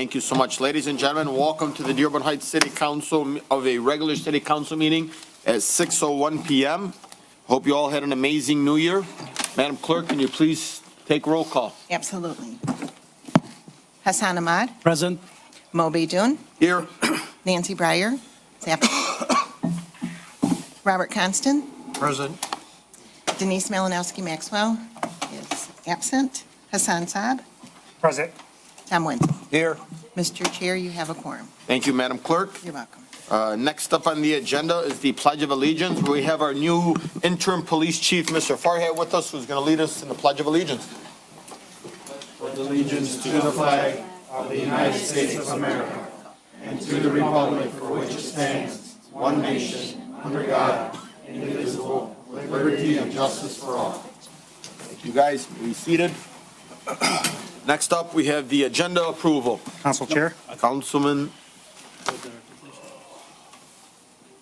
Thank you so much. Ladies and gentlemen, welcome to the Dearborn Heights City Council of a regular city council meeting at 6:01 p.m. Hope you all had an amazing New Year. Madam Clerk, can you please take roll call? Absolutely. Hassan Ahmad, Present. Mo Beydoun, Here. Nancy Breyer, is absent. Robert Constant, Present. Denise Malinowski Maxwell is absent. Hassan Saab, Present. Tom Wenzel. Here. Mr. Chair, you have a quorum. Thank you, Madam Clerk. You're welcome. Next up on the agenda is the Pledge of Allegiance. We have our new interim police chief, Mr. Farhat, with us, who's going to lead us in the Pledge of Allegiance. With allegiance to the flag of the United States of America and to the republic for which it stands, one nation, under God, indivisible, with liberty and justice for all. Thank you, guys. Be seated. Next up, we have the agenda approval. Council Chair. Councilman.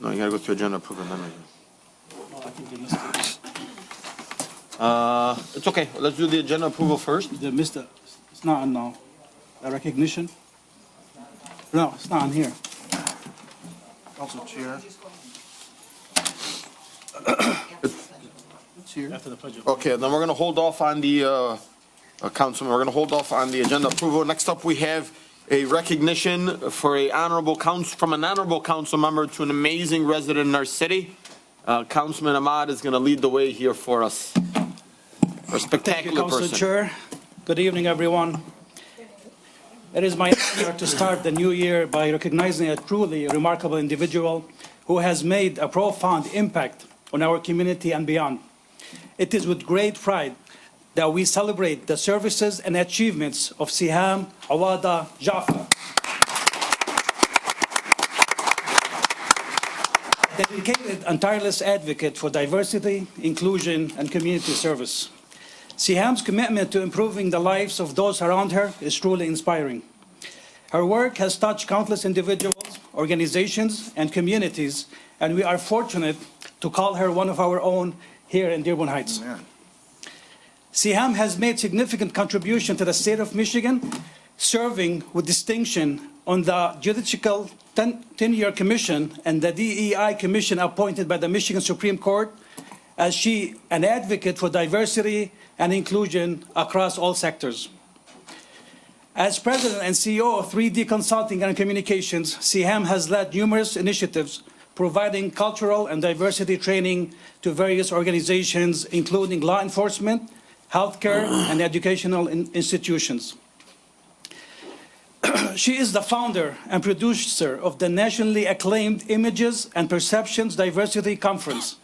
No, you gotta go through agenda approval. It's okay. Let's do the agenda approval first. It's not on now. A recognition? No, it's not on here. Council Chair. It's here. After the pledge. Okay, then we're gonna hold off on the, Councilman, we're gonna hold off on the agenda approval. Next up, we have a recognition for from an honorable council member to an amazing resident in our city. Councilman Ahmad is gonna lead the way here for us. A Thank you, spectacular Council person. Chair. Good evening, everyone. It is my honor to start the new year by recognizing a truly remarkable individual who has made a profound impact on our community and beyond. It is with great pride that we celebrate the services and achievements of Siham Awada Jaffa, a dedicated and tireless advocate for diversity, inclusion, and community service. Siham's commitment to improving the lives of those around her is truly inspiring. Her work has touched countless individuals, organizations, and communities, and we are fortunate to call her one of our own here in Dearborn Heights. Amen. Siham has made significant contribution to the state of Michigan, serving with distinction on the Judicial 10-year Commission and the DEI Commission appointed by the Michigan Supreme Court, as she an advocate for diversity and inclusion across all sectors. As president and CEO of 3D Consulting and Communications, Siham has led numerous initiatives providing cultural and diversity training to various organizations, including law enforcement, healthcare, and educational institutions. She is the founder and producer of the nationally acclaimed Images and Perceptions Diversity Conference,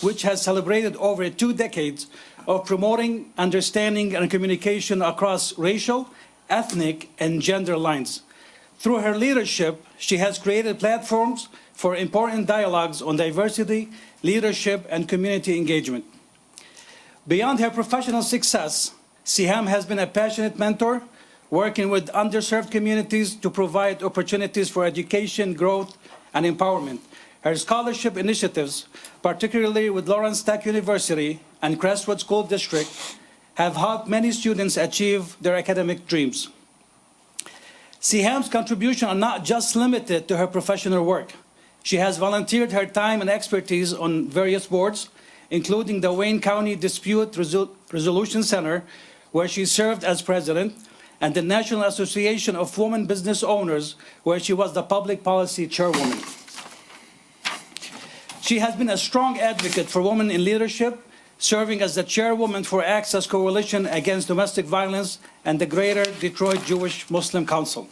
which has celebrated over 2 decades of promoting understanding and communication across racial, ethnic, and gender lines. Through her leadership, she has created platforms for important dialogues on diversity, leadership, and community engagement. Beyond her professional success, Siham has been a passionate mentor, working with underserved communities to provide opportunities for education, growth, and empowerment. Her scholarship initiatives, particularly with Lawrence Tech University and Crestwood School District, have helped many students achieve their academic dreams. Siham's contributions are not just limited to her professional work. She has volunteered her time and expertise on various boards, including the Wayne County Dispute Resolution Center, where she served as president, and the National Association of Women Business Owners, where she was the public policy chairwoman. She has been a strong advocate for women in leadership, serving as the chairwoman for Access Coalition Against Domestic Violence and the Greater Detroit Jewish Muslim Council.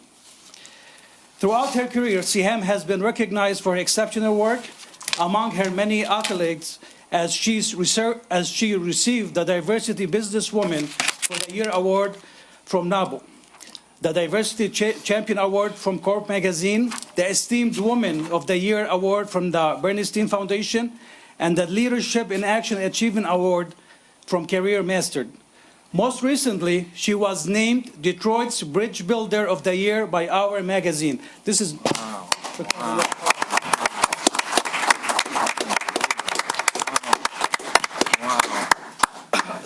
Throughout her career, Siham has been recognized for her exceptional work. Among her many accolades, as she received the Diversity Businesswoman for the Year Award from NABO, the Diversity Champion Award from Corp Magazine, the Esteemed Woman of the Year Award from the Bernstein Foundation, and the Leadership in Action Achievement Award from Career Mastered. Most recently, she was named Detroit's Bridge Builder of the Year by Our Magazine. This is... Wow.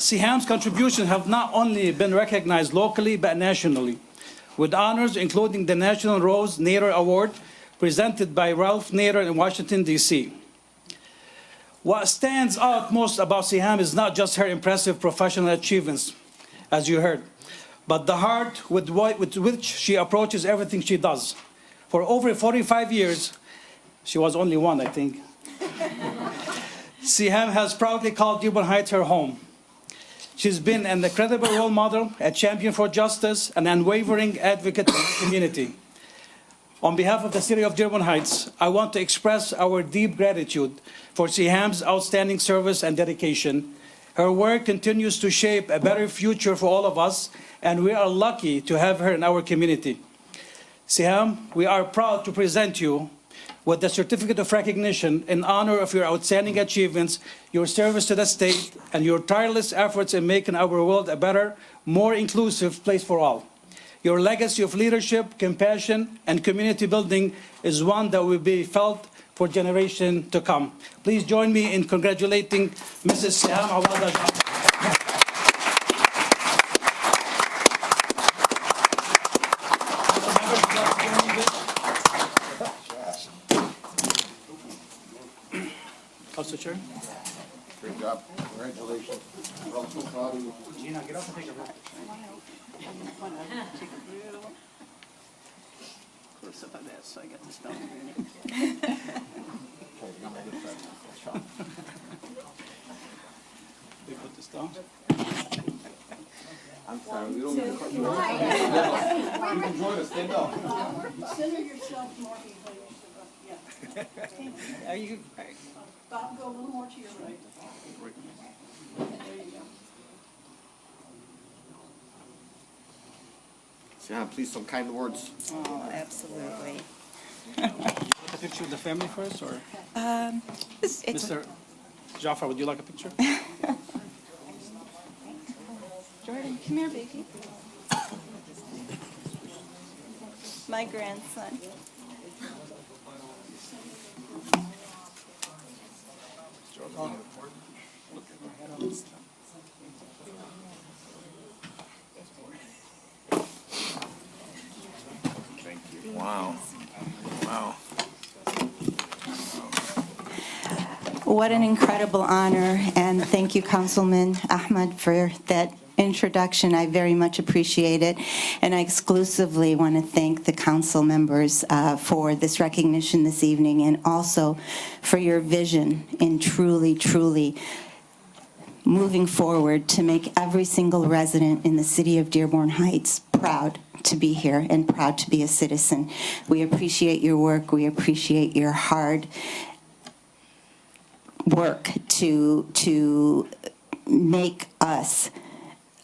Siham's contributions have not only been recognized locally but nationally. with honors including the National Rose Nader Award presented by Ralph Nader in Washington, D.C. What stands out most about Siham is not just her impressive professional achievements, as you heard, but the heart with which she approaches everything she does. For over 45 years, she was only one, I think, Siham has proudly called Dearborn Heights her home. She's been an incredible role model, a champion for justice, an unwavering advocate for the community. On behalf of the city of Dearborn Heights, I want to express our deep gratitude for Siham's outstanding service and dedication. Her work continues to shape a better future for all of us, and we are lucky to have her in our community. Siham, we are proud to present you with the certificate of recognition in honor of your outstanding achievements, your service to the state, and your tireless efforts in making our world a better, more inclusive place for all. Your legacy of leadership, compassion, and community building is one that will be felt for generations to come. Please join me in congratulating Mrs. Siham Awad Ajam. Council Chair. Great job. Congratulations. We're all so proud of you. Gina, get up and take a break. Close up on that, so I got this down. We put this down. I'm sorry, we don't need to cut you off. You can join us, stand up. Center yourself more evenly. Yeah. Are you? Bob, go a little more to your right. There you go. Siham, please, some kind words. Oh, absolutely. A picture of the family first, or It's Mr. Jafar? Would you like a picture? Jordan, come here, baby. My grandson. Wow. Wow. What an incredible honor, and thank you, Councilman Ahmed, for that introduction. I very much appreciate it, and I exclusively want to thank the council members for this recognition this evening, and also for your vision in truly moving forward to make every single resident in the city of Dearborn Heights proud to be here and proud to be a citizen. We appreciate your work. We appreciate your hard work to make us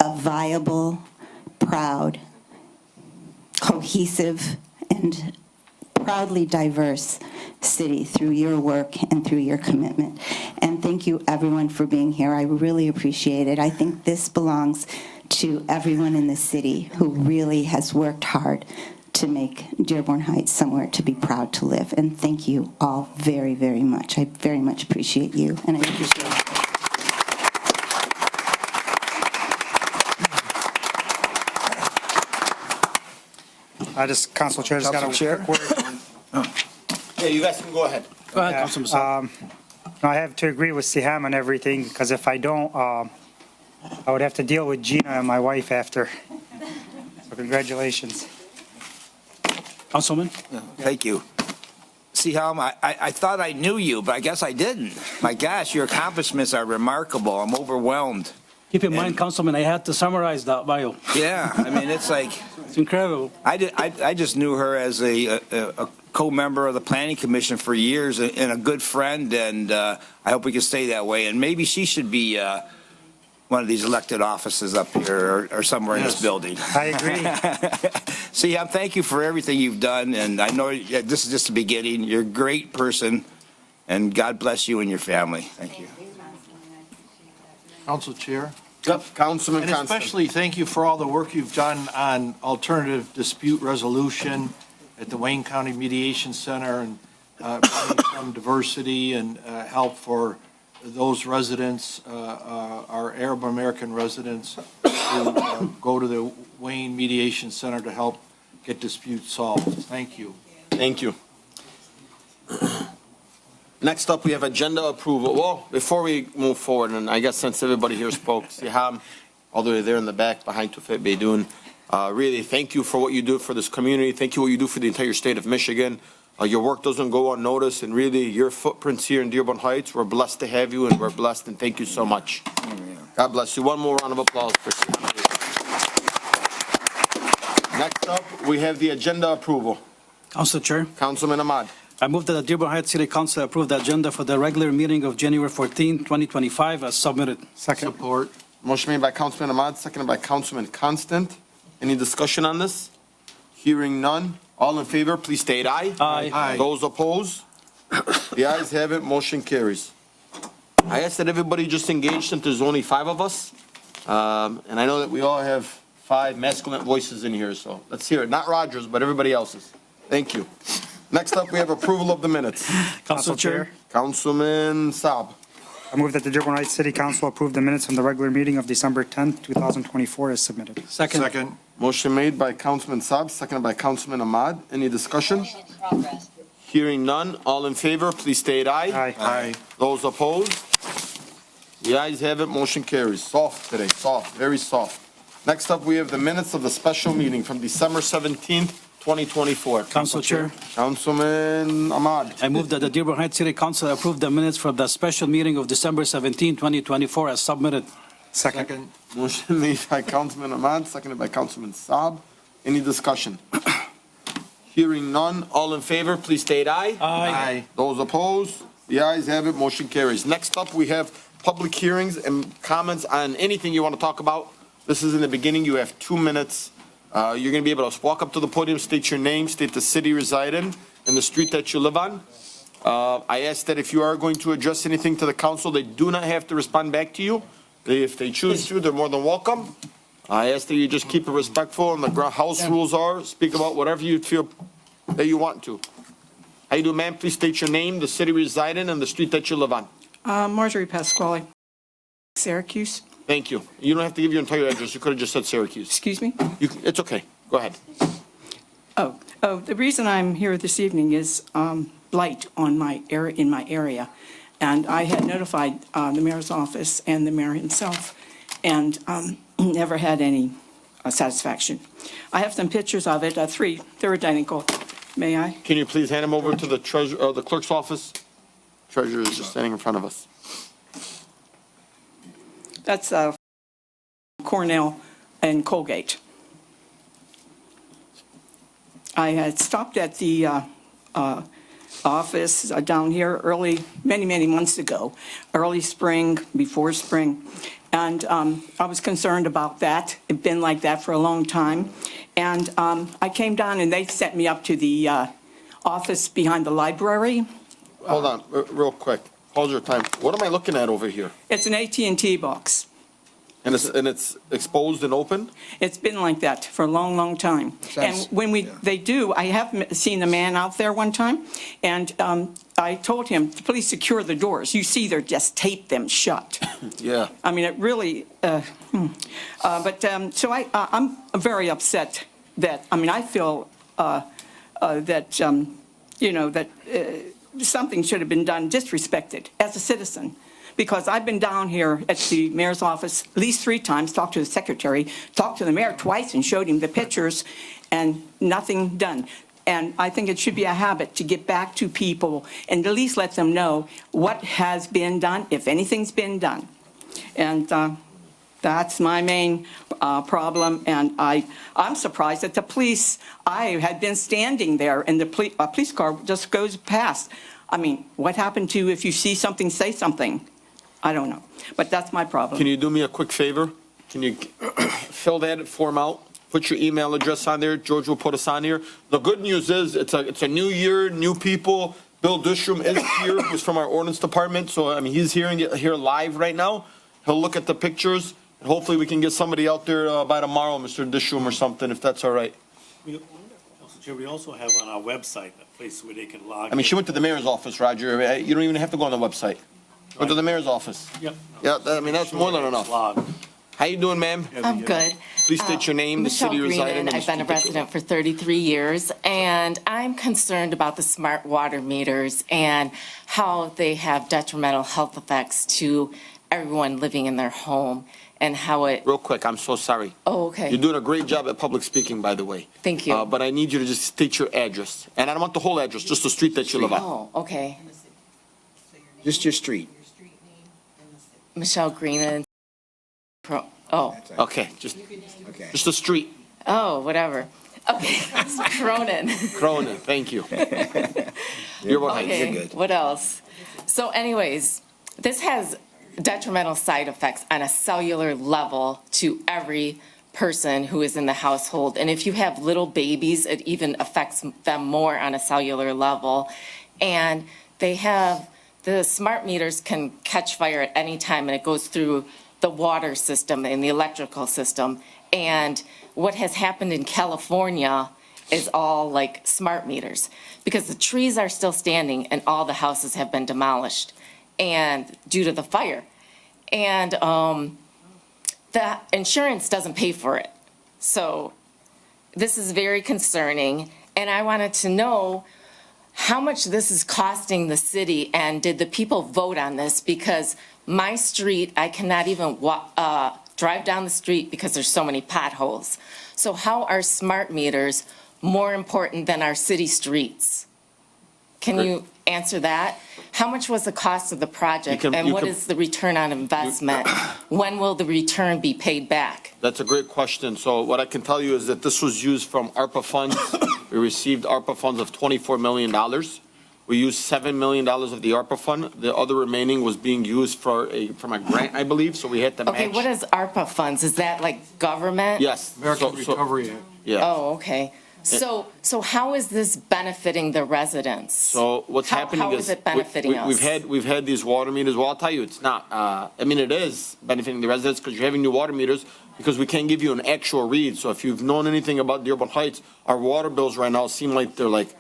a viable, proud, cohesive, and proudly diverse city through your work and through your commitment. And thank you, everyone, for being here. I really appreciate it. I think this belongs to everyone in the city who really has worked hard to make Dearborn Heights somewhere to be proud to live. And thank you all very, very much. I very much appreciate you. And I appreciate Council Chair, just got Council Chair? a quick word. Yeah, you guys can go ahead. Go ahead, Councilman Saab. I have to agree with Siham on everything, because if I don't, I would have to deal with Gina and my wife after. So congratulations. Councilman? Thank you. Siham, I thought I knew you, but I guess I didn't. My gosh, your accomplishments are remarkable. I'm overwhelmed. Keep in mind, Councilman, I had to summarize that bio. Yeah, I mean, it's like, It's incredible. I just knew her as a co-member of the Planning Commission for years and a good friend, and I hope we can stay that way. And maybe she should be one of these elected offices up here or somewhere in this building. I agree. Siham, thank you for everything you've done, and I know this is just the beginning. You're a great person, and God bless you and your family. Thank you. Council Chair. Yep, Councilman And Constant. especially thank you for all the work you've done on alternative dispute resolution at the Wayne County Mediation Center, and bringing some diversity and help for those residents, our Arab American residents who go to the Wayne Mediation Center to help get disputes solved. Thank you. Thank you. Next up, we have agenda approval. Well, before we move forward, and I guess since everybody here spoke, Siham, all the way there in the back behind Tufet Beydoun, really thank you for what you do for this community. Thank you what you do for the entire state of Michigan. Your work doesn't go unnoticed, and really your footprints here in Dearborn Heights, we're blessed to have you, and we're blessed, and thank you so much. God bless you. One more round of applause for Siham. Next up, we have the agenda approval. Council Chair, Councilman Ahmad. I move that the Dearborn Heights City Council approve the agenda for the regular meeting of January 14, 2025 as submitted. Second. Support. Motion made by Councilman Ahmad, seconded by Councilman Constant. Any discussion on this? Hearing none. All in favor, please state aye. Aye. Aye. Those opposed? The ayes have it, motion carries. I ask that everybody just engage since there's only 5 of us. And I know that we all have 5 masculine voices in here, so let's hear it. Not Rogers, but everybody else's. Thank you. Next up, we have approval of the minutes. Council Chair, Councilman Saab. I move that the Dearborn Heights City Council approve the minutes from the regular meeting of December 10th, 2024 as submitted. second. Second. Motion made by Councilman Saab, seconded by Councilman Ahmad. Any discussion? Hearing none. All in favor, please state aye. Aye. Aye. Those opposed? The ayes have it, motion carries. Soft today, soft, very soft. Next up, we have the minutes of the special meeting from December 17th, 2024. Council Chair, Councilman Ahmad. I move that the Dearborn Heights City Council approve the minutes from the special meeting of December 17, 2024 as submitted. Second. Second. Motion made by Councilman Ahmad, seconded by Councilman Saab. Any discussion? Hearing none. All in favor, please state aye. Aye. Those opposed? The ayes have it, motion carries. Next up, we have public hearings and comments on anything you want to talk about. This is in the beginning. You have 2 minutes. You're going to be able to walk up to the podium, state your name, state the city you reside in, and the street that you live on. I ask that if you are going to address anything to the council, they do not have to respond back to you. If they choose to, they're more than welcome. I ask that you just keep it respectful, and the house rules are, speak about whatever you feel that you want to. How you doing, ma'am? Please state your name, the city you reside in, and the street that you live on. Marjorie Pasquale, Syracuse. Thank you. You don't have to give your entire address. You could have just said Syracuse. Excuse me? It's okay. Go ahead. The reason I'm here this evening is blight on in my area. And I had notified the mayor's office and the mayor himself, and never had any satisfaction. I have some pictures of it, 3. They're identical. May I? Can you please hand them over to the the clerk's office? Treasurer is just standing in front of us. That's Cornell and Colgate. I had stopped at the office down here many months ago, early spring, before spring. And I was concerned about that. It's been like that for a long time. And I came down and they sent me up to the office behind the library. Hold on, real quick. Hold your time. What am I looking at over here? It's an AT&T box. And it's exposed and open? It's been like that for a long time. And when I have seen a man out there one time, and I told him, please secure the doors. You see, they're just taped them shut. Yeah. I mean, it really, so I'm very upset that, I feel that, that something should have been done, disrespected as a citizen. Because I've been down here at the mayor's office at least 3 times, talked to the secretary, talked to the mayor twice and showed him the pictures, and nothing done. And I think it should be a habit to get back to people and at least let them know what has been done, if anything's been done. And that's my main problem. And I'm surprised that the police, I had been standing there and the police car just goes past. I mean, what happened to if you see something, say something? I don't know, but that's my problem. Can you do me a quick favor? Can you fill that form out? Put your email address on there. George will put us on here. The good news is it's a new year, new people. Bill Dushram is here, who's from our ordinance department. So, he's hearing it here live right now. He'll look at the pictures, and hopefully we can get somebody out there by tomorrow, Mr. Dushram or something, if that's all right. We also have on our website a place where they can log. She went to the mayor's office, Roger. You don't even have to go on the website. Go to the mayor's office. Yep. Yeah, that's more than enough. Log. How you doing, ma'am? I'm good. Please state your name, the city you reside in. Michelle Greenan. and the I've been a street that you live. resident for 33 years, and I'm concerned about the smart water meters and how they have detrimental health effects to everyone living in their home and how it, Real quick, I'm so sorry. oh, okay. You're doing a great job at public speaking, by the way. Thank you. But I need you to just state your address. And I don't want the whole address, just the street that you live on. Oh, okay. Just your street. Michelle Greenan. Oh, Okay, just the street. oh, whatever. Okay, Cronin. Cronin, thank you. Dearborn Heights. Okay, what else? So anyways, this has detrimental side effects on a cellular level to every person who is in the household. And if you have little babies, it even affects them more on a cellular level. And the smart meters can catch fire at any time, and it goes through the water system and the electrical system. And what has happened in California is all like smart meters, because the trees are still standing and all the houses have been demolished and due to the fire. And the insurance doesn't pay for it. So this is very concerning. And I wanted to know how much this is costing the city, and did the people vote on this? Because my street, I cannot even drive down the street because there's so many potholes. So how are smart meters more important than our city streets? Can you answer that? How much was the cost of the project, and what is the return on investment? When will the return be paid back? That's a great question. So what I can tell you is that this was used from ARPA funds. We received ARPA funds of $24 million. We used $7 million of the ARPA fund. The other remaining was being used from a grant, I believe, so we had to match. Okay, what is ARPA funds? Is that like government? Yes. American Recovery Act. Yeah. Oh, okay. So how is this benefiting the residents? So what's happening is. How is it benefiting us? We've had these water meters. Well, I'll tell you, it's not. I mean, it is benefiting the residents because you're having new water meters, because we can't give you an actual read. So if you've known anything about Dearborn Heights, our water bills right now seem like they're like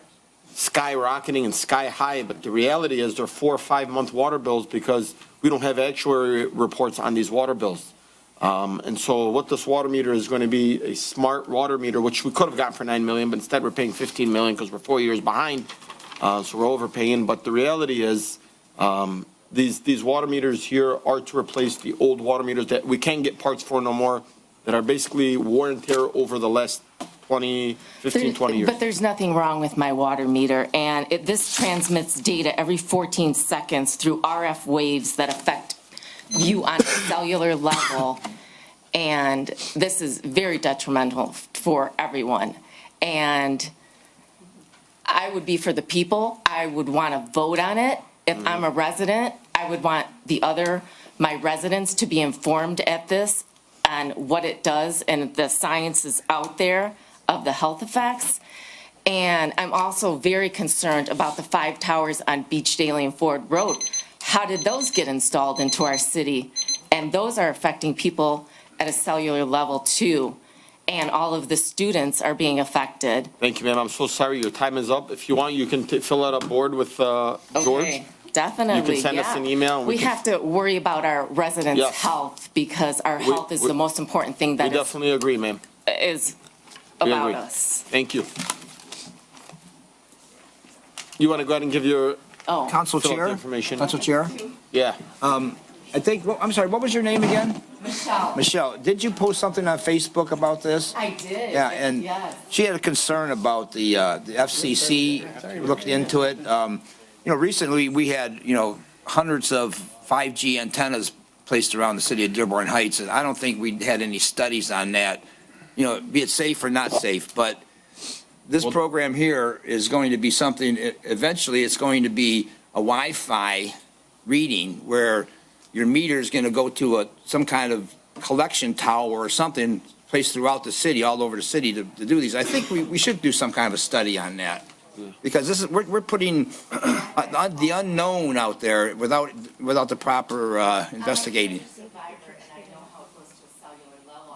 skyrocketing and sky high. But the reality is they're 4 or 5 month water bills because we don't have actuary reports on these water bills. And so what this water meter is going to be, a smart water meter, which we could have gotten for $9 million, but instead we're paying $15 million because we're 4 years behind. So we're overpaying. But the reality is, these water meters here are to replace the old water meters that we can't get parts for no more, that are basically wear and tear over the last 20 years. But there's nothing wrong with my water meter, and this transmits data every 14 seconds through RF waves that affect you on a cellular level, and this is very detrimental for everyone. And I would be for the people. I would want to vote on it. If I'm a resident, I would want my residents to be informed at this on what it does, and the science is out there of the health effects. And I'm also very concerned about the 5 towers on Beach Daly and Ford Road. How did those get installed into our city? And those are affecting people at a cellular level too. And all of the students are being affected. Thank you, ma'am. I'm so sorry. Your time is up. If you want, you can fill out a board with George. Okay, definitely, You can send us an email and We we can- have to worry about our residents' Yes. health, because our health is the most important thing We that definitely agree, ma'am. is We about agree. us. Thank you. You want to go ahead and give your Oh, Council fill out the Chair? information? Council Chair? Yeah. I think, I'm sorry, what was your name again? Michelle, Michelle, did you post something on Facebook about this? I did. Yeah, and Yes. she had a concern about the FCC looked into it. Recently, we had, hundreds of 5G antennas placed around the city of Dearborn Heights, and I don't think we had any studies on that, be it safe or not safe. But this program here is going to be something, eventually, it's going to be a Wi-Fi reading where your meter is going to go to some kind of collection tower or something placed throughout the city, all over the city to do these. I think we should do some kind of a study on that. Because we're putting the unknown out there without the proper investigating.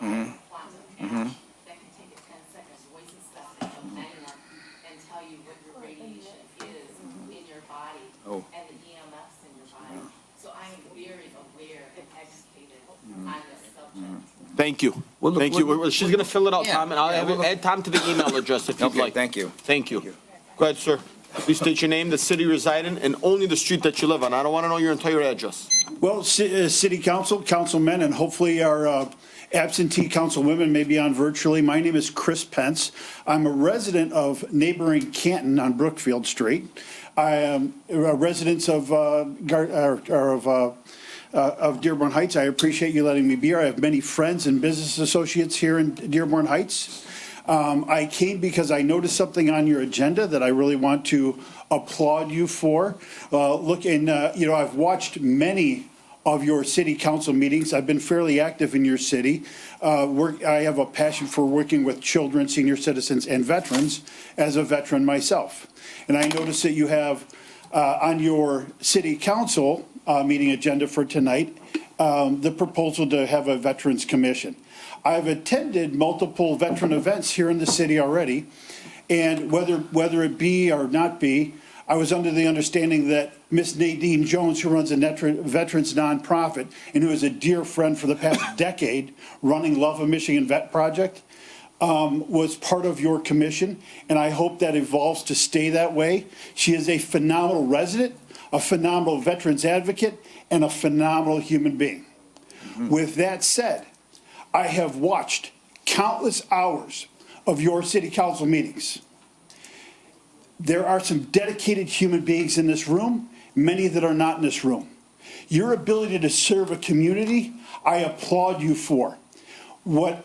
That can take a 10-second voice assessment of anyone and tell you what your radiation is in your body and the EMFs in your body. So I am very aware and educated on this subject. Thank you. Well, Thank you. She's going to fill it out, Tom, and I'll add Tom to the email address if you'd Okay, like. thank you. Thank you. Go ahead, sir. Please state your name, the city you reside in, and only the street that you live on. I don't want to know your entire address. Well, City Council, councilmen, and hopefully our absentee councilwomen may be on virtually. My name is Chris Pence. I'm a resident of neighboring Canton on Brookfield Street. I am a resident of Dearborn Heights. I appreciate you letting me be here. I have many friends and business associates here in Dearborn Heights. I came because I noticed something on your agenda that I really want to applaud you for. I've watched many of your city council meetings. I've been fairly active in your city. I have a passion for working with children, senior citizens, and veterans as a veteran myself. And I noticed that you have on your city council meeting agenda for tonight the proposal to have a Veterans Commission. I've attended multiple veteran events here in the city already, and whether it be or not be, I was under the understanding that Miss Nadine Jones, who runs a veterans nonprofit and who is a dear friend for the past decade, running Love of Michigan Vet Project, was part of your commission, and I hope that evolves to stay that way. She is a phenomenal resident, a phenomenal veterans advocate, and a phenomenal human being. With that said, I have watched countless hours of your city council meetings. There are some dedicated human beings in this room, many that are not in this room. Your ability to serve a community, I applaud you for. What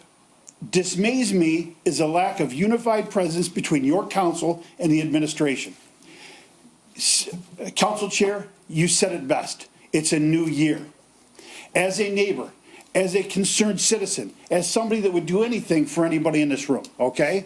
dismays me is a lack of unified presence between your council and the administration. Council Chair, you said it best. It's a new year. As a neighbor, as a concerned citizen, as somebody that would do anything for anybody in this room, okay?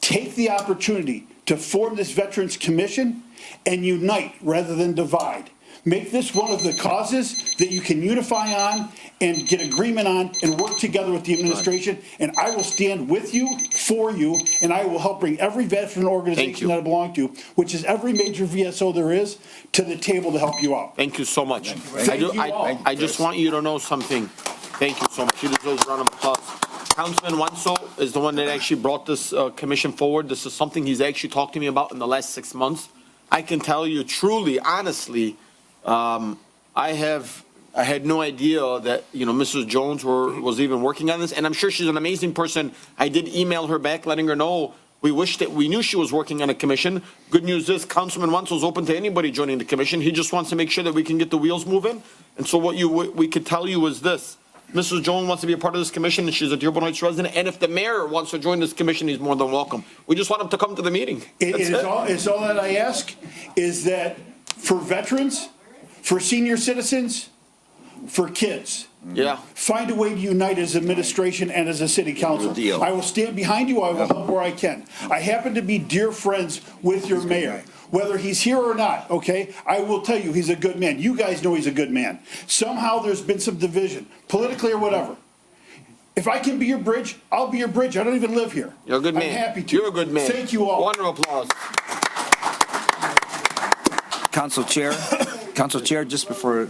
Take the opportunity to form this Veterans Commission and unite rather than divide. Make this one of the causes that you can unify on and get agreement on and work together with the administration. And I will stand with you, for you, and I will help bring every veteran organization that I belong to, which is every major VSO there is, to the table to help you out. Thank you so much. I just want you to know something. Thank you so much. You deserve a round of applause. Councilman Wenzel is the one that actually brought this commission forward. This is something he's actually talked to me about in the last 6 months. I can tell you truly, honestly, I had no idea that, Mrs. Jones was even working on this, and I'm sure she's an amazing person. I did email her back letting her know we knew she was working on a commission. Good news is Councilman Wenzel's open to anybody joining the commission. He just wants to make sure that we can get the wheels moving. And so what we could tell you is this. Mrs. Jones wants to be a part of this commission, and she's a Dearborn Heights resident. And if the mayor wants to join this commission, he's more than welcome. We just want him to come to the meeting. It's all that I ask is that for veterans, for senior citizens, for kids, find a way to unite as administration and as a city council. I will stand behind you. I will help where I can. I happen to be dear friends with your mayor. Whether he's here or not, okay, I will tell you he's a good man. You guys know he's a good man. Somehow there's been some division, politically or whatever. If I can be your bridge, I'll be your bridge. I don't even live here. You're a good man. I'm happy to. You're a good man. Thank you all. Round of applause. Council Chair, just before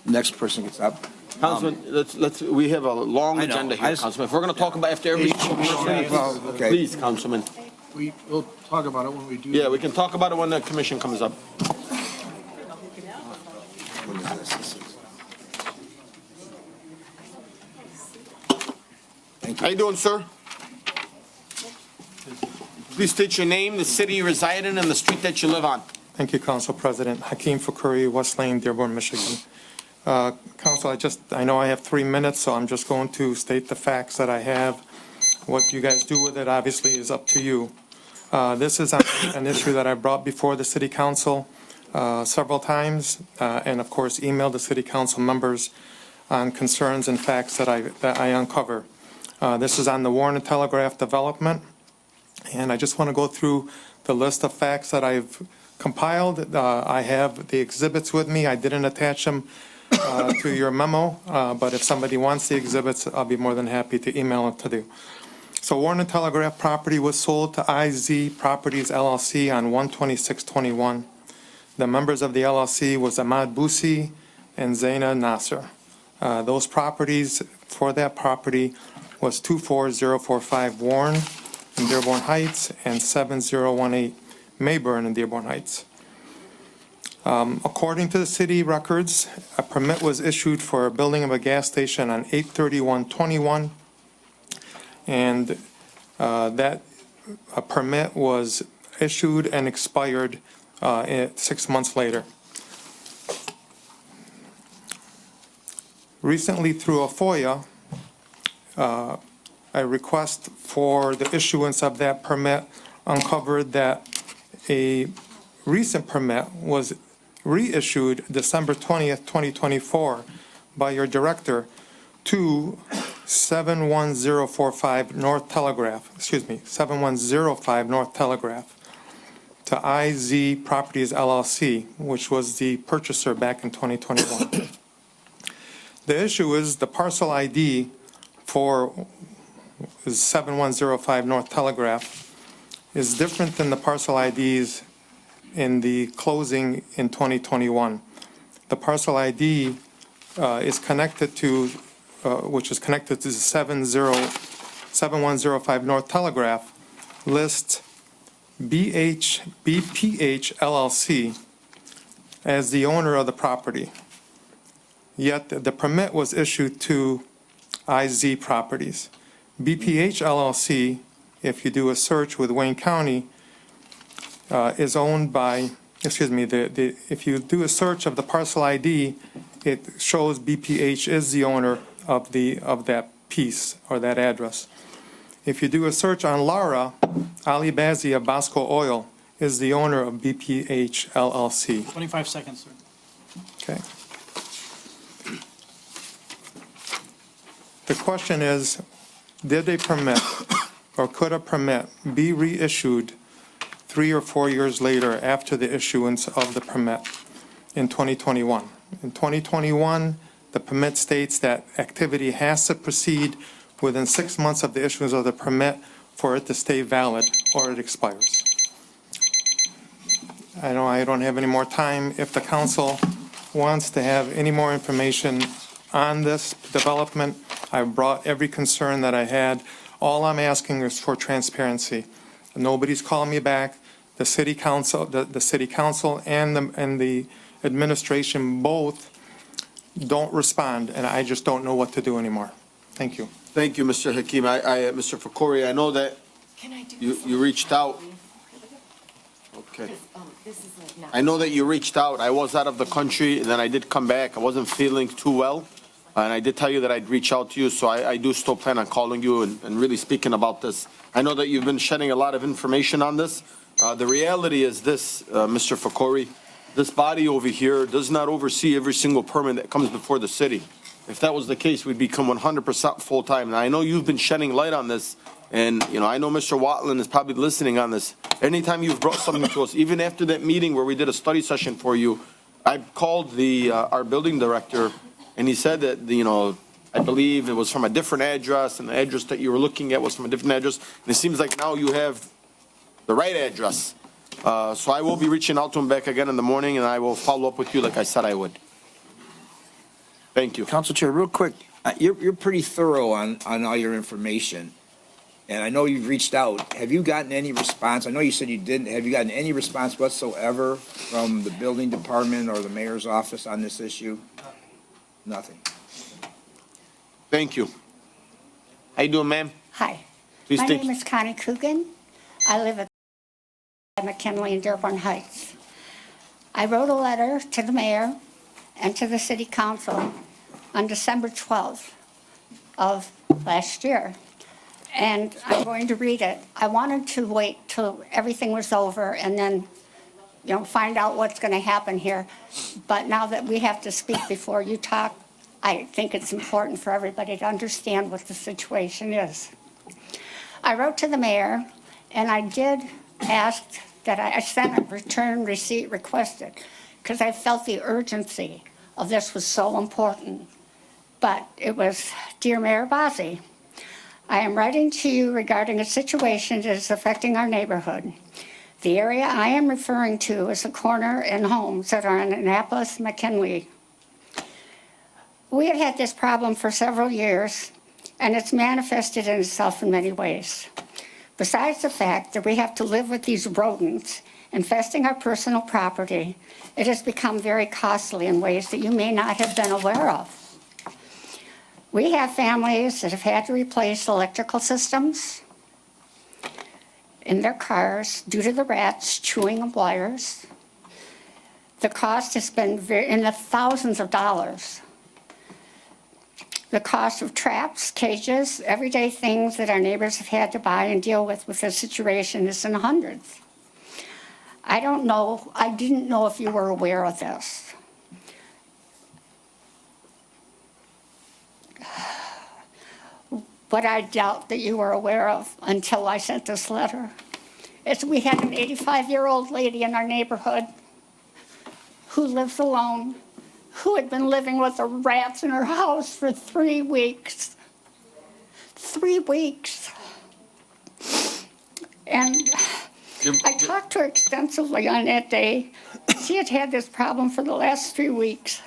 the next person gets up. Councilman, we have a long agenda here, Councilman. If we're going to talk about after every Okay. please, Councilman. We'll talk about it when we do. Yeah, we can talk about it when the commission comes up. How you doing, sir? Please state your name, the city you reside in, and the street that you live on. Thank you, Council President. Hakeem Fukuri, West Lane, Dearborn, Michigan. Council, I know I have 3 minutes, so I'm just going to state the facts that I have. What you guys do with it, obviously, is up to you. This is an issue that I brought before the City Council several times, and of course, emailed the City Council members on concerns and facts that I uncover. This is on the Warren and Telegraph development, and I just want to go through the list of facts that I've compiled. I have the exhibits with me. I didn't attach them to your memo, but if somebody wants the exhibits, I'll be more than happy to email them to you. So Warren and Telegraph property was sold to IZ Properties LLC on 1/26/21. The members of the LLC was Ahmad Busi and Zaina Nasser. Those properties for that property was 24045 Warren in Dearborn Heights and 7018 Mayburn in Dearborn Heights. According to the city records, a permit was issued for a building of a gas station on 8/31/21, and that a permit was issued and expired 6 months later. Recently, through a FOIA, a request for the issuance of that permit uncovered that a recent permit was reissued December 20th, 2024 by your director to 71045 North Telegraph, 7105 North Telegraph, to IZ Properties LLC, which was the purchaser back in 2021. The issue is the parcel ID for 7105 North Telegraph is different than the parcel IDs in the closing in 2021. The parcel ID is connected to, which is connected to the 7105 North Telegraph, lists BPH LLC as the owner of the property. Yet the permit was issued to IZ Properties. BPH LLC, if you do a search with Wayne County, is owned by, if you do a search of the parcel ID, it shows BPH is the owner of that piece or that address. If you do a search on Lara, Ali Bazzi of Bosco Oil is the owner of BPH LLC. 25 seconds, sir. Okay. The question is, did a permit or could a permit be reissued 3 or 4 years later after the issuance of the permit in 2021? In 2021, the permit states that activity has to proceed within 6 months of the issuance of the permit for it to stay valid or it expires. I know I don't have any more time. If the council wants to have any more information on this development, I brought every concern that I had. All I'm asking is for transparency. Nobody's calling me back. The city council, the city council and the administration both don't respond, and I just don't know what to do anymore. Thank you. Thank you, Mr. Hakim. Mr. Fakori, I know that you reached out. Okay. I know that you reached out. I was out of the country, and then I did come back. I wasn't feeling too well, and I did tell you that I'd reach out to you, so I do still plan on calling you and really speaking about this. I know that you've been shedding a lot of information on this. The reality is this, Mr. Fakori, this body over here does not oversee every single permit that comes before the city. If that was the case, we'd become 100% full-time. And I know you've been shedding light on this, and I know Mr. Watland is probably listening on this. Anytime you've brought something to us, even after that meeting where we did a study session for you, I called our building director, and he said that, I believe it was from a different address, and the address that you were looking at was from a different address. And it seems like now you have the right address. So I will be reaching out to him back again in the morning, and I will follow up with you like I said I would. Thank you. Council Chair, real quick, you're pretty thorough on all your information, and I know you've reached out. Have you gotten any response? I know you said you didn't. Have you gotten any response whatsoever from the building department or the mayor's office on this issue? Nothing. Thank you. How you doing, ma'am? Hi. Please My state- name is Connie Coogan. I live at McKinley in Dearborn Heights. I wrote a letter to the mayor and to the city council on December 12th of last year. And I'm going to read it. I wanted to wait till everything was over and then, find out what's going to happen here. But now that we have to speak before you talk, I think it's important for everybody to understand what the situation is. I wrote to the mayor, and I did ask that I sent a return receipt requested because I felt the urgency of this was so important. But it was, Dear Mayor Bazzi, I am writing to you regarding a situation that is affecting our neighborhood. The area I am referring to is the corner and homes that are in Annapolis, McKinley. We have had this problem for several years, and it's manifested in itself in many ways. Besides the fact that we have to live with these rodents infesting our personal property, it has become very costly in ways that you may not have been aware of. We have families that have had to replace electrical systems in their cars due to the rats chewing of wires. The cost has been in the thousands of dollars. The cost of traps, cages, everyday things that our neighbors have had to buy and deal with this situation is in the hundreds. I didn't know if you were aware of this. What I doubt that you were aware of until I sent this letter is we had an 85-year-old lady in our neighborhood who lives alone, who had been living with the rats in her house for 3 weeks. 3 weeks. And I talked to her extensively on that day. She had had this problem for the last 3 weeks.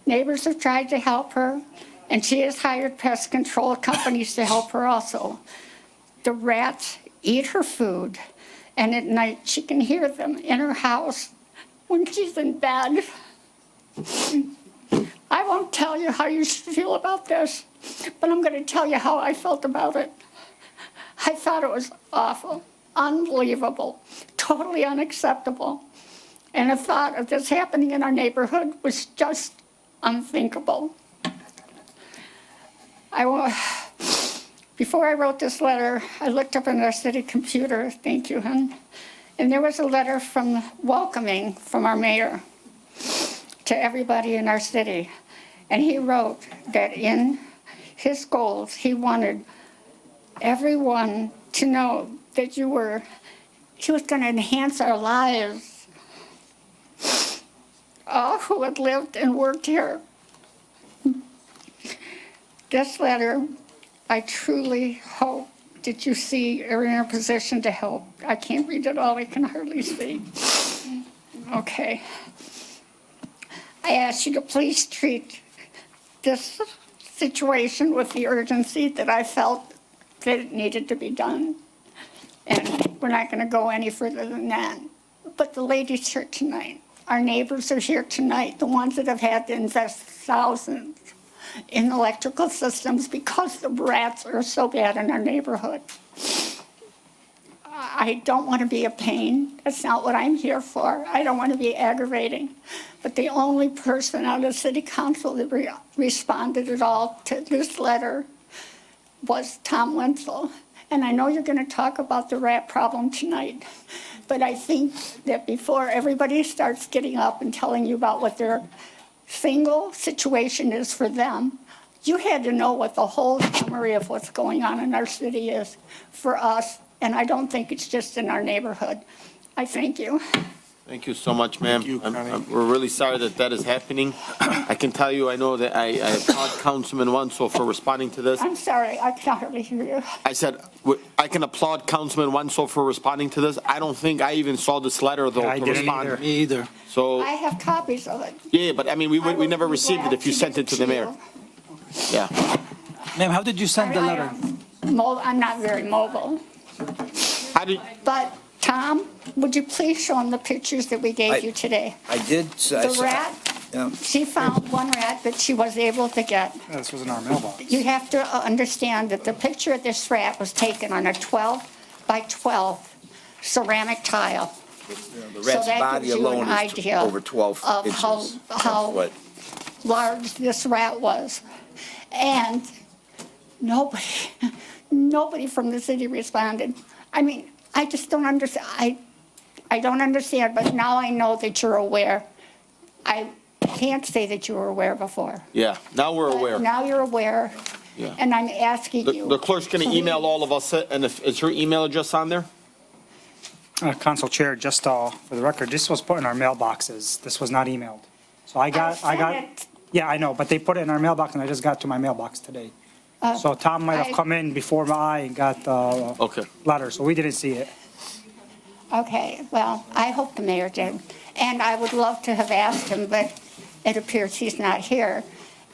Neighbors have tried to help her, and she has hired pest control companies to help her also. The rats eat her food, and at night she can hear them in her house when she's in bed. I won't tell you how you should feel about this, but I'm going to tell you how I felt about it. I thought it was awful, unbelievable, totally unacceptable. And the thought of this happening in our neighborhood was just unthinkable. Before I wrote this letter, I looked up on our city computer, thank you, hon, and there was a letter welcoming from our mayor to everybody in our city. And he wrote that in his goals, he wanted everyone to know that he was going to enhance our lives, all who had lived and worked here. This letter, I truly hope that you see are in a position to help. I can't read it all, I can hardly see. Okay. I ask you to please treat this situation with the urgency that I felt that it needed to be done. And we're not going to go any further than that. But the ladies here tonight, our neighbors are here tonight, the ones that have had to invest thousands in electrical systems because the rats are so bad in our neighborhood. I don't want to be a pain. That's not what I'm here for. I don't want to be aggravating. But the only person out of city council that responded at all to this letter was Tom Wenzel. And I know you're going to talk about the rat problem tonight, but I think that before everybody starts getting up and telling you about what their single situation is for them, you had to know what the whole summary of what's going on in our city is for us. And I don't think it's just in our neighborhood. I thank you. Thank you so much, ma'am. We're really sorry that is happening. I can tell you, I know that I applaud Councilman Wenzel for responding to this. I'm sorry, I can hardly hear you. I said, I can applaud Councilman Wenzel for responding to this. I don't think I even saw this letter, though, to respond. Me either. So, I have copies of it. yeah, but I mean, we never received it if you sent it to the mayor. Yeah. Ma'am, how did you send the letter? I'm not very mobile. But Tom, would you please show him the pictures that we gave you today? I did. The rat, she found one rat that she was able to get. This was in our mailbox. You have to understand that the picture of this rat was taken on a 12 by 12 ceramic tile. The rat's body alone is over 12 of inches. how large this rat was. And nobody from the city responded. I mean, I just don't understand. I don't understand, but now I know that you're aware. I can't say that you were aware before. Yeah, now we're aware. Now you're aware, Yeah. and I'm asking you. The clerk's going to email all of us, and is her email address on there? Council Chair, just for the record, this was put in our mailboxes. This was not emailed. So I got, yeah, I know, but they put it in our mailbox and I just got to my mailbox today. So Tom might have come in before I and got the letter, so we didn't see it. Okay, well, I hope the mayor did. And I would love to have asked him, but it appears he's not here.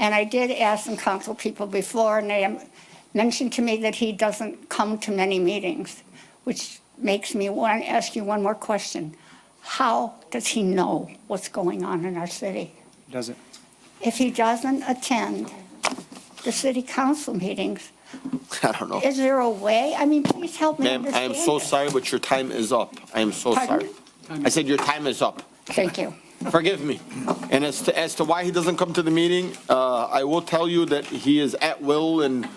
And I did ask some council people before, and they mentioned to me that he doesn't come to many meetings, which makes me want to ask you one more question. How does he know what's going on in our city? Does it? If he doesn't attend the city council meetings, I don't know. is there a way? I mean, please help me Ma'am, I understand am so this. sorry, but your time is up. I am so Pardon? sorry. I said your time is up. Thank you. Forgive me. And as to why he doesn't come to the meeting, I will tell you that he is at will, and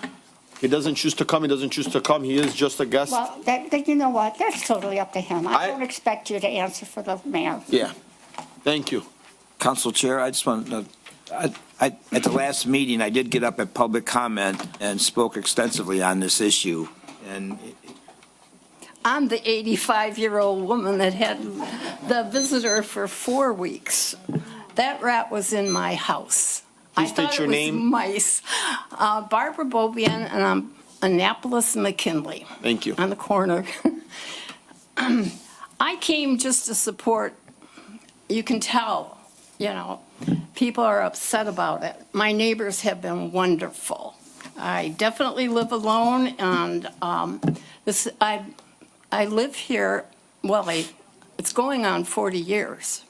he doesn't choose to come, he doesn't choose to come. He is just a guest. Well, you know what? That's totally up to him. I I- don't expect you to answer for the mayor. Yeah. Thank you. Council Chair, I just want to, at the last meeting, I did get up at public comment and spoke extensively on this issue. And I'm the 85-year-old woman that had the visitor for 4 weeks. That rat was in my house. Please state your name. I thought it was mice. Barbara Bobian, and I'm Annapolis and McKinley. Thank you. On the corner. I came just to support. You can tell, people are upset about it. My neighbors have been wonderful. I definitely live alone, and I live here, it's going on 40 years,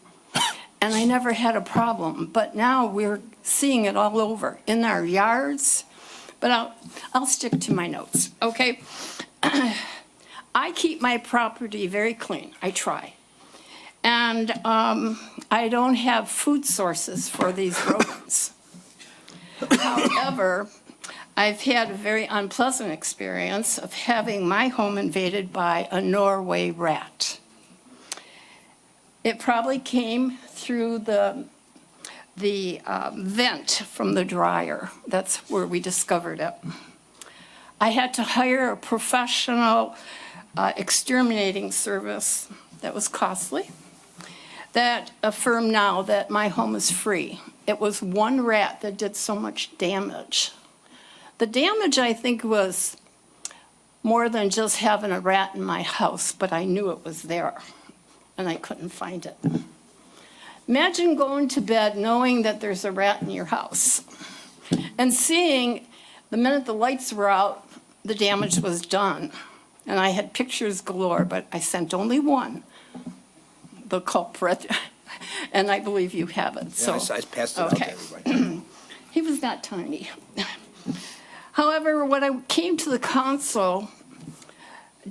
and I never had a problem. But now we're seeing it all over, in our yards. But I'll stick to my notes, okay? I keep my property very clean. I try. And I don't have food sources for these rodents. However, I've had a very unpleasant experience of having my home invaded by a Norway rat. It probably came through the vent from the dryer. That's where we discovered it. I had to hire a professional exterminating service that was costly, that affirmed now that my home is free. It was one rat that did so much damage. The damage, I think, was more than just having a rat in my house, but I knew it was there, and I couldn't find it. Imagine going to bed knowing that there's a rat in your house, and seeing the minute the lights were out, the damage was done. And I had pictures galore, but I sent only one, the culprit, and I believe you have it. So, I passed it out to everybody. He was not tiny. However, when I came to the council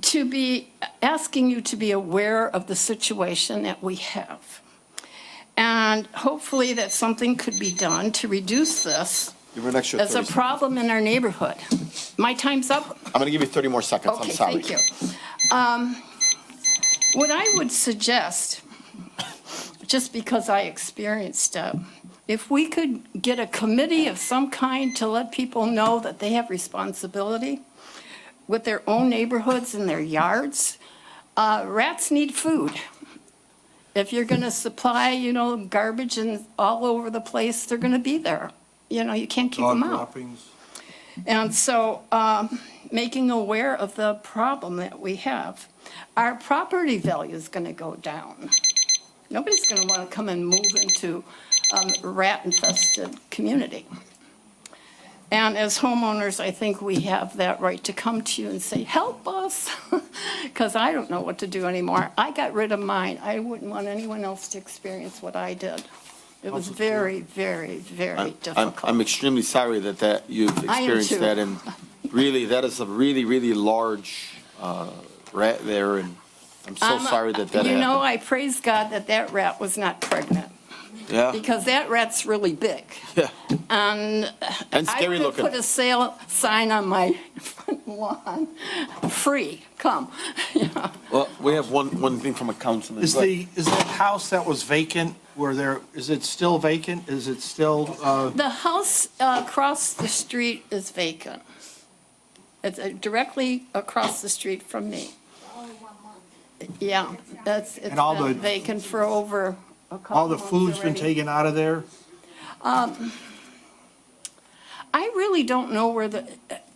to be asking you to be aware of the situation that we have, and hopefully that something could be done to reduce this Give her an extra as a 30 problem in our neighborhood. My time's up? I'm going to give you 30 more seconds. I'm Okay, sorry. thank you. What I would suggest, just because I experienced it, if we could get a committee of some kind to let people know that they have responsibility with their own neighborhoods and their yards. Rats need food. If you're going to supply, garbage and all over the place, they're going to be there. You can't keep them out. And so making aware of the problem that we have. Our property value is going to go down. Nobody's going to want to come and move into a rat-infested community. And as homeowners, I think we have that right to come to you and say, help us, because I don't know what to do anymore. I got rid of mine. I wouldn't want anyone else to experience what I did. It was very, very, very difficult. I'm extremely sorry that you've I am experienced too. that, and really, that is a really, really large rat there, and I'm so sorry that happened. I praise God that rat was not pregnant, Yeah, because that rat's really big. yeah, And scary I would looking. put a sale sign on my front lawn, free, come. Well, we have one thing from a councilman. Is Go ahead. that house that was vacant, is it still vacant? Is it still, The house across the street is vacant. It's directly across the street from me. Yeah, it's And all been the- vacant for over a couple all the months food's been already. taken out of there? I really don't know where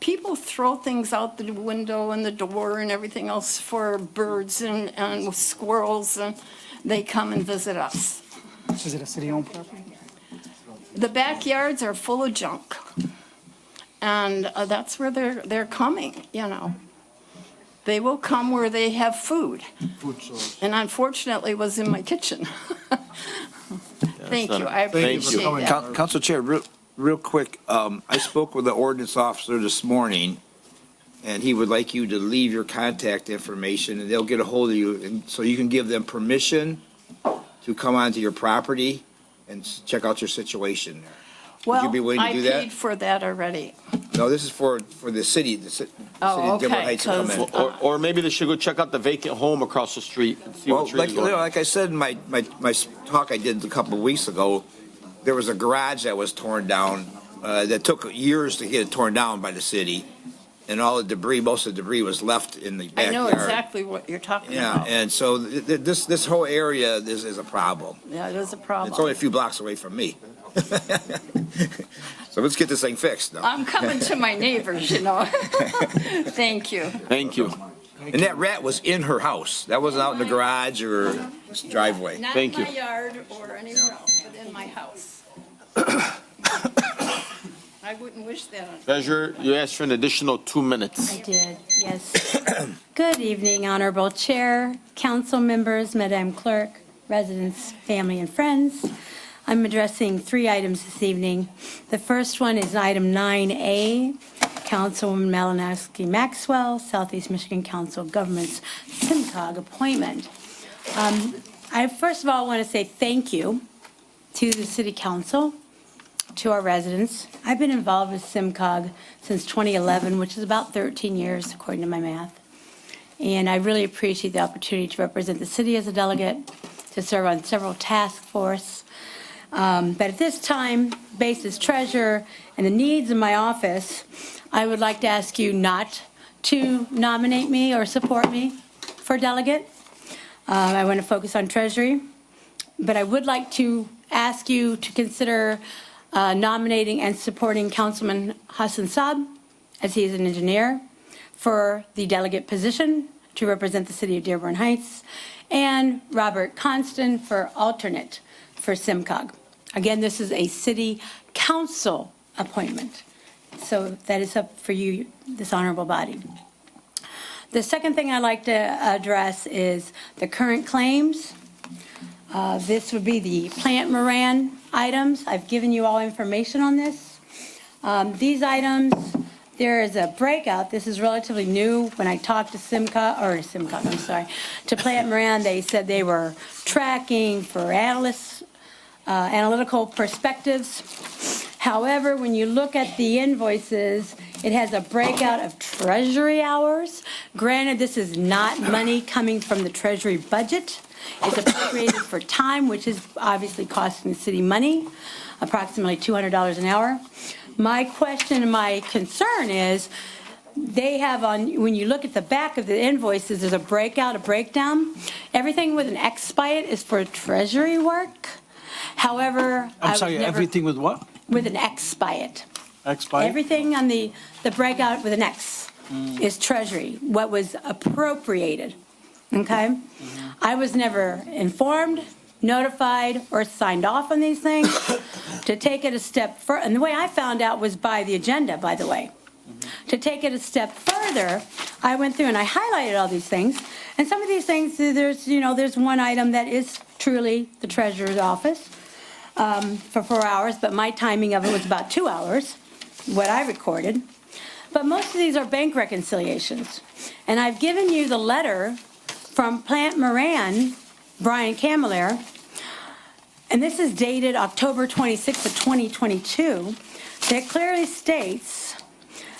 people throw things out the window and the door and everything else for birds and squirrels, and they come and visit us. Is it a city-owned property? the backyards are full of junk. And that's where they're coming, you know. They will come where they have food. And unfortunately, it was in my kitchen. Thank you, I appreciate that. Council Chair, real quick, I spoke with the ordinance officer this morning, and he would like you to leave your contact information, and they'll get a hold of you, and so you can give them permission to come onto your property and check out your situation there. Would you be willing to do that? I paid for that already. No, this is for the city, the city Oh, of Dearborn okay, Heights to come in. 'cause, Or maybe they should go check out the vacant home across the street and see Well, what's really going on. like I said in my talk I did a couple of weeks ago, there was a garage that was torn down, that took years to get it torn down by the city. And all the debris, most of the debris was left in the I backyard. know exactly what you're talking Yeah, about. and so this whole area is a problem. Yeah, it is a problem. It's only a few blocks away from me. So let's get this thing fixed now. I'm coming to my neighbors, you know. Thank you. Thank you. And that rat was in her house. That wasn't out in the garage or driveway. Not Thank in you. my yard or anywhere else, but in my house. I wouldn't wish that on. Treasurer, you asked for an additional 2 minutes. I did, yes. Good evening, Honorable Chair, council members, Madam Clerk, residents, family, and friends. I'm addressing 3 items this evening. The first one is item 9A, Councilwoman Malinowski Maxwell, Southeast Michigan Council of Governments SIMCOG appointment. I first of all want to say thank you to the City Council, to our residents. I've been involved with SIMCOG since 2011, which is about 13 years, according to my math. And I really appreciate the opportunity to represent the city as a delegate, to serve on several task force. But at this time, based as treasurer and the needs of my office, I would like to ask you not to nominate me or support me for delegate. I want to focus on treasury. But I would like to ask you to consider nominating and supporting Councilman Hassan Saab, as he is an engineer, for the delegate position to represent the city of Dearborn Heights, and Robert Constant for alternate for SIMCOG. Again, this is a city council appointment, so that is up for you, this honorable body. The second thing I'd like to address is the current claims. This would be the Plant Moran items. I've given you all information on this. These items, there is a breakout. This is relatively new. When I talked to to Plant Moran, they said they were tracking for analytical perspectives. However, when you look at the invoices, it has a breakout of treasury hours. Granted, this is not money coming from the treasury budget. It's appropriated for time, which is obviously costing the city money, approximately $200 an hour. My question and my concern is, they have on, when you look at the back of the invoices, there's a breakdown. Everything with an X by it is for treasury work. However, I'm sorry, everything with what? with an X by it. X by? Everything on the breakout with an X is treasury, what was appropriated, okay? I was never informed, notified, or signed off on these things. To take it a step further, and the way I found out was by the agenda, by the way. To take it a step further, I went through and I highlighted all these things, and some of these things, there's one item that is truly the treasurer's office, for 4 hours, but my timing of it was about 2 hours, what I recorded. But most of these are bank reconciliations. And I've given you the letter from Plant Moran, Brian Camilleri, and this is dated October 26th of 2022, that clearly states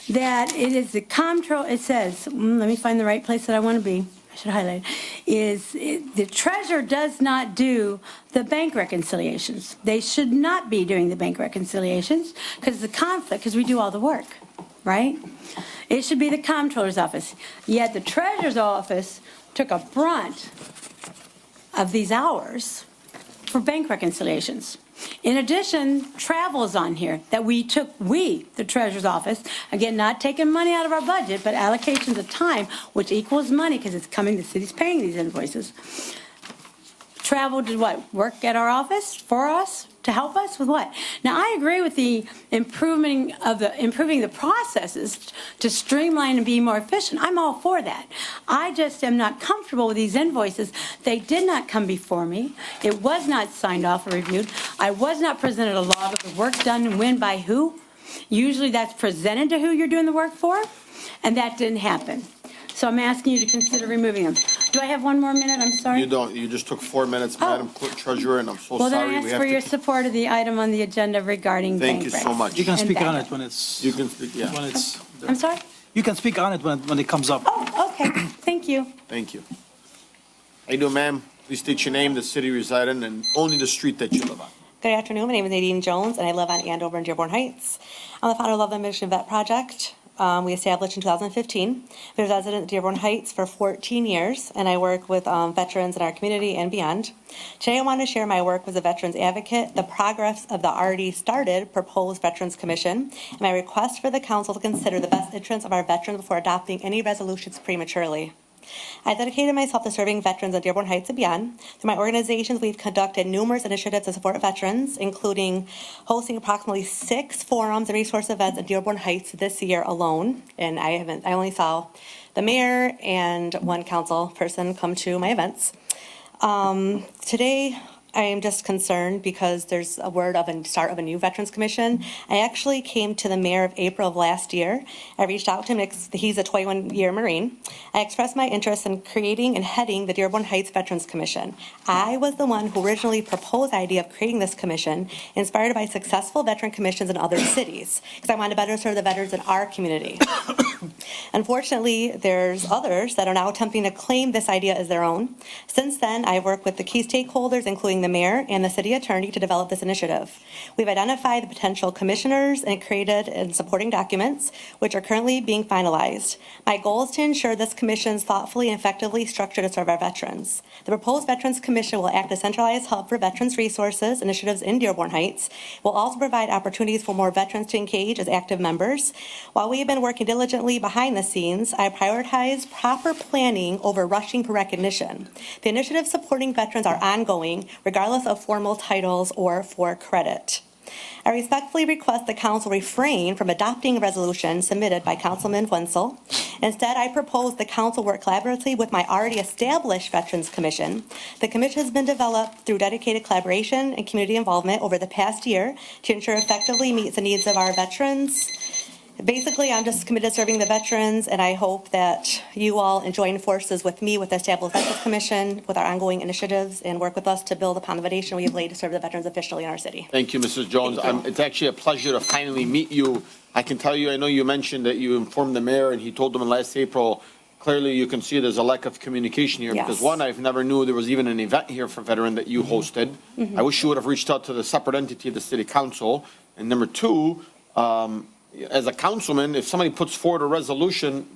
that it is the comptroller, it says, let me find the right place that I want to be. I should highlight, the treasurer does not do the bank reconciliations. They should not be doing the bank reconciliations because the conflict, because we do all the work, right? It should be the comptroller's office. Yet the treasurer's office took a brunt of these hours for bank reconciliations. In addition, travel is on here that the treasurer's office, again, not taking money out of our budget, but allocations of time, which equals money because it's coming, the city's paying these invoices. Travel did what? Work at our office for us to To help us with what? Now, I agree with the improving the processes to streamline and be more efficient. I'm all for that. I just am not comfortable with these invoices. They did not come before me. It was not signed off or reviewed. I was not presented a log of the work done and when by who. Usually that's presented to who you're doing the work for, and that didn't happen. So I'm asking you to consider removing them. Do I have one more minute? I'm sorry. You don't, you just took 4 minutes, Madam Clerk Treasurer, and I'm so Well, then sorry. I ask for your support of the item on the agenda regarding bank Thank you recs. so much. You can and speak on backup. it when it's, You can speak, yeah. when it's, I'm sorry? you can speak on it when it comes up. Oh, okay. Thank you. Thank you. How you doing, ma'am? Please state your name, the city you reside in, and only the street that you live on. Good afternoon. My name is Nadine Jones, and I live on Andover in Dearborn Heights. I'm the founder of the Michigan Vet Project. We established in 2015. I've been a resident of Dearborn Heights for 14 years, and I work with veterans in our community and beyond. Today, I want to share my work as a veterans advocate, the progress of the already started proposed Veterans Commission, and my request for the council to consider the best interests of our veterans before adopting any resolutions prematurely. I dedicated myself to serving veterans in Dearborn Heights and beyond. Through my organizations, we've conducted numerous initiatives to support veterans, including hosting approximately 6 forums and resource events in Dearborn Heights this year alone. And I only saw the mayor and one council person come to my events. Today, I am just concerned because there's a word of a start of a new Veterans Commission. I actually came to the mayor of April of last year. I reached out to him. He's a 21-year Marine. I expressed my interest in creating and heading the Dearborn Heights Veterans Commission. I was the one who originally proposed the idea of creating this commission, inspired by successful veteran commissions in other cities, because I wanted to better serve the veterans in our community. Unfortunately, there's others that are now attempting to claim this idea as their own. Since then, I've worked with the key stakeholders, including the mayor and the city attorney, to develop this initiative. We've identified the potential commissioners and created and supporting documents, which are currently being finalized. My goal is to ensure this commission is thoughtfully and effectively structured to serve our veterans. The proposed Veterans Commission will act as a centralized hub for veterans resources initiatives in Dearborn Heights. It will also provide opportunities for more veterans to engage as active members. While we have been working diligently behind the scenes, I prioritize proper planning over rushing for recognition. The initiatives supporting veterans are ongoing, regardless of formal titles or for credit. I respectfully request the council refrain from adopting a resolution submitted by Councilman Wenzel. Instead, I propose the council work collaboratively with my already established Veterans Commission. The commission has been developed through dedicated collaboration and community involvement over the past year to ensure effectively meets the needs of our veterans. Basically, I'm just committed to serving the veterans, and I hope that you all join forces with me with the established Veterans Commission, with our ongoing initiatives, and work with us to build upon the foundation we have laid to serve the veterans officially in our city. Thank you, Mrs. Jones. It's actually a pleasure to finally meet you. I can tell you, I know you mentioned that you informed the mayor, and he told them in last April. Clearly, you can see there's a lack of communication here, because one, I've never knew there was even an event here for veteran that you hosted. I wish you would have reached out to the separate entity of the city council. And number two, as a councilman, if somebody puts forward a resolution,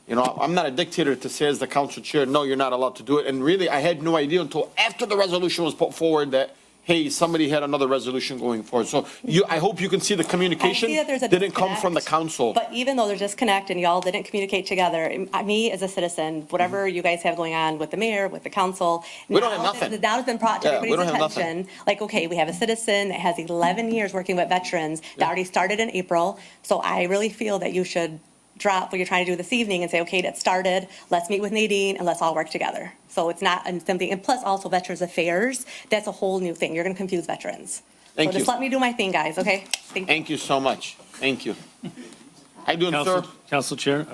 you know, I'm not a dictator to say as the council chair, no, you're not allowed to do it. And really, I had no idea until after the resolution was put forward that, hey, somebody had another resolution going forward. So I hope you can see the communication I see that there's a didn't come from the council. But even though there's disconnect and y'all didn't communicate together, me as a citizen, whatever you guys have going on with the mayor, with the council. We don't have nothing. Now it's been brought to Yeah, we everybody's don't have attention. nothing. Like, okay, we have a citizen that has 11 years working with veterans that already started in April. So I really feel that you should drop what you're trying to do this evening and say, okay, that started, let's meet with Nadine and let's all work together. So it's not something, and plus also Veterans Affairs, that's a whole new thing. You're going to confuse veterans. Thank So just you. let me do my thing, guys, okay? Thank you so much. Thank you. How you doing, sir? Council Chair,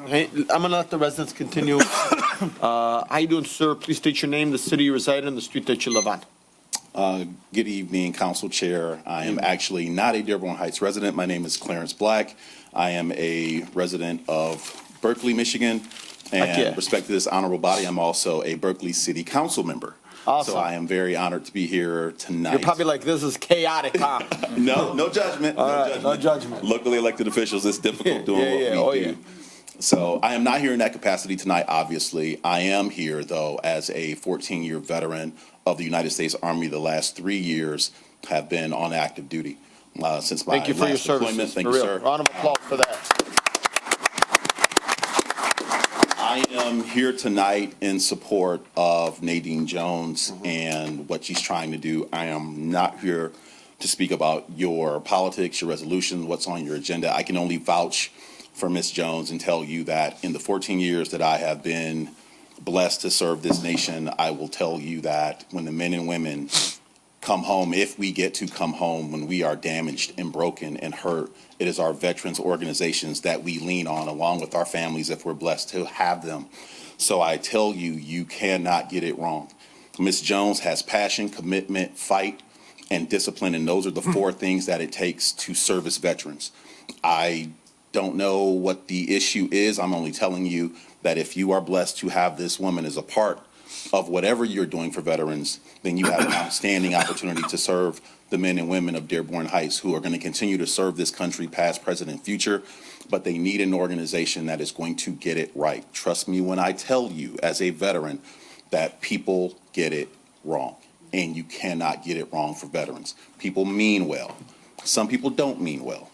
Hey, I'm gonna let the residents continue. How you doing, sir? Please state your name, the city you reside in, the street that you live on. Good evening, Council Chair. I am actually not a Dearborn Heights resident. My name is Clarence Black. I am a resident of Berkeley, Michigan. And respect to this honorable body, I'm also a Berkeley City Council member. Awesome. So I am very honored to be here tonight. You're probably like, this is chaotic, huh? No judgment. No judgment. Locally elected officials, it's difficult doing what we do. So I am not here in that capacity tonight, obviously. I am here, though, as a 14-year veteran of the United States Army. The last 3 years have been on active duty since my Thank you for your last deployment. services. Thank for you, real. sir. Round of applause for that. I am am here tonight in support of Nadine Jones and what she's trying to do. I am not here to speak about your politics, your resolution, what's on your agenda. I can only vouch for Ms. Jones and tell you that in the 14 years that I have been blessed to serve this nation, I will tell you that when the men and women come home, if we get to come home, when we are damaged and broken and hurt, it is our veterans organizations that we lean on, along with our families if we're blessed to have them. So I tell you, you cannot get it wrong. Ms. Jones has passion, commitment, fight, and discipline, and those are the four things that it takes to service veterans. I don't know what the issue is. I'm only telling you that if you are blessed to have this woman as a part of whatever you're doing for veterans, then you have an outstanding opportunity to serve the men and women of Dearborn Heights who are going to continue to serve this country, past, present, and future, but they need an organization that is going to get it right. Trust me when I tell you, as a veteran, that people get it wrong, and you cannot get it wrong for veterans. People mean well. Some people don't mean well.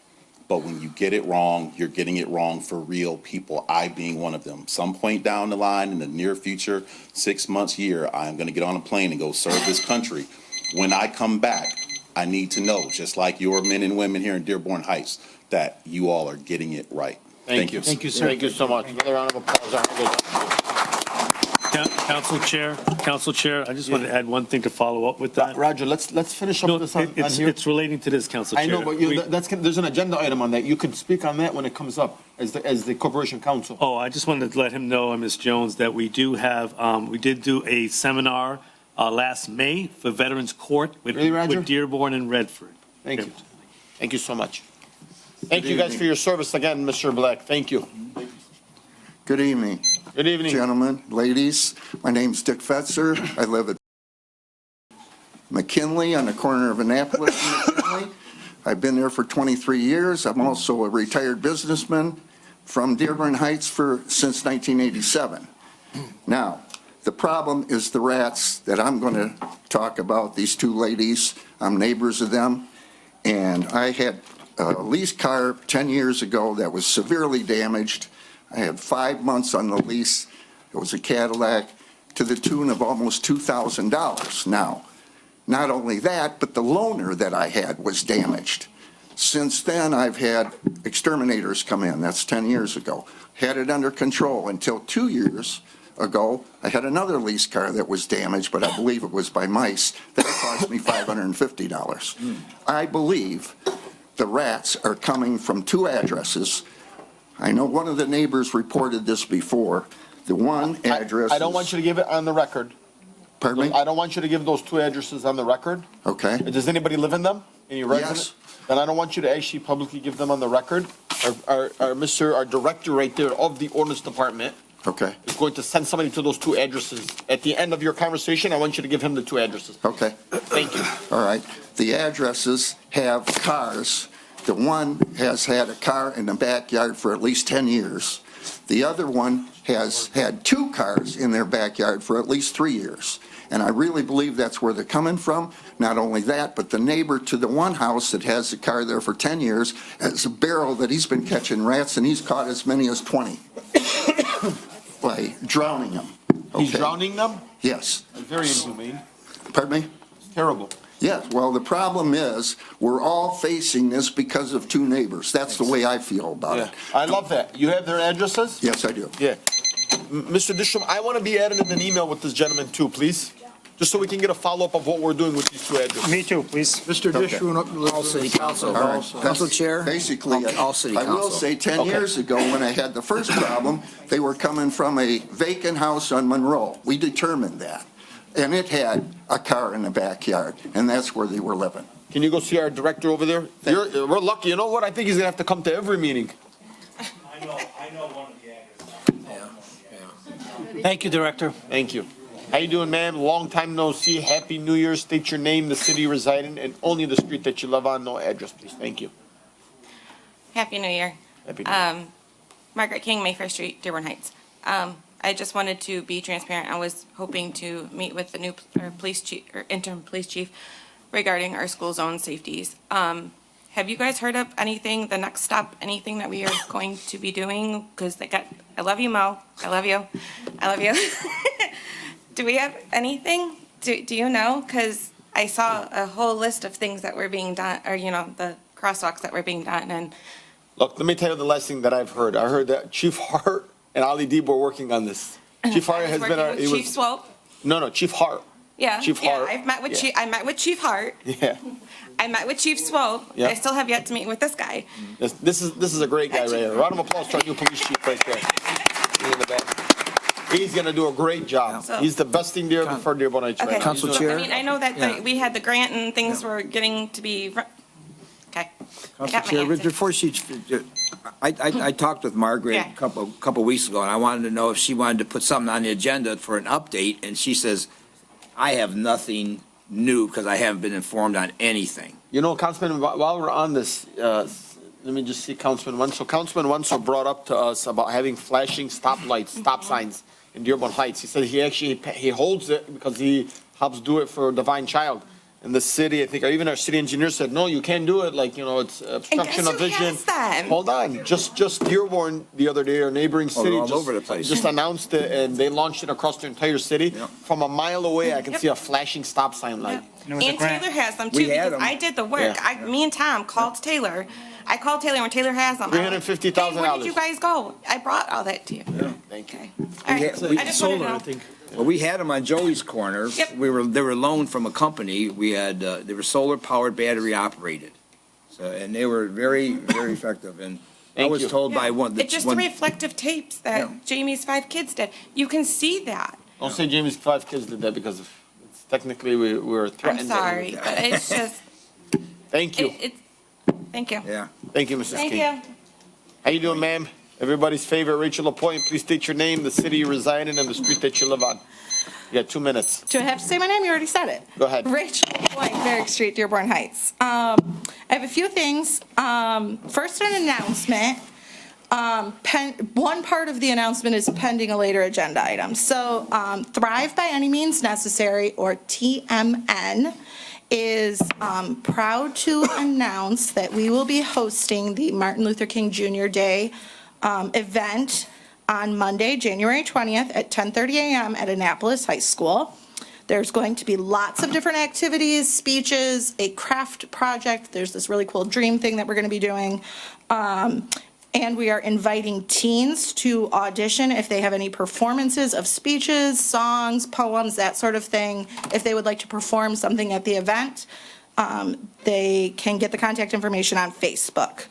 But when you get it wrong, you're getting it wrong for real people, I being one of them. Some point down the line in the near future, 6 months, year, I'm going to get on a plane and go serve this country. When I come back, I need to know, just like your men and women here in Dearborn Heights, that you all are getting it right. Thank you. Thank you, sir. Thank you so much. Another round of applause. Council Chair, I just want to add one thing to follow up with that. Roger, let's finish up No, this on here. it's relating to this, Council Chair. I know, but there's an agenda item on that. You could speak on that when it comes up as the Corporation Council. Oh, I just wanted to let him know, Ms. Jones, that we do have, we did do a seminar last May for Veterans Court with Dearborn and Redford. Thank you. Thank you so much. Thank you guys for your service again, Mr. Black. Thank you. Good evening. Good evening. Gentlemen, ladies. My name's Dick Fetzer. I live at McKinley on the corner of Annapolis and McKinley. I've been there for 23 years. I'm also a retired businessman from Dearborn Heights since 1987. Now, the problem is the rats that I'm going to talk about, these two ladies. I'm neighbors of them. And I had a lease car 10 years ago that was severely damaged. I had 5 months on the lease. It was a Cadillac to the tune of almost $2,000. Now, not only that, but the loaner that I had was damaged. Since then, I've had exterminators come in. That's 10 years ago. Had it under control until 2 years ago. I had another lease car that was damaged, but I believe it was by mice. That cost me $550. I believe the rats are coming from two addresses. I know one of the neighbors reported this before. The one address. I don't want you to give it on the record. Pardon me? I don't want you to give those two addresses on the record. Okay. Does anybody live in them? Any residents? Yes. Then I don't want you to actually publicly give them on the record. Our director right there of the ordinance department. Okay. Is going to send somebody to those two addresses. At the end of your conversation, I want you to give him the two addresses. Okay. Thank you. All right. The addresses have cars. The one has had a car in the backyard for at least 10 years. The other one has had two cars in their backyard for at least 3 years. And I really believe that's where they're coming from. Not only that, but the neighbor to the one house that has the car there for 10 years has a barrel that he's been catching rats, and he's caught as many as 20 by drowning them. He's drowning them? Yes. That's very inhumane. Pardon me? It's terrible. Yes, well, the problem is, we're all facing this because of two neighbors. That's the way I feel about it. I love that. You have their addresses? Yes, I do. Yeah. Mr. Dishram, I want to be added in an email with this gentleman too, please. Just so we can get a follow-up of what we're doing with these two addresses. Me too, please. Mr. Dishram, All City Council. All right. Council Chair. Basically, All City I will Council. say 10 years ago, when I had the first problem, they were coming from a vacant house on Monroe. We determined that. And it had a car in the backyard, and that's where they were living. Can you go see our director over there? We're lucky. You know what? I think he's going to have to come to every meeting. I know one of the addresses. Thank you, Director. Thank you. How you doing, ma'am? Long time no see. Happy New Year. State your name, the city you reside in, and only the street that you live on. No address, please. Thank you. Happy New Year. Happy New Year. Margaret King, Mayfair Street, Dearborn Heights. I just wanted to be transparent. I was hoping to meet with the new police chief or interim police chief regarding our school zone safeties. Have you guys heard of anything, the next step, anything that we are going to be doing? Because they got I love you, Mo. I love you. I love you. Do we have anything? Do you know? Because I saw a whole list of things that were being done, or, the crosswalks that were being done, and Look, let me tell you the last thing that I've heard. I heard that Chief Hart and Ali Deeb were working on this. Chief Hart has been working with Chief Swope. No, Chief Hart. Yeah, Chief Hart. I've met with I met with Chief Hart. Yeah. I met with Chief Swope. Yeah. I still have yet to meet with this guy. This is a great guy right here. Round of applause to our new police chief right there. He's in the back. He's gonna do a great job. So- He's the best thing there for Dearborn Heights right Okay. now. Council He's I Chair? mean, I know that we had the grant and things were getting to be. Okay. Council Got my Chair, answer. before she, I talked with Margaret Yeah. a couple weeks ago, and I wanted to know if she wanted to put something on the agenda for an update, and she says, I have nothing new because I haven't been informed on anything. You know, Councilman, while we're on this, let me just see Councilman Wenzel. Councilman Wenzel brought up to us about having flashing stoplights, stop signs in Dearborn Heights. He said he holds it because he helps do it for Divine Child. In the city, I think, or even our city engineer said, no, you can't do it, it's obstruction of vision. Hold on, just Dearborn the other day, our neighboring city. all just- over the place. Just announced it, and they launched it across the entire city. From a mile away, I can see a flashing stop sign light. And Taylor has them too, We had because them. I did the work. Yeah. Me and Tom called Taylor. I called Taylor when Taylor has them. I'm like, $350,000. "Hey, where did you guys go? I brought all that to you. Thank you. All right. I just wanted to know. Well, we had them on Joey's Corner. Yep. They were loaned from a company. We had, they were solar powered, battery operated. So, and they were very, very effective. And I Thank was you. told by one. It's just the reflective tapes that Jamie's 5 kids did. You can see that. Don't say Jamie's 5 kids did that because technically we were I'm threatened. sorry, but it's just. Thank you. Thank you. Yeah. Thank you, Mrs. Thank King. you. How you doing, ma'am? Everybody's favorite, Rachel Lapointe. Please state your name, the city you reside in, and the street that you live on. You got 2 minutes. Do I have to say my name? You already said it. Go ahead. Rachel White, Merrick Street, Dearborn Heights. I have a few things. First, an announcement. One part of the announcement is pending a later agenda item. So Thrive by Any Means Necessary, or TMN, is proud to announce that we will be hosting the Martin Luther King Jr. Day event on Monday, January 20th at 10:30 a.m. at Annapolis High School. There's going to be lots of different activities, speeches, a craft project. There's this really cool dream thing that we're going to be doing. And we are inviting teens to audition if they have any performances of speeches, songs, poems, that sort of thing. If they would like to perform something at the event, they can get the contact information on Facebook.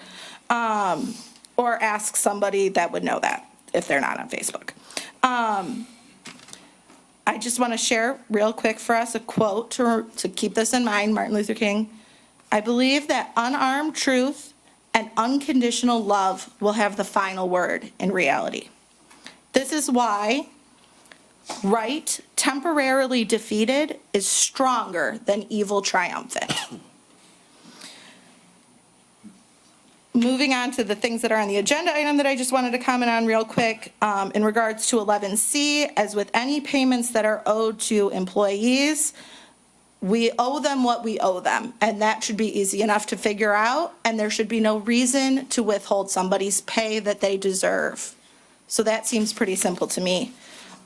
Or ask somebody that would know that if they're not on Facebook. I just want to share real quick for us a quote to keep this in mind, Martin Luther King. I believe that unarmed truth and unconditional love will have the final word in reality. This is why right, temporarily defeated, is stronger than evil triumphant. Moving on to the things that are on the agenda item that I just wanted to comment on real quick, in regards to 11C, as with any payments that are owed to employees, we owe them what we owe them, and that should be easy enough to figure out, and there should be no reason to withhold somebody's pay that they deserve. So that seems pretty simple to me.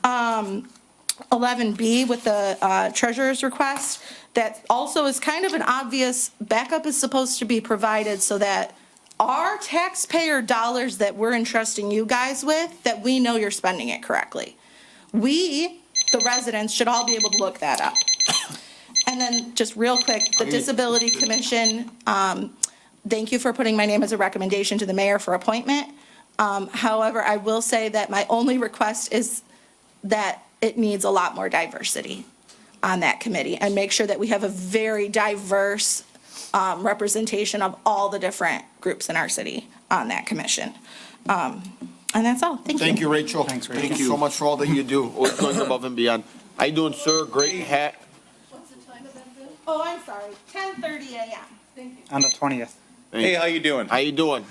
11B with the treasurer's request, that also is kind of an obvious, backup is supposed to be provided so that our taxpayer dollars that we're entrusting you guys with, that we know you're spending it correctly. We, the residents, should all be able to look that up. And then just real quick, the Disability Commission, thank you for putting my name as a recommendation to the mayor for appointment. However, I will say that my only request is that it needs a lot more diversity on that committee, and make sure that we have a very diverse representation of all the different groups in our city on that commission. And that's all. Thank you. Thank you, Rachel. Thanks, Rachel. Thank you so much for all that you do, always going above and beyond. How you doing, sir? Great hat. Oh, I'm sorry, 10:30 a.m. Thank you. On the 20th. Hey, how you doing? How you doing?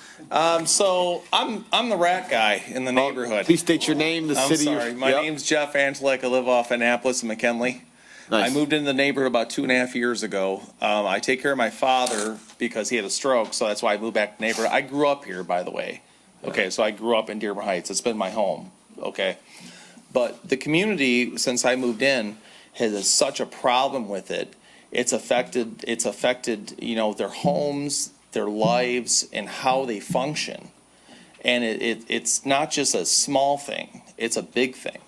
So I'm the rat guy in the neighborhood. Please state your name, the I'm city. sorry. My name's Jeff Angelick. I live off Annapolis and McKinley. Nice. I moved into the neighborhood about 2.5 years ago. I take care of my father because he had a stroke, so that's why I moved back to the neighborhood. I grew up here, by the way. Okay, so I grew up in Dearborn Heights. It's been my home, okay? But the community, since I moved in, has such a problem with it. It's affected, their homes, their lives, and how they function. And it's not just a small thing, it's a big thing.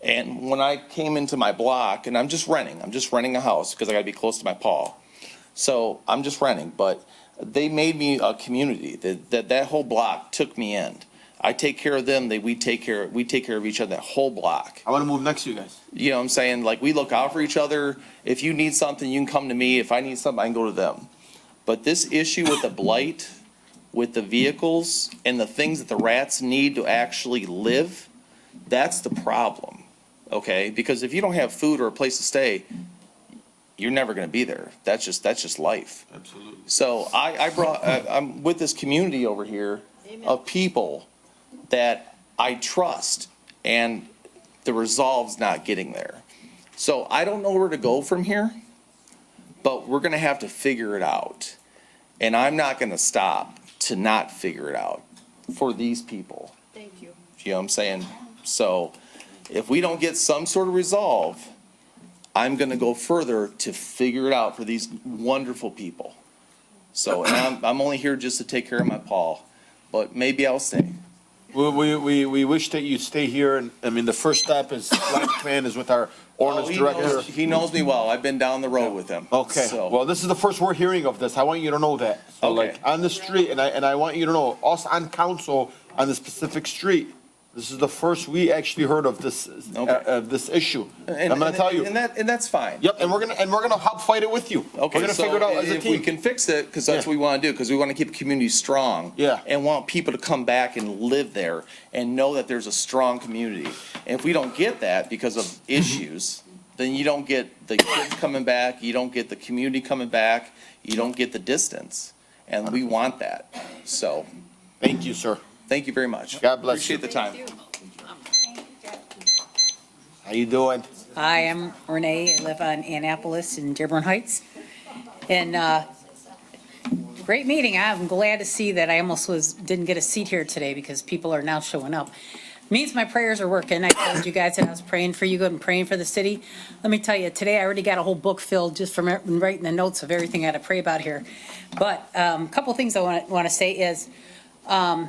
And when I came into my block, and I'm just renting a house because I gotta be close to my paw. So I'm just renting, but they made me a community. That whole block took me in. I take care of them, we take care of each other, that whole block. I want to move next to you guys. You know what I'm saying? Like, we look out for each other. If you need something, you can come to me. If I need something, I can go to them. But this issue with the blight, with the vehicles, and the things that the rats need to actually live, that's the problem, okay? Because if you don't have food or a place to stay, you're never going to be there. That's just life. Absolutely. So I'm with this community over here of people that I trust, and the resolve's not getting there. So I don't know where to go from here, but we're going to have to figure it out. And I'm not going to stop to not figure it out for these people. Thank you. You know what I'm saying? So if we don't get some sort of resolve, I'm going to go further to figure it out for these wonderful people. So, and I'm only here just to take care of my paw, but maybe I'll stay. We wish that you stay here, and I mean, the first step is, plan is with our ordinance director. He knows me well. I've been down the road with him. Okay, So- well, this is the first we're hearing of this. I want you to know that. So Okay. like, on the street, and I want you to know, us on council on the specific street, this is the first we actually heard of this, this issue. And- I'm gonna tell you. And that's fine. Yep, and we're gonna help fight it with you. Okay, We're gonna so figure it out as a if we team. can fix it, because that's what we want to do, because we want to keep the community strong. Yeah. And want people to come back and live there and know that there's a strong community. And if we don't get that because of issues, then you don't get the kids coming back, you don't get the community coming back, you don't get the distance. And we want that. So. Thank you, sir. Thank you very much. God bless you. Appreciate the time. How you doing? Hi, I'm Renee. I live on Annapolis in Dearborn Heights. And great meeting. I'm glad to see that I almost didn't get a seat here today because people are now showing up. Means my prayers are working. I told you guys that I was praying for you and praying for the city. Let me tell you, today I already got a whole book filled just from writing the notes of everything I had to pray about here. But a couple things I want to say is, I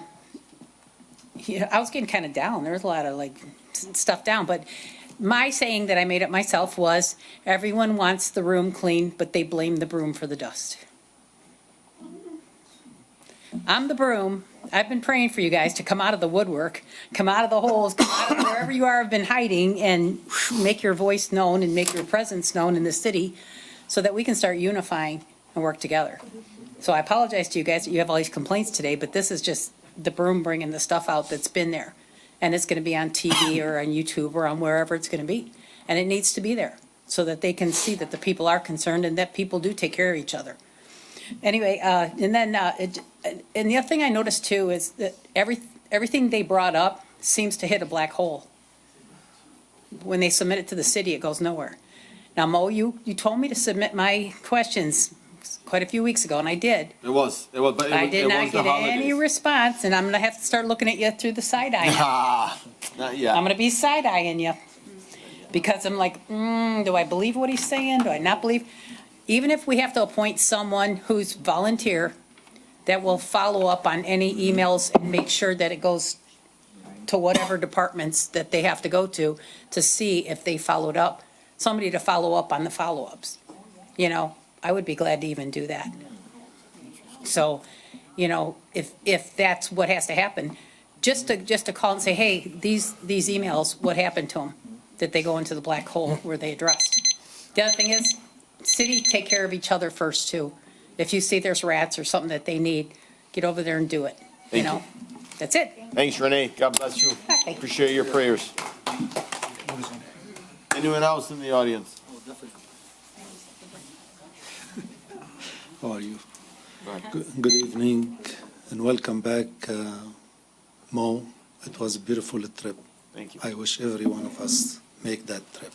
was getting kind of down. There was a lot of stuff down, but my saying that I made up myself was, everyone wants the room clean, but they blame the broom for the dust. I'm the broom. I've been praying for you guys to come out of the woodwork, come out of the holes, come out of wherever you are have been hiding, and make your voice known and make your presence known in the city so that we can start unifying and work together. So I apologize to you guys that you have all these complaints today, but this is just the broom bringing the stuff out that's been there. And it's going to be on TV or on YouTube or on wherever it's going to be. And it needs to be there so that they can see that the people are concerned and that people do take care of each other. Anyway, and the other thing I noticed too is that everything they brought up seems to hit a black hole. When they submit it to the city, it goes nowhere. Now, Mo, you told me to submit my questions quite a few weeks ago, and I did. But I did not get any response, and I'm going to have to start looking at you through the side eye. Not yet. I'm going to be side eyeing you because I'm like, do I believe what he's saying? Do I not believe? Even if we have to appoint someone who's volunteer that will follow up on any emails and make sure that it goes to whatever departments that they have to go to see if they followed up, somebody to follow up on the follow-ups. I would be glad to even do that. So, if that's what has to happen, just to call and say, hey, these emails, what happened to them? Did they go into the black hole where they addressed? The other thing is, city, take care of each other first too. If you see there's rats or something that they need, get over there and do it. Thank you. That's it. Thanks, Renee. God bless you. Okay. Appreciate your prayers. Anyone else in the audience? How are you? Good evening and welcome back, Mo. It was a beautiful trip. Thank you. I wish every one of us make that trip.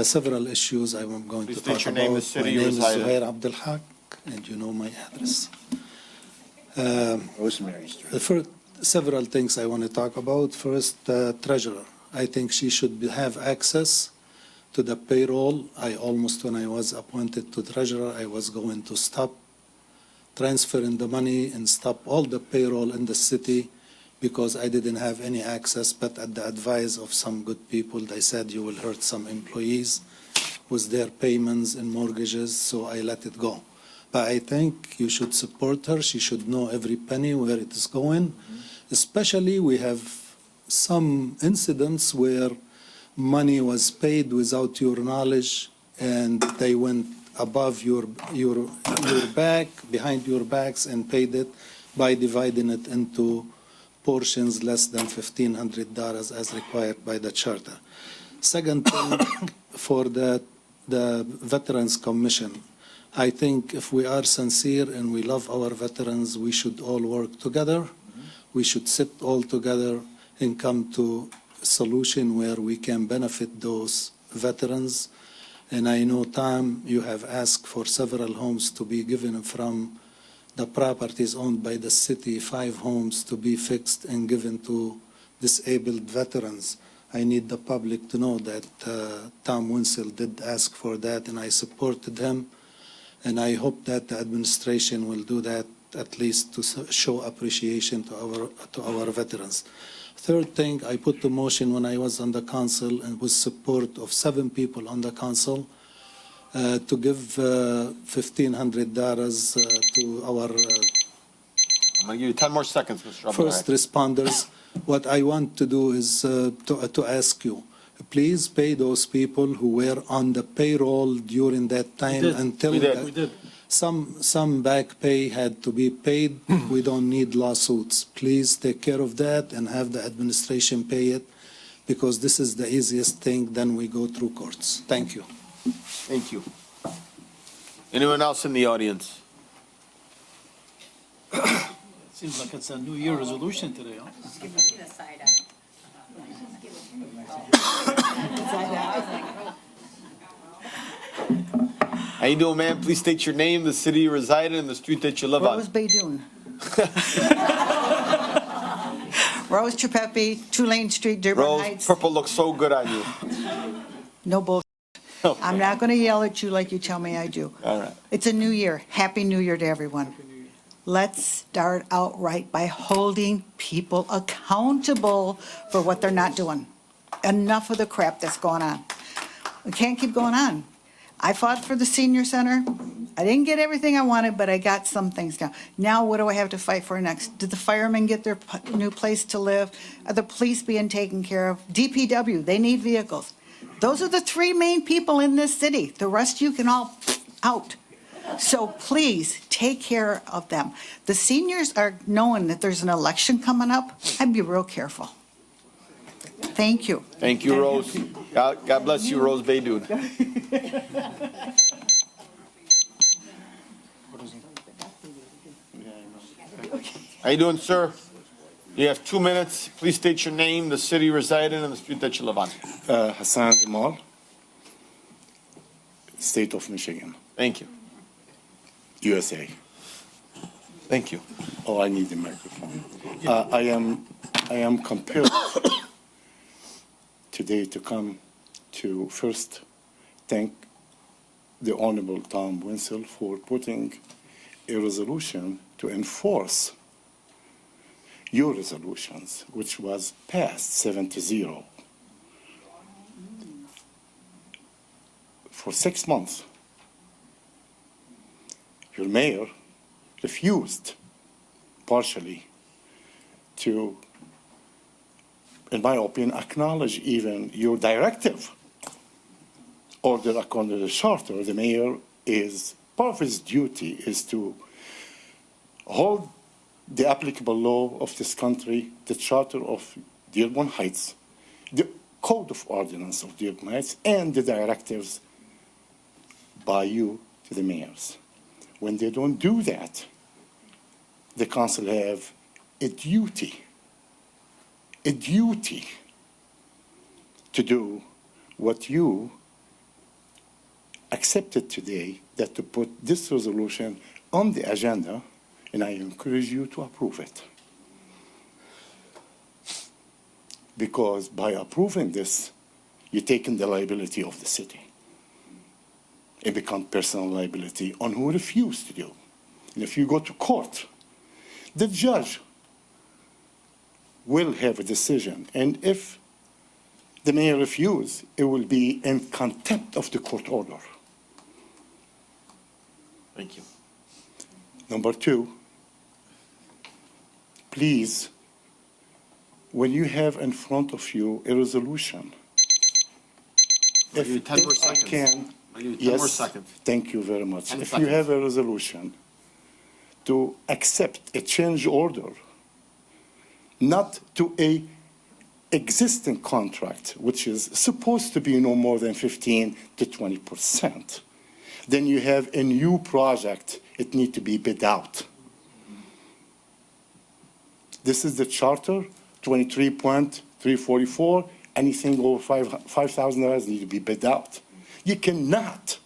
Several issues I'm going Please to state talk your about. name, the city My you name is reside in. Zuhair Abdelhak, and you know my address. Rosemary Street. For several things I want to talk about. First, treasurer. I think she should have access to the payroll. When I was appointed to treasurer, I was going to stop transferring the money and stop all the payroll in the city because I didn't have any access, but at the advice of some good people, they said you will hurt some employees with their payments and mortgages, so I let it go. But I think you should support her. She should know every penny where it is going. Especially we have some incidents where money was paid without your knowledge and they went above your back, behind your backs, and paid it by dividing it into portions less than $1,500 as required by the charter. Second thing, for the Veterans Commission, I think if we are sincere and we love our veterans, we should all work together. We should sit all together and come to a solution where we can benefit those veterans. And I know, Tom, you have asked for several homes to be given from the properties owned by the city, 5 homes to be fixed and given to disabled veterans. I need the public to know that Tom Winsel did ask for that, and I supported him. And I hope that the administration will do that, at least to show appreciation to our veterans. Third thing, I put the motion when I was on the council and with support of 7 people on the council to give $1,500 to our I'm going to give you 10 more seconds, Mr. first responders. What I want to do is to ask you, please pay those people who were on the payroll during that time until We did. Some back pay had to be paid. We don't need lawsuits. Please take care of that and have the administration pay it, because this is the easiest thing. Then we go through courts. Thank you. Thank you. Anyone else in the audience? Seems like it's a New Year resolution today, huh? How you doing, man? Please state your name, the city you reside in, and the street that you live on. Rose Baydoun. Rose Trepepi, 2 Lane Street, Dearborn Rose, Heights. purple looks so good on you. No bullshit. I'm not going to yell at you like you tell me I do. All right. It's a new year. Happy New Year to everyone. Let's start out right by holding people accountable for what they're not doing. Enough of the crap that's going on. We can't keep going on. I fought for the senior center. I didn't get everything I wanted, but I got some things down. Now what do I have to fight for next? Did the firemen get their new place to live? Are the police being taken care of? DPW, they need vehicles. Those are the 3 main people in this city. The rest you can all out. So please take care of them. The seniors are knowing that there's an election coming up. I'd be real careful. Thank you. Thank you, Rose. God bless you, Rose Baydoun. How you doing, sir? You have 2 minutes. Please state your name, the city you reside in, and the street that you live on. Hassan Jamal, State of Michigan. Thank you. USA. Thank you. Oh, I need the microphone. I am compelled today to come to first thank the Honorable Tom Winsel for putting a resolution to enforce your resolutions, which was passed 7-0. For 6 months, your mayor refused partially to, in my opinion, acknowledge even your directive order according to the charter. The mayor is, part of his duty is to hold the applicable law of this country, the charter of Dearborn Heights, the code of ordinance of Dearborn Heights, and the directives by you to the mayors. When they don't do that, the council have a duty to do what you accepted today, that to put this resolution on the agenda and I encourage you to approve it. Because by approving this, you're taking the liability of the city. It becomes personal liability on who refused to do. And if you go to court, the judge will have a decision. And if the mayor refuses, it will be in contempt of the court order. Thank you. Number two, please, when you have in front of you a resolution, I'll give you 10 more I seconds. can, I'll give you 10 more yes, seconds. thank you very much. 10 If seconds. you have a resolution to accept a change order, not to a existing contract, which is supposed to be no more than 15 to 20%, then you have a new project, it needs to be bid out. This is the charter, 23.344, anything over $5,000 need to be bid out. You cannot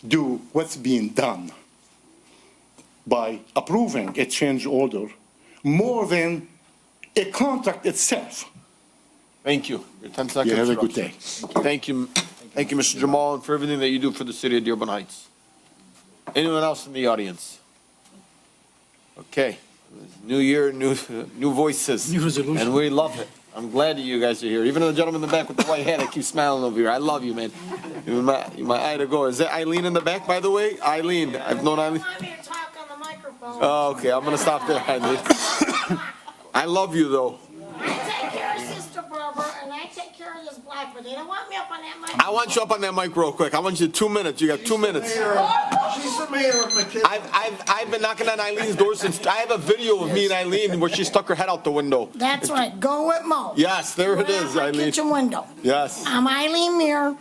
do what's being done by approving a change order more than a contract itself. Thank you. Your 10 seconds. You have a good day. Thank you. Thank you, Mr. Jamal, and for everything that you do for the city of Dearborn Heights. Anyone else in the audience? Okay. New year, new voices. New resolution. And we love it. I'm glad that you guys are here. Even the gentleman in the back with the white hat, I keep smiling over here. I love you, man. You're my eye to go. Is that Eileen in the back, by the way? Eileen. I've known Eileen. Oh, okay. I'm going to stop there, Eileen. I love you, though. I take care of Sister Barbara, and I take care of this black, but they don't want me up on that mic. I want you up on that mic real quick. I want you 2 minutes. You got 2 minutes. She's the mayor of McKinley. I've been knocking on Eileen's door since, I have a video of me and Eileen where she stuck her head out the window. That's right. Go with Mo. Yes, there it is, Eileen. Kitchen window. Yes. I'm Eileen Muir.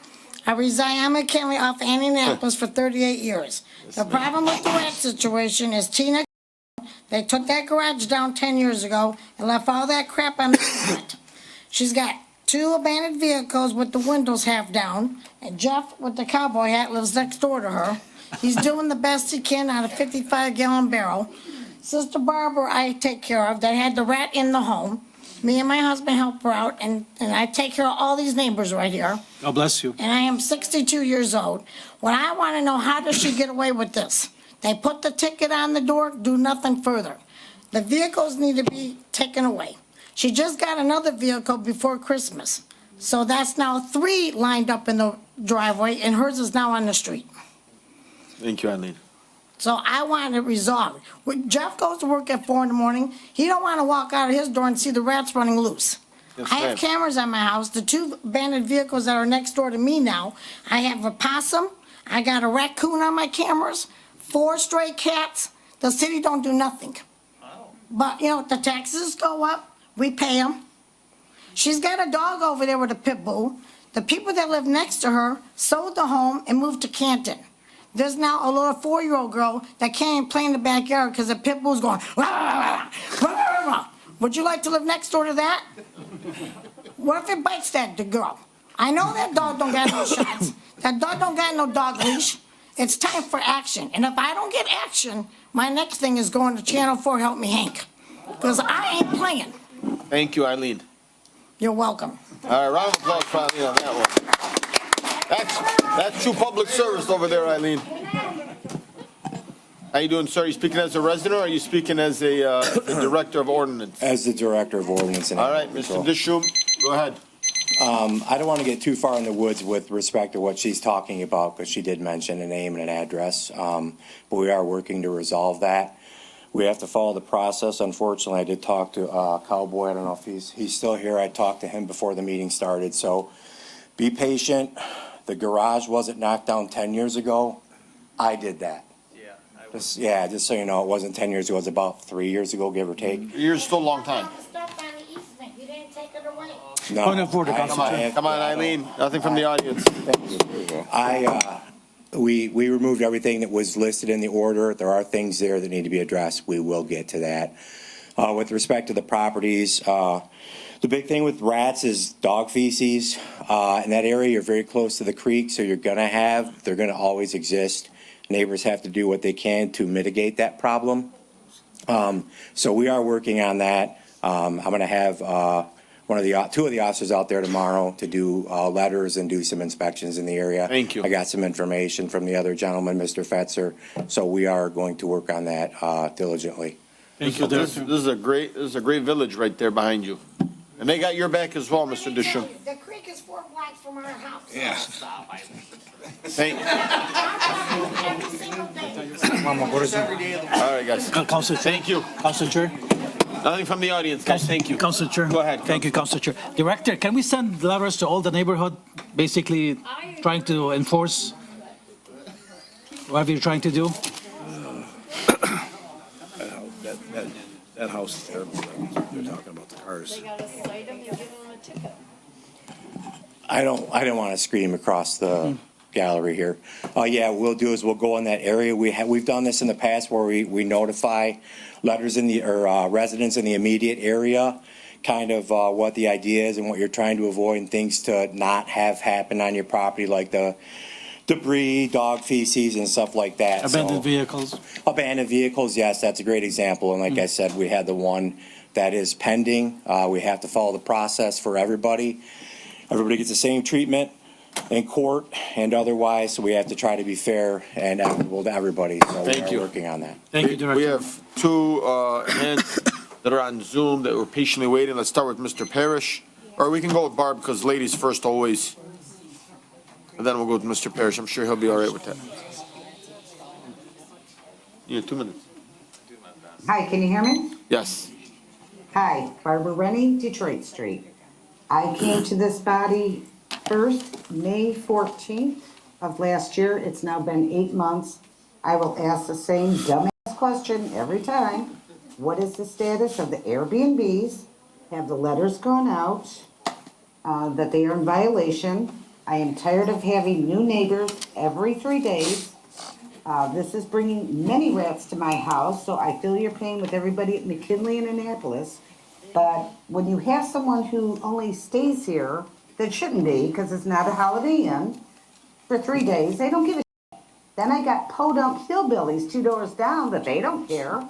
I reside in McKinley off Indianapolis for 38 years. The problem with the rat situation is Tina, they took that garage down 10 years ago and left all that crap on the basement. She's got 2 abandoned vehicles with the windows half down, and Jeff with the cowboy hat lives next door to her. He's doing the best he can on a 55-gallon barrel. Sister Barbara I take care of, that had the rat in the home. Me and my husband help her out, and I take care of all these neighbors right here. God bless you. And I am 62 years old. What I want to know, how does she get away with this? They put the ticket on the door, do nothing further. The vehicles need to be taken away. She just got another vehicle before Christmas. So that's now 3 lined up in the driveway, and hers is now on the street. Thank you, Eileen. So I want it resolved. When Jeff goes to work at 4 in the morning, he don't want to walk out of his door and see the rats running loose. Yes, I have cameras on my house, the 2 abandoned vehicles that are next door to me now. I have a possum, I got a raccoon on my cameras, 4 stray cats. The city don't do nothing. But, you know, the taxes go up, we pay them. She's got a dog over there with a pit bull. The people that live next to her sold the home and moved to Canton. There's now a little 4-year-old girl that can't even play in the backyard because the pit bull's going, rah, rah, rah, rah, rah. Would you like to live next door to that? What if it bites that girl? I know that dog don't got no shots. That dog don't got no dog leash. It's time for action. And if I don't get action, my next thing is going to Channel 4, Help Me Hank. Because I ain't playing. Thank you, Eileen. You're welcome. All right, round of applause for Eileen on that one. That's true public service over there, Eileen. How you doing, sir? Are you speaking as a resident, or are you speaking as a the director of ordinance? As the director of ordinance and All right, Mr. Dishum, go ahead. I don't want to get too far in the woods with respect to what she's talking about, because she did mention a name and an address, but we are working to resolve that. We have to follow the process. Unfortunately, I did talk to Cowboy. I don't know if he's still here. I talked to him before the meeting started, so be patient. The garage wasn't knocked down 10 years ago. I did that. Just so you know, it wasn't 10 years ago. It was about 3 years ago, give or take. 3 years is still a long time. Stuff on the easement, you didn't take it away. No. Come on, Eileen. Nothing from the audience. We removed everything that was listed in the order. There are things there that need to be addressed. We will get to that. With respect to the properties, The big thing with rats is dog feces. In that area, you're very close to the creek, so they're gonna always exist. Neighbors have to do what they can to mitigate that problem. So we are working on that. I'm gonna have two of the officers out there tomorrow to do letters and do some inspections in the area. Thank you. I got some information from the other gentleman, Mr. Fetzer, so we are going to work on that diligently. Thank you. This is a great village right there behind you. And they got your back as well, Mr. Dishon. The creek is 4 blocks from our house. Yeah. Thank Every single day. All right, guys. Council Chair. Thank you. Council Chair. Nothing from the audience, guys. Thank you. Council Chair. Go ahead. Thank you, Council Chair. Director, can we send letters to all the neighborhood, basically trying to enforce whatever you're trying to do? That house is terrible. They're talking about the cars. They gotta cite them, you give them a ticket. I don't want to scream across the gallery here. Yeah, what we'll do is we'll go in that area. We've done this in the past where we notify residents in the immediate area, kind of what the idea is and what you're trying to avoid and things to not have happen on your property, like the debris, dog feces, and stuff like that. Abandoned vehicles. Abandoned vehicles, yes, that's a great example. And like I said, we had the one that is pending. We have to follow the process for everybody. Everybody gets the same treatment in court and otherwise, so we have to try to be fair and equitable to everybody. So Thank you. We're working on that. Thank you, Director. We have two hands that are on Zoom that were patiently waiting. Let's start with Mr. Parrish. Or we can go with Barb because ladies first always. And then we'll go with Mr. Parrish. I'm sure he'll be all right with that. You have 2 minutes. Hi, can you hear me? Yes. Hi, Barbara Rennie, Detroit Street. I came to this body first, May 14th of last year. It's now been 8 months. I will ask the same dumbass question every time. What is the status of the Airbnbs? Have the letters gone out that they are in violation? I am tired of having new neighbors every 3 days. This is bringing many rats to my house, so I feel your pain with everybody at McKinley and Annapolis. But when you have someone who only stays here, that shouldn't be, because it's not a Holiday Inn, for 3 days, they don't give a shit. Then I got podunk hillbillies 2 doors down, but they don't care,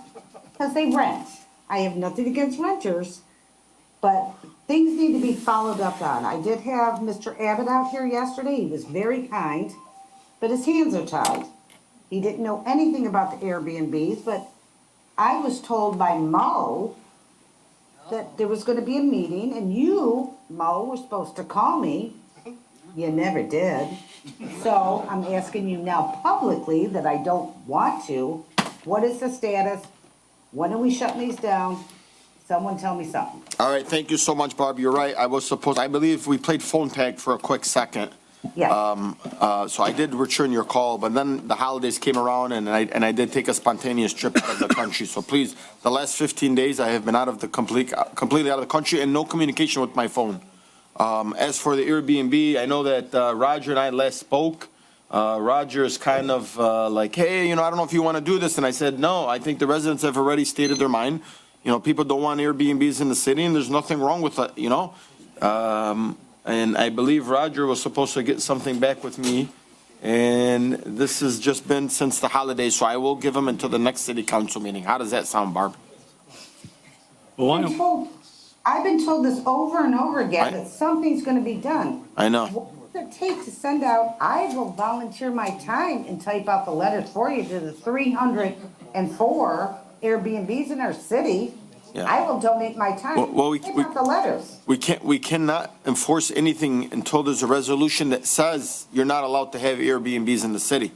because they rent. I have nothing against renters, but things need to be followed up on. I did have Mr. Abbott out here yesterday. He was very kind, but his hands are tied. He didn't know anything about the Airbnbs, but I was told by Mo that there was going to be a meeting, and you, Mo, were supposed to call me. You never did. So I'm asking you now publicly that I don't want to. What is the status? When are we shutting these down? Someone tell me something. All right. Thank you so much, Barb. You're right. I believe we played phone tag for a quick second. Yeah. So I did return your call, but then the holidays came around and I did take a spontaneous trip out of the country. So please, the last 15 days I have been out of the completely out of the country and no communication with my phone. As for the Airbnb, I know that Roger and I last spoke. Roger is kind of like, hey, I don't know if you want to do this. And I said, no, I think the residents have already stated their mind. People don't want Airbnbs in the city and there's nothing wrong with it, And I believe Roger was supposed to get something back with me. And this has just been since the holidays, so I will give him until the next city council meeting. How does that sound, Barb? I've been told this over and over again that something's going to be done. I know. What does it take to send out? I will volunteer my time and type out the letters for you to the 304 Airbnbs in our city. Yeah. I will donate my time. Type out the letters. We cannot enforce anything until there's a resolution that says you're not allowed to have Airbnbs in the city.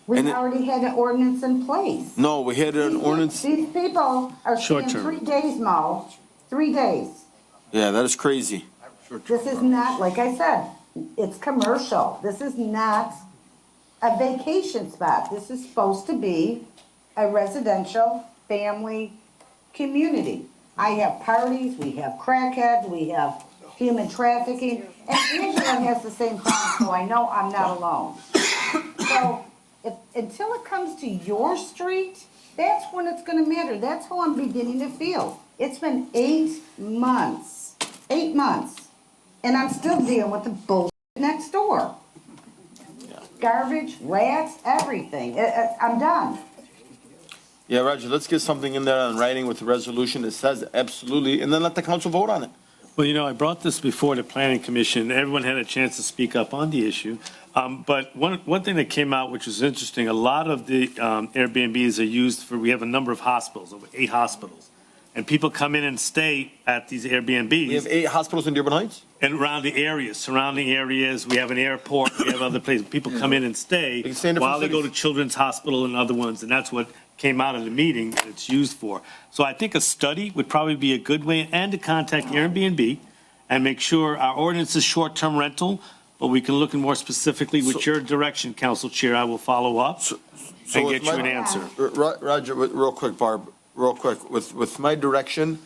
We And already had an ordinance in place. No, we had an ordinance. These people are staying 3 days, Mo. 3 days. Yeah, that is crazy. This is not, like I said, it's commercial. This is not a vacation spot. This is supposed to be a residential family community. I have parties, we have crackheads, we have human trafficking, and Angela has the same problem, so I know I'm not alone. So until it comes to your street, that's when it's gonna matter. That's how I'm beginning to feel. It's been 8 months. 8 months. And I'm still dealing with the bullshit next door. Garbage, rats, everything. I'm done. Yeah, Roger, let's get something in there in writing with the resolution that says absolutely, and then let the council vote on it. Well, I brought this before the planning commission. Everyone had a chance to speak up on the issue. But one thing that came out, which was interesting, a lot of the Airbnbs are used for, we have a number of hospitals, over 8 hospitals. And people come in and stay at these Airbnbs. We have 8 hospitals in Dearborn Heights? And around the areas, surrounding areas. We have an airport, we have other places. People come in and stay while they go to Children's Hospital and other ones. And that's what came out of the meeting that it's used for. So I think a study would probably be a good way, and to contact Airbnb and make sure our ordinance is short-term rental, but we can look in more specifically with your direction, Council Chair. I will follow up and get you an answer. Roger, real quick, Barb, real quick. With my direction,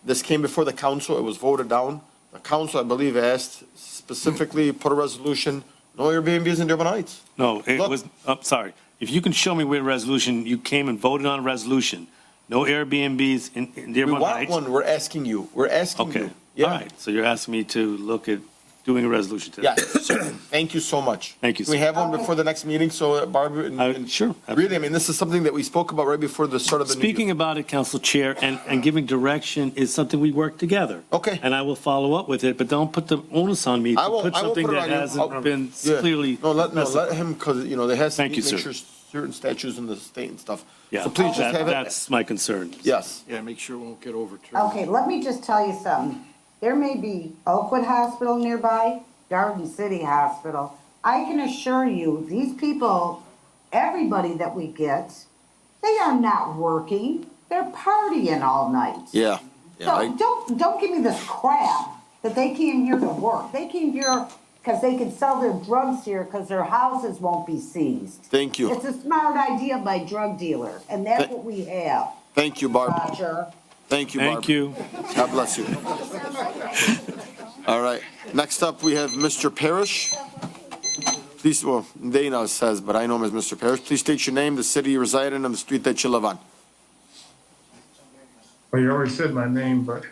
this came before the council, it was voted down. The council, I believe, asked specifically, put a resolution, no Airbnbs in Dearborn Heights. No, it was, I'm sorry. If you can show me where resolution, you came and voted on a resolution, no Airbnbs in Dearborn Heights. We want one, we're asking you, Okay, all right. So you're asking me to look at doing a resolution today? Yes, sir. Thank you so much. Thank you, Can we sir. have one before the next meeting, so Barbara? Sure. Really, I mean, this is something that we spoke about right before the start of the new year. Speaking about it, Council Chair, and giving direction is something we work together. Okay. And I will follow up with it, but don't put the onus on me to put something that hasn't been clearly. No, let him, because, there has to Thank be, you, make sir. sure certain statutes in the state and stuff. Yeah, So please just have it. that's my concern. Yes. Yeah, make sure it won't get overturned. Okay, let me just tell you something. There may be Oakwood Hospital nearby, Garden City Hospital. I can assure you, these people, everybody that we get, they are not working. They're partying all night. Yeah. So don't give me this crap that they came here to work. They came here because they can sell their drugs here because their houses won't be seized. Thank you. It's a smart idea by drug dealers, and that's what we have. Thank you, Barb. Roger. Thank you, Barb. Thank you. God bless you. All right. Next up, we have Mr. Parrish. Please, well, Dana says, but I know him as Mr. Parrish. Please state your name, the city you reside in, and the street that you live on. Well, you already said my name, but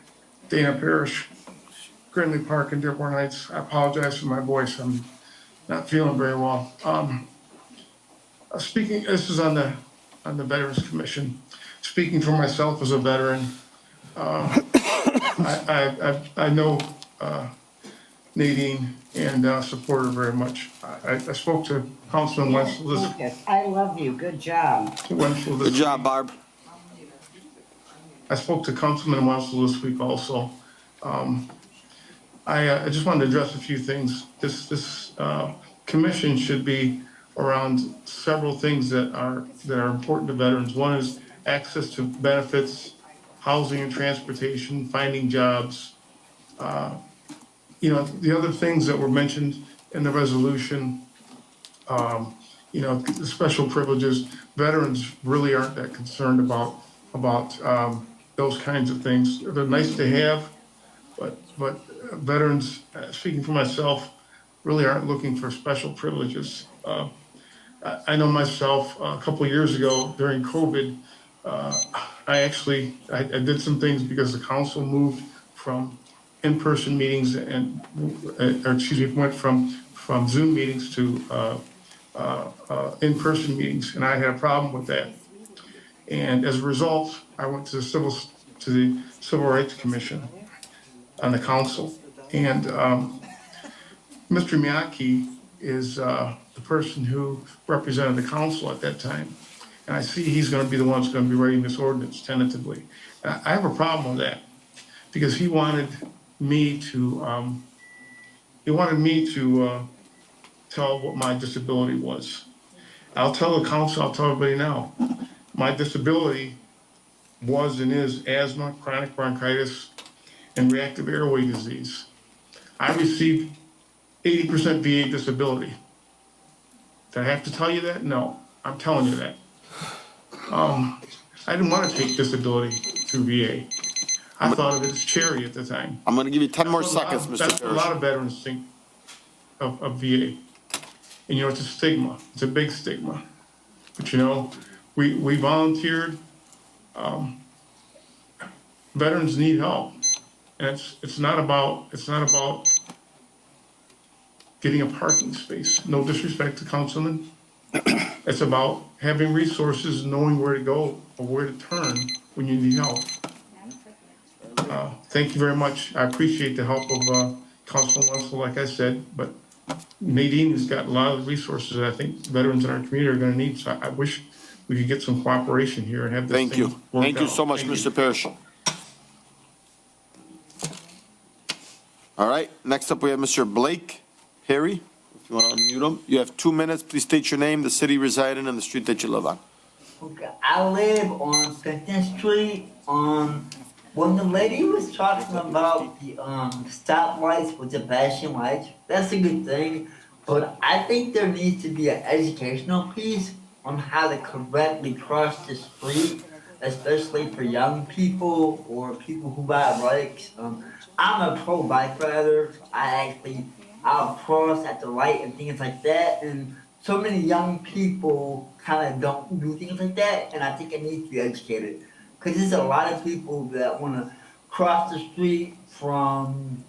Dana Parrish, Grinley Park in Dearborn Heights. I apologize for my voice. I'm not feeling very well. Speaking, this is on the Veterans Commission. Speaking for myself as a veteran, I know Nadine and support her very much. I spoke to Councilman Wenzel this. I love you. Good job. Good job, Barb. I spoke to Councilman Wenzel this week also. I just wanted to address a few things. This commission should be around several things that are important to veterans. One is access to benefits, housing and transportation, finding jobs. The other things that were mentioned in the resolution, the special privileges, veterans really aren't that concerned about those kinds of things. They're nice to have, but veterans, speaking for myself, really aren't looking for special privileges. I know myself, a couple of years ago during COVID, I did some things because the council moved from in-person meetings went from Zoom meetings to in-person meetings, and I had a problem with that. And as a result, I went to the Civil Rights Commission on the council, and Mr. Miyake is the person who represented the council at that time. And I see he's going to be the one that's going to be writing this ordinance tentatively. And I have a problem with that because he wanted me to tell what my disability was. I'll tell the council, I'll tell everybody now, my disability was and is asthma, chronic bronchitis, and reactive airway disease. I received 80% VA disability. Did I have to tell you that? No, I'm telling you that. I didn't want to take disability through VA. I thought of it as charity at the time. I'm going to give you 10 more seconds, Mr. That's Parrish. a lot of veterans think of VA. And it's a stigma. It's a big stigma. But we volunteered. Veterans need help. And it's not about getting a parking space. No disrespect to councilmen. It's about having resources, knowing where to go or where to turn when you need help. Thank you very much. I appreciate the help of Councilman Wenzel, like I said, but Nadine has got a lot of resources that I think veterans in our community are gonna need. So I wish we could get some cooperation here and have this Thank thing you. worked Thank you out. so much, Thank you. Mr. Parrish. All right, next up, we have Mr. Blake Perry. If you want to unmute him, you have 2 minutes. Please state your name, the city you reside in, and the street that you live on. Okay, I live on 15th Street. When the lady was talking about the stoplights with the flashing lights, that's a good thing. But I think there needs to be an educational piece on how to correctly cross the street, especially for young people or people who ride bikes. I'm a pro bike rider. I'll cross at the light and things like that. And so many young people kind of don't do things like that, and I think it needs to be educated. Because there's a lot of people that want to cross the street from,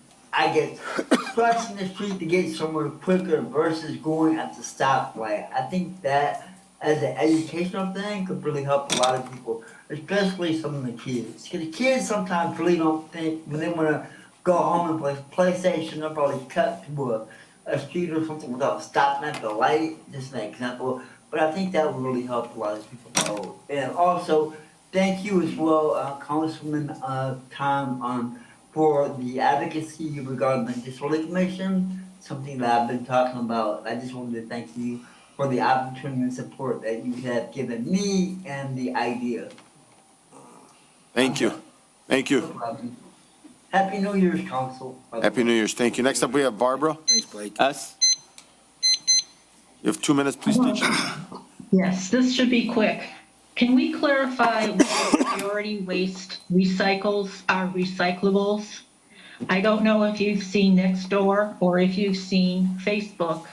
crossing the street to get somewhere quicker versus going at the stoplight. I think that as an educational thing could really help a lot of people, especially some of the kids. Because the kids sometimes really don't think, when they want to go home and play PlayStation, they'll probably cut to a street or something without stopping at the light, just an example. But I think that would really help a lot of people out. And also, thank you as well, Councilman Tom, for the advocacy regarding the disability commission, something that I've been talking about. I just wanted to thank you for the opportunity and support that you have given me and the idea. Thank you. Thank you. No problem. Happy New Year's, Council. Happy New Year's. Thank you. Next up, we have Barbara. Thanks, Blake. S. You have 2 minutes, please state your name. Yes, this should be quick. Can we clarify what priority waste recycles are recyclables? I don't know if you've seen Nextdoor or if you've seen Facebook,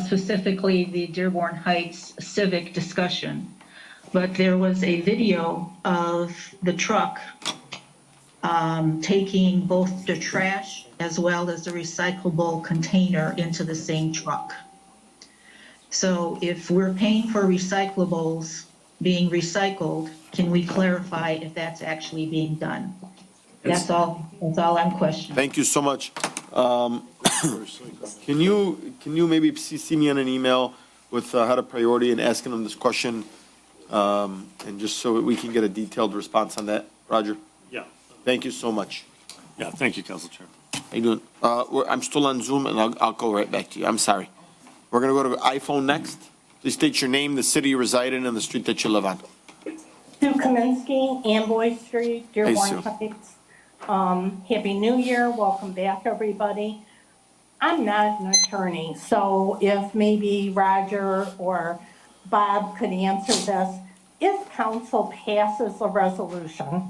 specifically the Dearborn Heights civic discussion, but there was a video of the truck taking both the trash as well as the recyclable container into the same truck. So if we're paying for recyclables being recycled, can we clarify if that's actually being done? That's all I'm questioning. Thank you so much. Can you maybe CC me on an email with how to priority and asking them this question? And just so we can get a detailed response on that, Roger? Yeah. Thank you so much. Yeah, thank you, Council Chair. How you doing? I'm still on Zoom and I'll go right back to you. I'm sorry. We're gonna go to iPhone next. Please state your name, the city you reside in, and the street that you live on. Sue Kaminsky, Amboy Street, Dearborn Sue. Heights. Happy New Year, welcome back, everybody. I'm not an attorney, so if maybe Roger or Bob could answer this. If council passes a resolution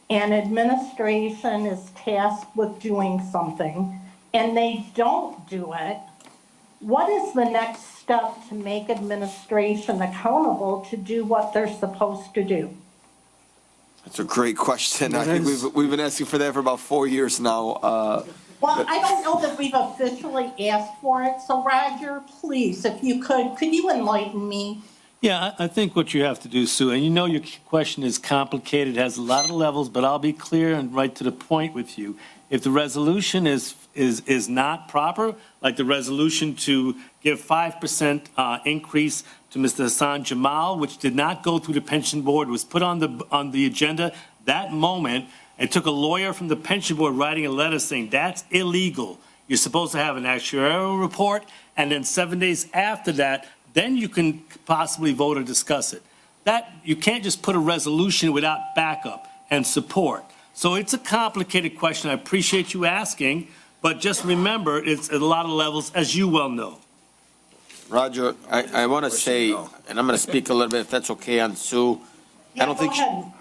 and administration is tasked with doing something and they don't do it, what is the next step to make administration accountable to do what they're supposed to do? That's a great question. I think we've been asking for that for about 4 years now. Well, I don't know that we've officially asked for it, so Roger, please, if you could you enlighten me? Yeah, I think what you have to do, Sue, and you know your question is complicated, has a lot of levels, but I'll be clear and right to the point with you. If the resolution is not proper, like the resolution to give 5% increase to Mr. Hassan Jamal, which did not go through the pension board, was put on the agenda that moment. It took a lawyer from the pension board writing a letter saying that's illegal. You're supposed to have an actuarial report, and then 7 days after that, then you can possibly vote or discuss it. That you can't just put a resolution without backup and support. So it's a complicated question. I appreciate you asking, but just remember, it's at a lot of levels, as you well know. Roger, I want to say, and I'm going to speak a little bit, if that's okay, on Sue. Yeah,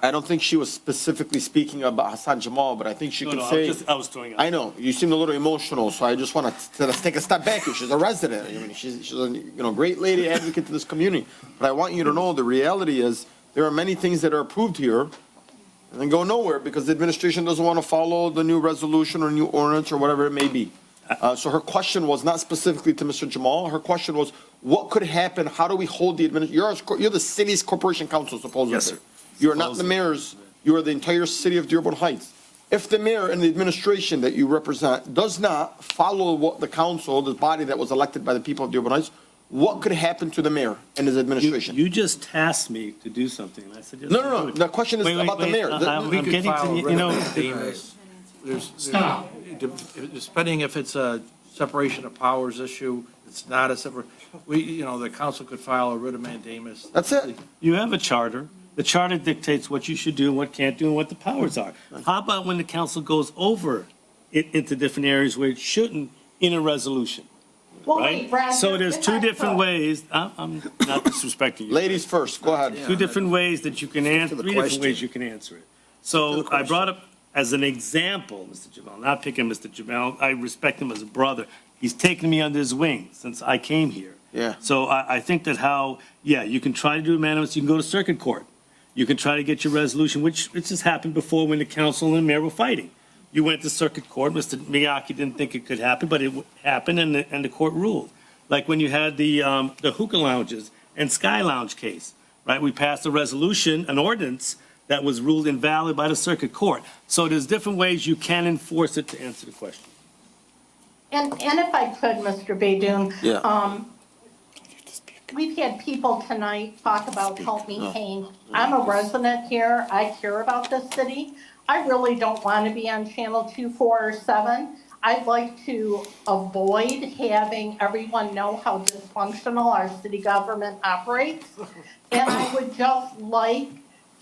I don't think she was specifically speaking about Hassan Jamal, but I think she could say. I was throwing out. I know you seemed a little emotional, so I just want to take a step back here. She's a resident. I mean, she's a great lady advocate to this community. But I want you to know the reality is there are many things that are approved here and then go nowhere because the administration doesn't want to follow the new resolution or new ordinance or whatever it may be. So her question was not specifically to Mr. Jamal. Her question was, what could happen? How do we hold the you're the city's corporation council, supposedly. Yes, sir. You're not the mayor's, you are the entire city of Dearborn Heights. If the mayor and the administration that you represent does not follow what the council, the body that was elected by the people of Dearborn Heights, what could happen to the mayor and his administration? You just tasked me to do something, and I said, yes. No. The question is about the mayor. I'm getting to, you know. Stop. Depending if it's a separation of powers issue, it's not a separate, the council could file a writ of mandamus. That's it. You have a charter. The charter dictates what you should do and what can't do and what the powers are. How about when the council goes over it into different areas where it shouldn't in a resolution? Well, Right? wait, Brad, So there's if two I different could- ways, I'm not disrespecting you. Ladies first, go ahead. Two different ways that you can answer, three different ways you can answer it. So I brought up as an example, Mr. Jamal, not picking Mr. Jamal, I respect him as a brother. He's taken me under his wing since I came here. Yeah. So I think that you can try to do amendments, you can go to circuit court. You can try to get your resolution, which has happened before when the council and the mayor were fighting. You went to circuit court, Mr. Miyake didn't think it could happen, but it happened and the court ruled. Like when you had the hookah lounges and Sky Lounge case, right? We passed a resolution, an ordinance that was ruled invalid by the circuit court. So there's different ways you can enforce it to answer the question. And if I could, Mr. Baydoun. Yeah. We've had people tonight talk about help me paint. I'm a resident here. I care about this city. I really don't want to be on channel 247. I'd like to avoid having everyone know how dysfunctional our city government operates. And I would just like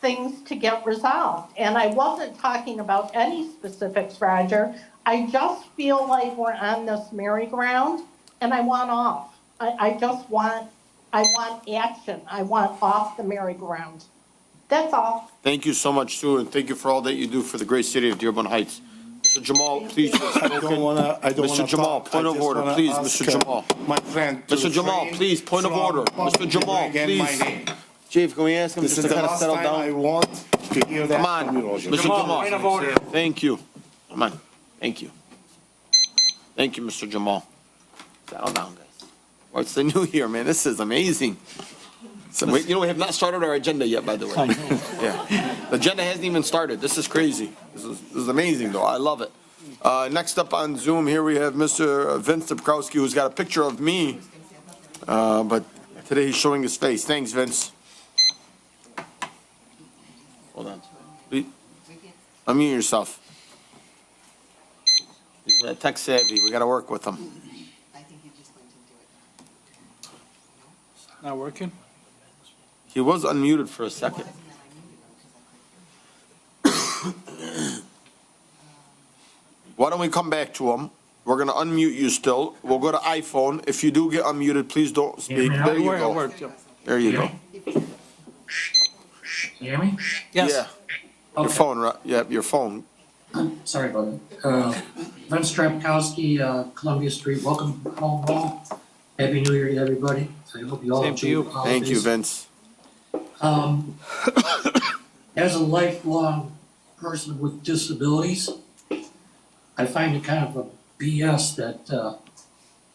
things to get resolved. And I wasn't talking about any specifics, Roger. I just feel like we're on this merry-go-round and I want off. I want action. I want off the merry-go-round. That's all. Thank you so much, Sue, and thank you for all that you do for the great city of Dearborn Heights. Mr. Jamal, please. Mr. Jamal, point of order, please, Mr. Jamal. My friend. Mr. Jamal, please, point of order. Mr. Jamal, please. Chief, can we ask him This just is to the kind of last settle time I down? want to hear that Come on, from you, Roger. Mr. Jamal. Point of order. Thank you. Come on, thank you. Thank you, Mr. Jamal. Settle down, guys. Well, it's the new year, man. This is amazing. So, we have not started our agenda yet, by the way. Yeah. The agenda hasn't even started. This is crazy. This is amazing, though. I love it. Next up on Zoom here, we have Mr. Vince Dubkowski, who's got a picture of me. But today he's showing his face. Thanks, Vince. Hold on. Unmute yourself. He's tech savvy. We got to work with him. Not working? He was unmuted for a second. Why don't we come back to him? We're going to unmute you still. We'll go to iPhone. If you do get unmuted, please don't speak. There you go. There you go. You hear me? Yes. Yeah. Your phone, right? Yeah, your phone. Sorry about it. Vince Strapkowski, Columbia Street. Welcome home. Happy New Year to everybody. I hope you all Same to you. enjoy the Thank you, holidays. Vince. As a lifelong person with disabilities, I find it kind of a BS that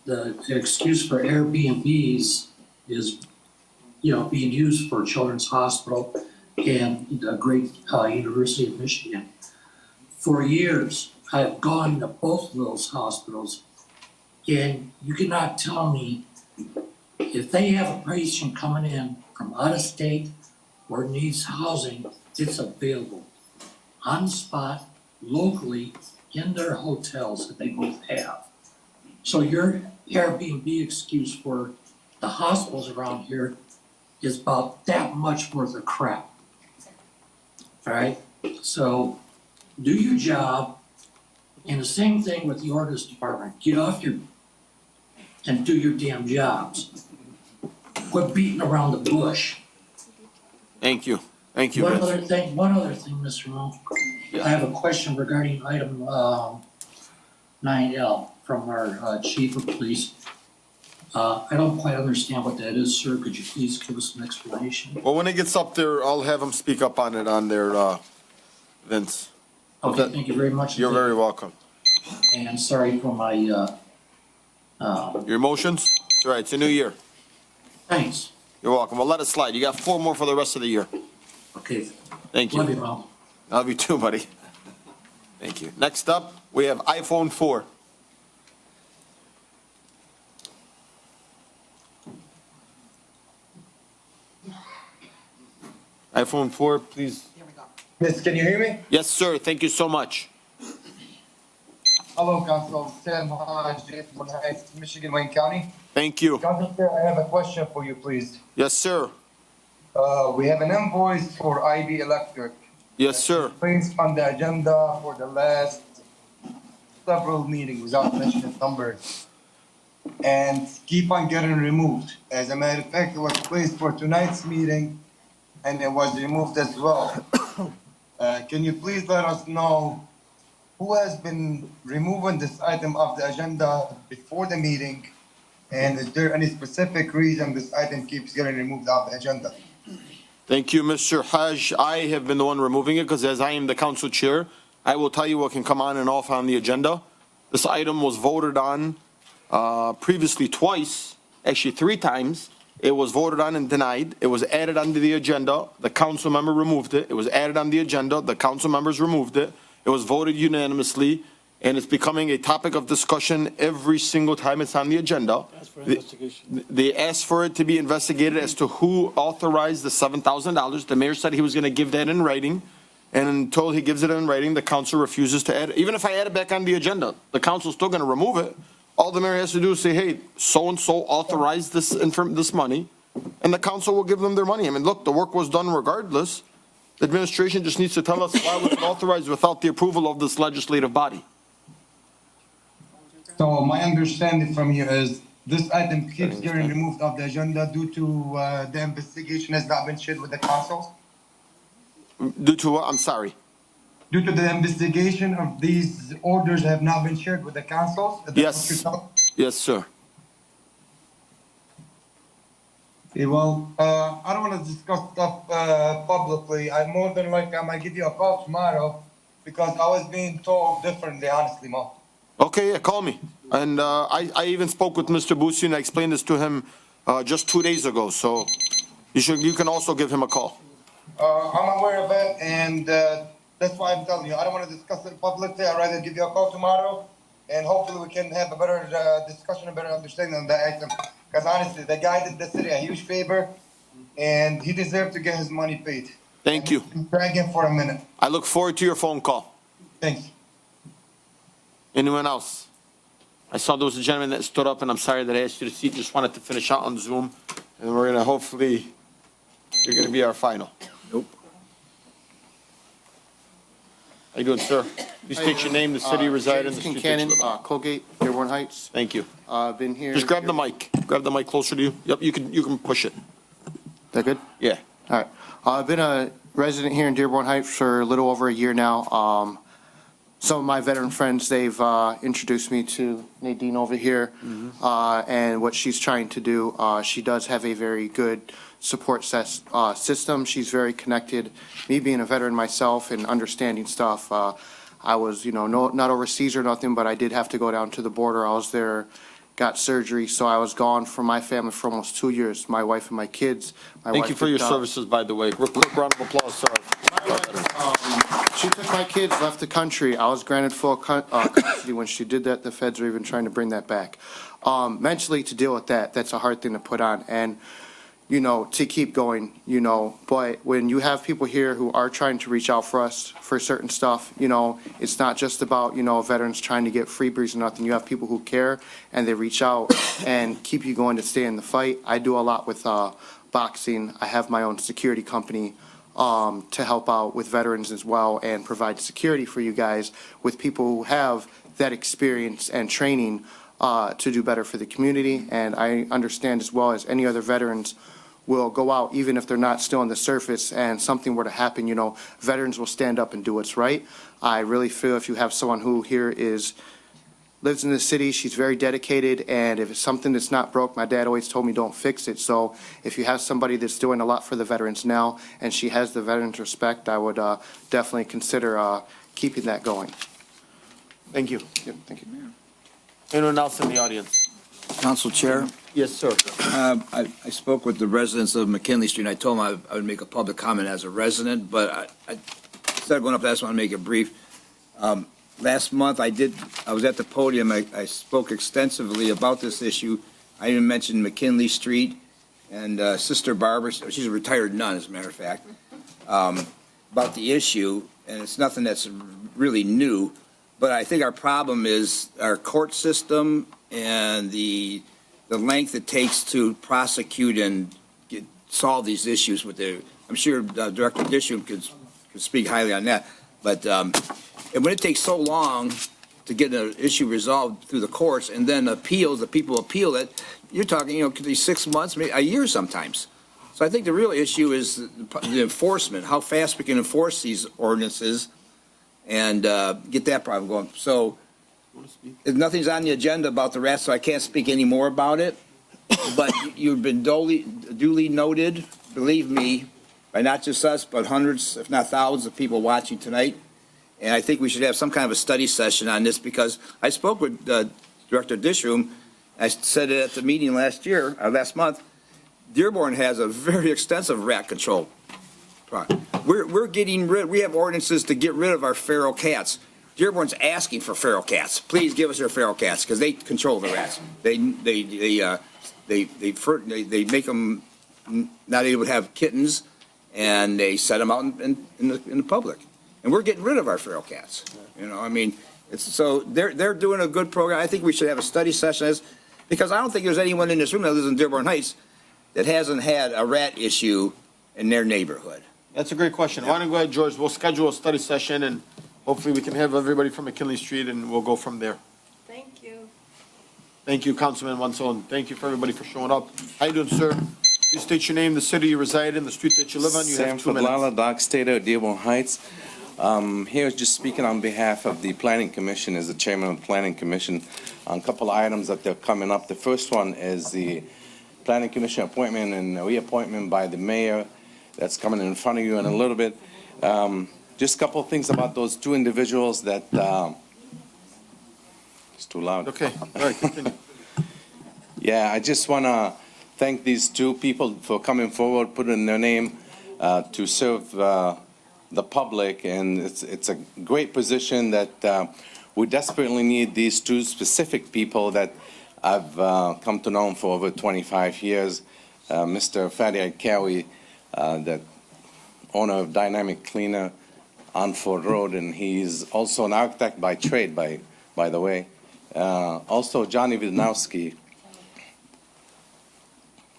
the excuse for Airbnbs is, being used for Children's Hospital and the great University of Michigan. For years, I've gone to both of those hospitals, and you cannot tell me if they have a patient coming in from out of state or needs housing, it's available on the spot, locally, in their hotels that they both have. So your Airbnb excuse for the hospitals around here is about that much worth of crap. All right, so do your job, and the same thing with the ordinance department. Get off your and do your damn jobs. Quit beating around the bush. Thank you. Thank you, One Vince. other thing, Mr. Moon. I have a question regarding item 9L from our chief of police. I don't quite understand what that is, sir. Could you please give us an explanation? Well, when it gets up there, I'll have him speak up on it on their Vince. Okay, thank you very much. You're very welcome. And sorry for my, Your emotions? It's all right, it's a new year. thanks. You're welcome. Well, let it slide. You got 4 more for the rest of the year. Okay. Thank you. Love you, Mom. Love you too, buddy. Thank you. Next up, we have iPhone 4. iPhone 4, please. Miss, can you hear me? Yes, sir. Thank you so much. Hello, Council. Sam Hodge, Dearborn Heights, Michigan, Wayne County. Thank you. Council Chair, I have a question for you, please. Yes, sir. We have an invoice for IB Electric. Yes, sir. Placed on the agenda for the last several meetings without mentioning numbers. And keep on getting removed. As a matter of fact, it was placed for tonight's meeting and it was removed as well. Can you please let us know who has been removing this item of the agenda before the meeting? And is there any specific reason this item keeps getting removed off the agenda? Thank you, Mr. Hajj. I have been the one removing it because as I am the council chair, I will tell you what can come on and off on the agenda. This item was voted on previously twice, actually 3 times. It was voted on and denied. It was added onto the agenda. The council member removed it. It was added on the agenda. The council members removed it. It was voted unanimously, and it's becoming a topic of discussion every single time it's on the agenda. They asked for it to be investigated as to who authorized the $7,000. The mayor said he was going to give that in writing, and until he gives it in writing, the council refuses to add it. Even if I add it back on the agenda, the council's still going to remove it. All the mayor has to do is say, hey, so-and-so authorized this money, and the council will give them their money. I mean, look, the work was done regardless. The administration just needs to tell us why it was authorized without the approval of this legislative body. So my understanding from you is this item keeps getting removed off the agenda due to the investigation has not been shared with the council? Due to what? I'm sorry. Due to the investigation of these orders have not been shared with the council? Yes. Yes, sir. Okay, well, I don't want to discuss stuff publicly. I more than likely I might give you a call tomorrow because I was being told differently, honestly, Mo. Okay, yeah, call me. And I even spoke with Mr. Boosie and I explained this to him just 2 days ago. So you can also give him a call. I'm aware of it, and that's why I'm telling you. I don't want to discuss it publicly. I'd rather give you a call tomorrow, and hopefully we can have a better discussion, a better understanding on that item. Because honestly, the guy did the city a huge favor, and he deserved to get his money paid. Thank you. Dragging for a minute. I look forward to your phone call. Thanks. Anyone else? I saw there was a gentleman that stood up, and I'm sorry that I asked you to see. Just wanted to finish out on Zoom, and we're gonna hopefully, you're gonna be our final. Nope. How you doing, sir? Please state your name, the city you reside in, the street that you live on. Colgate, Dearborn Heights. Thank you. Been here. Just grab the mic. Grab the mic closer to you. Yep, you can push it. That good? Yeah. All right. I've been a resident here in Dearborn Heights for a little over a year now. Some of my veteran friends, they've introduced me to Nadine over here, and what she's trying to do. She does have a very good support system. She's very connected. Me being a veteran myself and understanding stuff, I was, not overseas or nothing, but I did have to go down to the border. I was there, got surgery, so I was gone from my family for almost 2 years. My wife and my kids. Thank you for your services, by the way. Quick round of applause, sir. She took my kids, left the country. I was granted full custody when she did that. The feds are even trying to bring that back. Mentally, to deal with that, that's a hard thing to put on. And, to keep going, but when you have people here who are trying to reach out for us for certain stuff, it's not just about, veterans trying to get freebies or nothing. You have people who care and they reach out and keep you going to stay in the fight. I do a lot with boxing. I have my own security company to help out with veterans as well and provide security for you guys with people who have that experience and training to do better for the community. And I understand as well as any other veterans will go out, even if they're not still on the surface and something were to happen, veterans will stand up and do what's right. I really feel if you have someone who here is lives in the city. She's very dedicated, and if it's something that's not broke, my dad always told me don't fix it. So if you have somebody that's doing a lot for the veterans now, and she has the veterans' respect, I would definitely consider keeping that going. Thank you. Yep, thank you. Anyone else in the audience? Council Chair, Yes, sir. I spoke with the residents of McKinley Street, and I told them I would make a public comment as a resident, but instead of going up, I just want to make it brief. Last month, I was at the podium, I spoke extensively about this issue. I even mentioned McKinley Street and Sister Barbara, she's a retired nun, as a matter of fact, about the issue, and it's nothing that's really new, but I think our problem is our court system and the length it takes to prosecute and solve these issues with I'm sure Director Dishum could speak highly on that, but and when it takes so long to get an issue resolved through the courts and then appeals, the people appeal it, you're talking, could be 6 months, maybe a year sometimes. So I think the real issue is the enforcement, how fast we can enforce these ordinances and get that problem going. So nothing's on the agenda about the rest, so I can't speak any more about it. But you've been duly noted, believe me, by not just us, but hundreds, if not thousands of people watching tonight. And I think we should have some kind of a study session on this because I spoke with Director Dishum. I said it at the meeting last month. Dearborn has a very extensive rat control. We're getting rid. We have ordinances to get rid of our feral cats. Dearborn's asking for feral cats. Please give us your feral cats because they control the rats. They make them not able to have kittens, and they set them out in the public. And we're getting rid of our feral cats. So they're doing a good program. I think we should have a study session on this because I don't think there's anyone in this room that lives in Dearborn Heights that hasn't had a rat issue in their neighborhood. That's a great question. Why don't you go ahead, George? We'll schedule a study session and hopefully we can have everybody from McKinley Street and we'll go from there. Thank you. Thank you, Councilman Wanson. Thank you for everybody for showing up. How you doing, sir? Please state your name, the city you reside in, the street that you live on. You have 2 minutes. Sam Fadlala, Dock Stater, Dearborn Heights. Here just speaking on behalf of the Planning Commission as the chairman of the Planning Commission on a couple of items that are coming up. The first one is the Planning Commission appointment and reappointment by the mayor. That's coming in front of you in a little bit. Just a couple of things about those 2 individuals that, it's too loud. Okay, all right, continue. Yeah, I just want to thank these 2 people for coming forward, putting their name to serve the public, and it's a great position that we desperately need these 2 specific people that I've come to know for over 25 years. Mr. Fadi Alkawi, the owner of Dynamic Cleaner on Ford Road, and he's also an architect by trade, by the way. Also, Johnny Widnowski.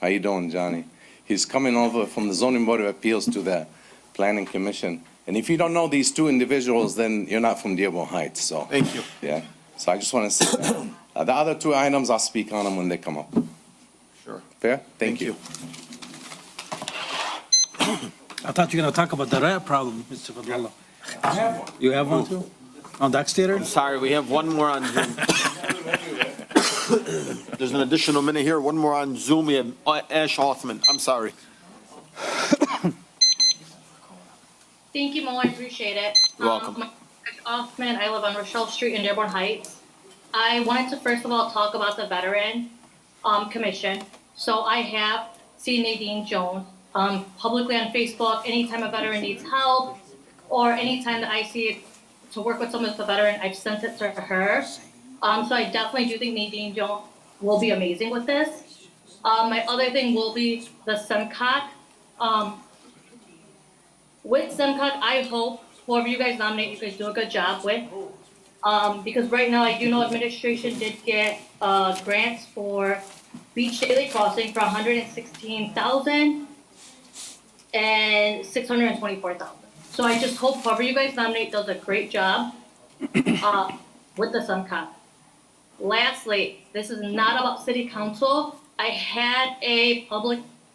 How you doing, Johnny? He's coming over from the Zoning Board of Appeals to the Planning Commission. And if you don't know these 2 individuals, then you're not from Dearborn Heights. So thank you. Yeah. So I just want to say that. The other 2 items, I'll speak on them when they come up. Sure. Fair? Thank you. I thought you were going to talk about the rat problem, Mr. Fadlala. You have one too? On Dock Stater? Sorry, we have one more on Zoom. There's an additional minute here. One more on Zoom. We have Ash Hoffman. I'm sorry. Thank you, Mo. I appreciate it. You're welcome. My name is Hoffman. I live on Rochelle Street in Dearborn Heights. I wanted to first of all talk about the Veteran Commission. So I have seen Nadine Jones publicly on Facebook. Anytime a veteran needs help or anytime that I see it to work with someone that's a veteran, I've sent it to her. So I definitely do think Nadine Jones will be amazing with this. My other thing will be the SEMCOG. With SEMCOG, I hope whoever you guys nominate, you guys do a good job with. Because right now, I do know administration did get grants for Beach Daily Crossing for $116,000 and $624,000. So I just hope whoever you guys nominate does a great job with the SEMCOG. Lastly, this is not about city council. I had a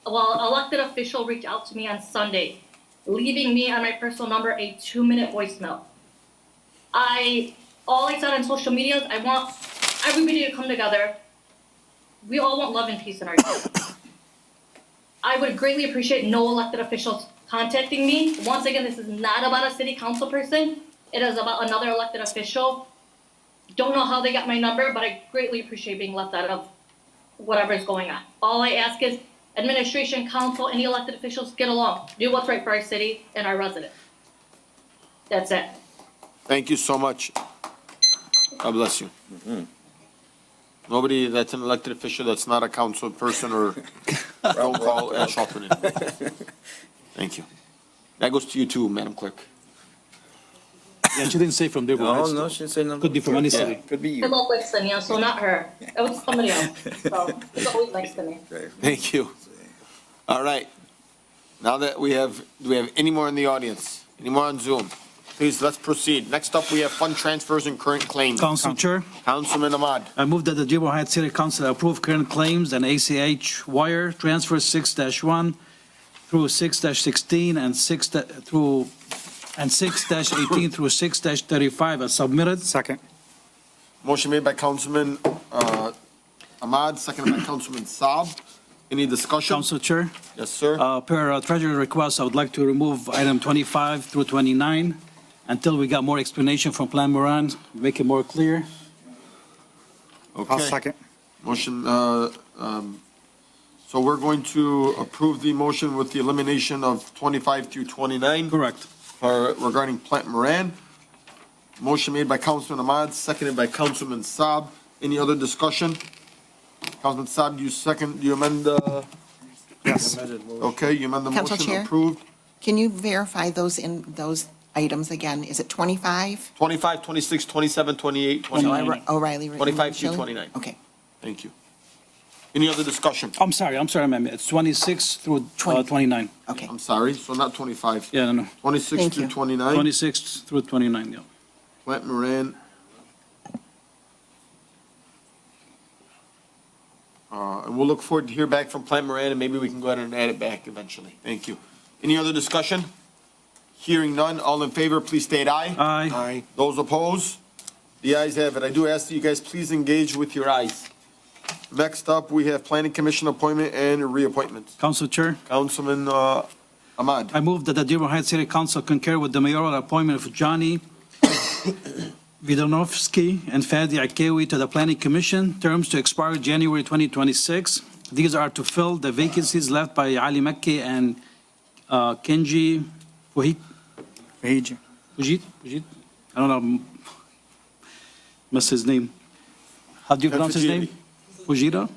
elected official reach out to me on Sunday, leaving me on my personal number a 2-minute voicemail. All I said on social media is I want everybody to come together. We all want love and peace in our city. I would greatly appreciate no elected officials contacting me. Once again, this is not about a city council person. It is about another elected official. Don't know how they got my number, but I greatly appreciate being left out of whatever is going on. All I ask is administration, council, any elected officials, get along. Do what's right for our city and our residents. That's it. Thank you so much. God bless you. Nobody that's an elected official that's not a council person or don't call Ash Halpern in. Thank you. That goes to you too, Madam Clerk. Yeah, she didn't say from Dearborn Heights. No, she didn't say nothing. Could be from any city. Could be I you. love Langston, yeah, so not her. It was somebody else. So it's always nice to me. Thank you. All right. Now that do we have any more in the audience? Any more on Zoom? Please, let's proceed. Next up, we have fund transfers and current claims. Council Chair, Councilman Ahmad. I move that the Dearborn Heights City Council approve current claims and ACH wire transfers 6-1 through 6-16 and 6-18 through 6-35 as submitted. Second. Motion made by Councilman Ahmad, seconded by Councilman Saab. Any discussion? Council Chair, Yes, sir. per Treasury request, I would like to remove item 25 through 29 until we got more explanation from Plan Moran, make it more clear. Okay. I'll second. Motion, so we're going to approve the motion with the elimination of 25 through 29. Correct. Regarding Plant Moran. Motion made by Councilman Ahmad, seconded by Councilman Saab. Any other discussion? Councilman Saab, do you amend the? Yes. Okay, you amend the Council motion, Chair? approved. Can you verify those items again? Is it 25? 25, 26, 27, 28, 29. O'Reilly. 25 through Schilling? 29. Okay. Thank you. Any other discussion? I'm sorry, ma'am. It's 26 through 29. Okay. I'm sorry, so not 25. Yeah, no. 26 Thank through you. 29. 26 through 29, yeah. Plant Moran. And we'll look forward to hear back from Plant Moran, and maybe we can go ahead and add it back eventually. Thank you. Any other discussion? Hearing none, all in favor, please state aye. Aye. Those opposed? The ayes have it. I do ask that you guys please engage with your ayes. Next up, we have Planning Commission appointment and reappointments. Council Chair, Councilman Ahmad. I move that the Dearborn Heights City Council concur with the mayoral appointment of Johnny Vidanovsky and Fadi Akewi to the Planning Commission, terms to expire January 2026. These are to fill the vacancies left by Ali Makki and Kenji Fujit? I don't know, missed his name. How do you pronounce his name? Fujira.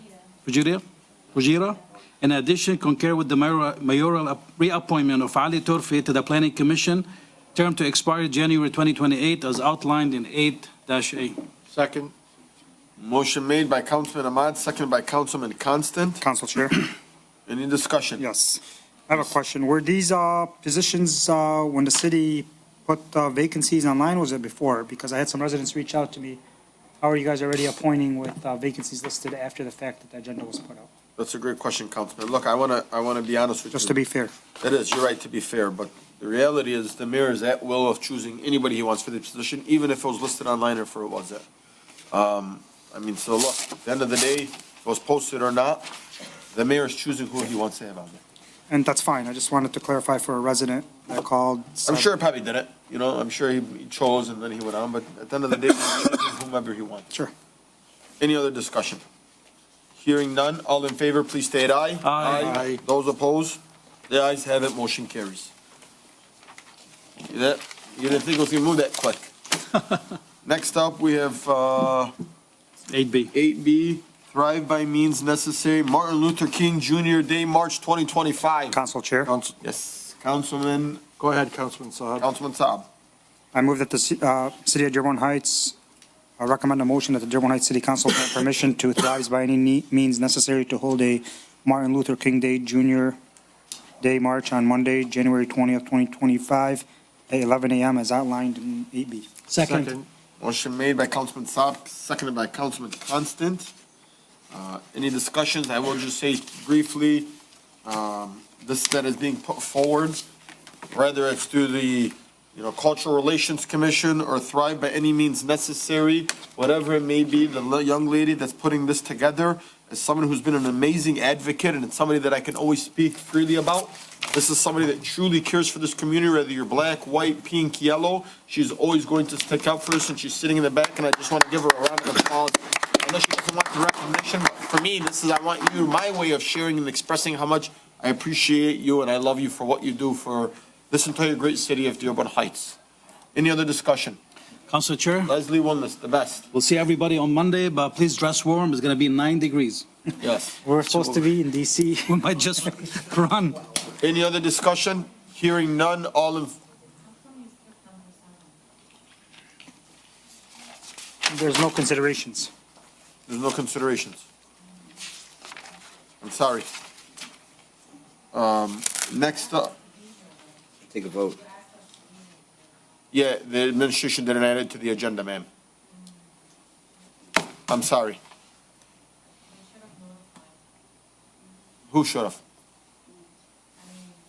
In addition, concur with the mayoral reappointment of Ali Torfi to the Planning Commission, term to expire January 2028 as outlined in 8-A. Second. Motion made by Councilman Ahmad, seconded by Councilman Constant. Council Chair. Any discussion? Yes. I have a question. Were these positions, when the city put vacancies online, was it before? Because I had some residents reach out to me. How are you guys already appointing with vacancies listed after the fact that the agenda was put out? That's a great question, Councilman. Look, I wanna be honest with you. Just to be fair. It is, you're right to be fair, but the reality is the mayor is at will of choosing anybody he wants for the position, even if it was listed online or if it wasn't. So look, at the end of the day, if it was posted or not, the mayor is choosing who he wants to have on there. And that's fine. I just wanted to clarify for a resident that called. I'm sure he probably did it, I'm sure he chose and then he went on, but at the end of the day, he's choosing whomever he wants. Sure. Any other discussion? Hearing none, all in favor, please state aye. Aye. Those opposed? The ayes have it, motion carries. You didn't think it was gonna move that quick. Next up, we have 8B. 8B, Thrive by Means Necessary, Martin Luther King Jr. Day, March 2025. Council Chair. Yes, Councilman. Go ahead, Councilman Saab. Councilman Saab. I move that the City of Dearborn Heights recommend a motion that the Dearborn Heights City Council grant permission to Thrive by any means necessary to hold a Martin Luther King Day Jr. Day March on Monday, January 20th, 2025, at 11 a.m. as outlined in 8B. Second. Motion made by Councilman Saab, seconded by Councilman Constant. Any discussions? I will just say briefly, this that is being put forward, whether it's through the Cultural Relations Commission, or Thrive by any means necessary, whatever it may be, the young lady that's putting this together is someone who's been an amazing advocate, and it's somebody that I can always speak freely about. This is somebody that truly cares for this community, whether you're black, white, pink, yellow. She's always going to stick up for us, and she's sitting in the back, and I just want to give her a round of applause. Unless she doesn't want the recognition, but for me, I want you, my way of sharing and expressing how much I appreciate you and I love you for what you do for this entire great city of Dearborn Heights. Any other discussion? Council Chair, Leslie Wellness, the best. we'll see everybody on Monday, but please dress warm. It's going to be 9 degrees. Yes. We're supposed to be in DC. We might just run. Any other discussion? Hearing none, all in, There's no considerations. there's no considerations. I'm sorry. Next up, Take a vote. yeah, the administration didn't add it to the agenda, ma'am. I'm sorry. Who should have?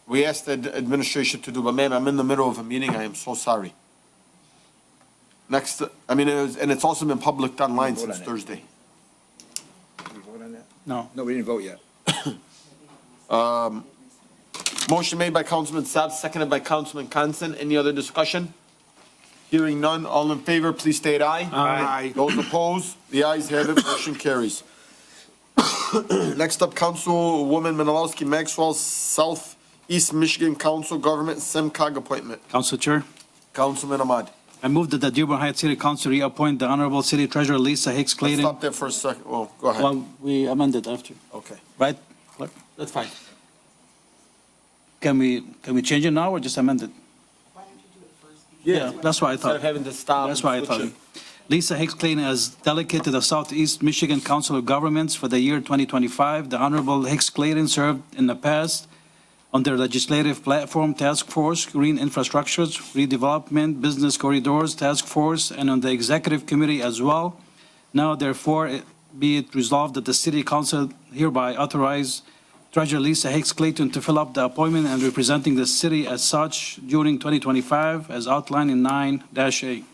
We asked the administration to do, but ma'am, I'm in the middle of a meeting. I am so sorry. Next, and it's also been published online Vote on since it. Thursday. Did we vote on that? No. No, we didn't vote yet. Motion made by Councilman Saab, seconded by Councilman Constant. Any other discussion? Hearing none, all in favor, please state aye. Aye. Those opposed, the ayes have it, motion carries. Next up, Councilwoman Menalowski Maxwell, Southeast Michigan Council Government SEMCOG appointment. Council Chair, Councilman Ahmad. I move that the Dearborn Heights City Council reappoint the Honorable City Treasurer Lisa Hicks Let's Clayton. stop there for a second. Well, go ahead. Well, we amended after, Okay, right? Clerk? that's fine. Can we change it now or just amend it? Yeah, that's what I Instead of thought. having to stop. That's and why I switch thought. it. Lisa Hicks Clayton as delegate to the Southeast Michigan Council of Governments for the year 2025. The Honorable Hicks Clayton served in the past on their legislative platform task force, green infrastructures, redevelopment, business corridors task force, and on the executive committee as well. Now therefore, be it resolved that the city council hereby authorize Treasurer Lisa Hicks Clayton to fill up the appointment and representing the city as such during 2025 as outlined in 9-A.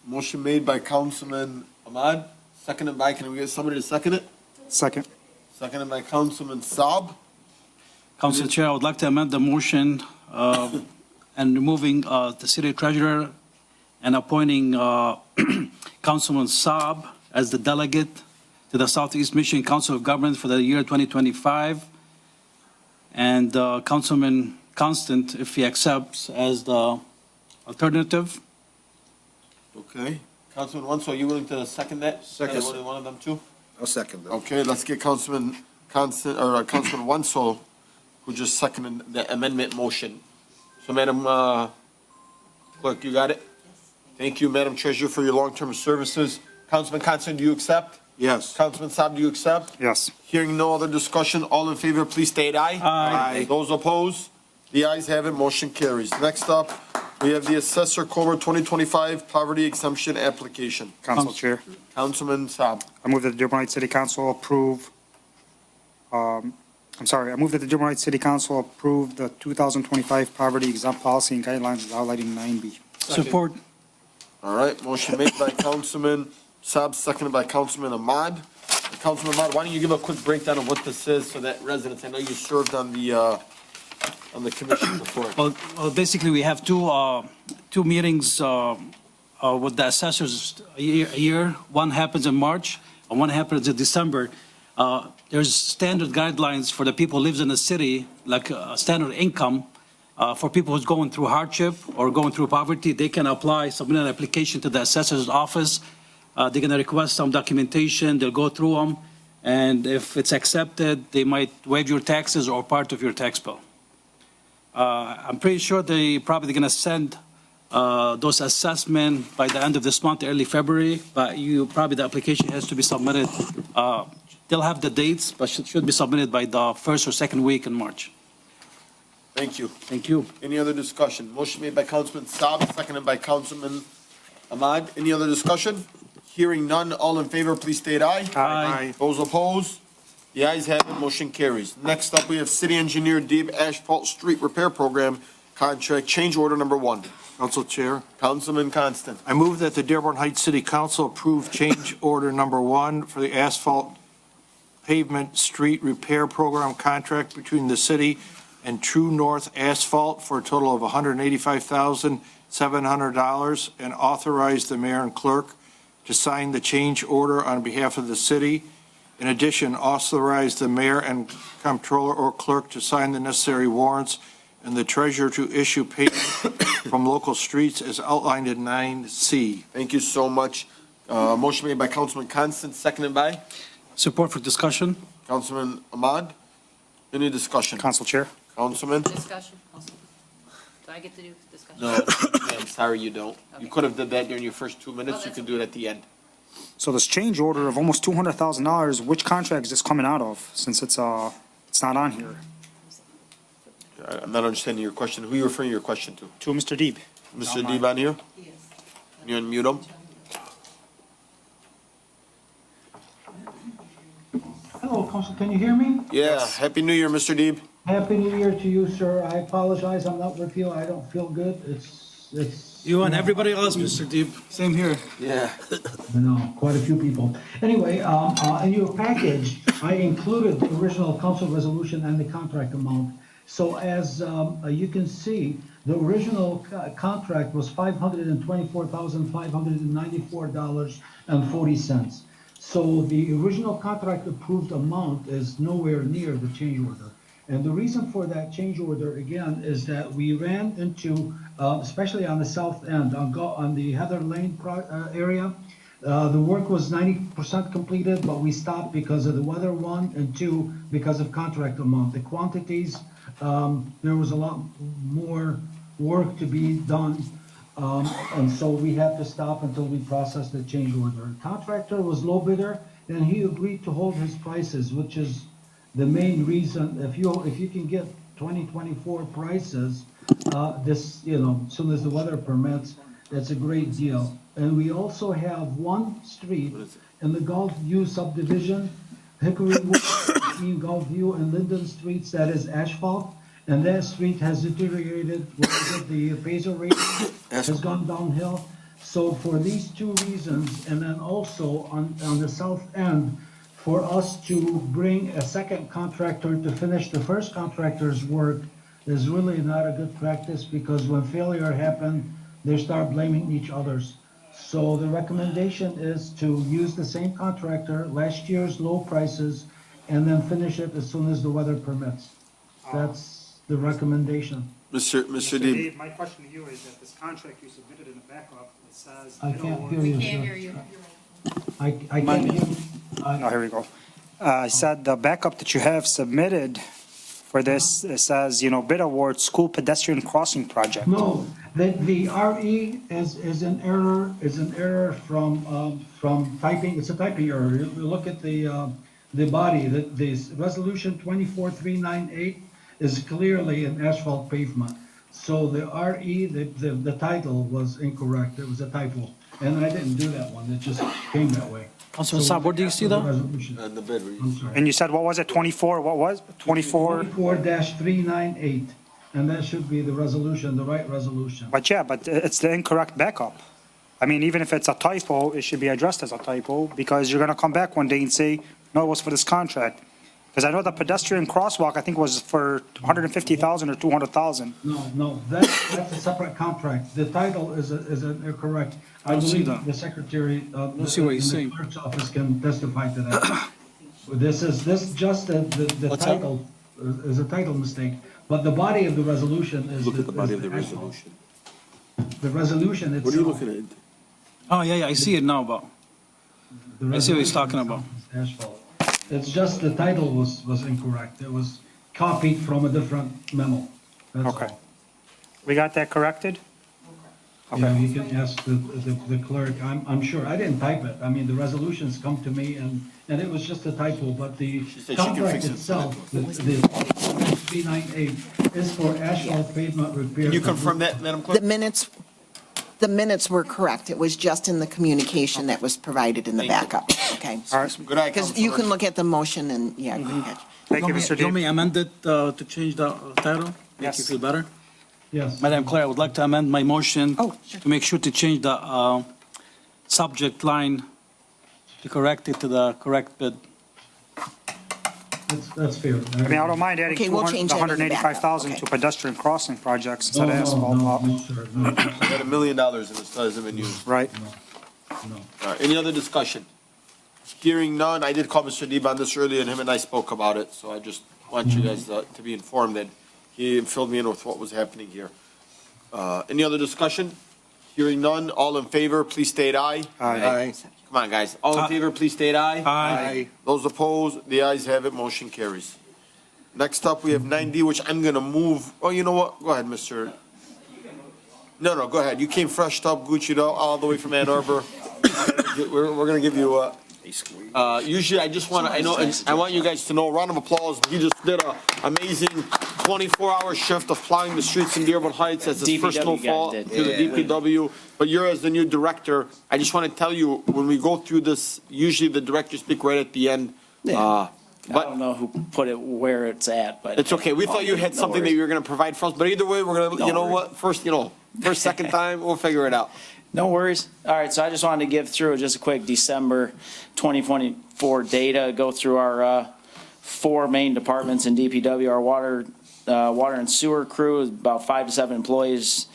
Motion made by Councilman Ahmad, seconded by, can we get somebody to second it? Second. Seconded by Councilman Saab. Council Chair, I would like to amend the motion and removing the city treasurer and appointing Councilman Saab as the delegate to the Southeast Michigan Council of Governments for the year 2025. And Councilman Constant, if he accepts, as the alternative. Okay. Councilman Wenzel, are you willing to second that? Second. Only one of them too? I'll second that. Okay, let's get Councilman Constant, or Councilman Wenzel, who just seconded the amendment motion. So Madam Clerk, you got it? Thank you, Madam Treasurer, for your long-term services. Councilman Constant, do you accept? Yes. Councilman Saab, do you accept? Yes. Hearing no other discussion, all in favor, please state aye. Aye. Those opposed? The ayes have it, motion carries. Next up, we have the Assessor Comer 2025 Poverty Exemption Application. Council Chair, Councilman Saab. I move that the Dearborn Heights City Council approve, I move that the Dearborn Heights City Council approve the 2025 poverty exempt policy and guidelines highlighting 9B. Support. All right, motion made by Councilman Saab, seconded by Councilman Ahmad. Councilman Ahmad, why don't you give a quick breakdown of what this is so that residents, I know you served on the commission before. Well, basically, we have two meetings with the assessors a year. One happens in March and one happens in December. There's standard guidelines for the people who lives in the city, like standard income. For people who's going through hardship or going through poverty, they can apply, submit an application to the assessor's office. They're going to request some documentation. They'll go through them. And if it's accepted, they might waive your taxes or part of your tax bill. I'm pretty sure they probably going to send those assessments by the end of this month, early February, but the application has to be submitted. They'll have the dates, but should be submitted by the first or second week in March. Thank you. Thank you. Any other discussion? Motion made by Councilman Saab, seconded by Councilman Ahmad. Any other discussion? Hearing none, all in favor, please state aye. Aye. Those opposed? The ayes have it, motion carries. Next up, we have City Engineer Deep Asphalt Street Repair Program, Contract change order number 1. Council Chair, Councilman Constant. I move that the Dearborn Heights City Council approve change order number 1 for the asphalt pavement street repair program contract between the city and True North Asphalt for a total of $185,700 and authorize the mayor and clerk to sign the change order on behalf of the city. In addition, authorize the mayor and comptroller or clerk to sign the necessary warrants and the treasurer to issue payment from local streets as outlined in 9C. Thank you so much. Motion made by Councilman Constant, seconded by Support for discussion? Councilman Ahmad. Any discussion? Council Chair. Councilman? Discussion. Do I get to do discussion? No, I'm sorry you don't. You could have did that during your first 2 minutes. You can do it at the end. So this change order of almost $200,000, which contract is this coming out of, since it's not on here? I'm not understanding your question. Who are you referring your question to? To Mr. Deeb. Mr. Deeb on here? Yes. You unmute him? Hello, Council, can you hear me? Yeah. Happy New Year, Mr. Deeb. Happy New Year to you, sir. I apologize, I'm not with you, I don't feel good. It's. You and everybody else, Mr. Deeb. Same here. Yeah. I know, quite a few people. Anyway, in your package, I included the original council resolution and the contract amount. So as you can see, the original contract was $524,594.40. So the original contract approved amount is nowhere near the change order. And the reason for that change order, again, is that we ran into, especially on the south end, on the Heather Lane area, the work was 90% completed, but we stopped because of the weather, 1, and 2, because of contract amount. The quantities, there was a lot more work to be done, and so we had to stop until we processed the change order. The contractor was low bidder, and he agreed to hold his prices, which is the main reason. If you can get 2024 prices, this, as soon as the weather permits, that's a great deal. And we also have one street in the Gulf View subdivision, Hickory Wood, between Gulf View and Linden Streets, that is asphalt. And that street has deteriorated, the appraisal rate has gone downhill. So for these 2 reasons, and then also on the south end, for us to bring a second contractor to finish the first contractor's work is really not a good practice, because when failure happens, they start blaming each other's. So the recommendation is to use the same contractor, last year's low prices, and then finish it as soon as the weather permits. That's the recommendation. Mr. Deeb. My question to you is that this contract you submitted in the backup, it says. I can't hear you, We can't sir. hear you. I can't hear you. No, here we go. I said the backup that you have submitted for this, it says, bid award school pedestrian crossing project. No, the RE is an error from typing. It's a typing error. You look at the body, the resolution 24398 is clearly an asphalt pavement. So the RE, the title was incorrect. It was a typo. And I didn't do that one. It just came that way. Councilman Saab, where do you see that? The bid. I'm sorry. And you said, what was it, 24, what was, 24? 24-398, and that should be the resolution, the right resolution. But it's the incorrect backup. I mean, even if it's a typo, it should be addressed as a typo, because you're gonna come back one day and say, no, it was for this contract. Because I know the pedestrian crosswalk, I think, was for $150,000 or $200,000. No, that's a separate contract. The title is incorrect. I believe the secretary of the clerk's office can testify to that. This just the title is a title mistake, but the body of the resolution is. Look at the body of the resolution. The resolution itself. What are you looking at? Oh, yeah, I see it now, but I see what he's talking about. Asphalt. It's just the title was incorrect. It was copied from a different memo. That's Okay. all. We got that corrected? Yeah, you can ask the clerk. I'm sure. I didn't type it. I mean, the resolutions come to me and it was just a typo, but the contract itself, the 398 is for asphalt pavement repair. Can you confirm that, Madam Clerk? The minutes were correct. It was just in the communication that was provided in the backup, okay? All right. Good night, Because you can look at the motion and, good catch. Thank you, Mr. You want me Deeb. amended to change the title? Make you Yes. feel better? Yes. Madam Clerk, I would like to amend my motion to make sure to change the subject line to correct it to the correct bid. That's fair. I mean, I don't mind adding Okay, we'll change that in the backup. 185,000 to pedestrian crossing projects instead of asphalt. No, sir, no. We had $1 million and it still hasn't been used. Right. All right, any other discussion? Hearing none, I did call Mr. Deeb on this earlier, and him and I spoke about it, so I just want you guys to be informed that he filled me in with what was happening here. Any other discussion? Hearing none, all in favor, please state aye. Aye. Come on, guys, all in favor, please state aye. Aye. Those opposed, the ayes have it, motion carries. Next up, we have 9D, which I'm gonna move, oh, you know what, go ahead, Mr. No, go ahead, you came freshed up, Gucci'd up, all the way from Ann Arbor. We're gonna give you, usually I just wanna, I know, I want you guys to know, round of applause, he just did a amazing 24-hour shift of plowing the streets in Dearborn Heights as his first snowfall to the DPW. But you're as the new director, I just wanna tell you, when we go through this, usually the directors speak right at the end. I don't know who put it where it's at, but. It's okay, we thought you had something that you were gonna provide for us, but either way, we're gonna, you know what, first, second time, we'll figure it out. No worries. All right, so I just wanted to give through just a quick December 2024 data, go through our 4 main departments in DPW. Our water and sewer crew is about 5 to 7 employees,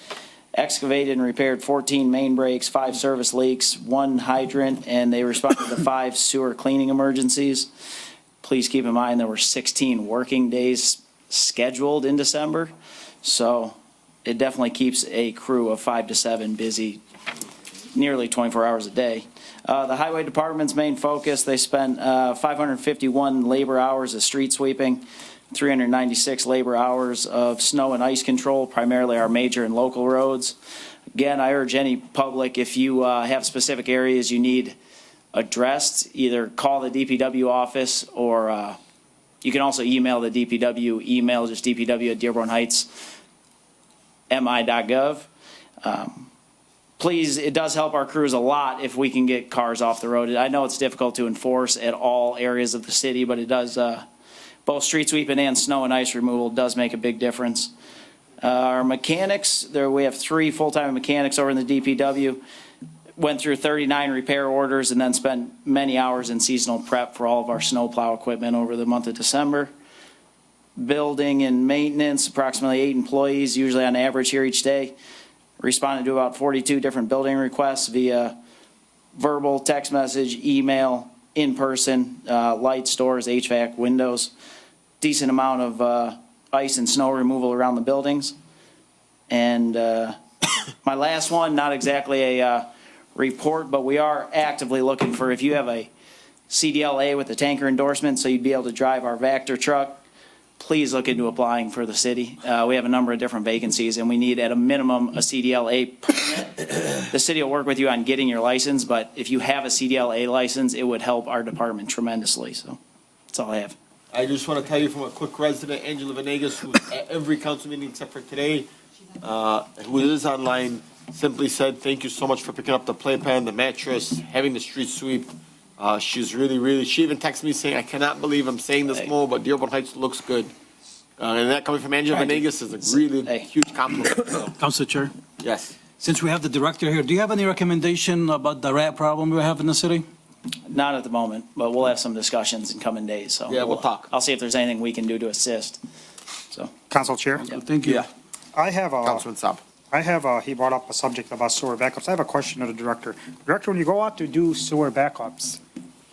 excavated and repaired 14 main breaks, 5 service leaks, 1 hydrant, and they responded to 5 sewer cleaning emergencies. Please keep in mind there were 16 working days scheduled in December, so it definitely keeps a crew of 5 to 7 busy nearly 24 hours a day. The highway department's main focus, they spent 551 labor hours of street sweeping, 396 labor hours of snow and ice control, primarily our major and local roads. Again, I urge any public, if you have specific areas you need addressed, either call the DPW office or you can also email the DPW email, just dpw@dearbornheightsmi.gov. Please, it does help our crews a lot if we can get cars off the road. I know it's difficult to enforce at all areas of the city, but it does, both street sweeping and snow and ice removal does make a big difference. Our mechanics, we have 3 full-time mechanics over in the DPW. Went through 39 repair orders and then spent many hours in seasonal prep for all of our snowplow equipment over the month of December. Building and maintenance, approximately 8 employees, usually on average here each day. Responded to about 42 different building requests via verbal, text message, email, in person, light stores, HVAC, windows. Decent amount of ice and snow removal around the buildings. And my last one, not exactly a report, but we are actively looking for, if you have a CDLA with a tanker endorsement, so you'd be able to drive our Vector truck, please look into applying for the city. We have a number of different vacancies, and we need at a minimum a CDLA permit. The city will work with you on getting your license, but if you have a CDLA license, it would help our department tremendously. So that's all I have. I just want to tell you from a quick resident, Angela Venegas, who's at every council meeting except for today, who is online, simply said, thank you so much for picking up the playpen, the mattress, having the street sweep. She's really, she even texted me saying, I cannot believe I'm saying this more, but Dearborn Heights looks good. And that coming from Angela Venegas is a really huge compliment. So. Council Chair, Yes. since we have the director here, do you have any recommendation about the rat problem we have in the city? Not at the moment, but we'll have some discussions in coming days. So Yeah, we'll talk. I'll see if there's anything we can do to assist. So. Council Chair? Thank you. Yeah. I have Councilman Saab. he brought up a subject about sewer backups. I have a question to the director. Director, when you go out to do sewer backups,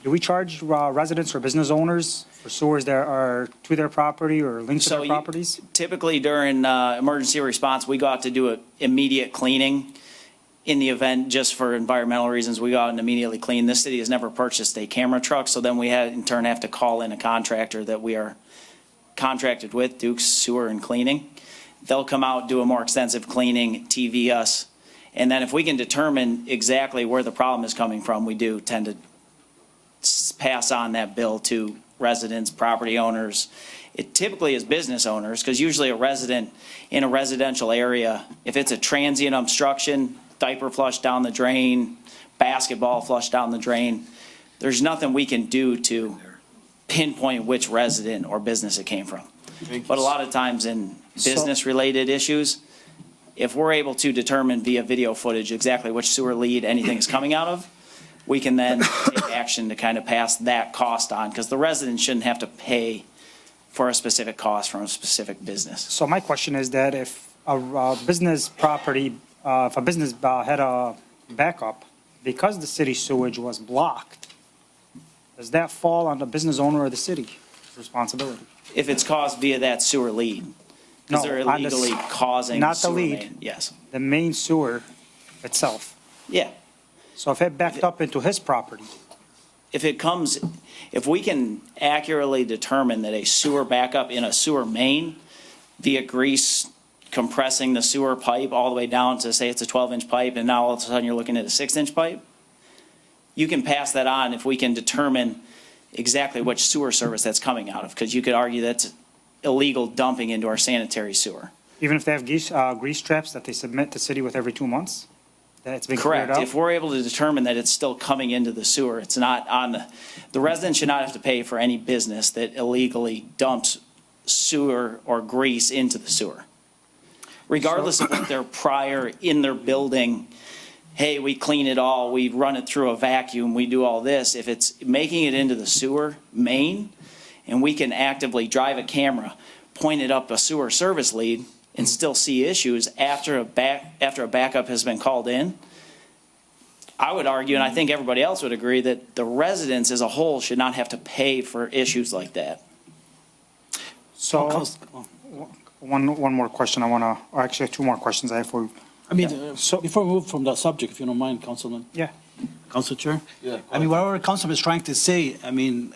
do we charge residents or business owners for sewers that are to their property or linked to their properties? Typically during emergency response, we go out to do immediate cleaning. In the event, just for environmental reasons, we go out and immediately clean. This city has never purchased a camera truck, so then we in turn have to call in a contractor that we are contracted with, Duke's Sewer and Cleaning. They'll come out, do a more extensive cleaning, TV us, and then if we can determine exactly where the problem is coming from, we do tend to pass on that bill to residents, property owners. It typically is business owners, because usually a resident in a residential area, if it's a transient obstruction, diaper flush down the drain, basketball flush down the drain, there's nothing we can do to pinpoint which resident or business it came from. But a lot of times in business-related issues, if we're able to determine via video footage exactly which sewer lead anything is coming out of, we can then take action to kind of pass that cost on, because the residents shouldn't have to pay for a specific cost from a specific business. So my question is that if a business property, if a business had a backup, because the city sewage was blocked, does that fall on the business owner or the city's responsibility? If it's caused via that sewer lead, because No, they're on the s- illegally causing not the sewer lead. main. Yes. The main sewer itself. Yeah. So if it backed up into his property, If we can accurately determine that a sewer backup in a sewer main via grease compressing the sewer pipe all the way down to, say it's a 12-inch pipe, and now all of a sudden you're looking at a 6-inch pipe, you can pass that on if we can determine exactly which sewer service that's coming out of, because you could argue that's illegal dumping into our sanitary sewer. even if they have grease traps that they submit to city with every 2 months, that it's been cleared Correct. out? If we're able to determine that it's still coming into the sewer, it's not on the resident should not have to pay for any business that illegally dumps sewer or grease into the sewer. Regardless of what their prior in their building, hey, we clean it all, we run it through a vacuum, we do all this. If it's making it into the sewer main, and we can actively drive a camera, point it up a sewer service lead, and still see issues after a backup has been called in, I would argue, and I think everybody else would agree, that the residents as a whole should not have to pay for issues like that. So, one more question I want to, or actually 2 more questions I have for you. I mean, before we move from that subject, if you don't mind, Councilman. Yeah. Council Chair? Yeah. I mean, whatever Councilman is trying to say, I mean,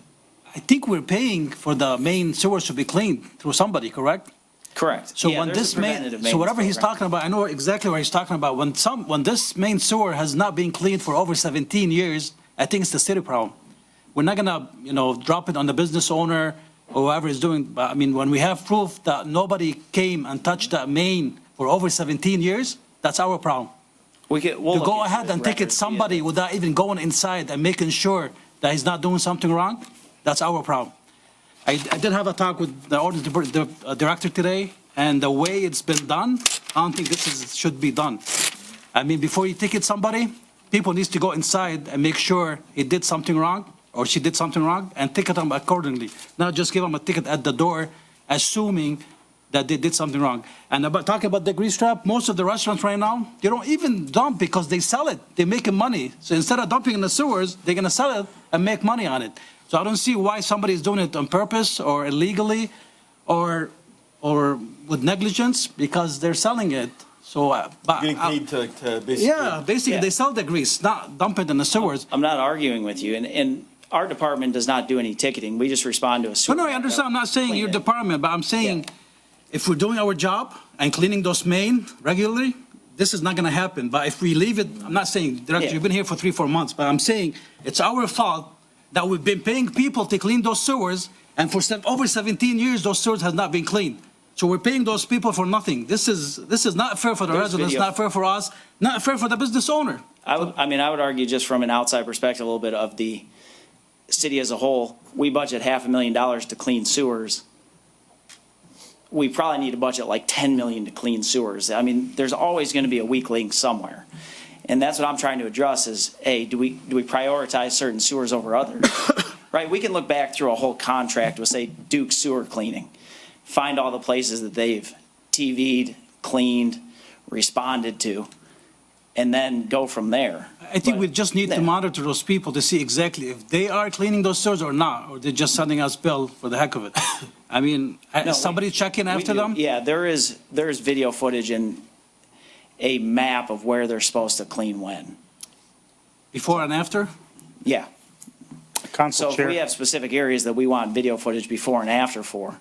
I think we're paying for the main sewers to be cleaned through somebody, correct? Correct. So Yeah, when there's a this main, preventative so maintenance whatever he's program. talking about, I know exactly what he's talking about. When this main sewer has not been cleaned for over 17 years, I think it's the city problem. We're not gonna, drop it on the business owner or whoever is doing, but I mean, when we have proof that nobody came and touched that main for over 17 years, that's our problem. We'll To look go into ahead his and ticket records, somebody without even going inside and making sure that he's not doing something wrong, that's our problem. I did have a talk with the ordinance director today, and the way it's been done, I don't think should be done. I mean, before you ticket somebody, people needs to go inside and make sure he did something wrong, or she did something wrong, and ticket them accordingly. Not just give them a ticket at the door, assuming that they did something wrong. And talking about the grease trap, most of the restaurants right now, they don't even dump because they sell it. They're making money. So instead of dumping in the sewers, they're gonna sell it and make money on it. So I don't see why somebody's doing it on purpose or illegally or with negligence, because they're selling it. So, Getting paid to basically. yeah, basically they sell the grease, not dump it in the sewers. I'm not arguing with you, and our department does not do any ticketing. We just respond to a sewer. No, I understand. I'm not saying Clean your it. department, but I'm saying if we're doing our job and cleaning those main regularly, this is not gonna happen. But if we leave it, I'm not saying, Director, Yeah. you've been here for 3-4 months, but I'm saying it's our fault that we've been paying people to clean those sewers, and for over 17 years, those sewers has not been cleaned. So we're paying those people for nothing. This is not fair for the There's residents, video. not fair for us, not fair for the business owner. I would argue, just from an outside perspective, a little bit of the city as a whole, we budget $500,000 to clean sewers. We probably need to budget like 10 million to clean sewers. I mean, there's always going to be a weak link somewhere. And that's what I'm trying to address is, hey, do we prioritize certain sewers over others? Right? We can look back through a whole contract with, say, Duke Sewer Cleaning, find all the places that they've TV'd, cleaned, responded to, and then go from there. I think we just need to monitor those people to see exactly if they are cleaning those sewers or not, or they're just sending us bill for the heck of it. I mean, is somebody checking after them? Yeah, there is video footage and a map of where they're supposed to clean when. Before and after? Yeah. Council So if Chair. we have specific areas that we want video footage before and after for,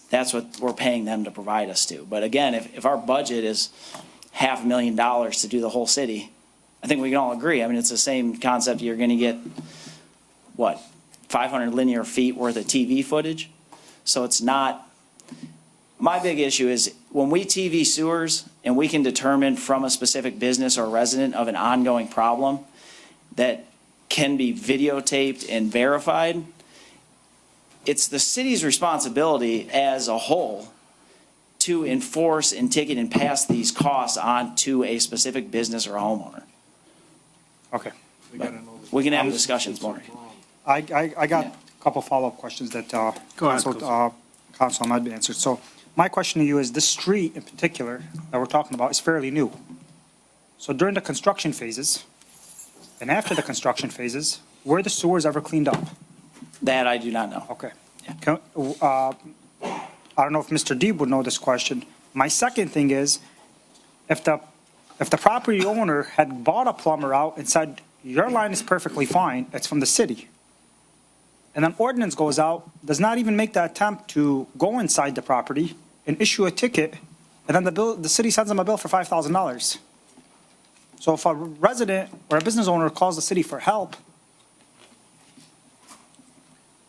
that's what we're paying them to provide us to. But again, if our budget is $500,000 to do the whole city, I think we can all agree. I mean, it's the same concept. You're going to get, 500 linear feet worth of TV footage? So it's not, my big issue is when we TV sewers and we can determine from a specific business or resident of an ongoing problem that can be videotaped and verified, it's the city's responsibility as a whole to enforce and ticket and pass these costs on to a specific business or homeowner. Okay. We can have discussions more. I got a couple follow-up questions that Council might be answered. So my question to you is, this street in particular that we're talking about is fairly new. So during the construction phases and after the construction phases, were the sewers ever cleaned up? That I do not know. Okay. I don't know if Mr. Deeb would know this question. My second thing is, if the property owner had bought a plumber out and said, your line is perfectly fine, it's from the city, and then ordinance goes out, does not even make the attempt to go inside the property and issue a ticket, and then the city sends them a bill for $5,000. So if a resident or a business owner calls the city for help,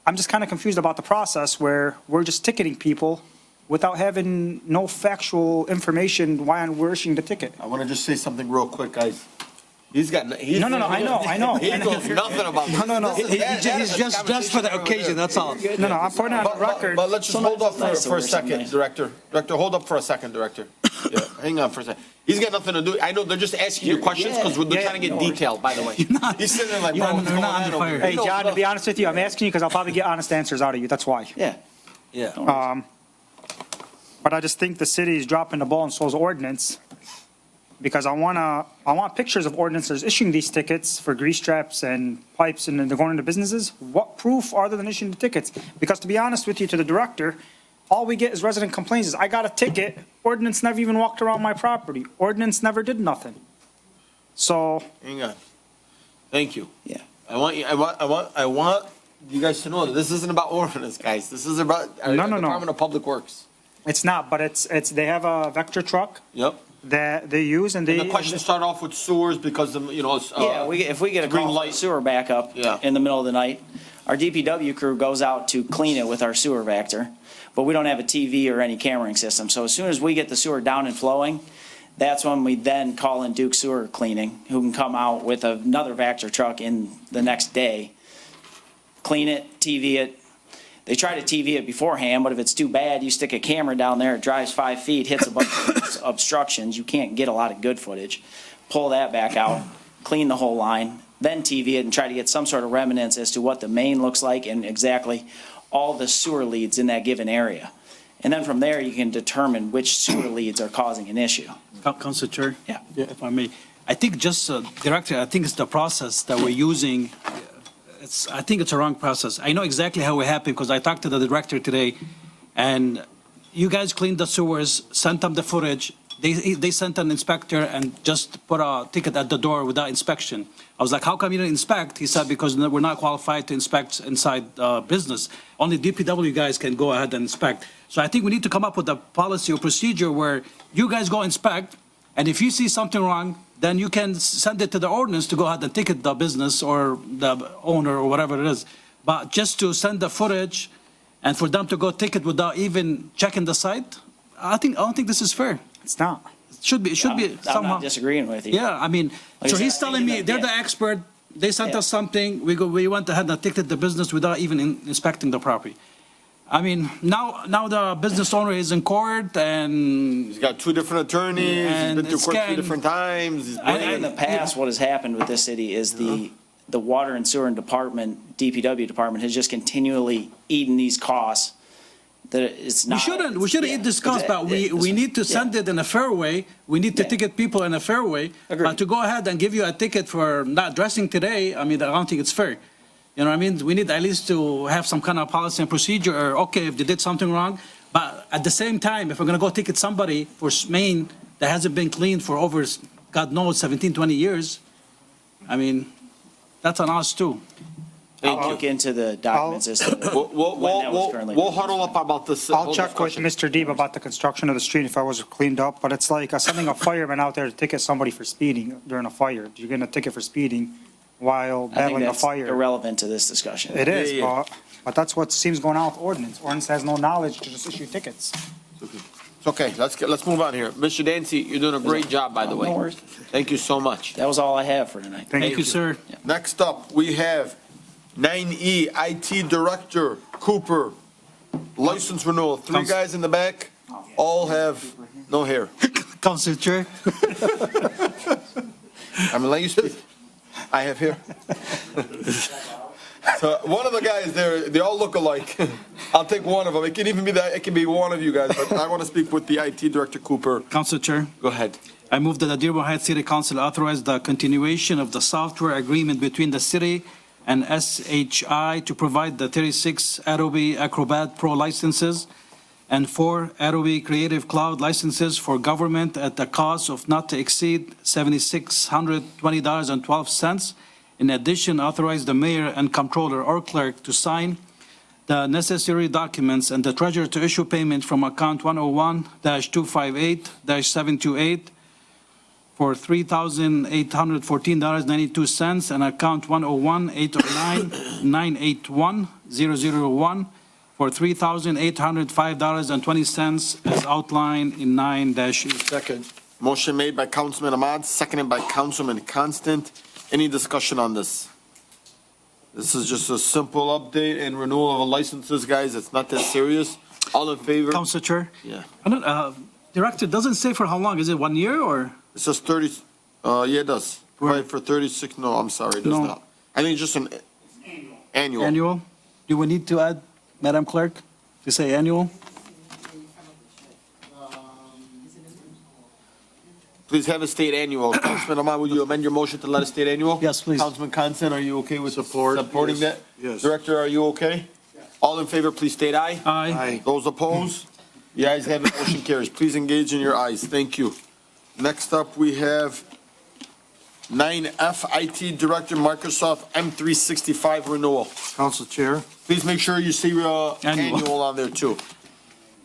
I'm just kind of confused about the process where we're just ticketing people without having no factual information why we're issuing the ticket. I want to just say something real quick, guys. He's got, No, I know. He knows nothing about this. No. He's just dressed for the occasion, that's all. No, I'm putting it on the record. But let's just hold up for a second, Director. Director, hold up for a second, Director. Yeah, hang on for a second. He's got nothing to do. I know they're just asking you questions because they're trying to get detailed, by the way. He's sitting there like, bro, what's going on over here? Hey, John, to be honest with you, I'm asking you because I'll probably get honest answers out of you. That's why. Yeah. But I just think the city is dropping the ball and so's ordinance, because I want pictures of ordinances issuing these tickets for grease traps and pipes, and they're going into businesses. What proof other than issuing the tickets? Because to be honest with you, to the director, all we get is resident complaints is, I got a ticket, ordinance never even walked around my property, ordinance never did nothing. So. Hang on. Thank you. Yeah. I want you guys to know that this isn't about ordinance, guys. This is about our Department of Public Works. It's not, but they have a vector truck. Yep. That they use, and the questions start off with sewers because it's, if we get a call for sewer backup in the middle of the night, our DPW crew goes out to clean it with our sewer vector, but we don't have a TV or any cameraing system. So as soon as we get the sewer down and flowing, that's when we then call in Duke Sewer Cleaning, who can come out with another vector truck in the next day, clean it, TV it. They try to TV it beforehand, but if it's too bad, you stick a camera down there, it drives 5 feet, hits a bunch of obstructions, you can't get a lot of good footage. Pull that back out, clean the whole line, then TV it and try to get some sort of remnants as to what the main looks like and exactly all the sewer leads in that given area. And then from there, you can determine which sewer leads are causing an issue. Council Chair? Yeah. If I may. I think Director, I think it's the process that we're using. I think it's a wrong process. I know exactly how it happened because I talked to the director today, and you guys cleaned the sewers, sent them the footage. They sent an inspector and just put a ticket at the door without inspection. I was like, how come you didn't inspect? He said, because we're not qualified to inspect inside business. Only DPW guys can go ahead and inspect. So I think we need to come up with a policy or procedure where you guys go inspect, and if you see something wrong, then you can send it to the ordinance to go ahead and ticket the business or the owner or whatever it is. But just to send the footage and for them to go ticket without even checking the site, I don't think this is fair. It's not. It should be I'm somehow. not disagreeing with you. Yeah, I mean, Like so I said, he's telling me they're the expert. They sent us something. We went ahead and ticketed the business without even inspecting the property. I mean, now the business owner is in court and he's got 2 different attorneys. He's been through court 2 different times. I think in the past, what has happened with this city is the water and sewer department, DPW department, has just continually eaten these costs. That it's not. We shouldn't eat this cost, but we need to send it in a fair way. We need to ticket people in a fair way. But to go ahead and give you a ticket for not dressing today, I mean, I don't think it's fair. You know what I mean? We need at least to have some kind of policy and procedure, or okay, if they did something wrong. But at the same time, if we're going to go ticket somebody for main that hasn't been cleaned for over, God knows, 17, 20 years, I mean, that's on us too. I'll look into the documents as to when that was currently. We'll huddle up about this. I'll check with Mr. Deeb about the construction of the street if I was cleaned up, but it's like sending a fireman out there to ticket somebody for speeding during a fire. You're getting a ticket for speeding while battling a fire. Irrelevant to this discussion. It is, but that's what seems going on with ordinance. Ordinance has no knowledge to just issue tickets. It's okay. Let's move on here. Mr. Dancy, you're doing a great job, by the way. No worries. Thank you so much. That was all I have for tonight. Thank you, sir. Yeah. Next up, we have 9E IT Director Cooper, license renewal. 3 guys in the back. all have no hair. Council Chair. I'm gonna let you speak. I have hair. So one of the guys there, they all look alike. I'll take one of them. It can even be that, it can be one of you guys, but I want to speak with the IT Director Cooper. Council Chair. Go ahead. I move that the Dearborn Heights City Council authorize the continuation of the software agreement between the city and SHI to provide the 36 Adobe Acrobat Pro licenses and 4 Adobe Creative Cloud licenses for government at the cost of not to exceed $7,620.12. In addition, authorize the mayor and comptroller or clerk to sign the necessary documents and the treasurer to issue payment from account 101-258-728 for $3,814.92 and account 101-809-981-001 for $3,805.20 as outlined in 9-E. Second. Motion made by Councilman Ahmad, seconded by Councilman Constant. Any discussion on this? This is just a simple update and renewal of licenses, guys. It's not that serious. All in favor? Council Chair. Yeah. Director, doesn't say for how long. Is it 1 year or? It says 30, yeah, it does. Right, for 36, no, I'm sorry, it does No. not. I think it's just an annual. Annual? Do we need to add, Madam Clerk, to say annual? Please have it state annual. Councilman Ahmad, would you amend your motion to let it state annual? Yes, please. Councilman Constant, are you okay with supporting Yes. that? Yes. Director, are you okay? All in favor, please state aye. Aye. Those opposed? The ayes have it, motion carries. Please engage in your ayes. Thank you. Next up, we have 9F IT Director, Microsoft M365 renewal. Council Chair. Please make sure you see annual on there too.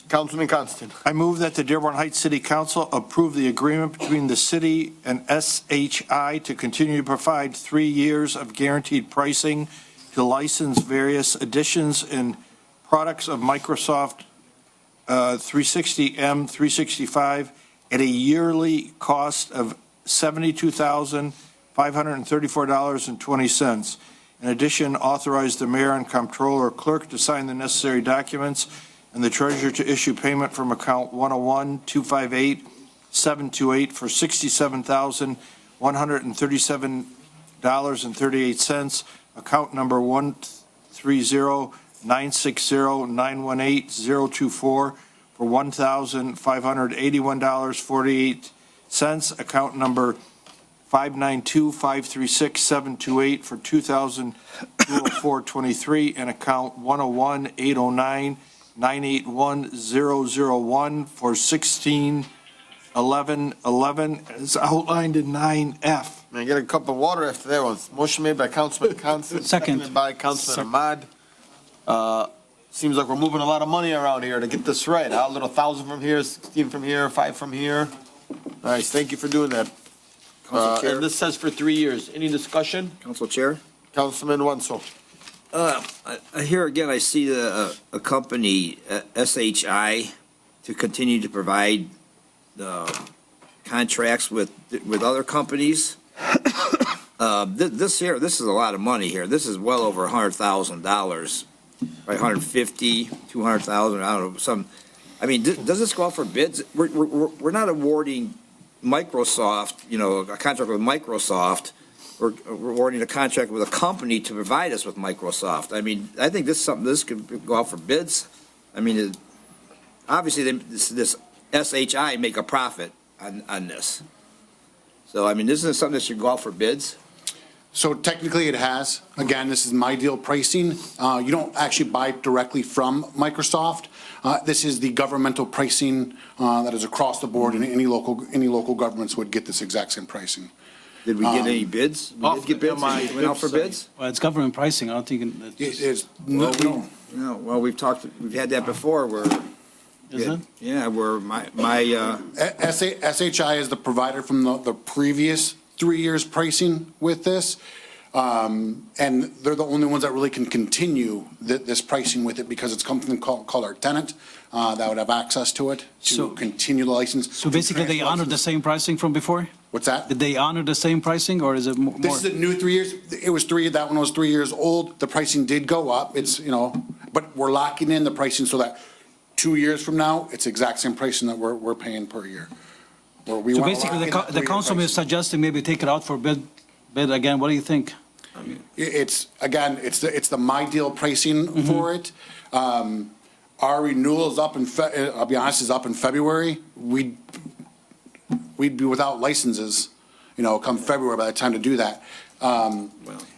Councilman Constant. I move that the Dearborn Heights City Council approve the agreement between the city and SHI to continue to provide 3 years of guaranteed pricing to license various additions and products of Microsoft 360 M365 at a yearly cost of $72,534.20. In addition, authorize the mayor and comptroller or clerk to sign the necessary documents and the treasurer to issue payment from account 101-258-728 for $67,137.38, account number 130-960-918-024 for $1,581.48, account number 592-536-728 for $2,204.23, and account 101-809-981-001 for $16,1111 as outlined in 9F. Man, get a cup of water after that one. Motion made by Councilman Constant, Second. seconded by Councilman Ahmad. Seems like we're moving a lot of money around here to get this right. A little 1,000 from here, 16 from here, 5 from here. Nice, thank you for doing that. Council Chair. And this says for 3 years. Any discussion? Council Chair. Councilman Wenzel. Here again, I see a company, SHI, to continue to provide contracts with other companies. This is a lot of money here. This is well over $100,000, right? 150, 200,000. I don't know. I mean, does this go out for bids? We're not awarding Microsoft, a contract with Microsoft. We're awarding a contract with a company to provide us with Microsoft. I mean, I think this could go out for bids. I mean, obviously this SHI make a profit on this. So, I mean, this is something that should go out for bids. So technically it has. Again, this is my deal pricing. You don't actually buy directly from Microsoft. This is the governmental pricing that is across the board, and any local governments would get this exact same pricing. Did we get any bids? We did get bids? Went out for bids? Well, it's government pricing. I don't think it's well, we've had that before where. Is it? Yeah, where SHI is the provider from the previous 3 years pricing with this. And they're the only ones that really can continue this pricing with it because it's something called our tenant that would have access to it to continue the license. So basically they honor the same pricing from before? What's that? Did they honor the same pricing or is it more? This is a new 3 years. It was that one was 3 years old. The pricing did go up. It's, but we're locking in the pricing so that 2 years from now, it's the exact same pricing that we're paying per year. Where we So wanna basically, lock in that the three-year councilman is pricing. suggesting maybe take it out for bid again. What do you think? It's, again, it's the My Deal pricing for it. Our renewal is up I'll be honest, is up in February. We'd be without licenses, come February by the time to do that.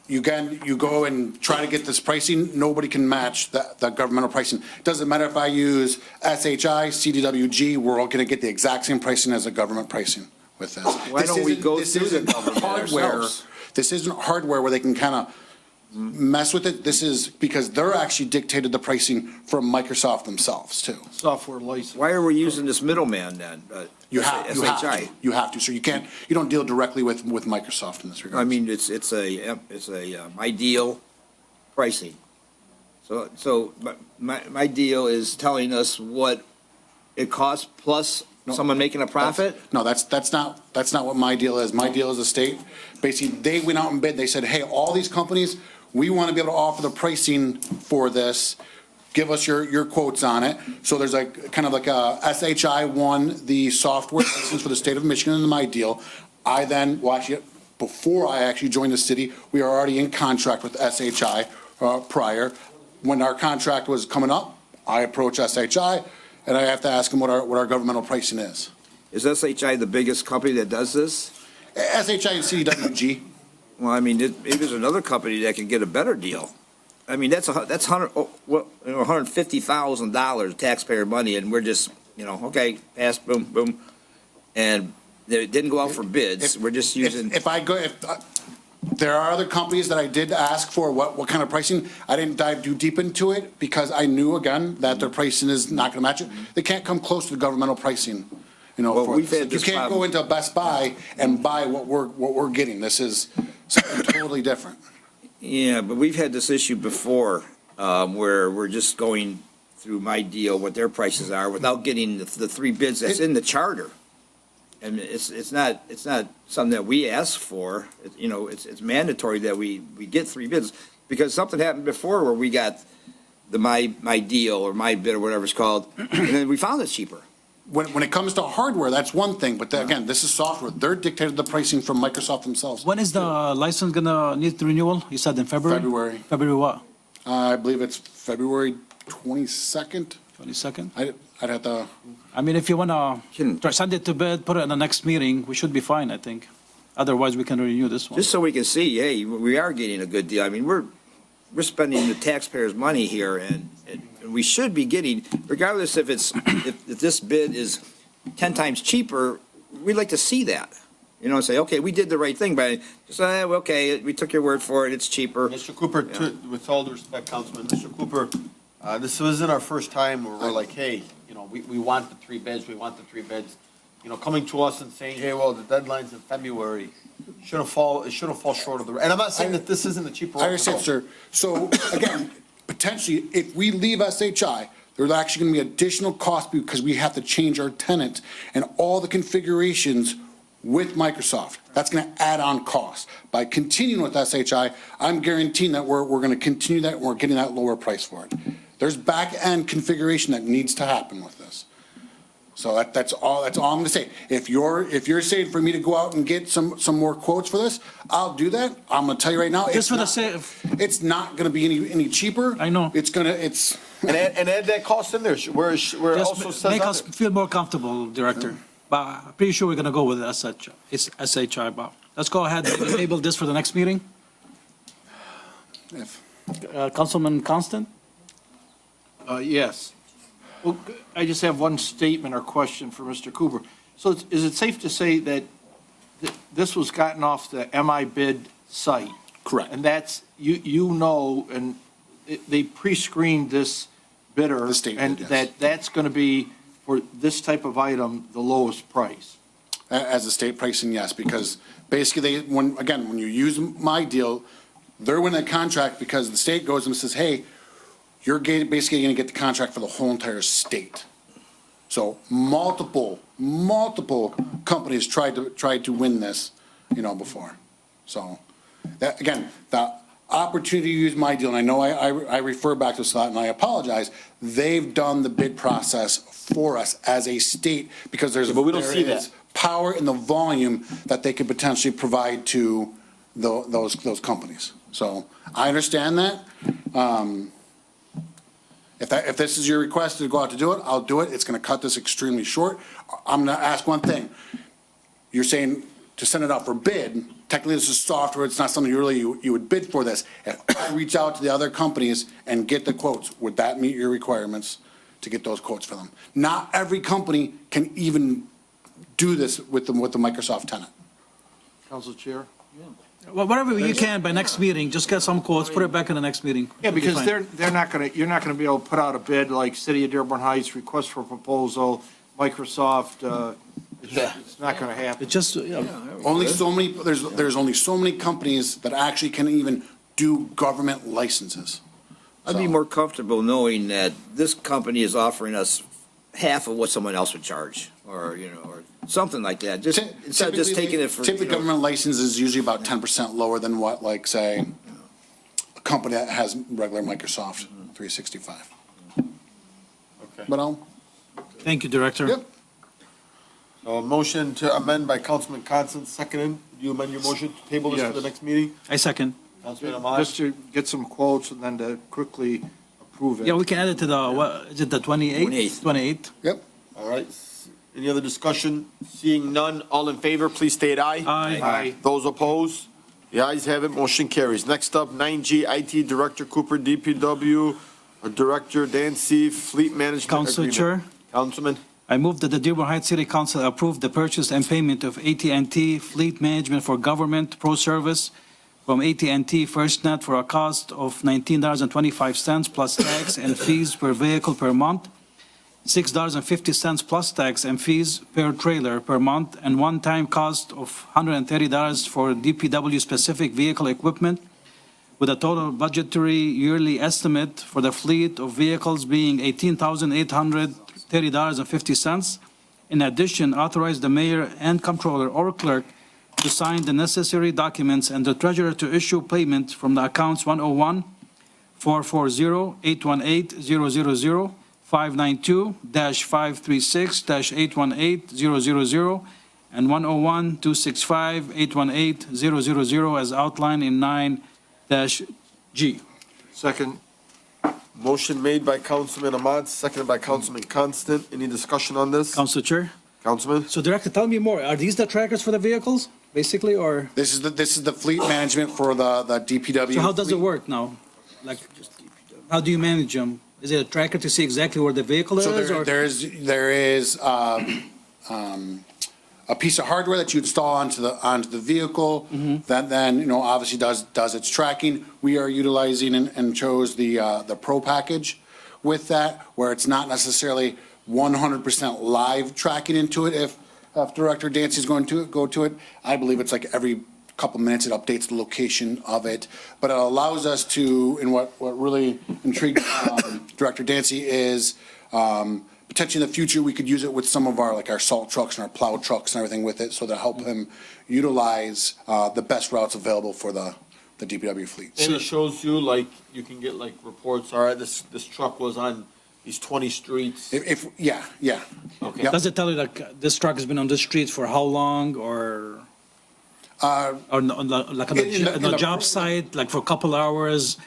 You go and try to get this pricing, nobody can match the governmental pricing. Doesn't matter if I use SHI, CDWG, we're all gonna get the exact same pricing as the government pricing with this. Why don't we go through the government hardware. ourselves? This isn't hardware where they can kind of mess with it. This is because they're actually dictated the pricing from Microsoft themselves too. Software license. Why are we using this middleman then? You have SHI? to. You have to. So you don't deal directly with Microsoft in this regard. I mean, it's a my deal pricing. So my deal is telling us what it costs plus someone making a profit? No, that's not what My Deal is. My Deal is a state. Basically, they went out and bid. They said, hey, all these companies, we want to be able to offer the pricing for this. Give us your quotes on it. So there's kind of like a SHI won the software license for the state of Michigan in the My Deal. Before I actually joined the city, we are already in contract with SHI prior. When our contract was coming up, I approached SHI, and I have to ask them what our governmental pricing is. Is SHI the biggest company that does this? SHI and CDWG. Well, I mean, maybe there's another company that can get a better deal. I mean, that's $150,000 taxpayer money, and we're just, okay, pass, boom, boom, and it didn't go out for bids. We're just using. There are other companies that I did ask for what kind of pricing. I didn't dive too deep into it because I knew, again, that their pricing is not going to match it. They can't come close to the governmental pricing. You can't go into Best Buy and buy what we're getting. This is something totally different. Yeah, but we've had this issue before where we're just going through My Deal, what their prices are, without getting the three bids that's in the charter. And it's not something that we ask for. It's mandatory that we get three bids, because something happened before where we got the My Deal or My Bid or whatever it's called, and then we found it cheaper. When it comes to hardware, that's one thing, but again, this is software. They're dictated the pricing from Microsoft themselves. When is the license gonna need renewal? You said in February? February. February what? I believe it's February 22nd. 22nd? I'd have to. I mean, if you wanna send it to bid, put it in the next meeting, we should be fine, I think. Otherwise, we can renew this one. Just so we can see, hey, we are getting a good deal. I mean, we're spending the taxpayers' money here, and we should be getting, regardless if if this bid is 10 times cheaper, we'd like to see that. Say, okay, we did the right thing by just okay, we took your word for it, it's cheaper. Mr. Cooper, with all due respect, Councilman, Mr. Cooper, this wasn't our first time where we're like, hey, we want the three bids, we want the three bids. Coming to us and saying, hey, well, the deadline's in February, it shouldn't fall short of the, and I'm not saying that this isn't the cheaper. I understand, sir. So again, potentially, if we leave SHI, there's actually going to be additional cost because we have to change our tenant and all the configurations with Microsoft. That's going to add on cost. By continuing with SHI, I'm guaranteeing that we're going to continue that and we're getting that lower price for it. There's back-end configuration that needs to happen with this. So that's all I'm going to say. If you're saying for me to go out and get some more quotes for this, I'll do that. I'm going to tell you right now, it's not going to be any cheaper. I know. And add that cost in there. Where also says make us feel more comfortable, Director. But I'm pretty sure we're gonna go with SHI, Bob. Let's go ahead and table this for the next meeting. Councilman Constant? Yes. Well, I just have one statement or question for Mr. Cooper. So is it safe to say that this was gotten off the MI bid site? Correct. And that's, and they pre-screened this bidder. The state and did, yes. that's going to be, for this type of item, the lowest price? As a state pricing, yes, because basically when you use My Deal, they're winning a contract because the state goes and says, hey, you're basically going to get the contract for the whole entire state. So multiple companies tried to win this, before. So that, again, opportunity to use my deal, and I know I refer back to this a lot, and I apologize, they've done the bid process for us as a state, because But we don't see there is that. power in the volume that they could potentially provide to those companies. So I understand that. If this is your request to go out to do it, I'll do it. It's going to cut this extremely short. I'm going to ask one thing. You're saying to send it out for bid. Technically, this is software. It's not something you would bid for this. If I reach out to the other companies and get the quotes, would that meet your requirements to get those quotes for them? Not every company can even do this with the Microsoft tenant. Council Chair? Well, whatever you can by next meeting, just get some quotes, put it back in the next meeting. Yeah, It'll be because fine. you're not gonna be able to put out a bid like City of Dearborn Heights, request for proposal, Microsoft, it's not gonna happen. It just, Only so many, there's only so many companies that actually can even do government licenses. I'd be more comfortable knowing that this company is offering us half of what someone else would charge, or, or something like that, just, instead of just taking it for. Typically, government license is usually about 10% lower than what, like, say, a company that has regular Microsoft 365. But Thank you, Director. Yep. A motion to amend by Councilman Constant, seconded. Do you amend your motion to table this for the Yes. next meeting? I second. Councilman Ahmad? Just to get some quotes and then to quickly approve it. Yeah, we can add it to the, what, is it the 28th? 28th. Yep. All right. Any other discussion? Seeing none, all in favor, please state aye. Aye. Those opposed? The ayes have it, motion carries. Next up, 9G IT Director Cooper, DPW Director Dancy, Fleet Management Council Agreement. Chair. Councilman? I move that the Dearborn Heights City Council approve the purchase and payment of AT&T Fleet Management for Government Pro Service from AT&T FirstNet for a cost of $19.25 plus tax and fees per vehicle per month, $6.50 plus tax and fees per trailer per month, and one-time cost of $130 for DPW-specific vehicle equipment, with a total budgetary yearly estimate for the fleet of vehicles being $18,830.50. In addition, authorize the mayor and comptroller or clerk to sign the necessary documents and the treasurer to issue payment from the accounts 101-440-818-000, 592-536-818-000, and 101-265-818-000 as outlined in 9-G. Second. Motion made by Councilman Ahmad, seconded by Councilman Constant. Any discussion on this? Council Chair. Councilman? So Director, tell me more. Are these the trackers for the vehicles, basically, or? This is the fleet management for the DPW. So how does it work now? Like, how do you manage them? Is it a tracker to see exactly where the vehicle is? So or? there is a piece of hardware that you install onto the vehicle that then, obviously does its tracking. We are utilizing and chose the Pro package with that, where it's not necessarily 100% live tracking into it. If Director Dancy is going to go to it, I believe it's like every couple minutes it updates the location of it. But it allows us to, and what really intrigued Director Dancy is potentially in the future, we could use it with some of our salt trucks and our plow trucks and everything with it, so to help him utilize the best routes available for the DPW fleet. And it shows you, you can get reports, all right, this truck was on these 20 streets. Yeah. Okay. Yep. Does it tell you this truck has been on the streets for how long, or on the job site, for a couple hours?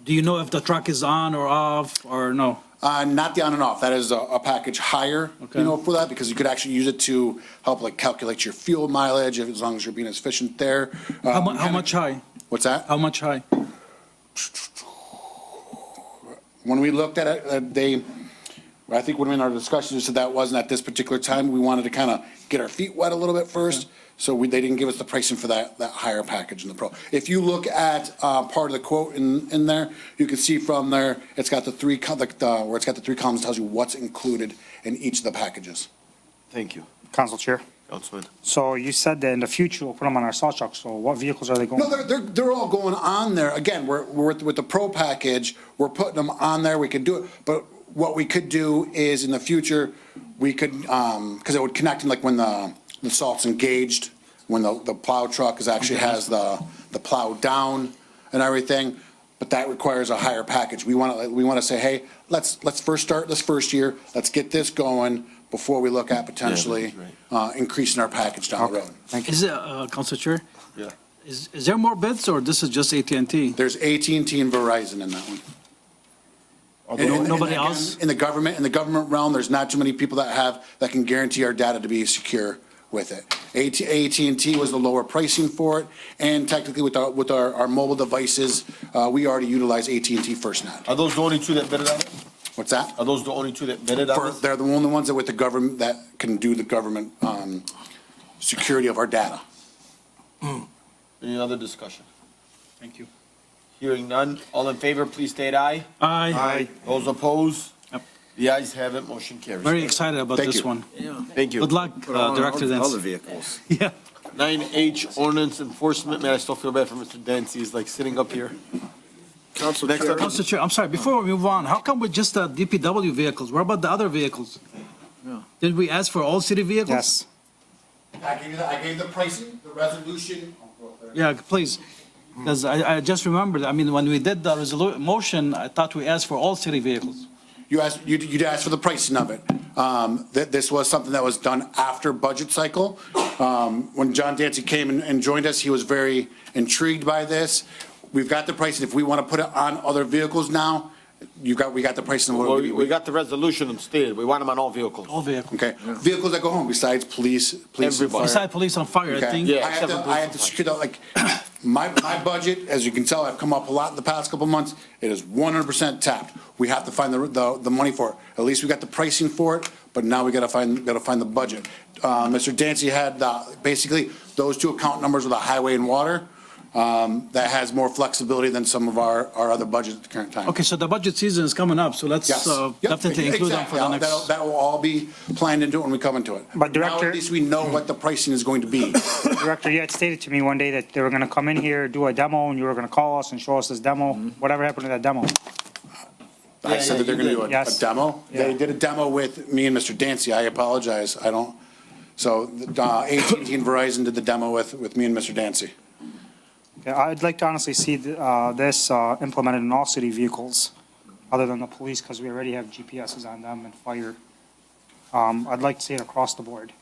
Do you know if the truck is on or off, or no? Not the on and off. That is a package higher, for that, because you could actually use it to help calculate your fuel mileage, as long as you're being efficient there. How much high? What's that? How much high? When we looked at it, I think when we in our discussion, we said that wasn't at this particular time. We wanted to kind of get our feet wet a little bit first. So they didn't give us the pricing for that higher package in the Pro. If you look at part of the quote in there, you can see from there, it's got the three where it's got the three columns, tells you what's included in each of the packages. Thank you. Council Chair. Councilman. So you said that in the future we'll put them on our salt trucks. So what vehicles are they going? No, they're all going on there. Again, we're with the Pro package, we're putting them on there. We could do it, but what we could do is in the future, we could, because it would connect in when the salt's engaged, when the plow truck actually has the plow down, and everything, but that requires a higher package. We want to say, hey, let's first start this first year, let's get this going before we look at potentially increasing our package down the road. Is it, Council Chair? Yeah. Is there more bids or this is just AT&T? There's AT&T and Verizon in that one. Nobody again, else? In the government realm, there's not too many people that can guarantee our data to be secure with it. AT&T was the lower pricing for it, and technically with our mobile devices, we already utilize AT&T FirstNet. Are those the only two that bid it on it? What's that? Are those the only two that bid it on it? They're the only ones that with the government that can do the government security of our data. Any other discussion? Thank you. Hearing none, all in favor, please state aye. Aye. Those opposed? Yep. The ayes have it, motion carries. Very excited about Thank this you. one. Thank you. Good luck, Director Dance. All the vehicles. Yeah. 9H, ordinance enforcement, man, I still feel bad for Mr. Dance, he's like sitting up here. Council Next Chair. up- Council Chair, I'm sorry, before we move on, how come with just the DPW vehicles? What about the other vehicles? Did we ask for all city vehicles? Yes. I gave the pricing, the resolution. Yeah, please. Because I just remembered, I mean, when we did the motion, I thought we asked for all city vehicles. You'd ask for the pricing of it. This was something that was done after budget cycle. When John Dancy came and joined us, he was very intrigued by this. We've got the pricing. If we want to put it on other vehicles now, we got the pricing. Well, we got the resolution stated, we want them on all vehicles. All vehicles. Okay, vehicles that go home besides police and Everybody. fire. Besides police on fire, I Okay. think. Yeah, I have except for to, I have to secure that, like, my budget, as you can tell, I've come up a lot in the past couple months. It is 100% tapped. We have to find the money for it. At least we got the pricing for it, but now we gotta find the budget. Mr. Dancy had, basically, those two account numbers with the highway and water, that has more flexibility than some of our other budgets at the current time. Okay, so the budget season is coming up, so let's Yes. Yep, definitely include them for the exactly. next. That will all be planned into it when we come into it. But Now Director- at least we know what the pricing is going to be. Director, you had stated to me one day that they were going to come in here, do a demo, and you were going to call us and show us this demo. Whatever happened to that demo? I said that they're gonna do a Yes. demo. They did a demo with me and Mr. Dancy. I apologize. I don't, so, AT&T and Verizon did the demo with me and Mr. Dancy. Yeah, I'd like to honestly see this implemented in all city vehicles, other than the police, because we already have GPSs on them and fire. I'd like to see it across the board.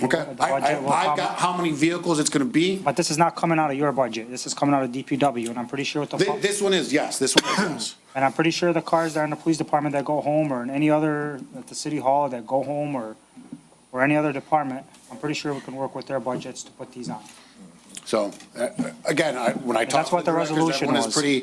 Okay, The budget will I've come- got how many vehicles it's gonna be. But this is not coming out of your budget. This is coming out of DPW, and I'm pretty sure with the, This one is, yes, this one is. and I'm pretty sure the cars that are in the police department that go home, or in any other, at the city hall that go home, or any other department, I'm pretty sure we can work with their budgets to put these on. So, again, when I talk That's to what the directors, resolution everyone was.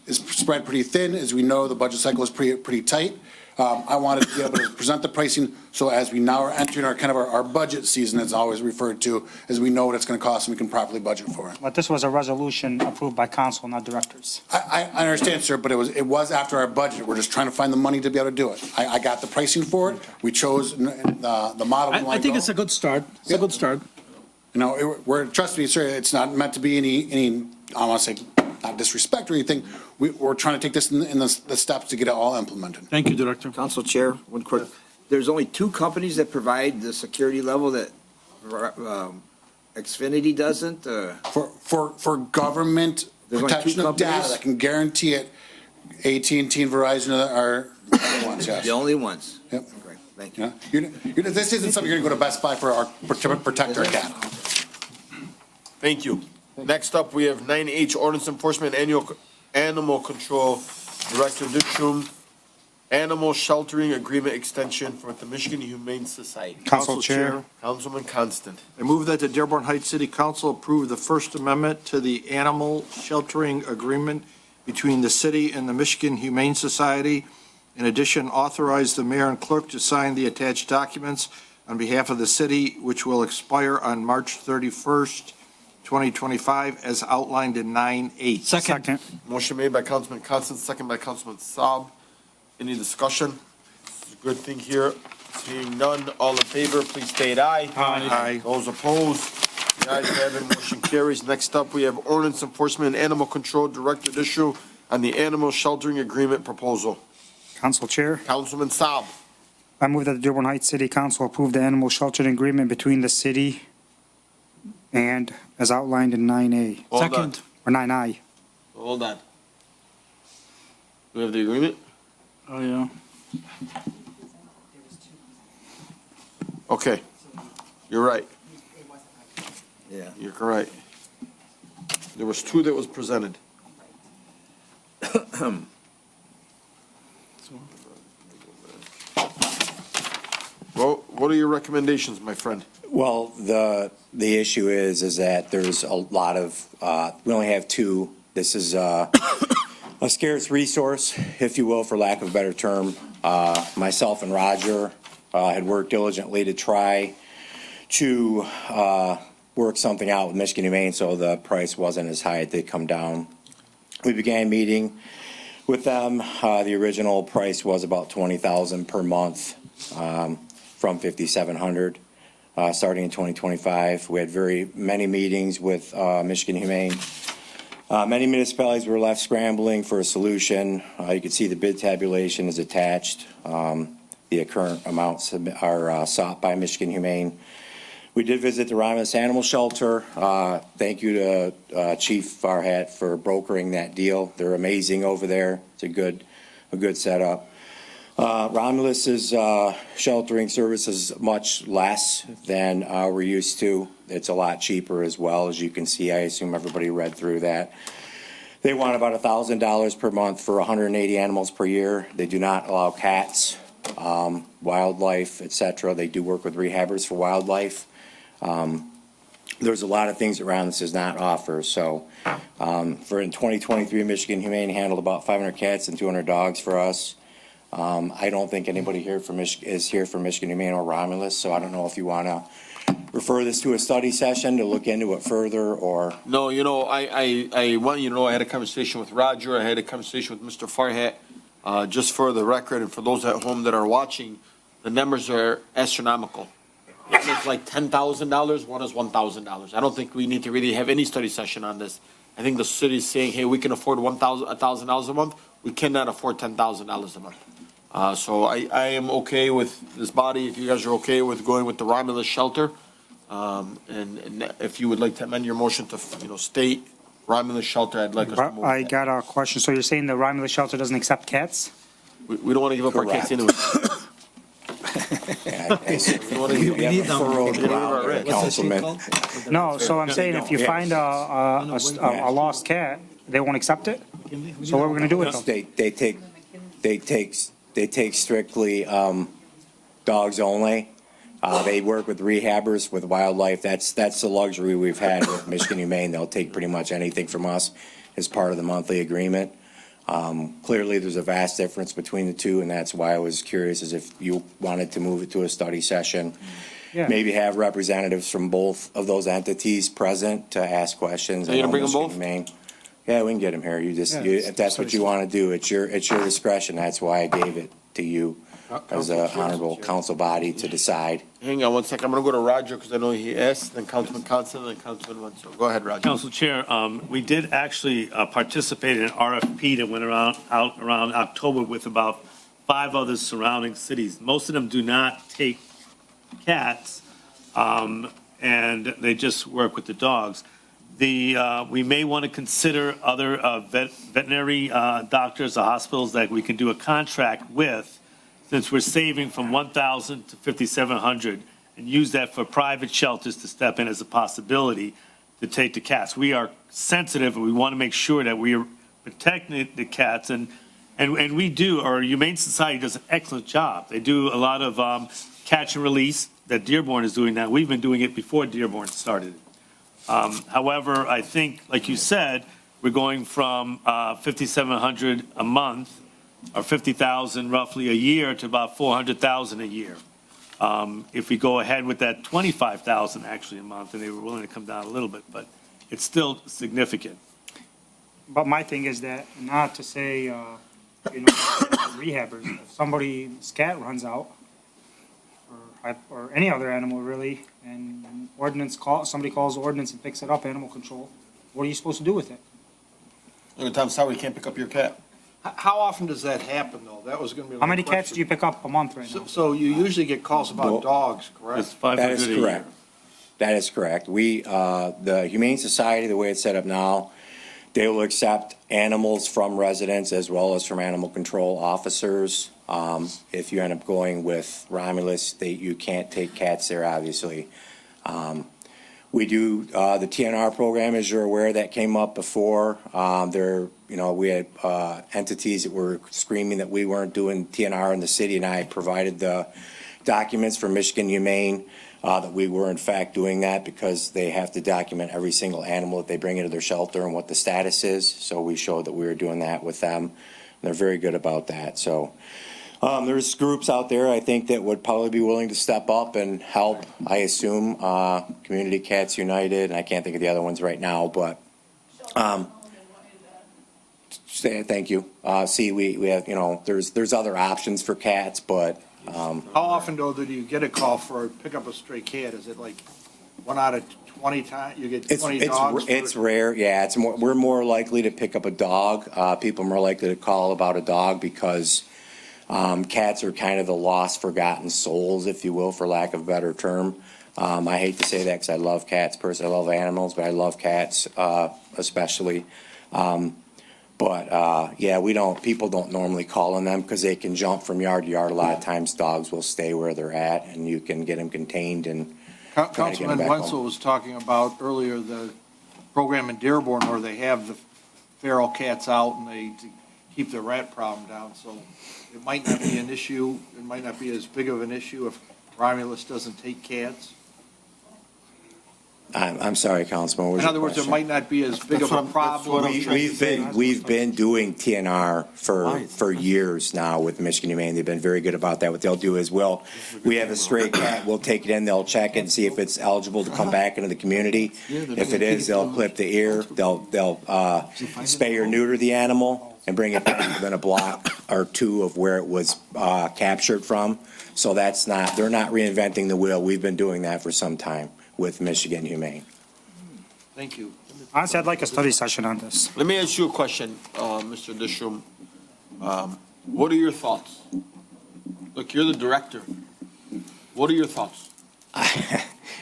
is spread pretty thin. As we know, the budget cycle is pretty tight. I wanted to be able to present the pricing, so as we now are entering our budget season, as always referred to, as we know what it's gonna cost and we can properly budget for it. But this was a resolution approved by council, not directors. I understand, sir, but it was after our budget. We're just trying to find the money to be able to do it. I got the pricing for it. We chose the model we I want to think go. it's a good start. It's a good start. You know, trust me, sir, it's not meant to be any, I want to say, not disrespect or anything. We're trying to take this in the steps to get it all implemented. Thank you, Director. Council Chair, one quick, there's only two companies that provide the security level that Xfinity doesn't? For government There's only two protection of data companies? that can guarantee it, AT&T and Verizon are the ones, yes. The only ones? Yep. Great, thank you. This isn't something you're going to go to Best Buy to protect our data. Thank you. Next up, we have 9H, ordinance enforcement, animal control, Director Ditchum, animal sheltering agreement extension for the Michigan Humane Society. Council Chair. Councilman Constant. I move that the Dearborn Heights City Council approve the First Amendment to the Animal Sheltering Agreement between the city and the Michigan Humane Society. In addition, authorize the mayor and clerk to sign the attached documents on behalf of the city, which will expire on March 31st, 2025, as outlined in 9H. Second. Motion made by Councilman Constant, second by Councilman Saab. Any discussion? It's a good thing here. Seeing none, all in favor, please state aye. Aye. Those opposed, the ayes have it, motion carries. Next up, we have ordinance enforcement and animal control director issue on the animal sheltering agreement proposal. Council Chair. Councilman Saab. I move that the Dearborn Heights City Council approve the animal sheltering agreement between the city and as outlined in 9A. Hold on. Second. Or 9I. Hold on. We have the agreement? Oh, yeah. Okay. You're right. Yeah. You're correct. There was two that was presented. Well, what are your recommendations, my friend? Well, the issue is that there's a lot of, we only have two. This is a scarce resource, if you will, for lack of a better term. Myself and Roger had worked diligently to try to work something out with Michigan Humane, so the price wasn't as high. It did come down. We began meeting with them. The original price was about $20,000 per month from $5,700 starting in 2025. We had very many meetings with Michigan Humane. Many municipalities were left scrambling for a solution. You can see the bid tabulation is attached. The current amounts are sought by Michigan Humane. We did visit the Romulus Animal Shelter. Thank you to Chief Farhat for brokering that deal. They're amazing over there. It's a good setup. Romulus's sheltering service is much less than we're used to. It's a lot cheaper as well, as you can see. I assume everybody read through that. They want about $1,000 per month for 180 animals per year. They do not allow cats, wildlife, etc. They do work with rehabbers for wildlife. There's a lot of things that Romulas does not offer. So for in 2023, Michigan Humane handled about 500 cats and 200 dogs for us. I don't think anybody here is here for Michigan Humane or Romulus, so I don't know if you want to refer this to a study session to look into it further, or... No, you know, I want you to know I had a conversation with Roger. I had a conversation with Mr. Farhat. Just for the record and for those at home that are watching, the numbers are astronomical. One is like $10,000, one is $1,000. I don't think we need to really have any study session on this. I think the city is saying, hey, we can afford $1,000 a month. We cannot afford $10,000 a month. So I am okay with this body, if you guys are okay with going with the Romulus shelter. And if you would like to amend your motion to, state Romulus shelter, I'd like us to move. I got a question. So you're saying the Romulus shelter doesn't accept cats? We don't want to give up our cats anyway. We need them. Councilman. No, so I'm saying if you find a lost cat, they won't accept it? So what are we going to do with them? They take strictly dogs only. They work with rehabbers, with wildlife. That's the luxury we've had with Michigan Humane. They'll take pretty much anything from us as part of the monthly agreement. Clearly, there's a vast difference between the two, and that's why I was curious, as if you wanted to move it to a study session. Yeah. Maybe have representatives from both of those entities present to ask questions. Are you gonna bring them both? Humane. Yeah, we can get them here. If that's what you want to do, it's your discretion. That's why I gave it to you as an honorable council body to decide. Hang on one second. I'm going to go to Roger because I know he asked, then Councilman Constant, then Councilman Wenzel. Go ahead, Roger. Council Chair, we did actually participate in an RFP that went around October with about 5 other surrounding cities. Most of them do not take cats, and they just work with the dogs. We may want to consider other veterinary doctors or hospitals that we can do a contract with, since we're saving from $1,000 to $5,700, and use that for private shelters to step in as a possibility to take the cats. We are sensitive, and we want to make sure that we are protecting the cats, and we do. Our Humane Society does an excellent job. They do a lot of catch and release that Dearborn is doing now. We've been doing it before Dearborn started. However, I think, like you said, we're going from $5,700 a month, or $50,000 roughly a year, to about $400,000 a year. If we go ahead with that $25,000 actually a month, and they were willing to come down a little bit, but it's still significant. But my thing is that, not to say, rehabbers, if somebody's cat runs out, or any other animal really, and somebody calls the ordinance and picks it up, animal control, what are you supposed to do with it? Every time sorry, you can't pick up your cat. How often does that happen, though? That was going to be. How many cats do you pick up a month right now? So you usually get calls about dogs, correct? That is correct. That is correct. The Humane Society, the way it's set up now, They will accept animals from residents as well as from animal control officers. If you end up going with Romulus, you can't take cats there, obviously. We do the TNR program, as you're aware, that came up before. We had entities that were screaming that we weren't doing TNR in the city, and I provided the documents for Michigan Humane that we were in fact doing that because they have to document every single animal that they bring into their shelter and what the status is. So we showed that we were doing that with them. And they're very good about that. So there's groups out there, I think, that would probably be willing to step up and help. I assume Community Cats United, and I can't think of the other ones right now, but thank you. We have, there's other options for cats, but How often, though, do you get a call for pick up a stray cat? Is it like 1 out of 20 times? You get 20 dogs? It's rare, yeah. We're more likely to pick up a dog. People are more likely to call about a dog because cats are kind of the lost, forgotten souls, if you will, for lack of a better term. I hate to say that because I love cats personally. I love animals, but I love cats especially. People don't normally call on them because they can jump from yard to yard. A lot of times dogs will stay where they're at and you can get them contained and Councilman Wenzel was talking about earlier the program in Dearborn where they have the feral cats out and they to keep the rat problem down. So it might not be an issue. It might not be as big of an issue if Romulus doesn't take cats. I'm sorry, Councilman. In other words, it might not be as big of a problem. We've been doing TNR for years now with Michigan Humane. They've been very good about that. What they'll do is we have a stray cat, we'll take it in, they'll check it and see if it's eligible to come back into the community. If it is, they'll clip the ear, they'll spay or neuter the animal and bring it back within a block or two of where it was captured from. So they're not reinventing the wheel. We've been doing that for some time with Michigan Humane. Thank you. Honestly, I'd like a study session on this. Let me ask you a question, Mr. Dishum. What are your thoughts? Look, you're the director. What are your thoughts?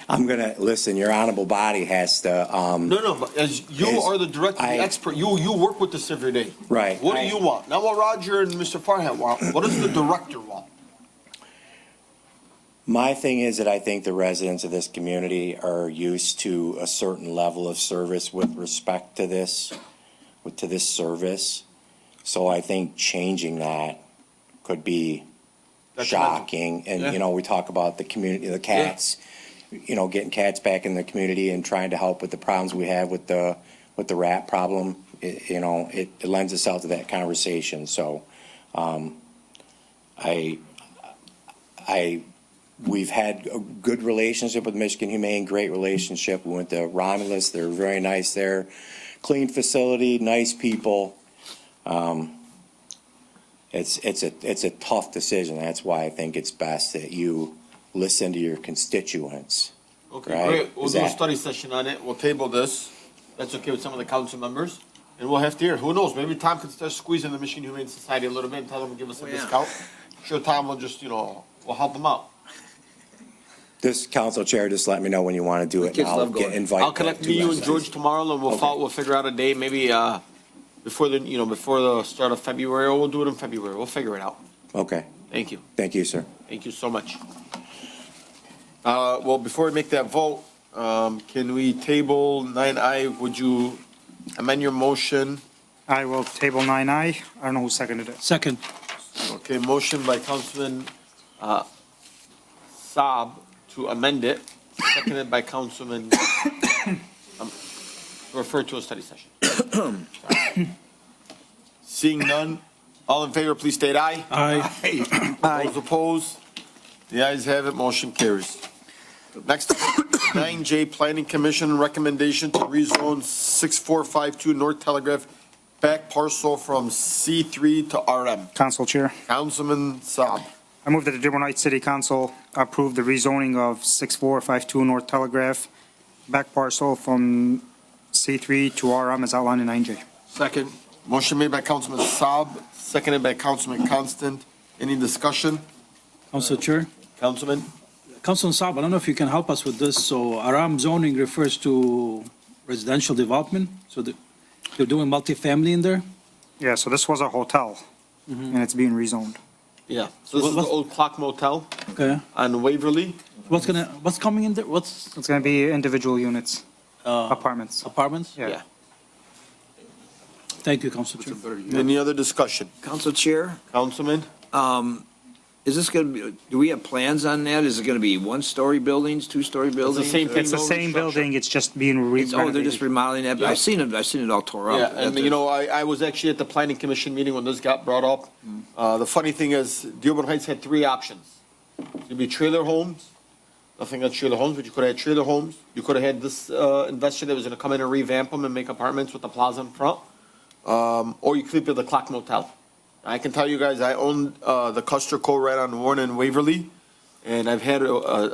I'm going to, listen, your honorable body has to. No, but as you are the director, the expert, you work with this every day. Right. What do you want? Not what Roger and Mr. Farhat want. What does the director want? My thing is that I think the residents of this community are used to a certain level of service with respect to this service. So I think changing that could be shocking. And, we talk about the community, the cats, getting cats back in the community and trying to help with the problems we have with the rat problem. It lends itself to that conversation. So we've had a good relationship with Michigan Humane, great relationship. We went to Romulus. They're very nice there. Clean facility, nice people. It's a tough decision. That's why I think it's best that you listen to your constituents. Okay, right? great. We'll do a study session on it. We'll table this. That's okay with some of the council members. And we'll have to hear. Who knows? Maybe Tom can start squeezing the Michigan Humane Society a little bit and tell them to give us a discount. Sure, Tom will just, we'll help them out. This council chair, just let me know when you want to do it. And I'll invite. I'll connect you and George tomorrow, and we'll figure out a day, maybe before the start of February, or we'll do it in February. We'll figure it out. Okay. Thank you. Thank you, sir. Thank you so much. Well, before we make that vote, can we table 9I? Would you amend your motion? I will table 9I. I don't know who seconded it. Second. Okay, motion by Councilman Saab to amend it, seconded by Councilman, refer to a study session. Seeing none, all in favor, please state aye. Aye. Those opposed? The ayes have it, motion carries. Next, 9J Planning Commission recommendation to rezone 6452 North Telegraph back parcel from C3 to RM. Council Chair. Councilman Saab. I move that the Dearborn Heights City Council approve the rezoning of 6452 North Telegraph back parcel from C3 to RM as outlined in 9J. Second. Motion made by Councilman Saab, seconded by Councilman Constant. Any discussion? Council Chair. Councilman? Councilman Saab, I don't know if you can help us with this. So RM zoning refers to residential development. So You're doing multifamily in there? Yeah, so this was a hotel, and it's being rezoned. Yeah, so this is the old Clock Motel Okay. on Waverly. What's coming in there? It's gonna be individual units, apartments. Apartments? Yeah. Thank you, Council Chair. Any other discussion? Council Chair, Councilman? is this going to be, do we have plans on that? Is it going to be one-story buildings, two-story buildings? same thing. It's the same building, it's just being Oh, they're just remodeling that? I've seen it all tore up. Yeah, and you know, I was actually at the planning commission meeting when this got brought up. The funny thing is, Dearborn Heights had three options. It'd be trailer homes, nothing against trailer homes, but you could have had trailer homes. You could have had this investor that was gonna come in and revamp them and make apartments with the plaza in front. Or you could build the Clock Motel. I can tell you guys, I own the Custer Co. right on Warren and Waverly. And I've had a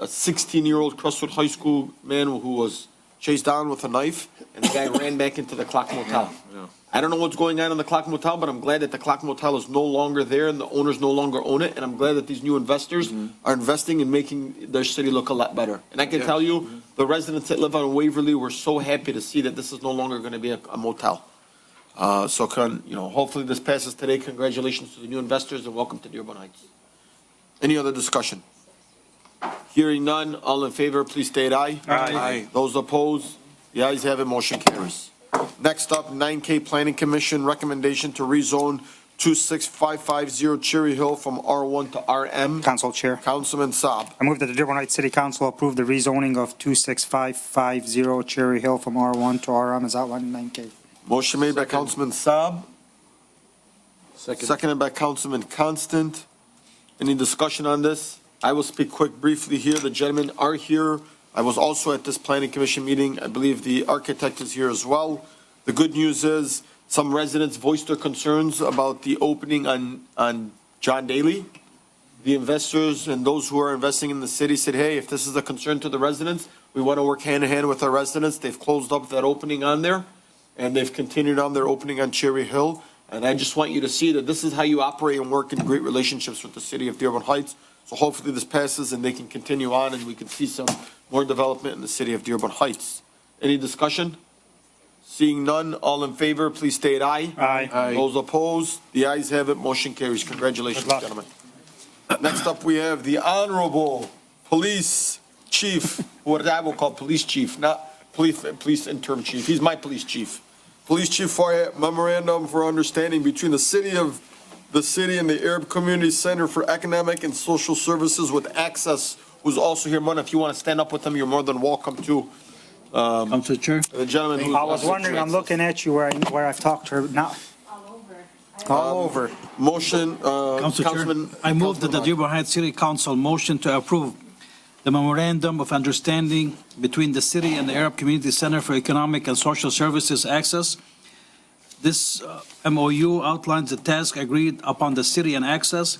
16-year-old Crestwood High School man who was chased down with a knife, and the guy ran back into the Clock Motel. I don't know what's going on in the Clock Motel, but I'm glad that the Clock Motel is no longer there and the owners no longer own it. And I'm glad that these new investors are investing in making their city look a lot better. And I can tell you, the residents that live on Waverly were so happy to see that this is no longer going to be a motel. Hopefully this passes today. Congratulations to the new investors and welcome to Dearborn Heights. Any other discussion? Hearing none, all in favor, please state aye. Aye. Those opposed, the ayes have it, motion carries. Next up, 9K Planning Commission recommendation to rezone 26550 Cherry Hill from R1 to RM. Council Chair. Councilman Saab. I move that the Dearborn Heights City Council approve the rezoning of 26550 Cherry Hill from R1 to RM as outlined in 9K. Motion made by Councilman Saab. Seconded by Councilman Constant. Any discussion on this? I will speak briefly here. The gentlemen are here. I was also at this planning commission meeting. I believe the architect is here as well. The good news is some residents voiced their concerns about the opening on John Daly. The investors and those who are investing in the city said, hey, if this is a concern to the residents, we want to work hand in hand with our residents. They've closed up that opening on there, and they've continued on their opening on Cherry Hill. And I just want you to see that this is how you operate and work in great relationships with the city of Dearborn Heights. So hopefully this passes and they can continue on and we can see some more development in the city of Dearborn Heights. Any discussion? Seeing none, all in favor, please state aye. Aye. Those opposed, the ayes have it, motion carries. Congratulations, gentlemen. Next up, we have the Honorable Police Chief, what I will call Police Chief, not Police Interim Chief. He's my Police Chief. Police Chief for a memorandum for understanding between the city and the Arab Community Center for Economic and Social Services with Access, who's also here. Mona, if you want to stand up with them, you're more than welcome to. Council Chair. The gentleman who's. I was wondering, I'm looking at you where I've talked to her now. All over. Motion, Council Councilman. Chair, I move that the Dearborn Heights City Council motion to approve the memorandum of understanding between the city and the Arab Community Center for Economic and Social Services Access. This MOU outlines the task agreed upon the city and Access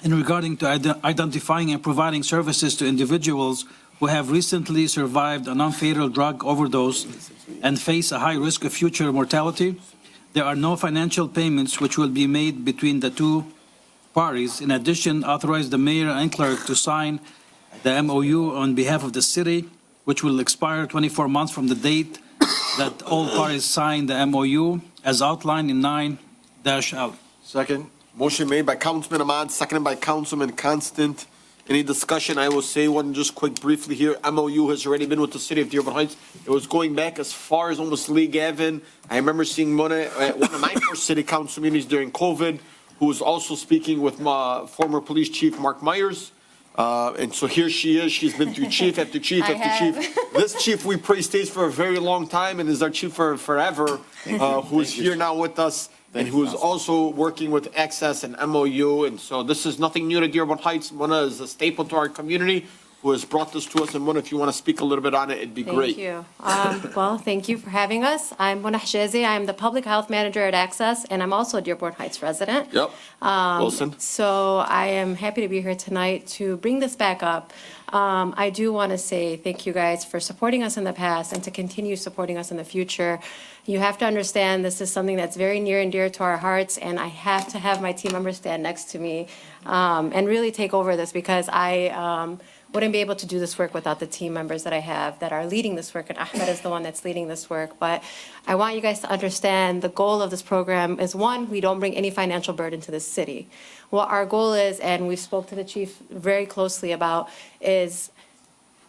in regarding to identifying and providing services to individuals who have recently survived a non-fatal drug overdose and face a high risk of future mortality. There are no financial payments which will be made between the two parties. In addition, authorize the mayor and clerk to sign the MOU on behalf of the city, which will expire 24 months from the date that all parties sign the MOU as outlined in 9-L. Second. Motion made by Councilman Ahmad, seconded by Councilman Constant. Any discussion? I will say one just quick briefly here. MOU has already been with the city of Dearborn Heights. It was going back as far as almost Lee Gavin. I remember seeing Mona at one of my first city council meetings during COVID, who was also speaking with my former police chief, Mark Myers. And so here she is. She's been through chief after chief after chief. This chief we pray stays for a very long time and is our chief for forever, who is here now with us and who is also working with Access and MOU. And so this is nothing new to Dearborn Heights. Mona is a staple to our community who has brought this to us. And Mona, if you want to speak a little bit on it, it'd be great. Thank you. Well, thank you for having us. I'm Mona Hajezi. I'm the public health manager at Access, and I'm also a Dearborn Heights resident. Yep. Wilson. So I am happy to be here tonight to bring this back up. I do want to say thank you guys for supporting us in the past and to continue supporting us in the future. You have to understand this is something that's very near and dear to our hearts, and I have to have my team members stand next to me and really take over this because I wouldn't be able to do this work without the team members that I have that are leading this work, and Ahmed is the one that's leading this work. But I want you guys to understand the goal of this program is, one, we don't bring any financial burden to the city. What our goal is, and we spoke to the chief very closely about, is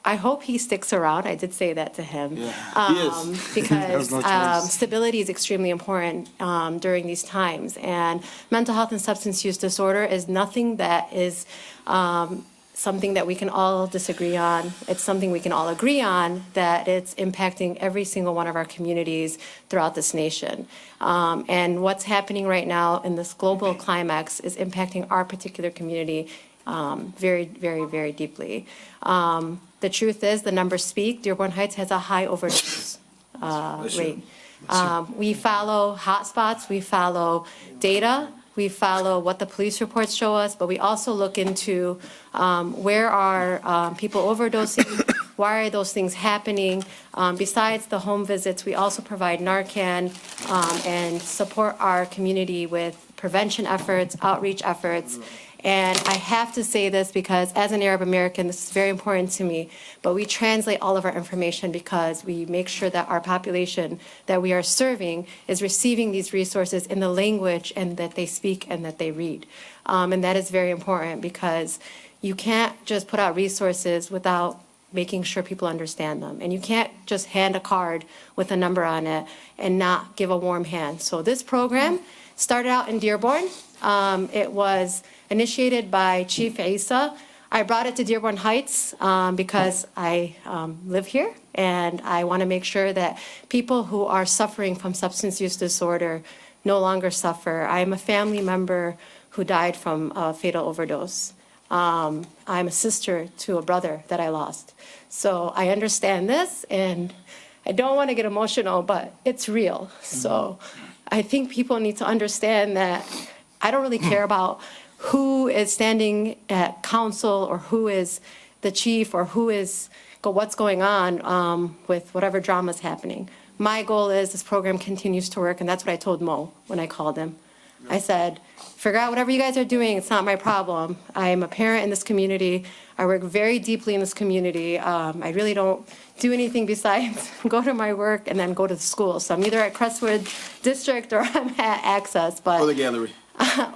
I hope he sticks around. I did say that to him. He is. Because no choice. stability is extremely important during these times. And mental health and substance use disorder is nothing that is something that we can all disagree on. It's something we can all agree on, that it's impacting every single one of our communities throughout this nation. And what's happening right now in this global climax is impacting our particular community very, very, very deeply. The truth is, the numbers speak. Dearborn Heights has a high overdose rate. We follow hotspots, we follow data, we follow what the police reports show us, but we also look into where are people overdosing, why are those things happening. Besides the home visits, we also provide Narcan and support our community with prevention efforts, outreach efforts. And I have to say this because as an Arab American, this is very important to me, but we translate all of our information because we make sure that our population that we are serving is receiving these resources in the language and that they speak and that they read. And that is very important because you can't just put out resources without making sure people understand them. And you can't just hand a card with a number on it and not give a warm hand. So this program started out in Dearborn. It was initiated by Chief Isa. I brought it to Dearborn Heights because I live here and I want to make sure that people who are suffering from substance use disorder no longer suffer. I am a family member who died from a fatal overdose. I'm a sister to a brother that I lost. So I understand this and I don't want to get emotional, but it's real. So I think people need to understand that I don't really care about who is standing at council or who is the chief or who is what's going on with whatever drama is happening. My goal is this program continues to work, and that's what I told Mo when I called him. I said, figure out whatever you guys are doing. It's not my problem. I am a parent in this community. I work very deeply in this community. I really don't do anything besides go to my work and then go to the school. So I'm either at Crestwood District or I'm at Access. But Or the gallery.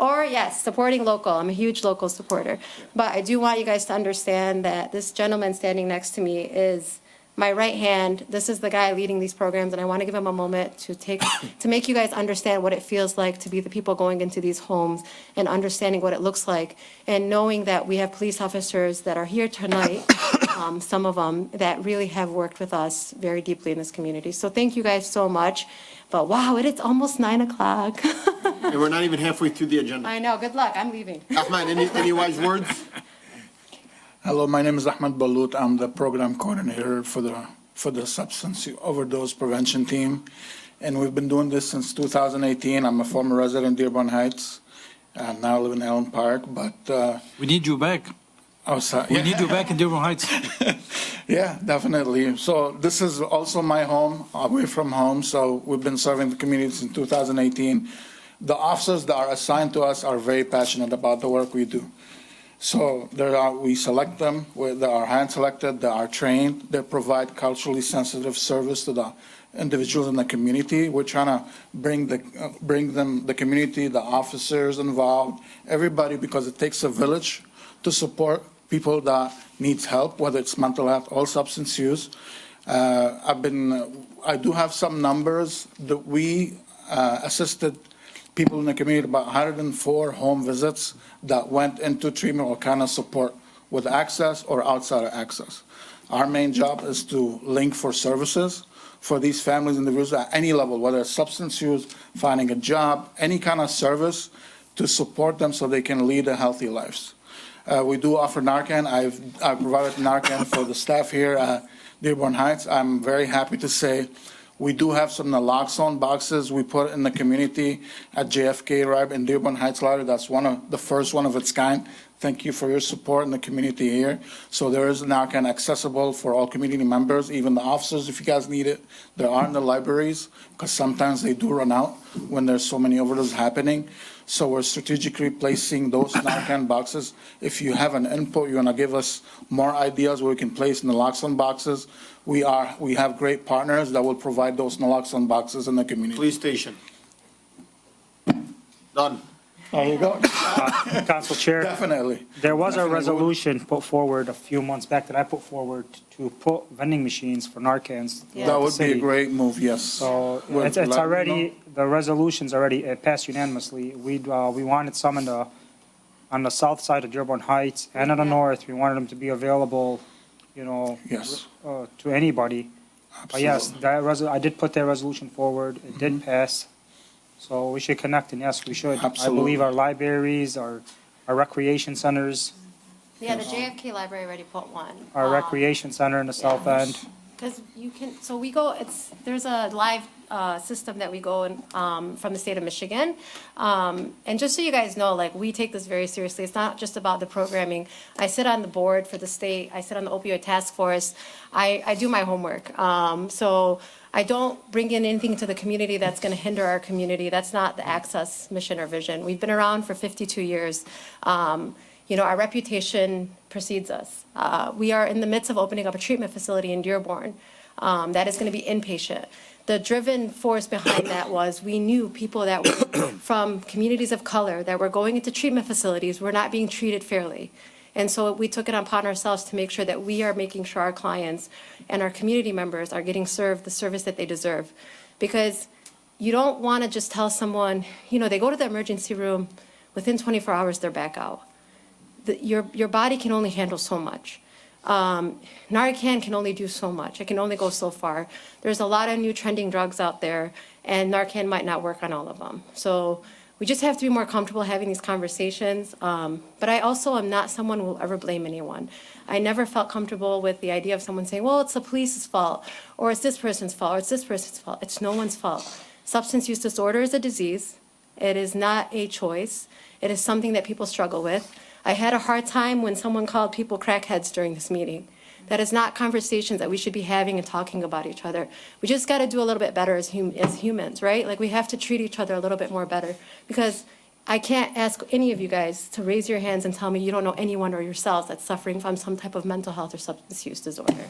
or yes, supporting local. I'm a huge local supporter. But I do want you guys to understand that this gentleman standing next to me is my right hand. This is the guy leading these programs, and I want to give him a moment to make you guys understand what it feels like to be the people going into these homes and understanding what it looks like, and knowing that we have police officers that are here tonight, some of them that really have worked with us very deeply in this community. So thank you guys so much. But wow, it's almost 9 o'clock. And we're not even halfway through the agenda. I know. Good luck. I'm leaving. Ahmed, any wise words? Hello, my name is Ahmed Balut. I'm the program coordinator for the substance overdose prevention team, and we've been doing this since 2018. I'm a former resident of Dearborn Heights, and now I live in Allen Park. But we need you back. Oh, sorry. We need you back in Dearborn Heights. Yeah, definitely. So this is also my home, away from home. So we've been serving the community since 2018. The officers that are assigned to us are very passionate about the work we do. So we select them, they are hand-selected, they are trained, they provide culturally sensitive service to the individuals in the community. We're trying to bring them, the community, the officers involved, everybody, because it takes a village to support people that needs help, whether it's mental health or substance use. I do have some numbers that we assisted people in the community, about 104 home visits that went into treatment or kind of support with access or outside of access. Our main job is to link for services for these families and individuals at any level, whether it's substance use, finding a job, any kind of service to support them so they can lead a healthy lives. We do offer Narcan. I've provided Narcan for the staff here at Dearborn Heights. I'm very happy to say we do have some naloxone boxes we put in the community at JFK right in Dearborn Heights Library. That's the first one of its kind Thank you for your support in the community here. So there is Narcan accessible for all community members, even the officers, if you guys need it. There are in the libraries, because sometimes they do run out when there's so many overdoses happening. So we're strategically placing those Narcan boxes. If you have an input, you want to give us more ideas where we can place naloxone boxes, we have great partners that will provide those naloxone boxes in the community. Police station. Done. There you go. Council Chair. Definitely. There was a Definitely would. resolution put forward a few months back that I put forward to put vending machines for Narcans. That would be a great move, yes. So We'll it's let you already, the resolution's already passed unanimously. We wanted some on the south side of Dearborn Heights and on the north. We wanted them to be available, Yes. to anybody. But yes, I did put that resolution forward. It did pass. So we should connect, and yes, we should. I Absolutely. believe our libraries, our recreation centers, Yeah, the JFK library already put one. our recreation center in the south end. Because you can, so we go, there's a live system that we go in from the state of Michigan. And just so you guys know, like, we take this very seriously. It's not just about the programming. I sit on the board for the state. I sit on the opioid task force. I do my homework. So I don't bring in anything to the community that's going to hinder our community. That's not the Access mission or vision. We've been around for 52 years. Our reputation precedes us. We are in the midst of opening up a treatment facility in Dearborn that is going to be inpatient. The driven force behind that was we knew people that were from communities of color that were going into treatment facilities were not being treated fairly. And so we took it upon ourselves to make sure that we are making sure our clients and our community members are getting served the service that they deserve. Because you don't want to just tell someone, they go to the emergency room, within 24 hours, they're back out. Your body can only handle so much. Narcan can only do so much. It can only go so far. There's a lot of new trending drugs out there, and Narcan might not work on all of them. So we just have to be more comfortable having these conversations. But I also am not someone who will ever blame anyone. I never felt comfortable with the idea of someone saying, well, it's the police's fault, or it's this person's fault, or it's this person's fault. It's no one's fault. Substance use disorder is a disease. It is not a choice. It is something that people struggle with. I had a hard time when someone called people crackheads during this meeting. That is not conversations that we should be having and talking about each other. We just got to do a little bit better as humans, right? Like, we have to treat each other a little bit more better, because I can't ask any of you guys to raise your hands and tell me you don't know anyone or yourselves that's suffering from some type of mental health or substance use disorder.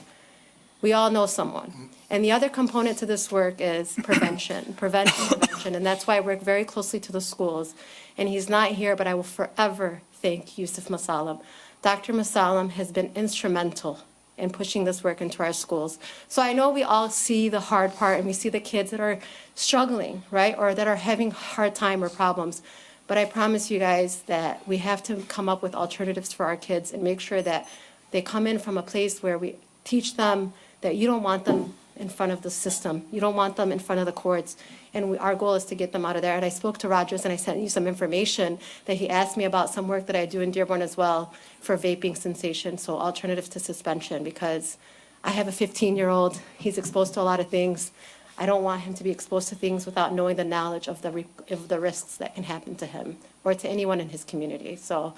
We all know someone. And the other component to this work is prevention, prevention, and that's why I work very closely to the schools. And he's not here, but I will forever thank Yusuf Masalam. Dr. Masalam has been instrumental in pushing this work into our schools. So I know we all see the hard part, and we see the kids that are struggling, right, or that are having hard time or problems. But I promise you guys that we have to come up with alternatives for our kids and make sure that they come in from a place where we teach them that you don't want them in front of the system. You don't want them in front of the courts. And our goal is to get them out of there. And I spoke to Rogers, and I sent you some information that he asked me about some work that I do in Dearborn as well for vaping censation, so alternatives to suspension, because I have a 15-year-old. He's exposed to a lot of things. I don't want him to be exposed to things without knowing the knowledge of the risks that can happen to him or to anyone in his community. So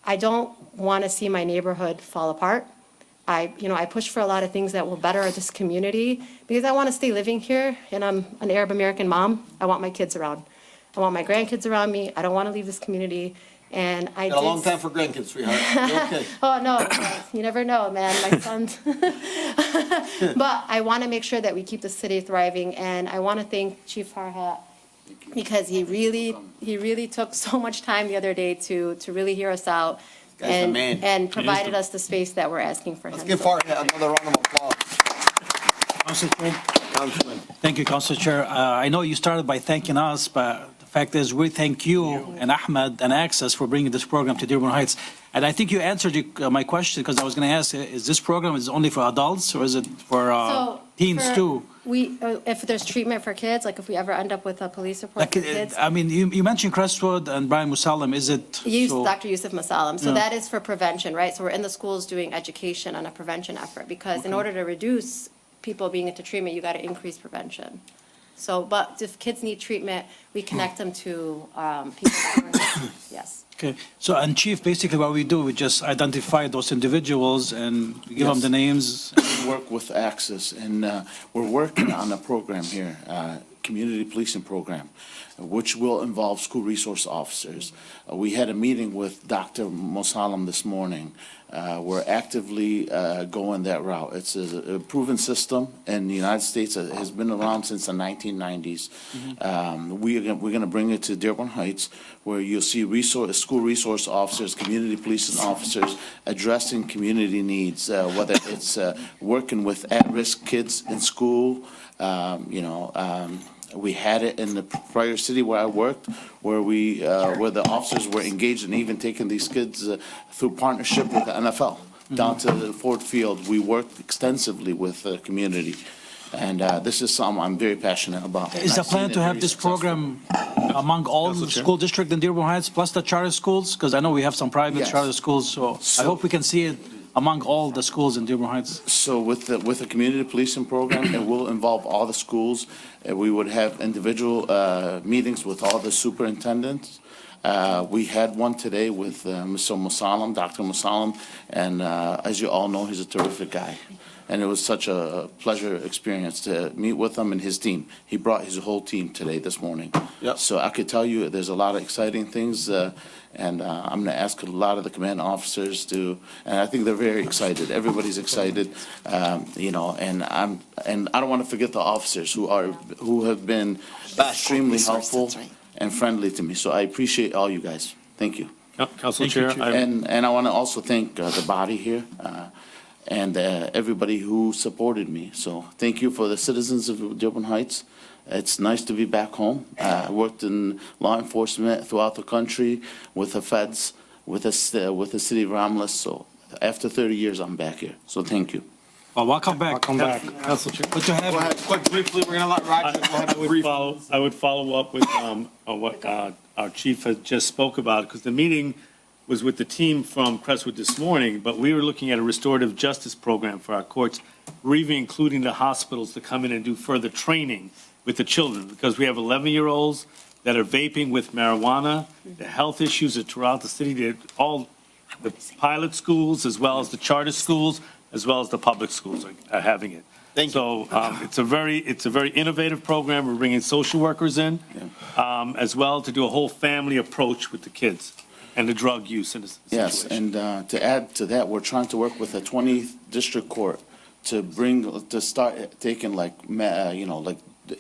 I don't want to see my neighborhood fall apart. I push for a lot of things that will better this community because I want to stay living here, and I'm an Arab American mom. I want my kids around. I want my grandkids around me. I don't want to leave this community. And I Got a long time for grandkids, sweetheart. You're okay. Oh, no, you never know, man, my sons. But I want to make sure that we keep the city thriving, and I want to thank Chief Farhat because he really took so much time the other day to really hear us out. And provided us the space that we're asking for him. Let's give Farhat another round of applause. Council Chair. Thank you, Council Chair. I know you started by thanking us, but the fact is we thank you and Ahmed and Access for bringing this program to Dearborn Heights. And I think you answered my question, because I was going to ask, is this program only for adults, or is it for teens too? If there's treatment for kids, like if we ever end up with a police report for kids. I mean, you mentioned Crestwood and Brian Musalam. Is it? Dr. Yusuf Masalam. So that is for prevention, right? So we're in the schools doing education on a prevention effort, because in order to reduce people being into treatment, you got to increase prevention. So, but if kids need treatment, we connect them to people that are, yes. Okay, so, and Chief, basically what we do, we just identify those individuals and give them the names. Work with Access, and we're working on a program here, community policing program, which will involve school resource officers. We had a meeting with Dr. Mosalem this morning. We're actively going that route. It's a proven system in the United States. It has been around since the 1990s. We're going to bring it to Dearborn Heights, where you'll see school resource officers, community policing officers addressing community needs, whether it's working with at-risk kids in school. We had it in the prior city where I worked, where where the officers were engaged in even taking these kids through partnership with the NFL down to the Ford Field. We worked extensively with the community, and this is something I'm very passionate about. Is the plan to have this program among all the school districts in Dearborn Heights, plus the charter schools? Because I know we have some private charter schools, so I hope we can see it among all the schools in Dearborn Heights. So with the community policing program, it will involve all the schools. We would have individual meetings with all the superintendents. We had one today with Mr. Mosalem, Dr. Mosalem, and as you all know, he's a terrific guy. And it was such a pleasure experience to meet with him and his team. He brought his whole team today, this morning. Yep. So I could tell you there's a lot of exciting things, and I'm going to ask a lot of the command officers to, and I think they're very excited. Everybody's excited, and I don't want to forget the officers who have been extremely helpful and friendly to me. So I appreciate all you guys. Thank you. Council Chair. And I want to also thank the body here. And everybody who supported me. So thank you for the citizens of Dearborn Heights. It's nice to be back home. I worked in law enforcement throughout the country with the feds, with the city of Romulus. So after 30 years, I'm back here. So thank you. Well, welcome back. Welcome back. Council Chair. Good to have you. Quick, briefly, we're going to let Roger go ahead. I would follow up with what our chief has just spoke about, because the meeting was with the team from Crestwood this morning, but we were looking at a restorative justice program for our courts. We're even including the hospitals to come in and do further training with the children, because we have 11-year-olds that are vaping with marijuana. The health issues are throughout the city. All the pilot schools, as well as the charter schools, as well as the public schools are having it. It's a very innovative program. We're bringing social workers in, as well, to do a whole family approach with the kids and the drug use in this situation. Yes, and to add to that, we're trying to work with the 20th District Court to start taking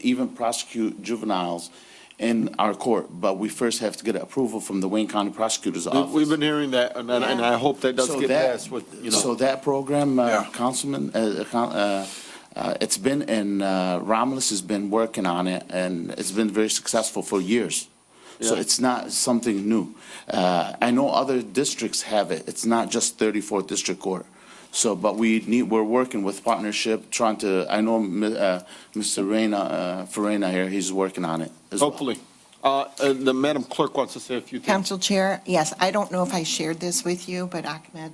even prosecute juveniles in our court, but we first have to get approval from the Wayne County Prosecutor's Office. We've been hearing that, and I hope that does get passed. So that program, Councilman, it's been in, Romulus has been working on it, and it's been very successful for years. So it's not something new. I know other districts have it. It's not just 34th District Court. So, but we're working with partnership, trying to, I know Mr. Farina here, he's working on it as well. Hopefully. The Madam Clerk wants to say a few things. Council Chair, yes, I don't know if I shared this with you, but Ahmed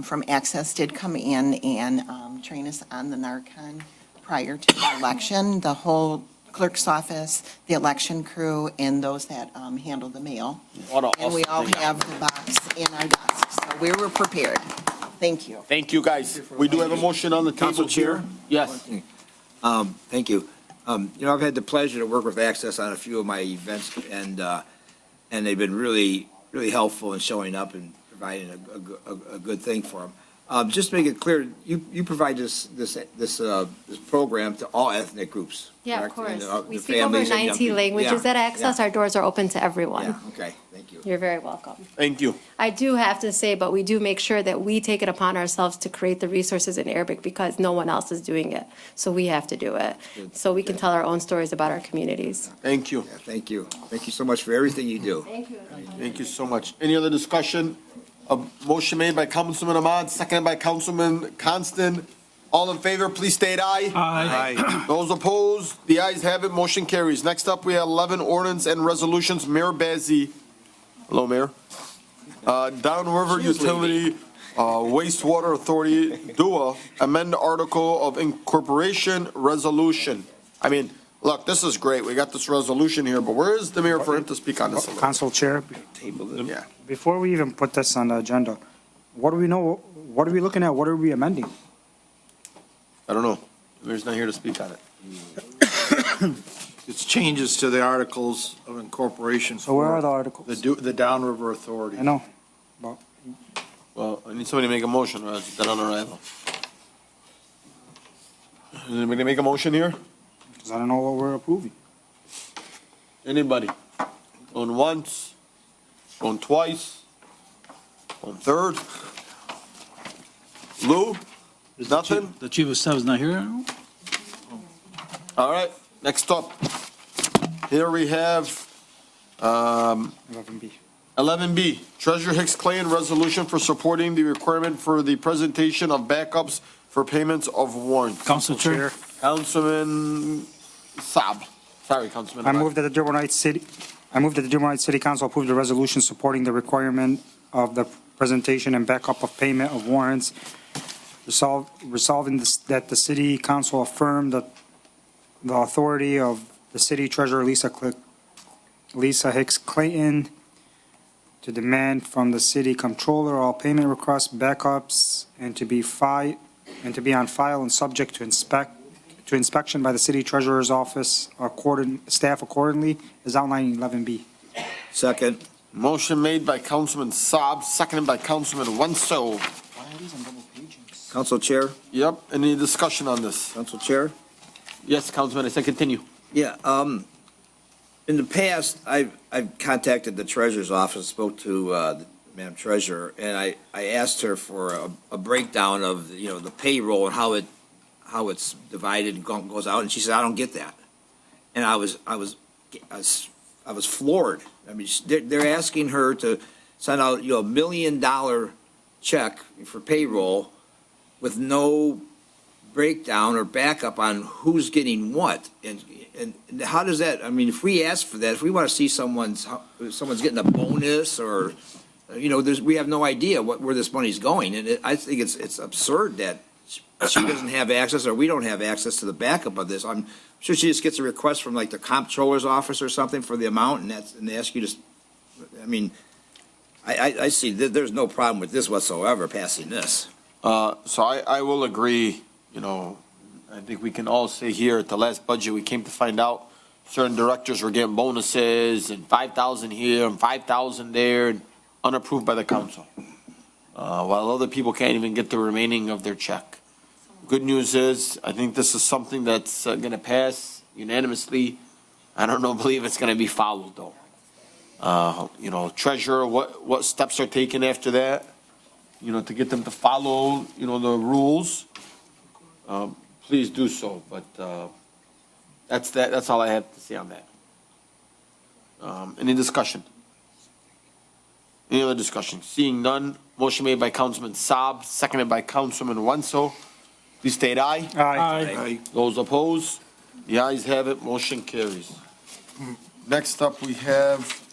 from Access did come in and train us on the Narcan prior to the election. The whole clerk's office, the election crew, and those that handle the mail. And we all have the box in our desks, so we were prepared. Thank you. Thank you, guys. We do have a motion on the table. Council Chair? Yes. Thank you. I've had the pleasure to work with Access on a few of my events, and they've been really, really helpful in showing up and providing a good thing for them. Just to make it clear, you provide this program to all ethnic groups. Yeah, correct? of course. And, We speak over 90 languages at Access. Our doors are open to everyone. Yeah, okay, thank you. You're very welcome. Thank you. I do have to say, but we do make sure that we take it upon ourselves to create the resources in Arabic because no one else is doing it. So we have to do it. So we can tell our own stories about our communities. Thank you. Yeah, thank you. Thank you so much for everything you do. Thank you. Thank you so much. Any other discussion? A motion made by Councilman Ahmad, seconded by Councilman Constant. All in favor, please state aye. Aye. Those opposed, the ayes have it, motion carries. Next up, we have 11 ordinance and resolutions. Mayor Bazey. Hello, Mayor. Downriver Utility Wastewater Authority, DUA, amend article of incorporation resolution. I mean, Look, this is great. We got this resolution here, but where is the mayor for him to speak on this? Council Chair, Yeah. before we even put this on the agenda, what do we know, what are we looking at, what are we amending? I don't know. The mayor's not here to speak on it. It's changes to the Articles of Incorporation. So where are the articles? The Downriver Authority. I know, but Well, I need somebody to make a motion, or else it's dead on arrival. Is anybody make a motion here? because I don't know what we're approving. Anybody? Going once? Going twice? Going third? Lou? Nothing? The chief of staff is not here? All right, next up. Here we have, 11B. 11B, Treasurer Hicks Clayton resolution for supporting the requirement for the presentation of backups for payments of warrants. Council Chair. Councilman Saab. Sorry, Councilman. I move that the Dearborn Heights City Council approve the resolution supporting the requirement of the presentation and backup of payment of warrants, resolving that the city council affirm the authority of the city treasurer Lisa Hicks Clayton to demand from the city comptroller all payment requests, backups, and to be on file and subject to inspection by the city treasurer's office, staff accordingly, is outlined in 11B. Second. Motion made by Councilman Saab, seconded by Councilman Wenzel. Council Chair. Yep, any discussion on this? Council Chair. Yes, Councilman, I said continue. Yeah, in the past, I've contacted the treasurer's office, spoke to the Madam Treasurer, and I asked her for a breakdown of, the payroll and how it's divided and goes out, and she said, I don't get that. And I was floored. I mean, they're asking her to send out, $1 million check for payroll with no breakdown or backup on who's getting what. And how does that, I mean, if we ask for that, if we want to see someone's getting a bonus or, we have no idea where this money's going. And I think it's absurd that she doesn't have access or we don't have access to the backup of this. I'm sure she just gets a request from like the comptroller's office or something for the amount and they ask you to, I mean, I see that there's no problem with this whatsoever, passing this. So I will agree, I think we can all say here at the last budget, we came to find out certain directors were getting bonuses and 5,000 here and 5,000 there, and unapproved by the council. While other people can't even get the remaining of their check. Good news is, I think this is something that's gonna pass unanimously. I don't believe it's gonna be followed though. Treasurer, what steps are taken after that? To get them to follow, the rules. Please do so, but, that's all I have to say on that. Any discussion? Any other discussion? Seeing none, motion made by Councilman Saab, seconded by Councilman Wenzel. Please state aye. Aye. Those opposed? The ayes have it, motion carries. Next up, we have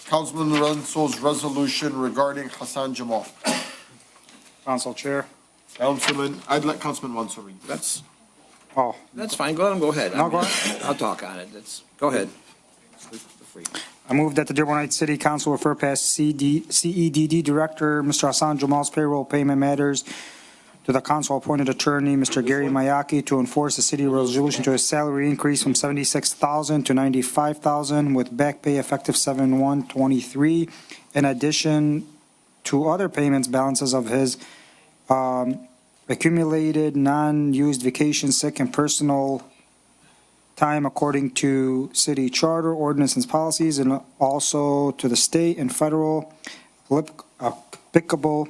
Councilman Wenzel's resolution regarding Hassan Jamal. Council Chair. Councilman, I'd let Councilman Wenzel read. That's That's fine, go ahead. No, go ahead. I'll talk on it, go ahead. I move that the Dearborn Heights City Council refer past CEDD Director, Mr. Hassan Jamal's payroll payment matters to the council-appointed attorney, Mr. Gary Mayaki, to enforce the city resolution to a salary increase from $76,000 to $95,000 with back pay effective 7/1/23, in addition to other payments balances of his accumulated non-used vacation, sick, and personal time according to city charter, ordinance, and policies, and also to the state and federal applicable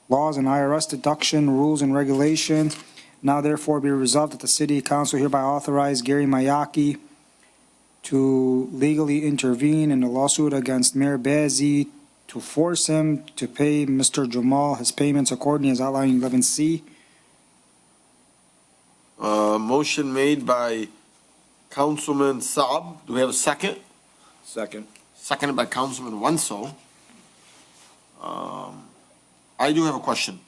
laws and IRS deduction rules and regulations. Now therefore be resolved that the city council hereby authorize Gary Mayaki to legally intervene in the lawsuit against Mayor Bazzi to force him to pay Mr. Jamal his payments accordingly as outlined in 11C. Motion made by Councilman Saab. Do we have a second? Second. Seconded by Councilman Wenzel. I do have a question.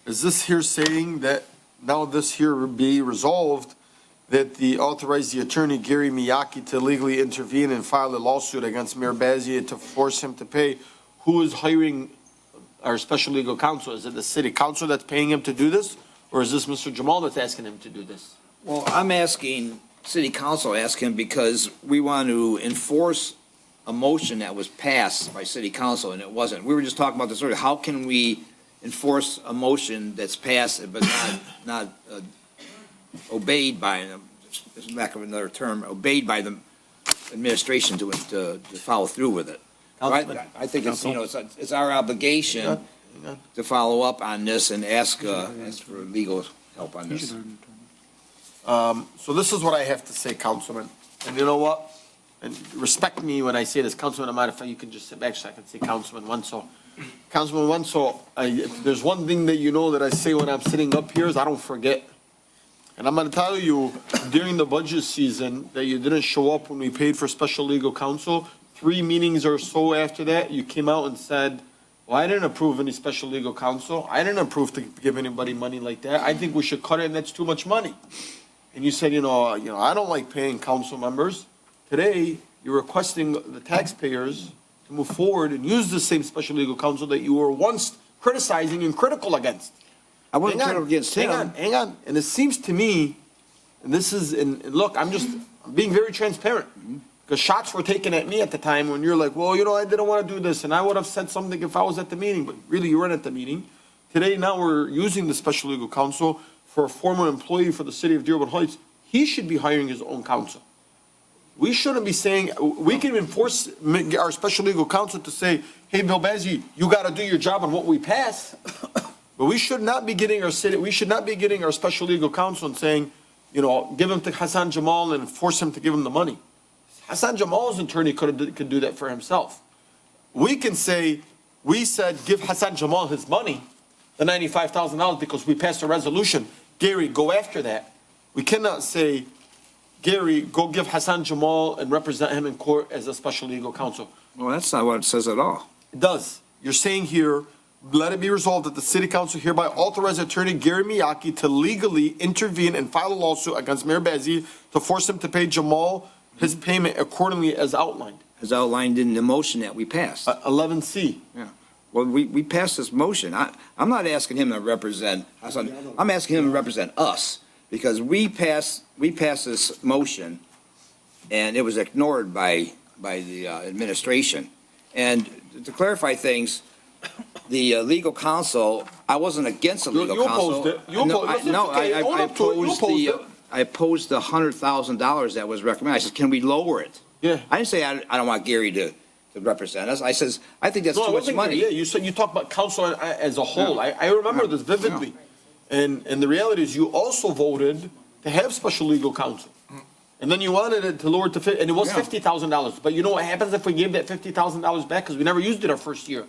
Is this here saying that now this here be resolved that authorize the attorney Gary Miyake to legally intervene and file a lawsuit against Mayor Bazey to force him to pay. Who is hiring our special legal counsel? Is it the city council that's paying him to do this? Or is this Mr. Jamal that's asking him to do this? Well, I'm asking, city council asking because we want to enforce a motion that was passed by city council and it wasn't. We were just talking about this earlier. How can we enforce a motion that's passed but not obeyed by them, lack of another term, obeyed by the administration to follow through with it? I think it's, it's our obligation to follow up on this and ask for legal help on this. So this is what I have to say, Councilman. And you know what? And respect me when I say this, Councilman, I'm out of, you can just sit back so I can say Councilman Wenzel. Councilman Wenzel, if there's one thing that you know that I say when I'm sitting up here is I don't forget. And I'm going to tell you, during the budget season, that you didn't show up when we paid for special legal counsel. 3 meetings or so after that, you came out and said, well, I didn't approve any special legal counsel. I didn't approve to give anybody money like that. I think we should cut it, and that's too much money. And you said, I don't like paying council members. Today, you're requesting the taxpayers to move forward and use the same special legal counsel that you were once criticizing and critical against. I wasn't critical against him. Hang on. And it seems to me, and this is, and look, I'm being very transparent. Because shots were taken at me at the time when you're like, well, I didn't want to do this, and I would have said something if I was at the meeting, but really you weren't at the meeting. Today, now we're using the special legal counsel for a former employee for the city of Dearborn Heights. He should be hiring his own counsel. We shouldn't be saying, we can enforce our special legal counsel to say, hey, Bill Bazey, you got to do your job on what we pass. But we should not be getting our special legal counsel and saying, give him to Hassan Jamal and force him to give him the money. Hassan Jamal's attorney could do that for himself. We can say, we said give Hassan Jamal his money, the $95,000, because we passed a resolution. Gary, go after that. We cannot say, Gary, go give Hassan Jamal and represent him in court as a special legal counsel. Well, that's not what it says at all. It does. You're saying here, let it be resolved that the city council hereby authorize attorney Gary Miyake to legally intervene and file a lawsuit against Mayor Bazey to force him to pay Jamal his payment accordingly as outlined. As outlined in the motion that we passed. 11C. Yeah. Well, we passed this motion. I'm not asking him to represent Hassan. I'm asking him to represent us because we passed this motion and it was ignored by the administration. And to clarify things, the legal counsel, I wasn't against the legal counsel. You opposed it. I opposed the $100,000 that was recommended. I said, can we lower it? Yeah. I didn't say I don't want Gary to represent us. I says, I think that's too much money. Yeah, you said you talked about council as a whole. Yeah. I remember this vividly. Yeah. And the reality is you also voted to have special legal counsel. And then you wanted it to lower it to $50,000, and it was $50,000. But you know what happens if we gave that $50,000 back? Because we never used it our first year.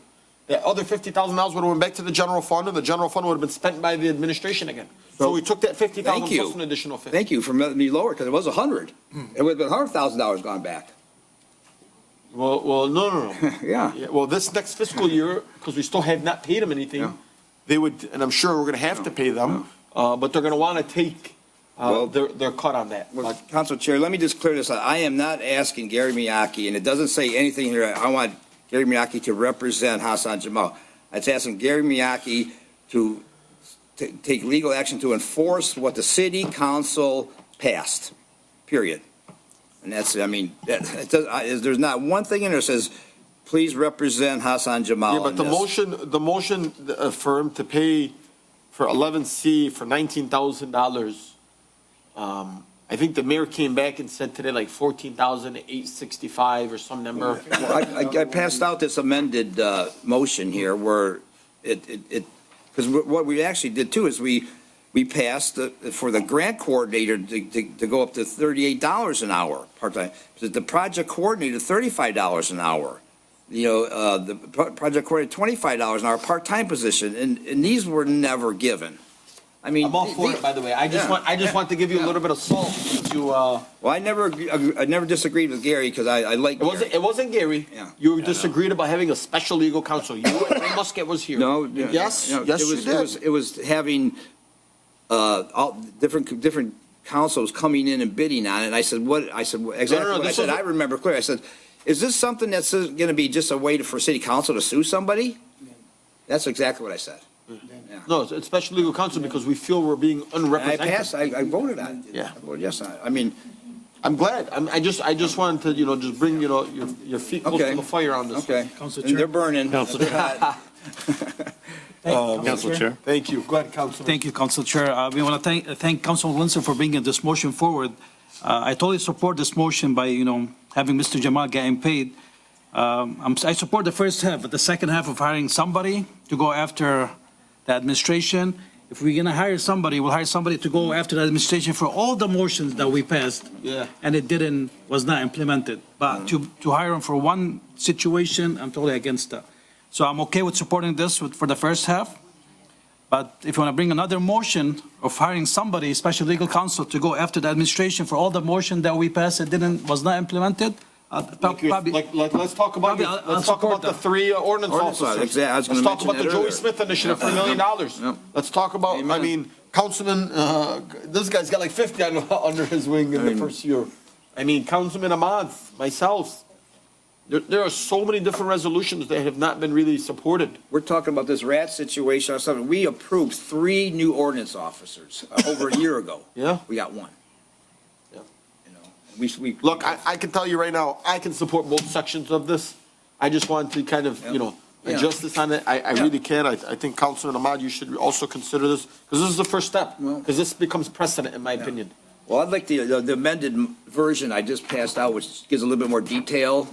That other $50,000 would have went back to the general fund, and the general fund would have been spent by the administration again. So we took that $50,000 plus an additional $50,000. Thank you for letting me lower it, because it was $100,000. It would have been $100,000 gone back. Well, no. Yeah. Well, this next fiscal year, because we still have not paid them anything, they would, and I'm sure we're going to have to pay them, but they're going to want to take their cut on that. Well, Council Chair, let me just clear this out. I am not asking Gary Miyake, and it doesn't say anything here. I want Gary Miyake to represent Hassan Jamal. It's asking Gary Miyake to take legal action to enforce what the city council passed, period. And that's, there's not one thing in there that says, please represent Hassan Jamal. Yeah, but the motion affirmed to pay for 11C for $19,000. I think the mayor came back and said today like 14,865 or some number. Well, I passed out this amended motion here where because what we actually did too is we passed for the grant coordinator to go up to $38 an hour part-time. The project coordinator, $35 an hour. The project coordinator, $25 an hour part-time position, and these were never given. I mean, I'm all for it, by the way. I just want to give you a little bit of salt to. Well, I never disagreed with Gary because I like. It wasn't Gary. Yeah. You disagreed about having a special legal counsel. You and Ray Muscat was here. No. Yes. It was having all different council was coming in and bidding on it. And I said, exactly what I said. I remember clearly. I said, is this something that's going to be just a way for city council to sue somebody? That's exactly what I said. Yeah. No, it's special legal counsel because we feel we're being unrepresented. I voted on it. Yeah. I voted yes on it. I mean, I'm glad. I just wanted to, just bring, your feet close to the fire on this. Okay. And they're burning. Council They're hot. Council Chair. Thank you. Go ahead, Councilman. Thank you, Council Chair. We want to thank Councilman Windsor for bringing this motion forward. I totally support this motion by, having Mr. Jamal getting paid. I support the first half, but the second half of hiring somebody to go after the administration. If we're gonna hire somebody, we'll hire somebody to go after the administration for all the motions that we passed. Yeah. And it was not implemented. But to hire them for one situation, I'm totally against that. So I'm okay with supporting this for the first half. But if you want to bring another motion of hiring somebody, special legal counsel, to go after the administration for all the motion that we passed that was not implemented, probably. Let's talk about, the three ordinance officers. Exactly. I was Let's gonna talk about the mention that Joey earlier. Smith initiative for $1 million. Let's talk about, Councilman, this guy's got like 50 under his wing in the first year. Councilman Ahmad, myself, there are so many different resolutions that have not been really supported. We're talking about this rat situation or something. We approved 3 new ordinance officers over a year ago. Yeah. We got 1. Look, I can tell you right now, I can support both sections of this. I just want to kind of, adjust this on it. I really can. I think Councilman Ahmad, you should also consider this, because this is the first step, because this becomes precedent, in my opinion. Well, I'd like the amended version I just passed out, which gives a little bit more detail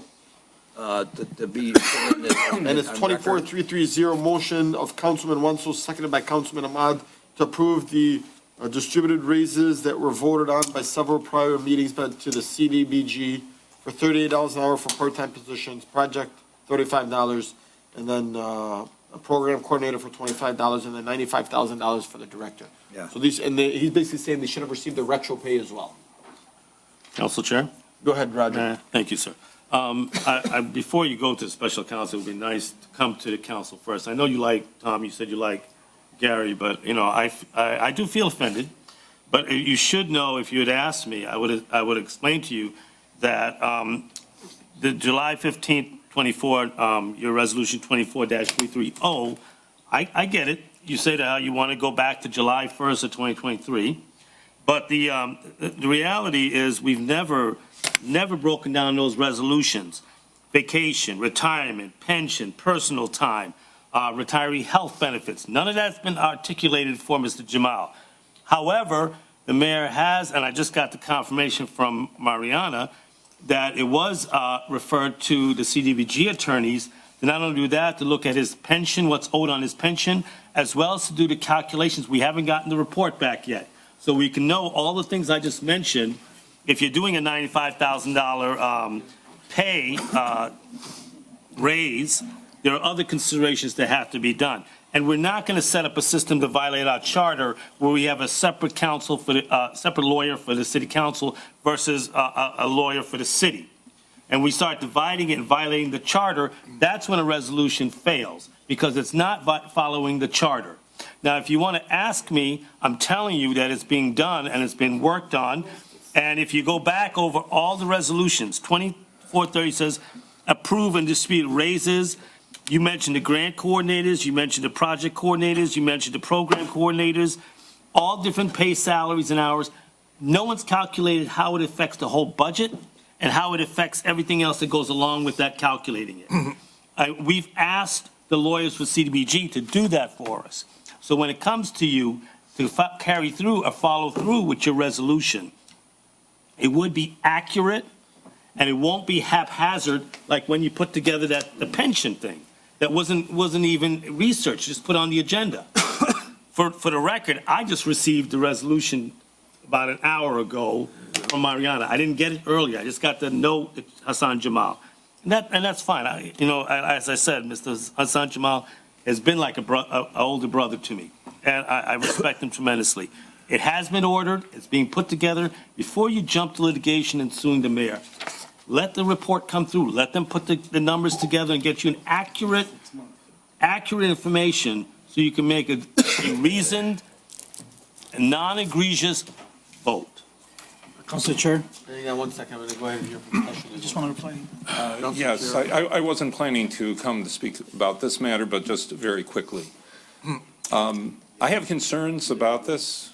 to be. And it's 24-330 motion of Councilman Wenzel, seconded by Councilman Ahmad, to approve the distributed raises that were voted on by several prior meetings to the CDBG for $38 an hour for part-time positions, project $35, and then a program coordinator for $25, and then $95,000 for the director. Yeah. So he's basically saying they should have received the retro pay as well. Council Chair. Go ahead, Roger. Thank you, sir. Before you go to the special counsel, it would be nice to come to the council first. I know you like, Tom, you said you like Gary, but, I do feel offended. But you should know, if you had asked me, I would explain to you that the July 15th, 24, your resolution 24-330, I get it. You say that you want to go back to July 1st of 2023. But the reality is we've never broken down those resolutions. Vacation, retirement, pension, personal time, retiree health benefits. None of that's been articulated for Mr. Jamal. However, the mayor has, and I just got the confirmation from Mariana, that it was referred to the CDBG attorneys to not only do that, to look at his pension, what's owed on his pension, as well as to do the calculations. We haven't gotten the report back yet. So we can know all the things I just mentioned. If you're doing a $95,000 pay raise, there are other considerations that have to be done. And we're not going to set up a system to violate our charter where we have a separate counsel for the separate lawyer for the city council versus a lawyer for the city. And we start dividing it and violating the charter, that's when a resolution fails, because it's not following the charter. Now, if you want to ask me, I'm telling you that it's being done and it's been worked on. And if you go back over all the resolutions, 2430 says approve and distribute raises. You mentioned the grant coordinators, you mentioned the project coordinators, you mentioned the program coordinators, all different pay salaries and hours. No one's calculated how it affects the whole budget and how it affects everything else that goes along with that calculating it. We've asked the lawyers for CDBG to do that for us. So when it comes to you to carry through or follow through with your resolution, it would be accurate and it won't be haphazard like when you put together the pension thing. That wasn't even researched, just put on the agenda. For the record, I just received the resolution about an hour ago from Mariana. I didn't get it earlier. I just got the note, Hassan Jamal. And that's fine. As I said, Mr. Hassan Jamal has been like an older brother to me. And I respect him tremendously. It has been ordered. It's being put together. Before you jump to litigation and suing the mayor, let the report come through. Let them put the numbers together and get you an accurate information so you can make a reasoned, non-egregious vote. Council Chair, Hang on one second, I'm going to go ahead and hear from Special. I just want to reply. Yes, I wasn't planning to come to speak about this matter, but just very quickly. I have concerns about this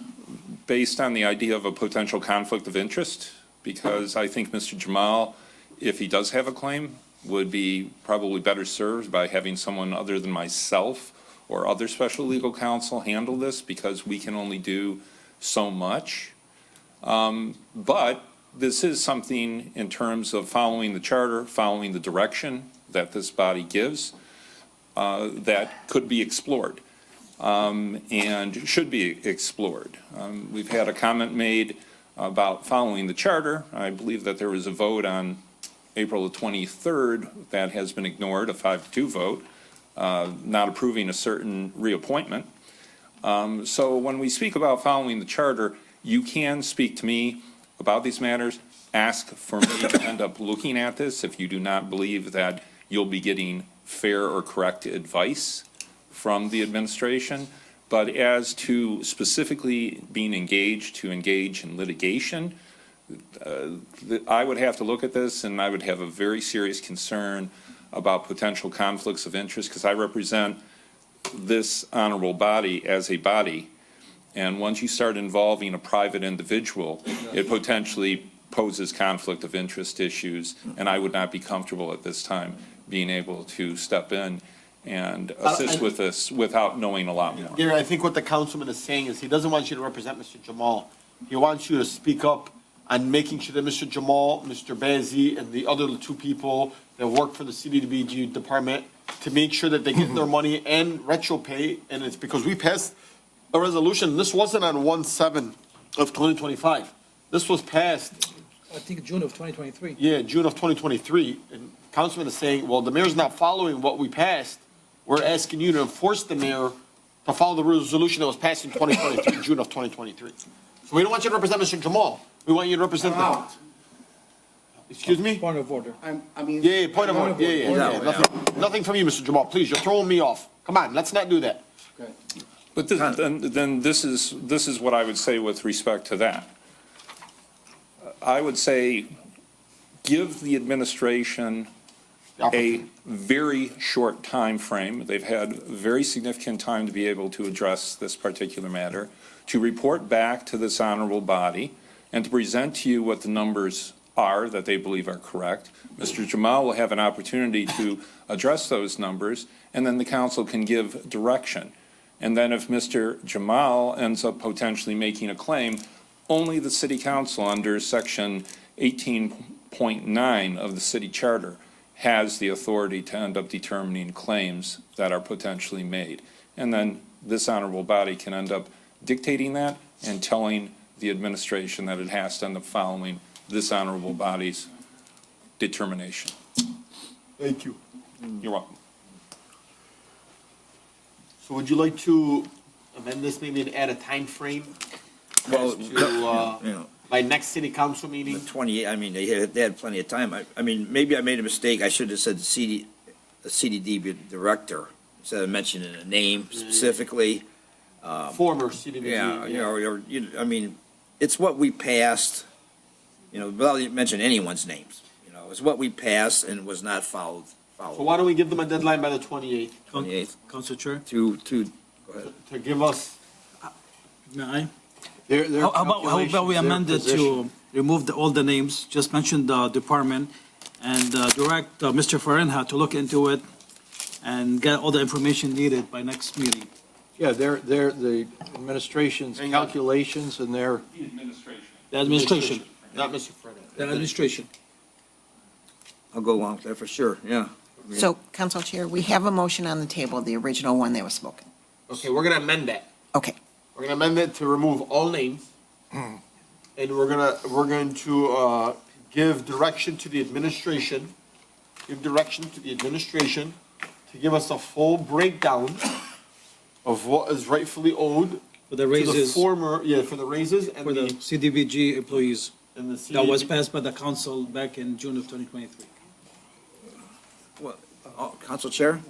based on the idea of a potential conflict of interest, because I think Mr. Jamal, if he does have a claim, would be probably better served by having someone other than myself or other special legal counsel handle this, because we can only do so much. But this is something in terms of following the charter, following the direction that this body gives, that could be explored, and should be explored. We've had a comment made about following the charter. I believe that there was a vote on April the 23rd that has been ignored, a 5-2 vote, not approving a certain reappointment. So when we speak about following the charter, you can speak to me about these matters, ask for me to end up looking at this if you do not believe that you'll be getting fair or correct advice from the administration. But as to specifically being engaged to engage in litigation, I would have to look at this, and I would have a very serious concern about potential conflicts of interest, because I represent this honorable body as a body. And once you start involving a private individual, it potentially poses conflict of interest issues, and I would not be comfortable at this time being able to step in and assist with this without knowing a lot more. Gary, I think what the councilman is saying is he doesn't want you to represent Mr. Jamal. He wants you to speak up on making sure that Mr. Jamal, Mr. Bazzi, and the other two people that work for the CDBG department, to make sure that they get their money and retro pay. And it's because we passed a resolution. This wasn't on 1/7 of 2025. This was passed. I think June of 2023. Yeah, June of 2023. And Councilman is saying, well, the mayor's not following what we passed. We're asking you to enforce the mayor to follow the resolution that was passed in 2023, June of 2023. So we don't want you to represent Mr. Jamal. We want you to represent the. Excuse me? Point of order. Yeah, point of order. Yeah. Nothing from you, Mr. Jamal. Please, you're throwing me off. Come on, let's not do that. But then this is what I would say with respect to that. I would say, give the administration a very short time frame. They've had very significant time to be able to address this particular matter, to report back to this honorable body, and to present to you what the numbers are that they believe are correct. Mr. Jamal will have an opportunity to address those numbers, and then the council can give direction. And then if Mr. Jamal ends up potentially making a claim, only the city council under section 18.9 of the city charter has the authority to end up determining claims that are potentially made. And then this honorable body can end up dictating that and telling the administration that it has to end up following this honorable body's determination. Thank you. You're welcome. So would you like to amend this maybe and add a time frame? Well, To, by next city council meeting? 28, I mean, they had plenty of time. I mean, maybe I made a mistake. I should have said the CDD director, instead of mentioning a name specifically. Former CDBG. Yeah, I mean, it's what we passed, without mentioning anyone's names. It's what we passed and was not followed. So why don't we give them a deadline by the 28th? 28th. Council Chair? To, go ahead. To give us. May I? How about we amend it to remove all the names, just mention the department, and direct Mr. Farinha to look into it and get all the information needed by next meeting. Yeah, the administration's calculations and their. The administration. Not Mr. Frederick. The administration. I'll go along with that for sure, yeah. So, Council Chair, we have a motion on the table, the original one that was spoken. Okay, we're gonna amend that. Okay. We're gonna amend it to remove all names. And we're going to give direction to the administration, to give us a full breakdown of what is rightfully owed. For the raises. For the raises and for the CDBG employees. And the that was passed by the council back in June of 2023. Well, Council Chair?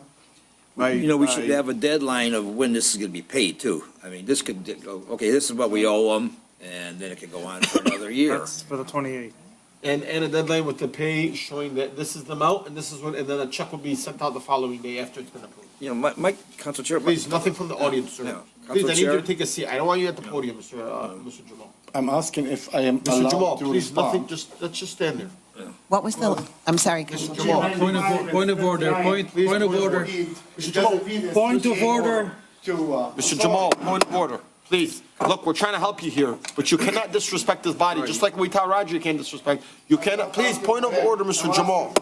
We should have a deadline of when this is going to be paid too. I mean, this could, okay, this is what we owe them, and then it could go on for another year. That's for the 28th. And a deadline with the pay showing that this is the amount and this is what, and then a check will be sent out the following day after it's been approved. You know, my Council Chair. Please, nothing from the audience, sir. Yeah. Please, I need you Chair? to take a seat. I don't want you at the podium, Mr. Jamal. I'm asking if I am Mr. Jamal, allowed to please, nothing, respond. let's just stand there. What was the, I'm sorry, Council Chair. Jamal. Point of order, point of order. Mr. Jamal, Point of order. Mr. Jamal, point of order, please. Look, we're trying to help you here, but you cannot disrespect this body, just like we tell Roger you can't disrespect. You cannot, please, point of order, Mr. Jamal.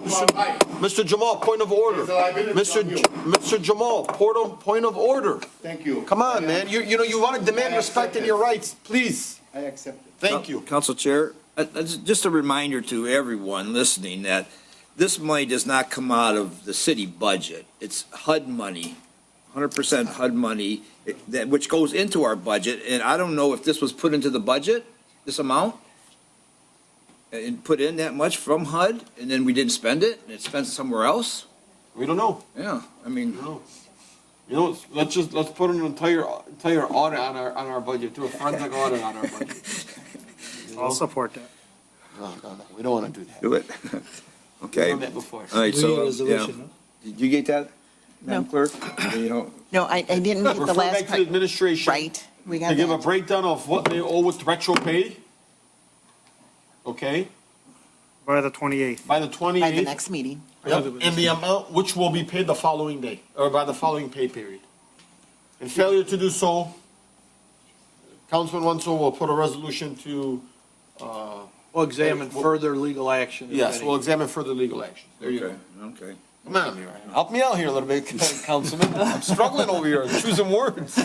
Mr. Jamal, point of order. Mr. Jamal, point of order. Thank you. Come on, man, you know, you want to demand respect in your rights, please. I accept it. Thank you. Council Chair, just a reminder to everyone listening that this money does not come out of the city budget. It's HUD money, 100% HUD money, which goes into our budget. And I don't know if this was put into the budget, this amount, and put in that much from HUD, and then we didn't spend it, and it's spent somewhere else. We don't know. Yeah, I mean. You know, let's put an entire audit on our budget, do a forensic audit on our budget. I'll support that. No, we don't want to do that. Do it. Okay. We've done that before. All right, so, Resolution, yeah. Did you get that, Madam No. Clerk? You know, No, I didn't get the Refer last back to the part. administration. Right, we got To give a that. breakdown of what they owe with retro pay. Okay, By the 28th. by the By the 28th. next meeting. Yep, and the amount which will be paid the following day, or by the following pay period. In failure to do so, Councilman Wenzel will put a resolution to, We'll examine further legal action. if yes, any. we'll examine further legal action. There you go. okay. Come on, help me out here a little bit, Councilman. I'm struggling over here, choosing words.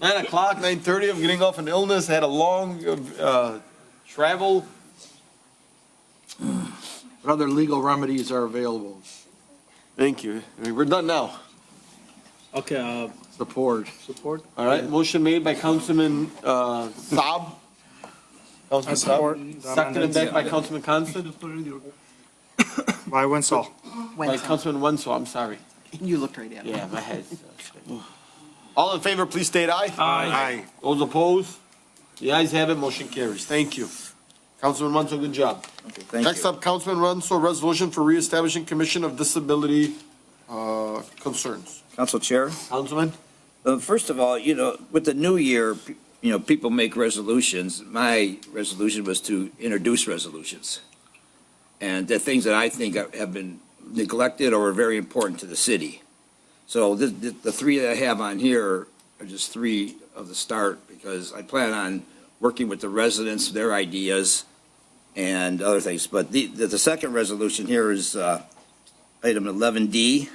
9 o'clock, 9:30, I'm getting off an illness, had a long, travel. What other legal remedies are available? Thank you. I mean, we're done now. Okay, Support. support? All right, motion made by Councilman, Saab. Councilman support Saab. the Seconded amendments. by Councilman Constant. By Winslow. By Councilman Wenzel, I'm sorry. You looked right at me. Yeah, my head. All in favor, please state aye. Aye. Those opposed? The ayes have it, motion carries. Thank you. Councilman Wenzel, good job. Thank Next you. up, Councilman Wenzel, resolution for reestablishing Commission of Disability Concerns. Council Chair? Councilman? First of all, you know, with the new year, you know, people make resolutions. My resolution was to introduce resolutions. And the things that I think have been neglected or are very important to the city. So the three that I have on here are just three of the start, because I plan on working with the residents, their ideas, and other things. But the second resolution here is item 11D,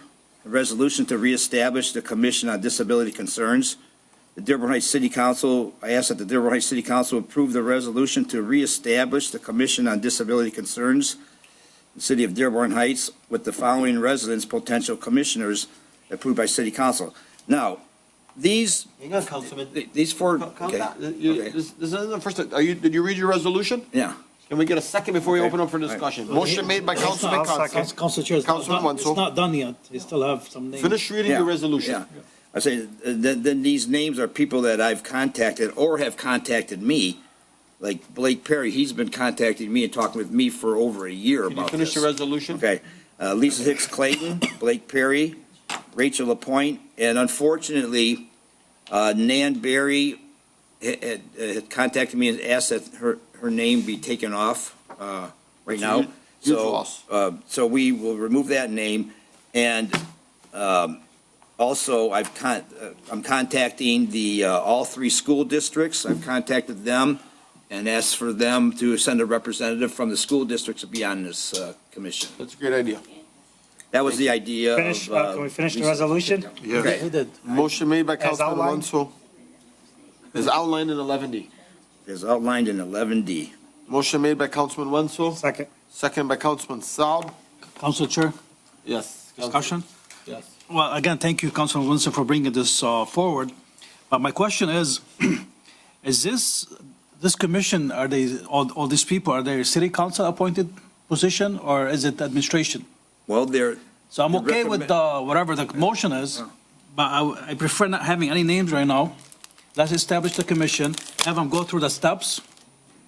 a resolution to reestablish the Commission on Disability Concerns. The Dearborn Heights City Council, I ask that the Dearborn Heights City Council approve the resolution to reestablish the Commission on Disability Concerns, the City of Dearborn Heights, with the following residents, potential commissioners, approved by City Council. Now, these, Hang on, Councilman. these four, Calm okay, down. okay. This isn't the first, did you read your resolution? Yeah. Can we get a second before we Okay. open up for discussion? Motion made by Councilman I'll second. Constant. Council Chair, Councilman Wenzel. it's not done yet. You still have some names. Finish reading your resolution. Yeah. I say, then these names are people that I've contacted or have contacted me, like Blake Perry, he's been contacting me and talking with me for over a year Can you about finish this. the resolution? Okay, Lisa Hicks Clayton, Blake Perry, Rachel Lapointe, and unfortunately, Nan Berry had contacted me and asked that her name be taken off right now. Huge So, loss. so we will remove that name, and also I'm contacting the all three school districts. I've contacted them and asked for them to send a representative from the school districts to be on this commission. That's a great idea. That was the idea of. Finish, can we finish the resolution? Okay. He did. Motion made by As Councilman outlined? Wenzel. Is outlined in 11D. Is outlined in 11D. Motion made by Councilman Wenzel. Second. Second by Councilman Saab. Council Chair, Yes. discussion? Yes. Well, again, thank you, Councilman Winston, for bringing this forward. But my question is this commission, are they, all these people, are they city council appointed position or is it administration? Well, they're. So I'm okay with whatever the motion is, but I prefer not having any names right now. let's establish the commission, have them go through the steps,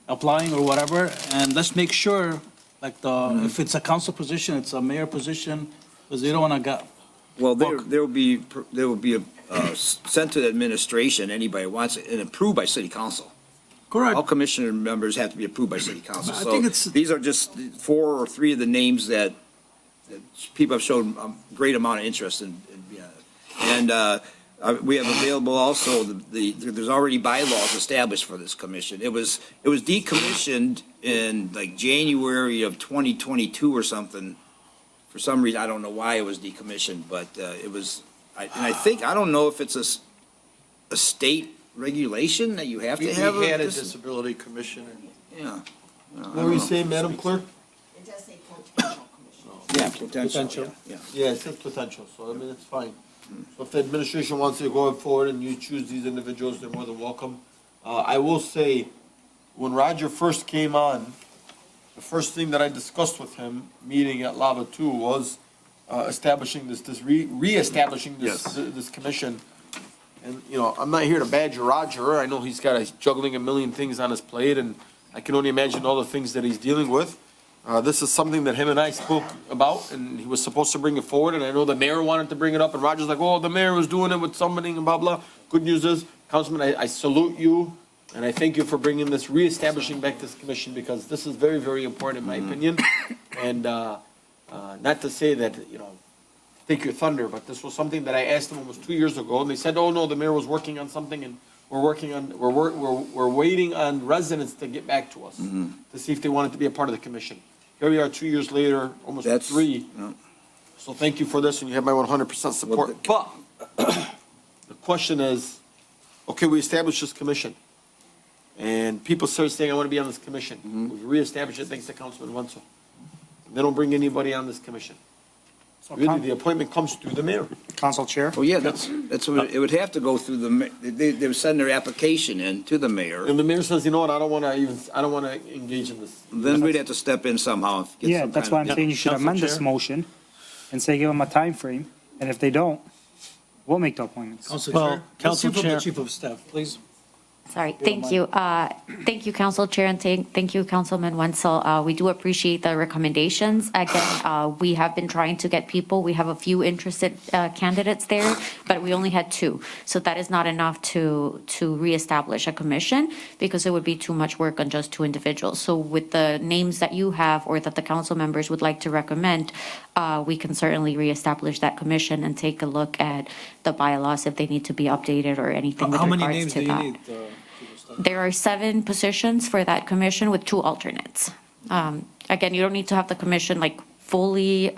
applying or whatever, and let's make sure, like if it's a council position, it's a mayor position, because they don't want to get. Well, there will be sent to the administration, anybody wants it, and approved by city council. Correct. All commissioner members have to be approved by city council. I think it's- These are just 4 or 3 of the names that people have shown a great amount of interest in. And we have available also, there's already bylaws established for this commission. It was decommissioned in like January of 2022 or something. For some reason, I don't know why it was decommissioned, but it was, I don't know if it's a state regulation that you have to have. We had a disability commission. Yeah. What were you saying, Madam Clerk? It does say potential commission. Yeah, potential. Yeah. Yeah, it says potential, so I mean, it's fine. So if the administration wants to go forward and you choose these individuals, they're more than welcome. I will say, when Roger first came on, the first thing that I discussed with him, meeting at Lava 2, was establishing reestablishing this commission. And, you know, I'm not here to badger Roger. I know he's juggling a million things on his plate, and I can only imagine all the things that he's dealing with. This is something that him and I spoke about, and he was supposed to bring it forward, and I know the mayor wanted to bring it up, and Roger's like, oh, the mayor was doing it with somebody, and blah, blah. Good news is, Councilman, I salute you, and I thank you for bringing this, reestablishing back this commission, because this is very, very important, in my opinion. And not to say that, you know, take your thunder, but this was something that I asked them almost 2 years ago, and they said, oh, no, the mayor was working on something, and we're waiting on residents to get back to us, to see if they wanted to be a part of the commission. Here we are 2 years later, almost 3. So thank you for this, and you have my 100% support. But the question is, okay, we established this commission, and people start saying, I want to be on this commission. We've reestablished it thanks to Councilman Wenzel. They don't bring anybody on this commission. Really, the appointment comes through the mayor. Council Chair? Well, yeah, that's what, it would have to go through they would send their application in to the mayor. And the mayor says, you know what, I don't want to engage in this. Then we'd have to step in somehow. Yeah, that's why I'm saying you should amend this motion and say give them a time frame, and if they don't, we'll make the appointments. Council Chair. Chief of Staff, please. Sorry, thank you. Thank you, Council Chair, and thank you, Councilman Wenzel. We do appreciate the recommendations. Again, we have been trying to get people. We have a few interested candidates there, but we only had 2. So that is not enough to reestablish a commission, because it would be too much work on just 2 individuals. So with the names that you have or that the council members would like to recommend, we can certainly reestablish that commission and take a look at the bylaws if they need to be updated or anything with How many regards names to do you that. need? There are 7 positions for that commission with 2 alternates. Again, you don't need to have the commission like fully, we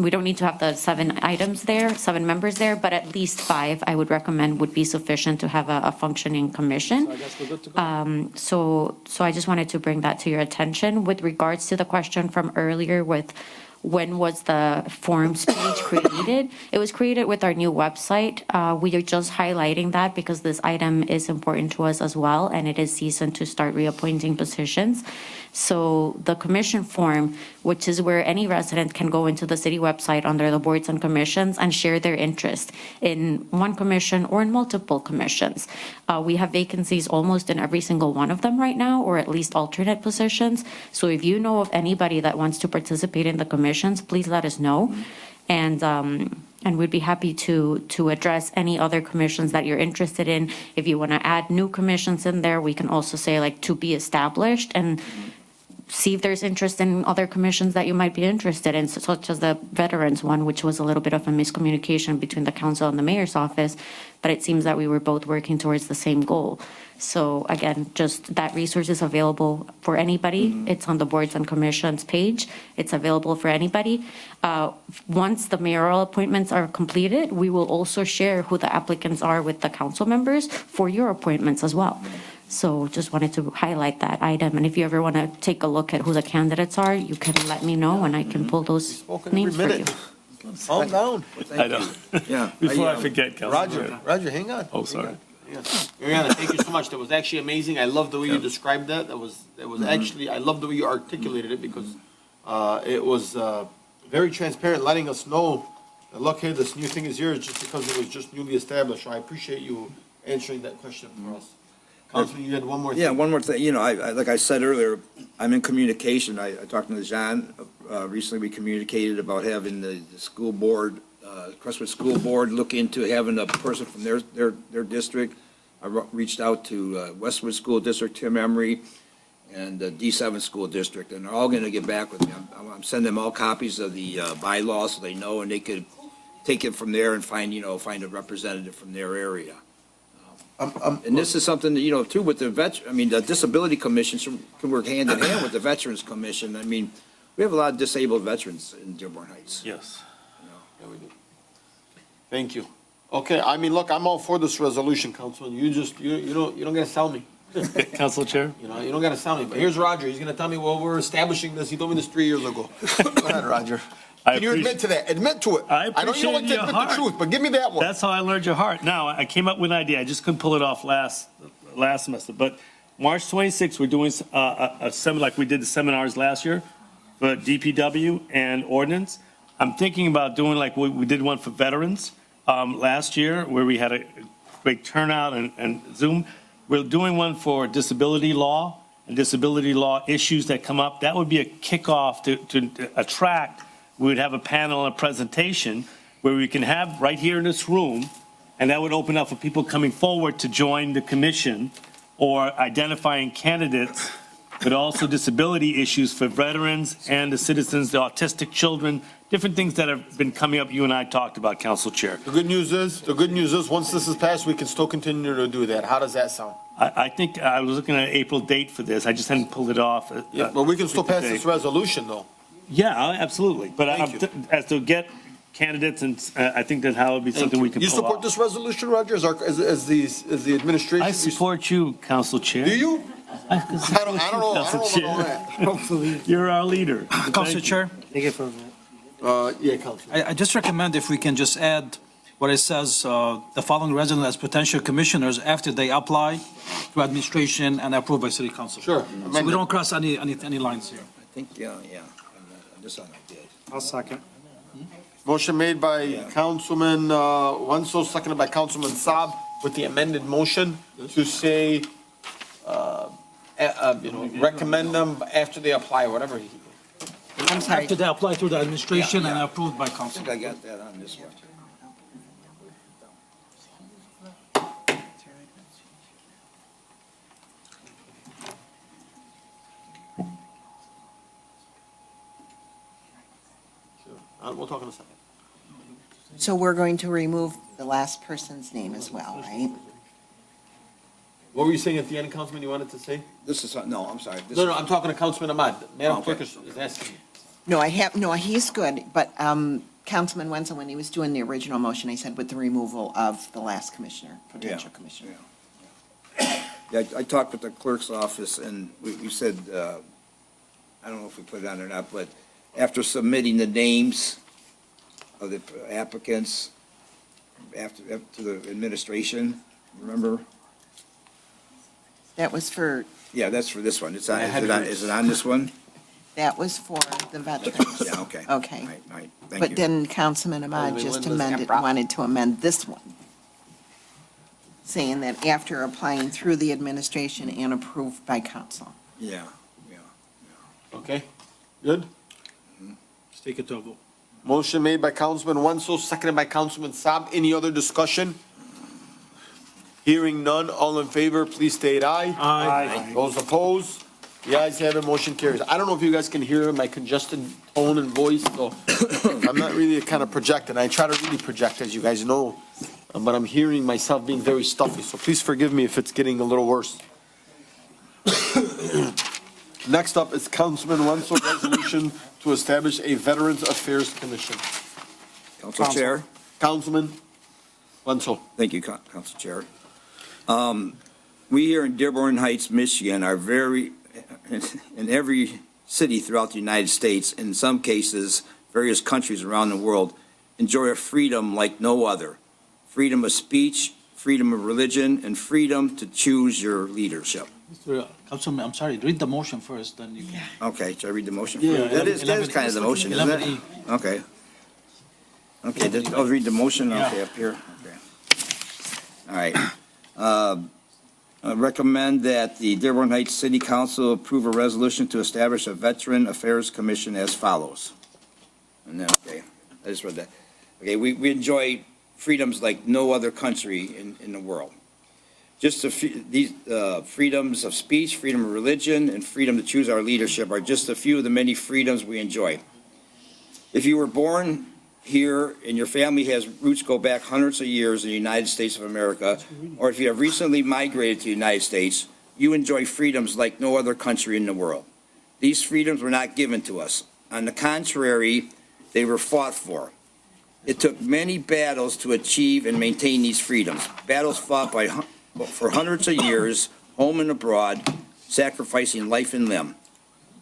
don't need to have the 7 items there, 7 members there, but at least 5, I would recommend, would be sufficient to have a functioning commission. So I guess we're good to go. So I just wanted to bring that to your attention. With regards to the question from earlier with when was the forms page created? It was created with our new website. We are just highlighting that because this item is important to us as well, and it is season to start reappointing positions. So the commission form, which is where any resident can go into the city website under the boards and commissions and share their interest in one commission or in multiple commissions. We have vacancies almost in every single one of them right now, or at least alternate positions. So if you know of anybody that wants to participate in the commissions, please let us know. And we'd be happy to address any other commissions that you're interested in. If you want to add new commissions in there, we can also say like to be established and see if there's interest in other commissions that you might be interested in, such as the veterans one, which was a little bit of a miscommunication between the council and the mayor's office, but it seems that we were both working towards the same goal. So again, just that resource is available for anybody. It's on the boards and commissions page. It's available for anybody. Once the mayoral appointments are completed, we will also share who the applicants are with the council members for your appointments as well. So just wanted to highlight that item. And if you ever want to take a look at who the candidates are, you can let me know and I can pull those names for you. Calm down. I know. Yeah. Before I forget, Councilman. Roger, hang on. Oh, sorry. Ariana, thank you so much. That was actually amazing. I love the way you described that. That was actually, I love the way you articulated it because it was very transparent, letting us know Look here, this new thing is yours just because it was just newly established. So I appreciate you answering that question for us. Councilman, you had one more thing. Yeah, one more thing, you know, like I said earlier, I'm in communication. I talked to John, recently we communicated about having the school board, Crestwood School Board look into having a person from their district. I reached out to Westwood School District, Tim Emery, and the D7 School District, and they're all gonna get back with me. I'm sending them all copies of the bylaws so they know, and they could take it from there and find a representative from their area. And this is something that, too, with the the Disability Commission can work hand in hand with the Veterans Commission. I mean, we have a lot of disabled veterans in Dearborn Heights. Yes. Yeah, we do. Thank you. Okay, I mean, look, I'm all for this resolution, Councilman. You don't gotta sell me. Council Chair? You don't gotta sell me, but here's Roger. He's gonna tell me, well, we're establishing this. He told me this 3 years ago. Go ahead, Roger. Can you admit to that? Admit to it. I know you don't like to admit the truth, but give me that one. That's how I learned your heart. Now, I came up with an idea. I just couldn't pull it off last semester. But March 26th, we're doing a seminar like we did the seminars last year for DPW and ordinance. I'm thinking about doing like we did one for veterans last year where we had a great turnout and Zoom. We're doing one for disability law and disability law issues that come up. That would be a kickoff to attract. We would have a panel and a presentation where we can have right here in this room, and that would open up for people coming forward to join the commission or identifying candidates, but also disability issues for veterans and the citizens, the autistic children, different things that have been coming up you and I talked about, Council Chair. The good news is, once this is passed, we can still continue to do that. How does that sound? I think I was looking at an April date for this. I just hadn't pulled it off. Yeah, but we can still pass this resolution, though. Yeah, absolutely. But as to get candidates, and I think that how it would be something we can pull off. You support this resolution, Roger, as the administration? I support you, Council Chair. Do you? I don't know that. Hopefully. You're our leader. Council Chair? Take it from yeah, Councilor. I just recommend if we can just add what it says, the following residents as potential commissioners after they apply to administration and approved by city council. Sure. So we don't cross any lines here. I think, yeah. This one I did. I'll second. Motion made by Councilman Wenzel, seconded by Councilman Saab, with the amended motion to say, recommend them after they apply, whatever. I'm sorry. After they apply through the administration and approved by council. I think I got that on this one. We'll talk in a second. So we're going to remove the last person's name as well, right? What were you saying at the end, Councilman, you wanted to say? This is, no, I'm sorry. No, I'm talking to Councilman Ahmad. Madam Okay. Clerk is asking. No, he's good, but Councilman Wenzel, when he was doing the original motion, he said with the removal of the last commissioner, potential commissioner. Yeah, I talked with the clerk's office, and we said, I don't know if we put it on or not, but after submitting the names of the applicants after to the administration, remember? That was for, Yeah, that's for this one. Is it on this one? that was for the veterans. Yeah, okay. Okay. Right, thank you. But then Councilman Ahmad just wanted to amend this one, saying that after applying through the administration and approved by council. Yeah. Okay, good? Let's take it to a vote. Motion made by Councilman Wenzel, seconded by Councilman Saab. Any other discussion? Hearing none, all in favor, please state aye. Aye. Those opposed? The ayes have it, motion carries. I don't know if you guys can hear my congested tone and voice, so I'm not really kind of projecting. I try to really project, as you guys know, but I'm hearing myself being very stuffy, so please forgive me if it's getting a little worse. Next up is Councilman Wenzel's resolution to establish a Veterans Affairs Commission. Council Chair. Councilman Wenzel. Thank you, Council Chair. We here in Dearborn Heights, Michigan are in every city throughout the United States, in some cases, various countries around the world, enjoy a freedom like no other. Freedom of speech, freedom of religion, and freedom to choose your leadership. Mr. Councilman, I'm sorry, read the motion first, then you can. Okay, should I read the motion? Yeah, That is kind of the motion, isn't it? 11E. Okay. Okay, I'll read the motion, okay, up here, okay. All right. I recommend that the Dearborn Heights City Council approve a resolution to establish a Veteran Affairs Commission as follows. And then, okay, I just read that. Okay, we enjoy freedoms like no other country in the world. Just these freedoms of speech, freedom of religion, and freedom to choose our leadership are just a few of the many freedoms we enjoy. If you were born here and your family has roots go back hundreds of years in the United States of America, or if you have recently migrated to the United States, you enjoy freedoms like no other country in the world. These freedoms were not given to us. On the contrary, they were fought for. It took many battles to achieve and maintain these freedoms, battles fought for hundreds of years, home and abroad, sacrificing life and limb.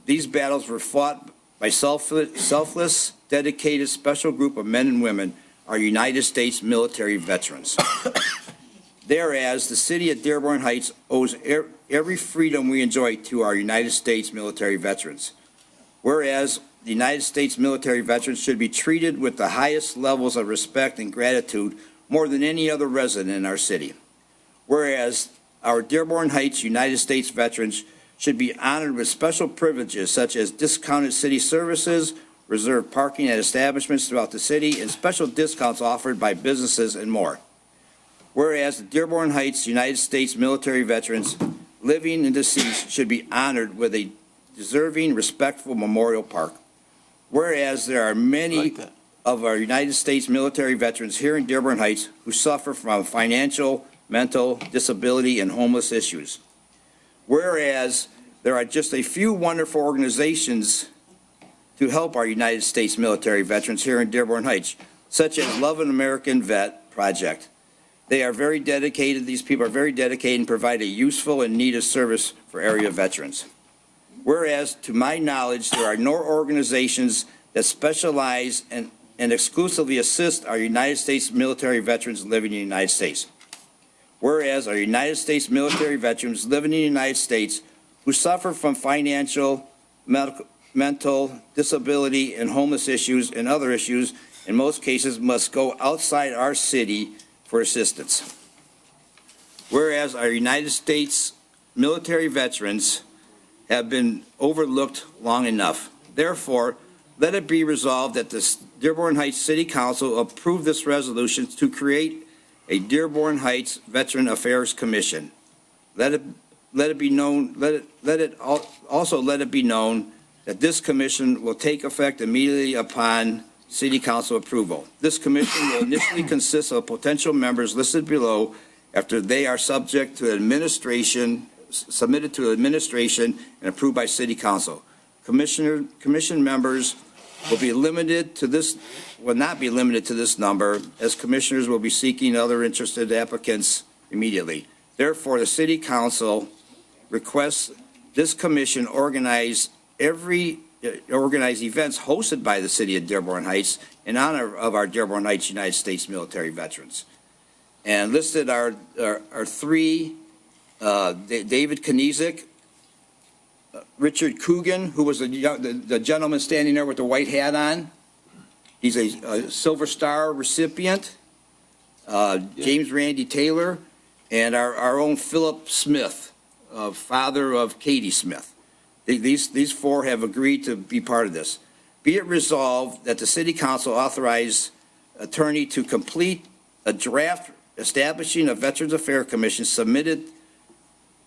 These battles were fought by selfless, dedicated, special group of men and women, our United States military veterans. Thereas the city of Dearborn Heights owes every freedom we enjoy to our United States military veterans. Whereas the United States military veterans should be treated with the highest levels of respect and gratitude more than any other resident in our city. Whereas our Dearborn Heights United States veterans should be honored with special privileges such as discounted city services, reserved parking at establishments throughout the city, and special discounts offered by businesses and more. Whereas the Dearborn Heights United States military veterans living and deceased should be honored with a deserving, respectful memorial park. Whereas there are many of our United States military veterans here in Dearborn Heights who suffer from financial, mental, disability, and homeless issues. Whereas there are just a few wonderful organizations to help our United States military veterans here in Dearborn Heights, such as Love an American Vet Project. They are very dedicated, these people are very dedicated and provide a useful and needed service for area veterans. Whereas, to my knowledge, there are no organizations that specialize and exclusively assist our United States military veterans living in the United States. Whereas our United States military veterans living in the United States who suffer from financial, mental, disability, and homeless issues and other issues, in most cases, must go outside our city for assistance. Whereas our United States military veterans have been overlooked long enough. Therefore, let it be resolved that the Dearborn Heights City Council approve this resolution to create a Dearborn Heights Veteran Affairs Commission. Let it be known that this commission will take effect immediately upon City Council approval. This commission will initially consist of potential members listed below after they are subject to submitted to administration and approved by City Council. Commission members will not be limited to this number, as commissioners will be seeking other interested applicants immediately. Therefore, the City Council requests this commission organize events hosted by the City of Dearborn Heights in honor of our Dearborn Heights United States military veterans. And listed are three, David Kniezek, Richard Coogan, who was the gentleman standing there with the white hat on. He's a Silver Star recipient. James Randy Taylor, and our own Philip Smith, father of Katie Smith. These four have agreed to be part of this. Be it resolved that the City Council authorize attorney to complete a draft establishing a Veterans Affairs Commission submitted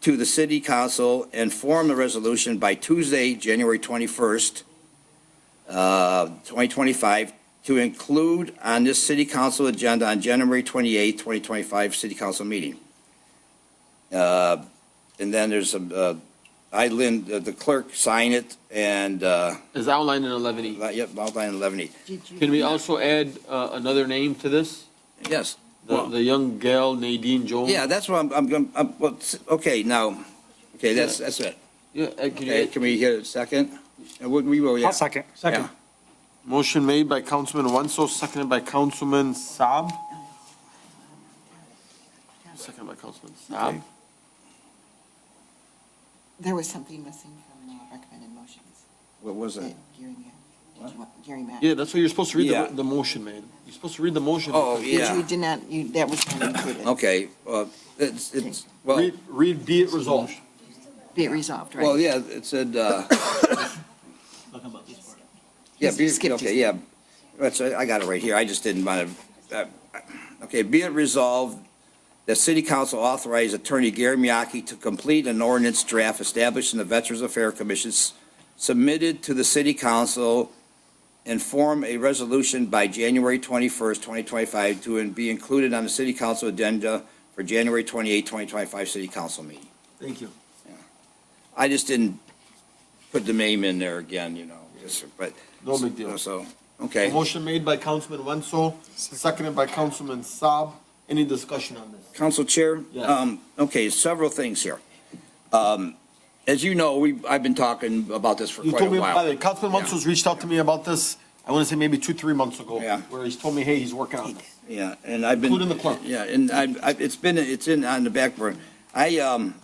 to the City Council and form the resolution by Tuesday, January 21st, 2025, to include on this City Council agenda on January 28th, 2025 City Council meeting. And then there's Lynn, the clerk, sign it, and Is outlined in 11E. Yep, outlined in 11E. Can we also add another name to this? Yes. The young gal, Nadine Jones? Yeah, that's what okay, now, okay, that's it. Yeah, Can we get a second? We will, yeah. I'll second. Yeah. Motion made by Councilman Wenzel, seconded by Councilman Saab. Seconded by Councilman Saab. Okay. There was something missing from recommended motions. What was it? Gearing Jerry Mack. Yeah, that's what you're supposed to read Yeah. the motion, man. You're supposed to read the motion. Oh, Which yeah. you did not, that was not included. Okay, well, Read be it resolved. Be it resolved, right? well, yeah, it said, yeah, okay, yeah. I got it right here. I just didn't want to, okay, be it resolved that City Council authorize Attorney Gary Miyake to complete an ordinance draft established in the Veterans Affairs Commission submitted to the City Council and form a resolution by January 21st, 2025 to be included on the City Council agenda for January 28, 2025 City Council meeting. Thank you. I just didn't put the name in there again, but. No big deal. So, okay. Motion made by Councilman Wenzel, seconded by Councilman Saab. Any discussion on this? Council Chair? Yes. Okay, several things here. As you know, I've been talking about this for You quite told a me, while. by the way, Councilman Wenzel's reached out to me about this, I want to say maybe 2-3 months ago. Yeah. Where he's told me, hey, he's working on this. Yeah, and I've been. Including the clerk. Yeah, and it's on the back burner. I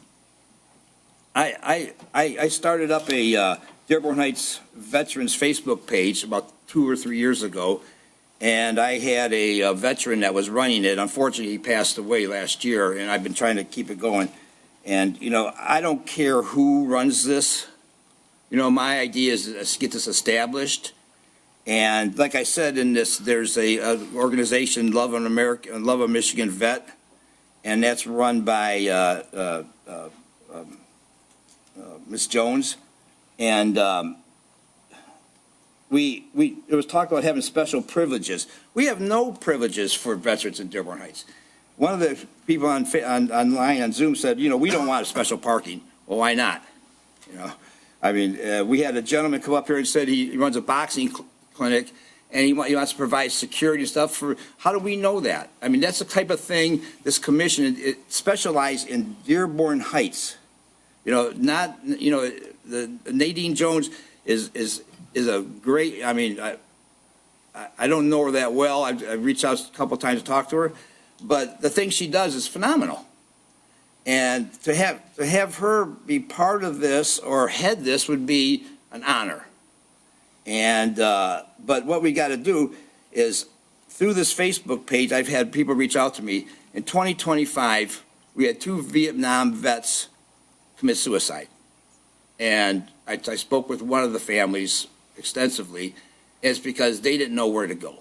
started up a Dearborn Heights Veterans Facebook page about 2 or 3 years ago, and I had a veteran that was running it. Unfortunately, he passed away last year, and I've been trying to keep it going. And, I don't care who runs this. My idea is to get this established. And like I said in this, there's a organization, Love of Michigan Vet, and that's run by Ms. Jones. And it was talk about having special privileges. We have no privileges for veterans in Dearborn Heights. One of the people online on Zoom said, we don't want special parking. Well, why not? We had a gentleman come up here and said he runs a boxing clinic and he wants to provide security and stuff for, how do we know that? That's the type of thing this commission, it specialized in Dearborn Heights. Not, the Nadine Jones is a great, I don't know her that well. I've reached out a couple times to talk to her, but the thing she does is phenomenal. And to have her be part of this or head this would be an honor. And, but what we got to do is through this Facebook page, I've had people reach out to me. In 2025, we had 2 Vietnam vets commit suicide. And I spoke with one of the families extensively. It's because they didn't know where to go.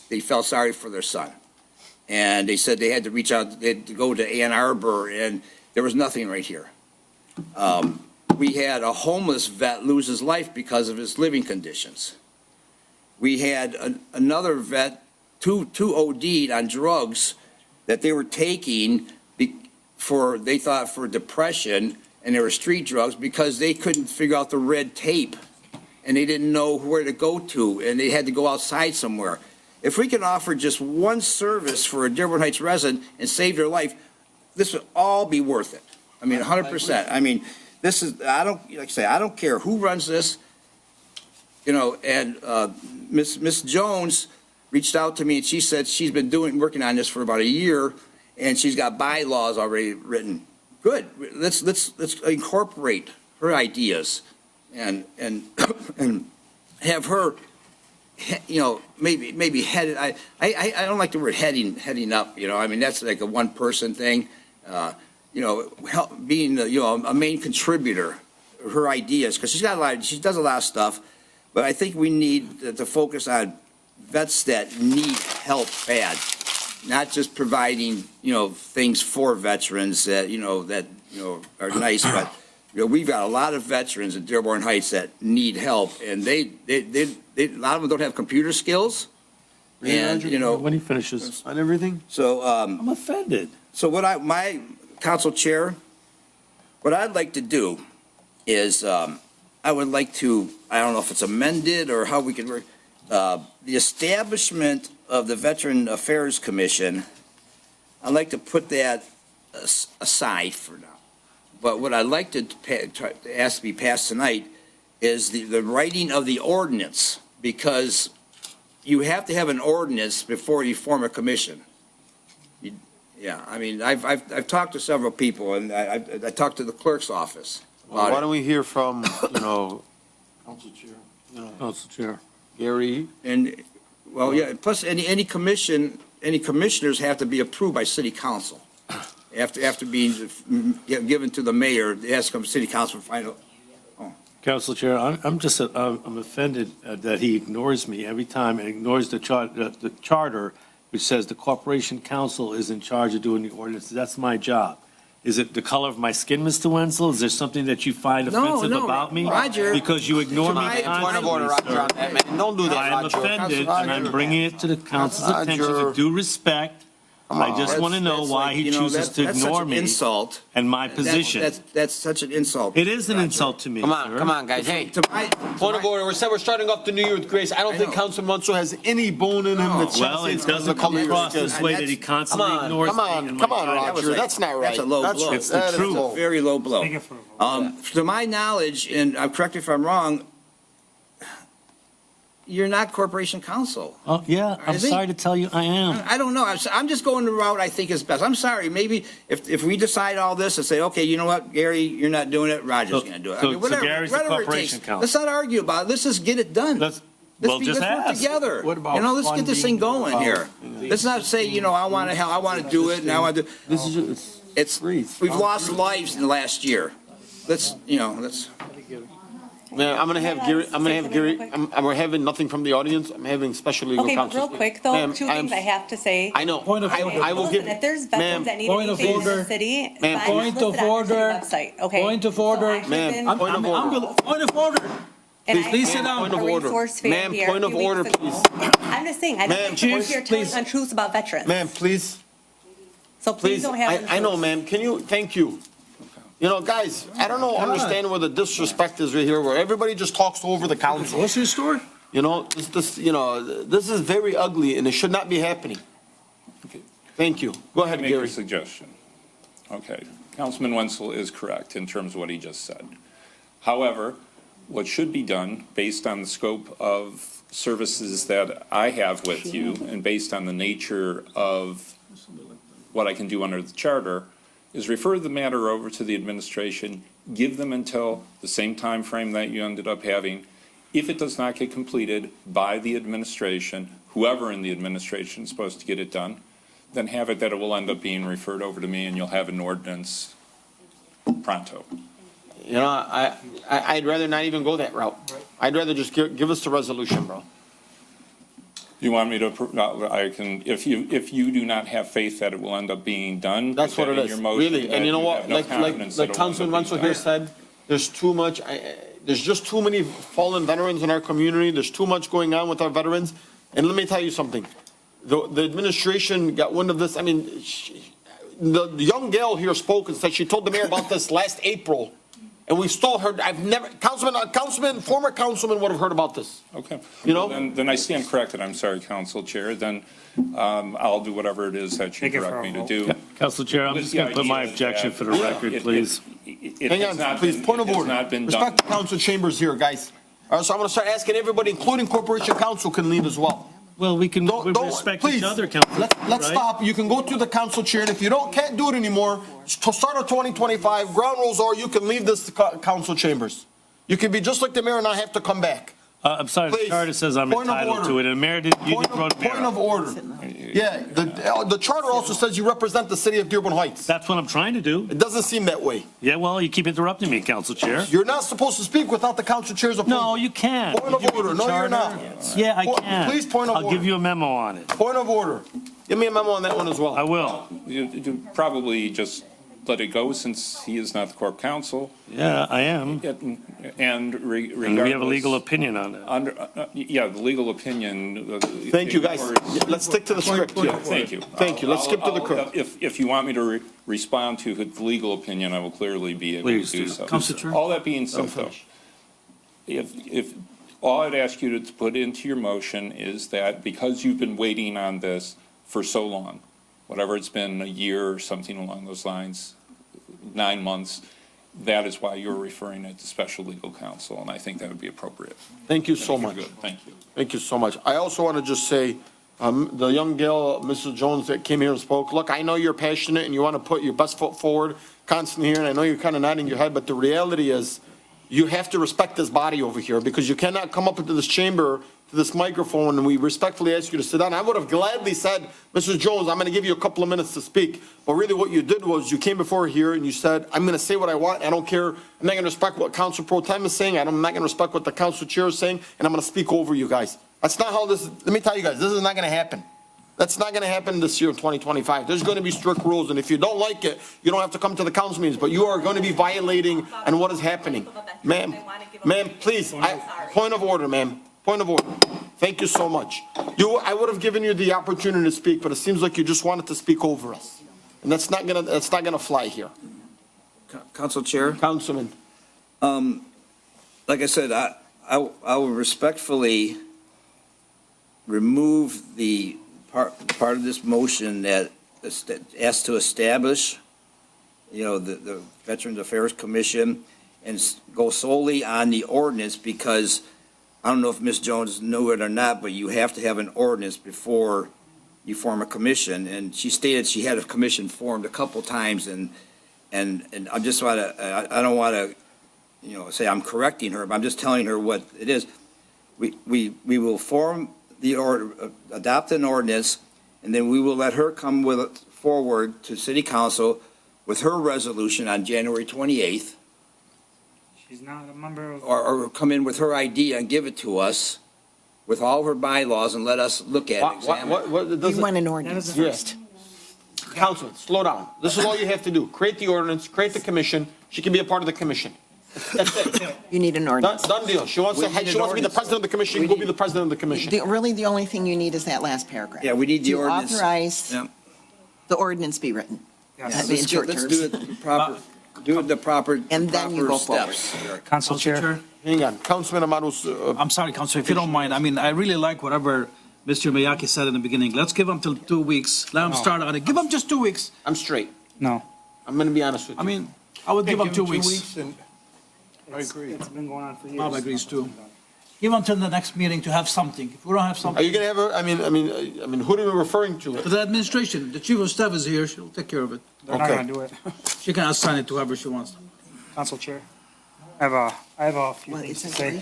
They felt sorry for their son. And they said they had to reach out, they had to go to Ann Arbor, and there was nothing right here. We had a homeless vet lose his life because of his living conditions. We had another vet, two OD'd on drugs that they were taking they thought for depression, and they were street drugs because they couldn't figure out the red tape, and they didn't know where to go to, and they had to go outside somewhere. If we can offer just one service for a Dearborn Heights resident and save their life, this would all be worth it. 100%. This is, I don't care who runs this, and Miss Jones reached out to me and she said she's been working on this for about a year and she's got bylaws already written. Good. Let's incorporate her ideas and have her, maybe headed. I don't like the word heading up. That's like a one person thing. Being a main contributor, her ideas, because she does a lot of stuff, but I think we need to focus on vets that need help bad, not just providing things for veterans that are nice, but we've got a lot of veterans in Dearborn Heights that need help, and they a lot of them don't have computer skills, and when he finishes on everything. So I'm offended. So my council chair, what I'd like to do is I would like to, I don't know if it's amended or how we could work, the establishment of the Veteran Affairs Commission, I'd like to put that aside for now. But what I'd like to ask to be passed tonight is the writing of the ordinance, because you have to have an ordinance before you form a commission. I've talked to several people, and I talked to the clerk's office. Well, why don't we hear from, Council Chair. Gary? And, well, yeah, plus any commissioners have to be approved by city council. After being given to the mayor, it has to come to city council for final. Council Chair, I'm just, I'm offended that he ignores me every time and ignores the charter, which says the corporation council is in charge of doing the ordinances. That's my job. Is it the color of my skin, Mr. Wenzel? Is there something that you find offensive about me? Roger. Because you ignore me Point of order, constantly, Roger, on that, man. Don't do that, I am Roger. offended, and I'm bringing it to the council's attention with due respect. I just want to know why he chooses to ignore me insult. and my position. That's such an insult. It is an insult to me, Come on, sir. come on, guys. Hey, point of order. We're starting off the new year with grace. I don't think Councilman Wenzel has any bone in him that Well, it doesn't come across this way that he constantly ignores me. Come on, Roger. That's not right. That's a low blow. It's the truth. It's a very low blow. To my knowledge, and correct me if I'm wrong, you're not corporation counsel. Oh, yeah, I'm Is he? sorry to tell you, I am. I don't know. I'm just going the route I think is best. I'm sorry. Maybe if we decide all this and say, okay, you know what, Gary, you're not doing it, Roger's going to do it. So Gary's the whatever it corporation takes. counsel. Let's not argue about it. Let's just get it done. Let's Let's just work ask. together. What about Let's get this thing going here. Let's not say, I want to do it, and I want to. This is just, It's we've lost lives in the last year. Let's. man, I'm gonna have Gary, we're having nothing from the audience. I'm having special legal Okay, counsel. real quick though, Ma'am, two things I have to say. I know. Point of order. I will give. Listen, if there's Ma'am, veterans that need point of anything in order. the city, Ma'am, sign point listed of on the city order. website, okay? Point of So order. I have Ma'am, been- point of order. Point of order. And I Please sit had down. Point of a order. resource fair Ma'am, here point a of few order, weeks ago. please. I'm just saying, I Ma'am, don't think we're here telling please. untruths about veterans. Ma'am, please. So please don't have. I know, ma'am. Thank you. Guys, I don't understand where the disrespect is right here, where everybody just talks over the council. What's your story? This is very ugly and it should not be happening. Thank you. Go ahead, Make Gary. a suggestion. Okay, Councilman Wenzel is correct in terms of what he just said. However, what should be done, based on the scope of services that I have with you, and based on the nature of what I can do under the charter, is refer the matter over to the administration, give them until the same time frame that you ended up having. If it does not get completed by the administration, whoever in the administration is supposed to get it done, then have it that it will end up being referred over to me and you'll have an ordinance pronto. I'd rather not even go that route. I'd rather just give us the resolution, bro. You want me to, I can, if you do not have faith that it will end up being done. That's what it in is, your motion, really. that And you know you what, have no confidence that like it will end Councilman up Wenzel being here done. said, there's too much, there's just too many fallen veterans in our community. There's too much going on with our veterans. And let me tell you something. The administration got wind of this. I mean, the young gal here spoke and said she told the mayor about this last April. And we've still heard, former councilman would have heard about this. Okay. Then I stand corrected. I'm sorry, Council Chair. Then I'll do whatever it is that you direct me to do. Council Chair, I'm just going to put my objection for the record, please. Hang on, please, point of order. Respect the council chambers here, guys. All right, so I'm going to start asking everybody, including Corporation Council, can leave as well. Well, we can respect each other, Council. Let's stop. You can go through the council chair, and if you can't do it anymore, to start of 2025, ground rules are you can leave this council chambers. You can be just like the mayor and not have to come back. I'm sorry, the charter says I'm entitled to it, and Mayor, you wrote Mayor. Point of order. Yeah, the charter also says you represent the city of Dearborn Heights. That's what I'm trying to do. It doesn't seem that way. Yeah, well, you keep interrupting me, Council Chair. You're not supposed to speak without the council chair's approval. No, you can't. Point of order. No, you're not. Yeah, I can. Please, point of order. I'll give you a memo on it. Point of order. Give me a memo on that one as well. I will. You probably just let it go since he is not the corp counsel. Yeah, I am. And we have a legal opinion on it. Yeah, the legal opinion. Thank you, guys. Let's stick to the script here. Thank you. Thank you. Let's skip to the script. If you want me to respond to the legal opinion, I will clearly be able to do so. All that being said, though, if all I'd ask you to put into your motion is that because you've been waiting on this for so long, whatever it's been, a year or something along those lines, 9 months, that is why you're referring it to special legal counsel, and I think that would be appropriate. Thank you so much. Thank you. Thank you so much. I also want to just say, the young gal, Mrs. Jones, that came here and spoke, look, I know you're passionate and you want to put your best foot forward constantly here, and I know you're kind of nodding your head, but the reality is, you have to respect this body over here, because you cannot come up into this chamber, to this microphone, and we respectfully ask you to sit down. I would have gladly said, Mrs. Jones, I'm going to give you a couple of minutes to speak, but really what you did was you came before here and you said, I'm going to say what I want, I don't care, I'm not going to respect what Council Pro Tem is saying, I'm not going to respect what the Council Chair is saying, and I'm going to speak over you guys. That's not how this, let me tell you guys, this is not going to happen. That's not going to happen this year in 2025. There's going to be strict rules, and if you don't like it, you don't have to come to the council meetings, but you are going to be violating and what is happening. Ma'am, please, point of order, ma'am. Point of order. Thank you so much. I would have given you the opportunity to speak, but it seems like you just wanted to speak over us. And that's not gonna fly here. Council Chair? Councilman. Like I said, I will respectfully remove the part of this motion that asks to establish, the Veterans Affairs Commission and go solely on the ordinance, because I don't know if Ms. Jones knew it or not, but you have to have an ordinance before you form a commission. And she stated she had a commission formed a couple times, and I just want to, I don't want to, say I'm correcting her, but I'm just telling her what it is. We will form the order, adopt an ordinance, and then we will let her come with it forward to City Council with her resolution on January 28th. She's not a member of. Or come in with her idea and give it to us with all her bylaws and let us look at it, examine it. You want an ordinance first. Councilman, slow down. This is all you have to do. Create the ordinance, create the commission. She can be a part of the commission. That's it. You need an ordinance. Done deal. She wants to be the president of the commission, go be the president of the commission. Really, the only thing you need is that last paragraph. Yeah, we need the ordinance. To authorize the ordinance be written. Let's do it proper. Do it the proper. And then you go forward. Council Chair. Hang on, Councilman Amaru's. I'm sorry, Councilor, if you don't mind, I mean, I really like whatever Mr. Miyake said in the beginning. Let's give him till 2 weeks. Let him start on it. Give him just 2 weeks. I'm straight. No. I'm going to be honest with you. I mean, I would give him 2 weeks. I agree. It's been going on for years. Bob agrees too. Give until the next meeting to have something. If we don't have something. Are you going to have I mean, who are we referring to? To the administration, the chief of staff is here. She'll take care of it. They're not going to do it. She can assign it to whoever she wants. Council Chair. I have a few things to say.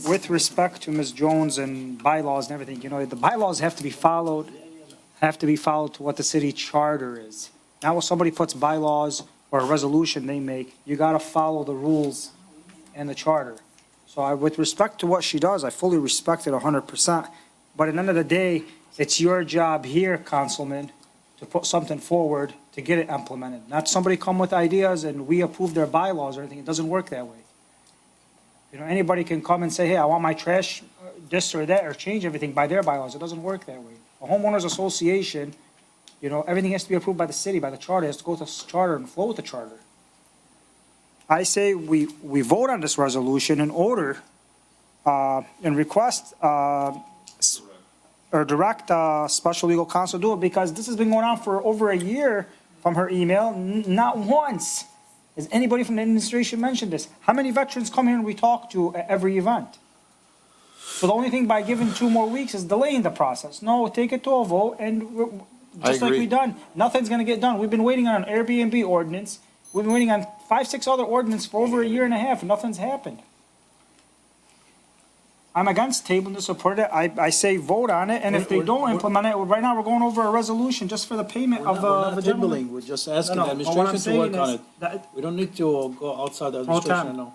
With respect to Ms. Jones and bylaws and everything, the bylaws have to be followed to what the city charter is. Now, when somebody puts bylaws or a resolution they make, you got to follow the rules and the charter. So with respect to what she does, I fully respect it 100%. But at the end of the day, it's your job here, Councilman, to put something forward to get it implemented. Not somebody come with ideas and we approve their bylaws or anything. It doesn't work that way. Anybody can come and say, hey, I want my trash this or that, or change everything by their bylaws. It doesn't work that way. A homeowners association, everything has to be approved by the city, by the charter. It has to go to the charter and flow with the charter. I say we vote on this resolution in order and request or direct special legal counsel to do it, because this has been going on for over a year from her email. Not once has anybody from the administration mentioned this. How many veterans come here and we talk to at every event? So the only thing by giving 2 more weeks is delaying the process. No, take it to a vote, and just like we done, nothing's going to get done. We've been waiting on an Airbnb ordinance. We've been waiting on 5, 6 other ordinances for over a year and a half, and nothing's happened. I'm against tabling to support it. I say vote on it, and if they don't implement it, right now we're going over a resolution just for the payment of the gentleman. We're just asking No, the no, what I'm administration to work saying on is it. that- We don't need to go outside the administration, no.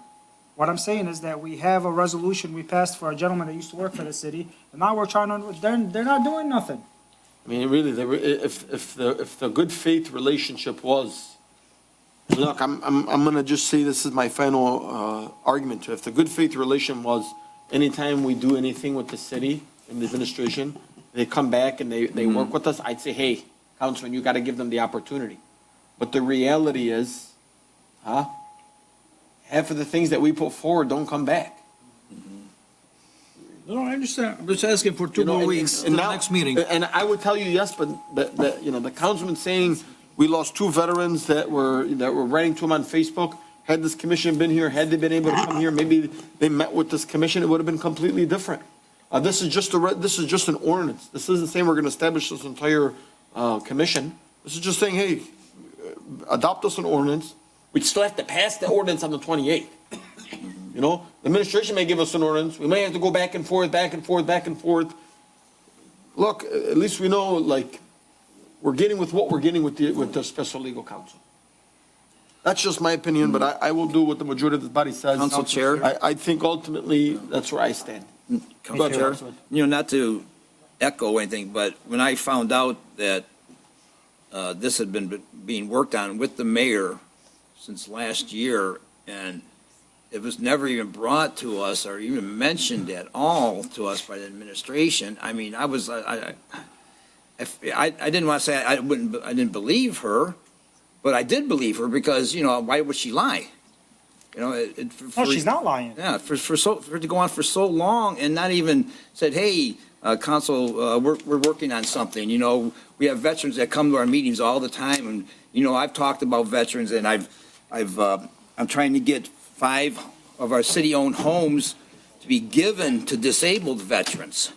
What I'm saying is that we have a resolution we passed for a gentleman that used to work for the city, and now we're trying to, they're not doing nothing. I mean, really, if the good faith relationship was, look, I'm going to just say this is my final argument to it. If the good faith relation was, anytime we do anything with the city and the administration, they come back and they work with us, I'd say, hey, Councilman, you got to give them the opportunity. But the reality is, half of the things that we put forward don't come back. No, I understand. I'm just asking for 2 more weeks and to the now, next meeting. And I would tell you yes, but the councilman saying we lost 2 veterans that were writing to him on Facebook. Had this commission been here, had they been able to come here, maybe they met with this commission, it would have been completely different. This is just an ordinance. This isn't saying we're going to establish this entire commission. This is just saying, hey, adopt us an ordinance. We'd still have to pass the ordinance on the 28th. You know, the administration may give us an ordinance, we may have to go back and forth, back and forth, back and forth. Look, at least we know, like, we're getting with what we're getting with the special legal counsel. That's just my opinion, but I will do what the majority of the body says. Council Chair? I think ultimately, that's where I stand. Council Chair, not to echo anything, but when I found out that this had been being worked on with the mayor since last year, and it was never even brought to us or even mentioned at all to us by the administration, I mean, I didn't want to say I didn't believe her, but I did believe her because, why would she lie? No, she's not lying. Yeah, for it to go on for so long and not even said, hey, council, we're working on something. We have veterans that come to our meetings all the time, and I've talked about veterans, and I'm trying to get 5 of our city-owned homes to be given to disabled veterans.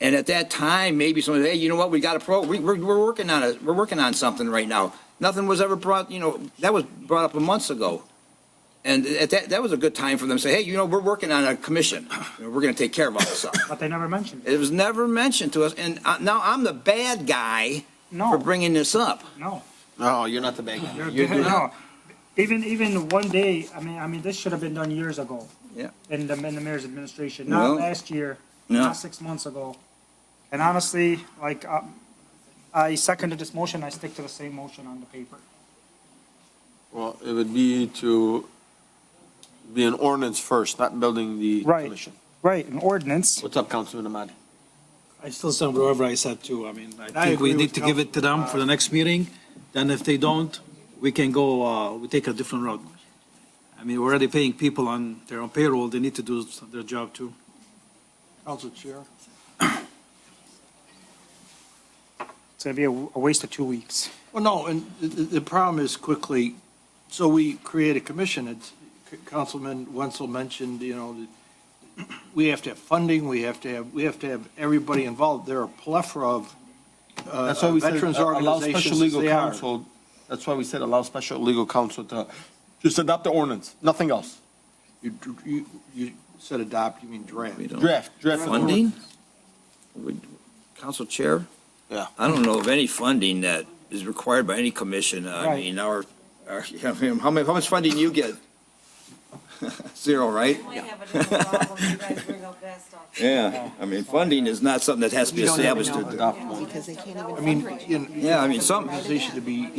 And at that time, maybe someone said, hey, you know what? We got we're working on it. We're working on something right now. Nothing was ever brought. That was brought up months ago. And at that was a good time for them to say, hey, we're working on a commission. We're going to take care of all this stuff. But they never mentioned it. It was never mentioned to us. And now I'm the bad guy for bringing this up. No. No, you're not the bad guy. No. Even one day, I mean, this should have been done years ago. Yeah. In the mayor's administration, not last year, not 6 months ago. And honestly, like, I seconded this motion, I stick to the same motion on the paper. Well, it would be to be an ordinance first, not building the commission. Right, an ordinance. What's up, Councilman Ahmad? I still stand wherever I said too. I mean, I I think we agree need with to give it to them for the next meeting. Then if they don't, we can go, we take a different route. I mean, we're already paying people on their own payroll. They need to do their job too. Council Chair? It's gonna be a waste of 2 weeks. Well, no, and the problem is quickly, so we create a commission. Councilman Wenzel mentioned, we have to have funding, we have to have everybody involved. There are a plethora of That's why we said veterans allow organizations. special legal They are. counsel. That's why we said allow special legal counsel to just adopt the ordinance, nothing else. You said adopt, you mean draft. Draft. Funding? Council Chair? Yeah. I don't know of any funding that is required by any commission. I Right. mean, how much funding do you get? Zero, right? Yeah, I mean, funding is not something that has to be established. Because they can't even I mean, fundraise. Yeah, I mean, some, organization to be,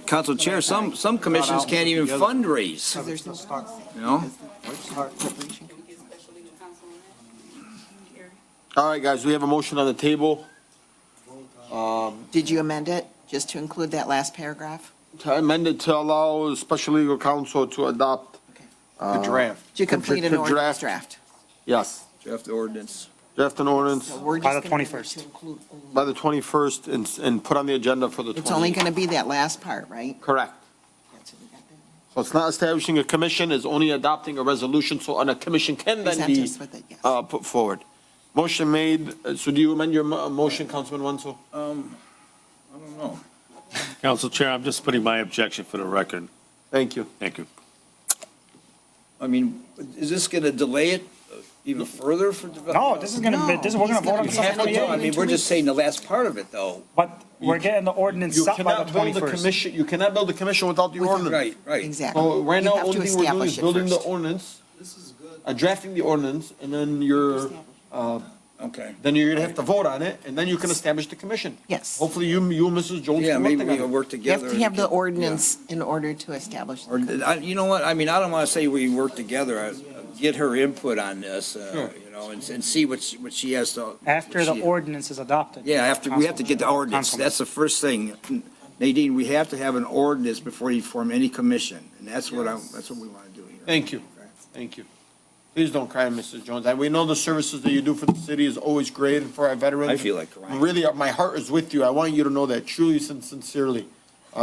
Council Chair, some commissions can't even fundraise, Because there's no policy. you know? All right, guys, we have a motion on the table. Did you amend it, just to include that last paragraph? To amend it to allow special legal counsel to adopt. the draft. To complete an to ordinance draft? Yes, Draft ordinance. draft an ordinance So we're By just the gonna 21st. to include only- by the 21st and put on the agenda for the 20th. It's only gonna be that last part, right? Correct. That's what we got there. So it's not establishing a commission, it's only adopting a resolution, so a commission can then Present be us with it, yes. put forward. Motion made, so do you amend your motion, Councilman Wenzel? I don't know. Council Chair, I'm just putting my objection for the record. Thank you. Thank you. I mean, is this gonna delay it even further for development? No, this is gonna, we're gonna vote on We have something. to, I mean, we're just saying the last part of it, though. But we're getting the ordinance You up by the cannot build a 21st. commission, you cannot build a commission without the ordinance. Right, right. Exactly. So right You now, have to only thing we're doing establish is it building the first. ordinance, drafting the ordinance, and then you're gonna have to vote on it, and then you can establish the commission. Yes. Hopefully you and Mrs. Jones Yeah, can maybe work we together. can work You have together. to have the ordinance in order to establish. the Or, commission. you know what, I mean, I don't wanna say we work together, get her input on this, Sure. and see what she has to. After the she- ordinance is adopted. Yeah, we have to get the ordinance, Councilman. that's the first thing. Nadine, we have to have an ordinance before you form any commission, and that's what we wanna do here. Thank you, thank you. Please don't cry, Mrs. Jones. And we know the services that you do for the city is always great and for our veterans. I feel like crying. Really, my heart is with you. I want you to know that truly and sincerely.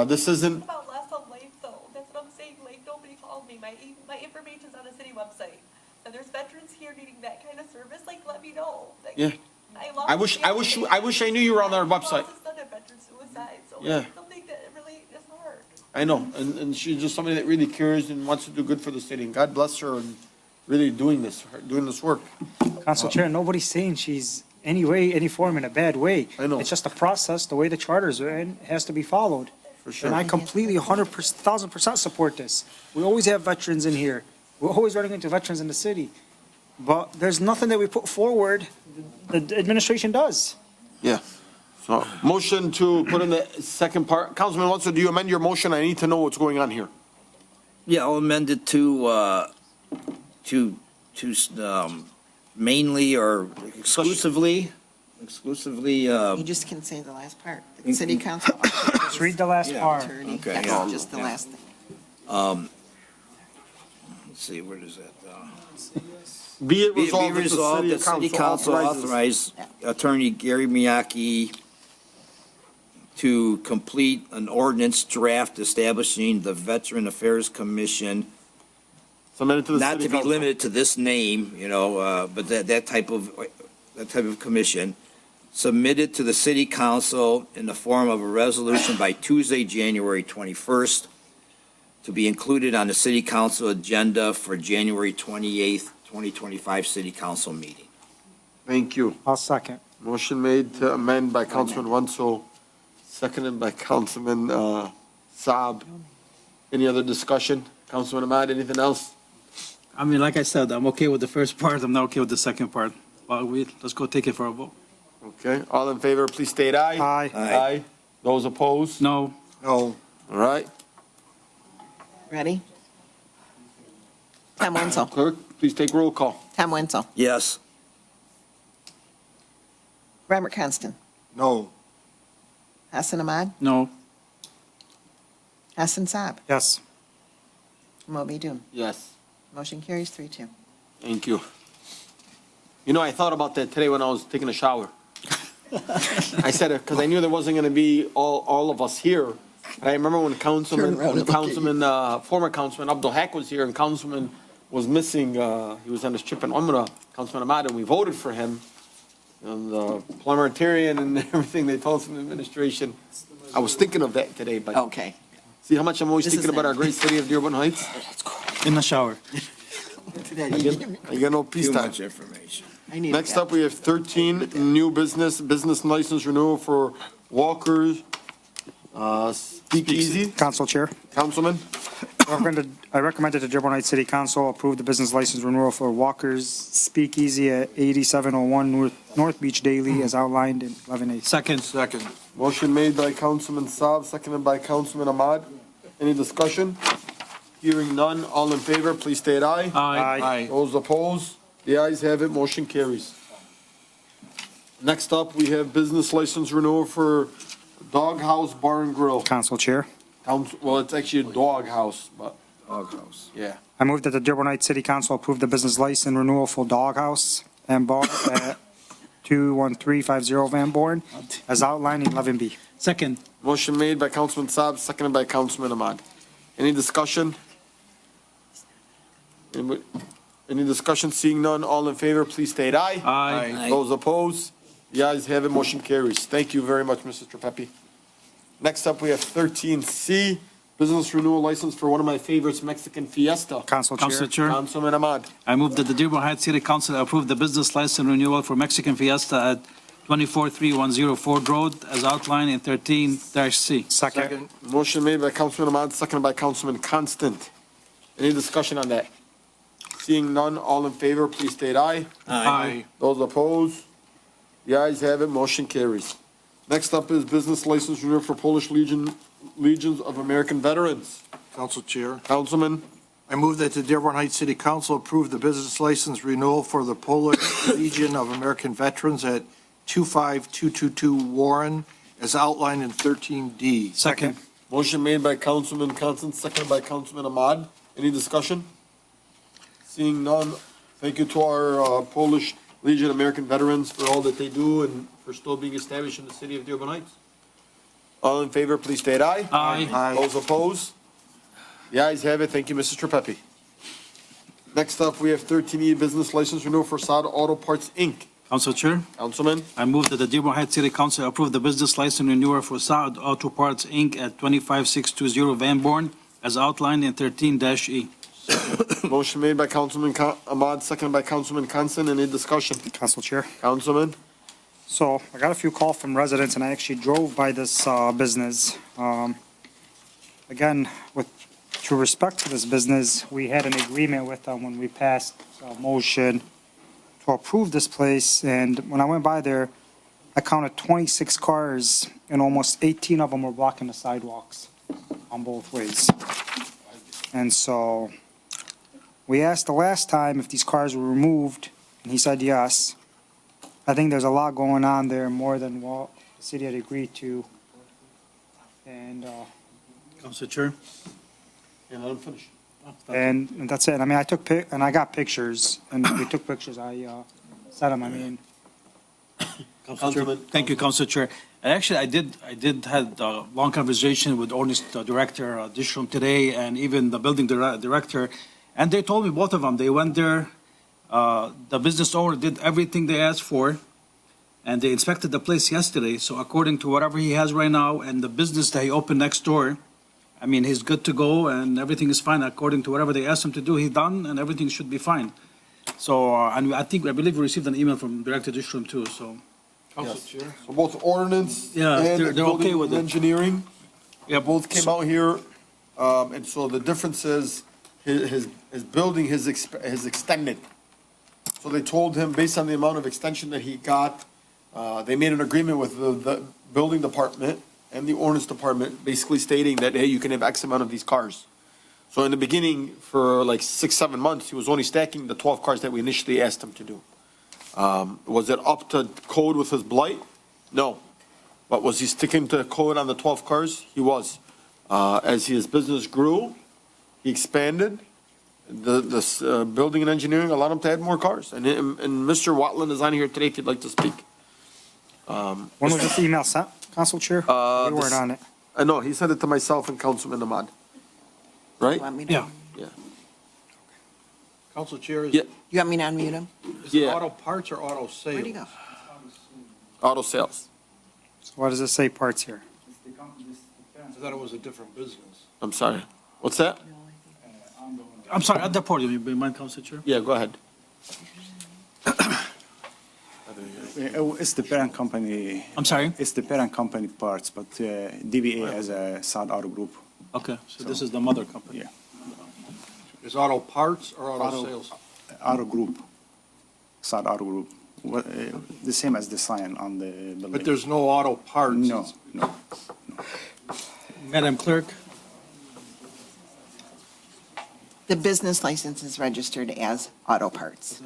This isn't, About last on life though, that's what I'm saying, like, nobody called me, my information's on the city website. And there's veterans here needing that kind of service, like, let me know. Like, yeah. lost I wish I knew you were on our website. My boss has done a veteran suicide, so Yeah. it's something that really is hard. I know, and she's just somebody that really cares and wants to do good for the city, and God bless her and really doing this work. Council Chair, nobody's saying she's any way, any form in a bad way. I know. It's just a process, the way the charters are in, has to be followed. For sure. And I completely 1,000% support this. We always have veterans in here. We're always running into veterans in the city. But there's nothing that we put forward the administration does. Yeah. So, motion to put in the second part. Councilman Watson, do you amend your motion? I need to know what's going on here. Yeah, I'll amend it to mainly or exclusively, You just can say the last part. The city council. Just read the last part. Attorney. Okay, That's yeah. just the last thing. let's see, where does that, Be it Be resolved that the city council authorize Attorney Gary Miyake to complete an ordinance draft establishing the Veteran Affairs Commission, Submitted to the not city to be council. limited to this name, but that type of commission, submitted to the city council in the form of a resolution by Tuesday, January 21st, to be included on the city council agenda for January 28th, 2025 city council meeting. Thank you. I'll second. Motion made to amend by Councilman Wenzel, seconded by Councilman Saab. Any other discussion? Councilman Ahmad, anything else? I mean, like I said, I'm okay with the first part, I'm not okay with the second part. But let's go take it for a vote. Okay, all in favor, please state aye. Aye. Aye. Those opposed? No. No. All right. Ready? Tom Wenzel. Clerk, please take roll call. Tom Wenzel. Yes. Robert Constant. No. Hassan Ahmad. No. Hassan Saab. Yes. Moby Dun. Yes. Motion carries 3-2. Thank you. You know, I thought about that today when I was taking a shower. I said it because I knew there wasn't going to be all of us here. And I remember when former Councilman Abdul Haq was here and Councilman was missing, he was on his trip in Umrah, Councilman Ahmad, and we voted for him. And the parliamentarian and everything they told us from the administration. I was thinking of that today, but. Okay. See how much I'm always This thinking is about it. our great city of Dearborn Heights? In the shower. I got no peace Too time. much information. I need Next that. up, we have 13 new business license renewal for Walker's Speakeasy. Council Chair. Councilman? I recommend that the Dearborn Heights City Council approve the business license renewal for Walker's Speakeasy at 8701 North Beach Daily as outlined in 11A. Second. Motion made by Councilman Saab, seconded by Councilman Ahmad. Any discussion? Hearing none, all in favor, please state aye. Aye. Those opposed? The ayes have it, motion carries. Next up, we have business license renewal for Dog House Bar and Grill. Council Chair. Well, it's actually a dog house, but, Doghouse. yeah. I move that the Dearborn Heights City Council approve the business license renewal for Dog House and Bar at 21350 Van Born as outlined in 11B. Second. Motion made by Councilman Saab, seconded by Councilman Ahmad. Any discussion? Any discussion? Seeing none, all in favor, please state aye. Aye. Those opposed? The ayes have it, motion carries. Thank you very much, Mr. Trepepi. Next up, we have 13C, business renewal license for one of my favorites, Mexican Fiesta. Council Council Chair. Chair. Councilman Ahmad. I move that the Dearborn Heights City Council approve the business license renewal for Mexican Fiesta at 243104 Ford Road as outlined in 13-C. Second. Motion made by Councilman Ahmad, seconded by Councilman Constant. Any discussion on that? Seeing none, all in favor, please state aye. Aye. Those opposed? The ayes have it, motion carries. Next up is business license renewal for Polish Legions of American Veterans. Council Chair. Councilman, I move that the Dearborn Heights City Council approve the business license renewal for the Polish Legion of American Veterans at 25222 Warren as outlined in 13D. Second. motion made by Councilman Constant, seconded by Councilman Ahmad. Any discussion? Seeing none, thank you to our Polish Legion of American Veterans for all that they do and for still being established in the city of Dearborn Heights. All in favor, please state aye. Aye. Those opposed? The ayes have it. Thank you, Mrs. Trepepi. Next up, we have 13E business license renewal for Sada Auto Parts, Inc. Council Chair, Councilman? I move that the Dearborn Heights City Council approve the business license renewal for Saad Auto Parts, Inc. at 25620 Van Born as outlined in 13-E. Motion made by Councilman Ahmad, seconded by Councilman Constant. Any discussion? Council Chair. Councilman? So I got a few calls from residents, and I actually drove by this business. Again, with true respect to this business, we had an agreement with them when we passed a motion to approve this place, and when I went by there, I counted 26 cars, and almost 18 of them were blocking the sidewalks on both ways. And so we asked the last time if these cars were removed, and he said yes. I think there's a lot going on there, more than what the city had agreed to. And, Council Chair. Yeah, let him finish. and that's it. I mean, I got pictures, and we took pictures. I sent them, I mean. Councilman? Thank you, Council Chair. And actually, I did have a long conversation with ordinance director Dishram today, and even the building director, and they told me, both of them, they went there, the business owner did everything they asked for, and they inspected the place yesterday, so according to whatever he has right now, and the business that he opened next door, I mean, he's good to go, and everything is fine, according to whatever they asked him to do, he's done, and everything should be fine. So, and I believe we received an email from Director Dishram too, so. Council Chair. So both ordinance Yeah, and they're okay building with it. engineering, Yeah, both came out here, and so the difference is his building is extended. So they told him, based on the amount of extension that he got, they made an agreement with the building department and the ordinance department, basically stating that, hey, you can have X amount of these cars. So in the beginning, for like 6-7 months, he was only stacking the 12 cars that we initially asked him to do. Was it up to code with his blight? No. But was he sticking to code on the 12 cars? He was. As his business grew, he expanded. The building and engineering allowed him to add more cars. And Mr. Watland is on here today if you'd like to speak. When was this email sent, Council Chair? We weren't on it. No, he sent it to myself and Councilman Ahmad. Right? You want me to? Yeah. Yeah. Council Chair, Yeah. You want me to unmute him? is it Yeah. auto parts or auto sales? Where'd he go? Auto sales. So what does it say parts here? I thought it was a different business. I'm sorry. What's that? I'm sorry, at the podium, you mind, Council Chair? Yeah, go ahead. It's the parent company. I'm sorry? It's the parent company parts, but DBA has a Saad Auto Group. Okay, so this is the mother company. Yeah. Is auto parts or auto sales? Auto Group. Saad Auto Group. The same as the sign on the building. But there's no auto parts? No, no. Madam Clerk? The business license is registered as auto parts.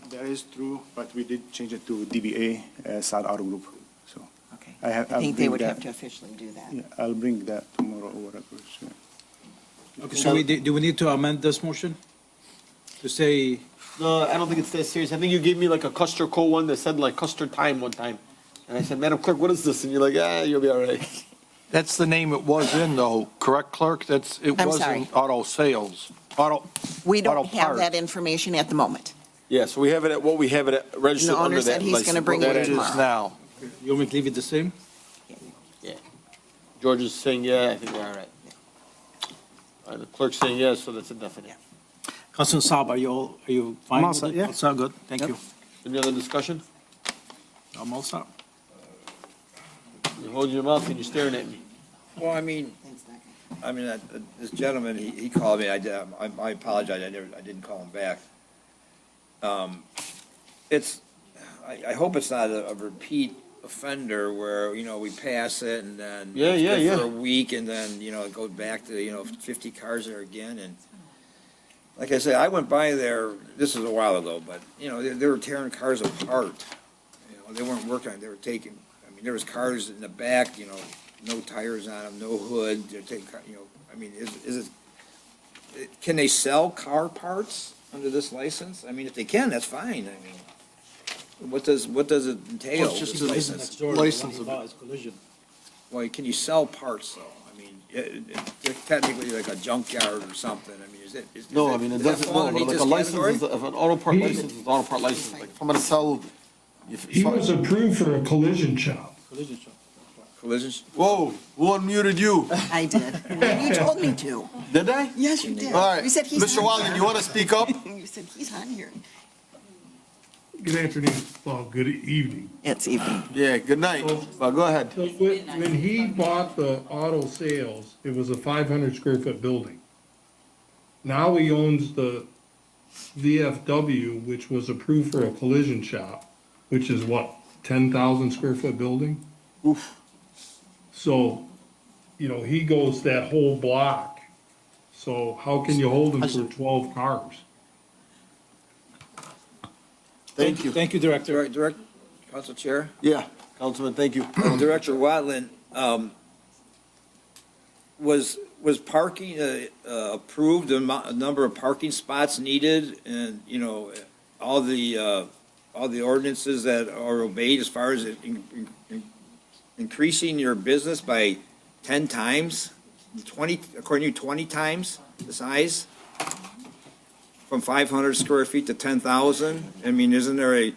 That is true, but we did change it to DBA, Saad Auto Group, so. Okay. I'll I think they bring would that- have to officially do that. Yeah, I'll bring that tomorrow or whatever. So. Okay, so do we need to amend this motion? To say, No, I don't think it's that serious. I think you gave me like a Custer Co one that said like Custer Time one time. And I said, Madam Clerk, what is this? And you're like, you'll be all right. That's the name it was in though, correct, clerk? It I'm wasn't sorry. auto sales. We don't auto have that parts. information at the moment. Yeah, so we have it at what we have it at registered The owner under that said he's license. gonna bring it That it is tomorrow. now. you want me to leave it the same? Yeah. George is saying, yeah, I think we're all right. The clerk's saying yes, so that's a definite. Councilman Saab, are you fine I'm all with set, it? yeah. All set, good, thank Yep. you. Any other discussion? I'm all set. You're holding your mouth and you're staring at me. Well, I mean, this gentleman, he called me, I apologize, I didn't call him back. I hope it's not a repeat offender where, we pass it and then Yeah, it's yeah, good yeah. for a week and then, it goes back to, 50 cars there again and like I said, I went by there, this was a while ago, but, they were tearing cars apart. They weren't working on it, they were taking, there was cars in the back, no tires on them, no hood, they're taking, is it, can they sell car parts under this license? If they can, that's fine, what does it entail? Well, it's just this a license? license of- Collision. Well, can you sell parts though? technically like a junkyard or something. I mean, No, I mean, it does that doesn't, fall no, but underneath like a this license, category? if an auto part license is auto part license, like if I'm gonna sell. He was approved for a collision shop. Collisions? Whoa, who unmuted you? I did. You told me to. Did I? Yes, you did. All right, You said he's Mr. on Walden, here. you wanna speak up? You said he's on here. Good afternoon, well, good evening. It's evening. Yeah, good night, but go ahead. So when he bought the auto sales, it was a 500 square foot building. Now he owns the VFW, which was approved for a collision shop, which is what, 10,000 square foot building? Oof. So, you know, he goes that whole block. So how can you hold him for 12 cars? Thank you. Thank you, Director. Council Chair? Yeah, Councilman, thank you. Director Watland, was parking approved, a number of parking spots needed, and, you know, all the ordinances that are obeyed as far as increasing your business by 10 times, 20, according to you, 20 times the size? From 500 square feet to 10,000? I mean, isn't there a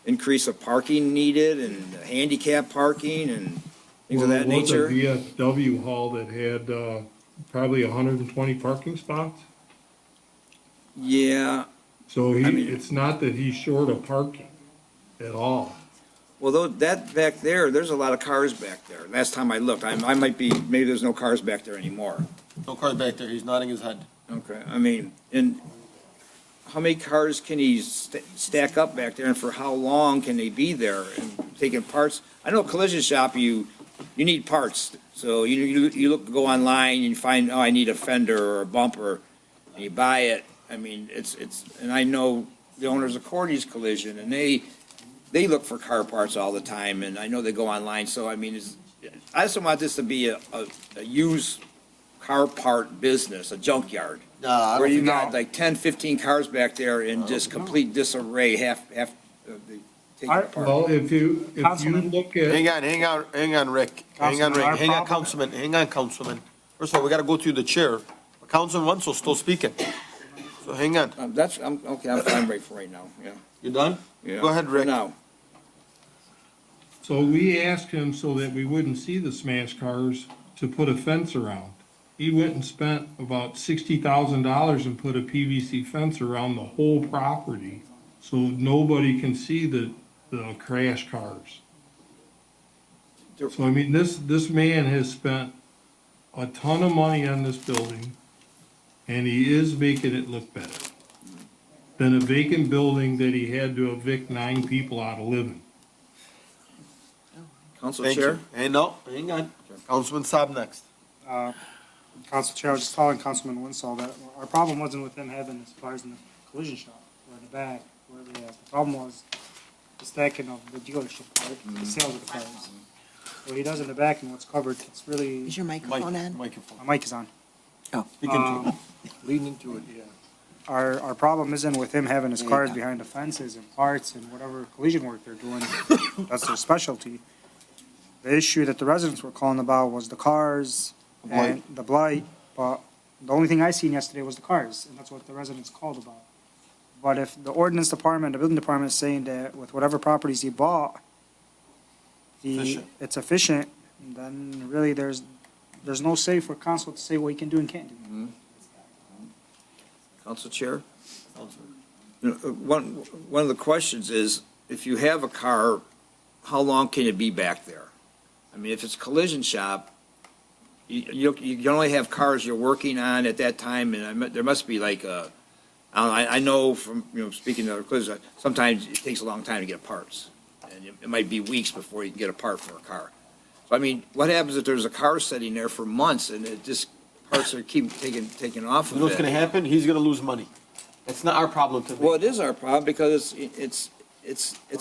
increase of parking needed and handicap parking and things of that nature? Well, it was a VFW hall that had probably 120 parking spots. Yeah. So it's not that he's short of parking at all. Well, though, that back there, there's a lot of cars back there. Last time I looked, I might be, maybe there's no cars back there anymore. No cars back there, he's nodding his head. Okay, I mean, and how many cars can he stack up back there, and for how long can they be there and taking parts? I know collision shop, you need parts, so you go online and you find, oh, I need a fender or a bumper, and you buy it. I mean, and I know the owners of Cordy's Collision, and they look for car parts all the time, and I know they go online, so I mean, I just don't want this to be a used car part business, a junkyard. Where you got like 10, 15 cars back there in just complete disarray, half of the taken apart. Well, if you look at. Hang on, Rick. Hang on, Councilman. First of all, we gotta go through the chair. Councilman Wenzel's still speaking. So hang on. I'm fine right now, yeah. You done? Yeah. Go ahead, Rick. Now. So we asked him so that we wouldn't see the smash cars to put a fence around. He went and spent about $60,000 and put a PVC fence around the whole property so nobody can see the crash cars. So I mean, this man has spent a ton of money on this building, and he is making it look better than a vacant building that he had to evict 9 people out of living. Council Thank Chair? you. Hey, no, hang on. Councilman Saab next. Council Chair, I was just following Councilman Winslow that our problem wasn't with him having the suppliers in the collision shop or in the back, wherever he has. The problem was the stacking of the dealership, right? The sales of the cars. What he does in the back and what's covered, it's really. Is your microphone on? My mic is on. Oh. Lean into it, yeah. Our problem isn't with him having his There you cars go. behind the fences and parts and whatever collision work they're doing. That's their specialty. The issue that the residents were calling about was the cars and the blight, but the only thing I seen yesterday was the cars, and that's what the residents called about. But if the ordinance department, the building department is saying that with whatever properties he bought, it's efficient, then really there's no say for council to say what he can do and can't do. Council Chair? You know, one of the questions is, if you have a car, how long can it be back there? I mean, if it's a collision shop, you can only have cars you're working on at that time, and there must be like I know from, speaking to other collision, sometimes it takes a long time to get parts. And it might be weeks before you can get a part for a car. So, I mean, what happens if there's a car sitting there for months and it just, parts are keep taking off of it? You know what's gonna happen? He's gonna lose money. It's not our problem to. Well, it is our problem because it's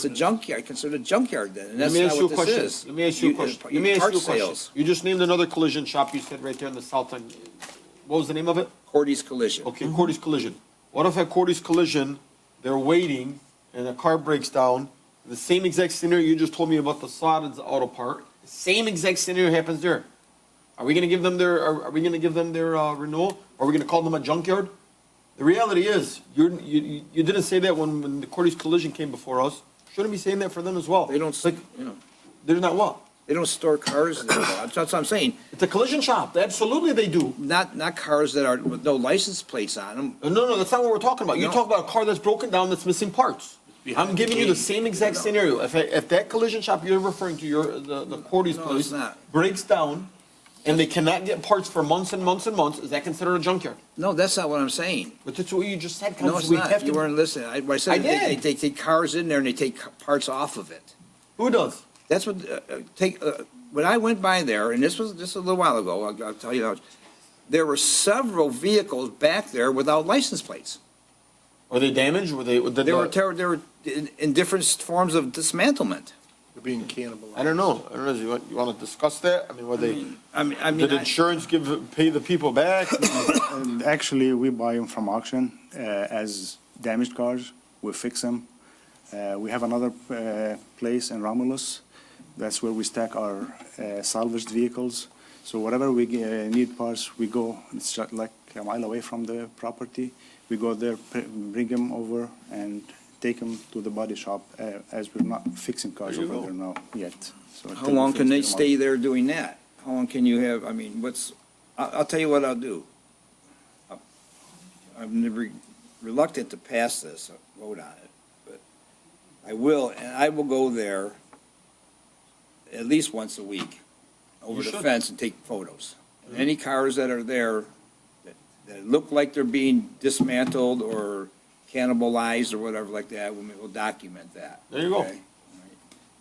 a junkyard, considered a junkyard then, and Let that's me not ask you what a this question. is. Let me ask you a question. Let me ask Part you a question. sales. You just named another collision shop you said right there in the south end. What was the name of it? Cordy's Collision. Okay, Cordy's Collision. What if at Cordy's Collision, they're waiting and a car breaks down? The same exact scenario you just told me about the sod and the auto part. The same exact scenario happens there. Are we gonna give them their, are we gonna give them their, renewal? Are we gonna call them a junkyard? The reality is, you didn't say that when the Cordy's Collision came before us. Shouldn't be saying that for them as well. They don't, Like, you know, they're not what? they don't store cars there. That's what I'm saying. It's a collision shop. Absolutely they do. Not cars that are with no license plates on them. No, that's not what we're talking about. You No. talk about a car that's broken down that's missing parts. I'm giving you the same exact scenario. If that collision shop you're referring to, the Cordy's No, place, it's not. breaks down and they cannot get parts for months and months and months, is that considered a junkyard? No, that's not what I'm saying. But that's what you just said, No, Council. it's We have not. to- You weren't listening. I said I they did. take cars in there and they take parts off of it. Who does? That's what, when I went by there, and this was just a little while ago, I'll tell you how, there were several vehicles back there without license plates. Were they damaged? Were they? They were in different forms of dismantlement. They're being cannibalized. I don't know. You want to discuss that? I mean, were they? Did I- insurance pay the people back? And actually, we buy them from auction as damaged cars. We fix them. We have another place in Romulus. That's where we stack our salvaged vehicles. So whatever we need parts, we go. It's just like a mile away from the property. We go there, bring them over, and take them to the body shop, as we're not fixing cars There you over go. there now yet. So How long can they stay there doing that? How long can you have, I mean, I'll tell you what I'll do. I'm reluctant to pass this, vote on it, but I will, and I will go there at least once a week over You the should. fence and take photos. Any cars that are there that look like they're being dismantled or cannibalized or whatever like that, we'll document that. There you go. okay?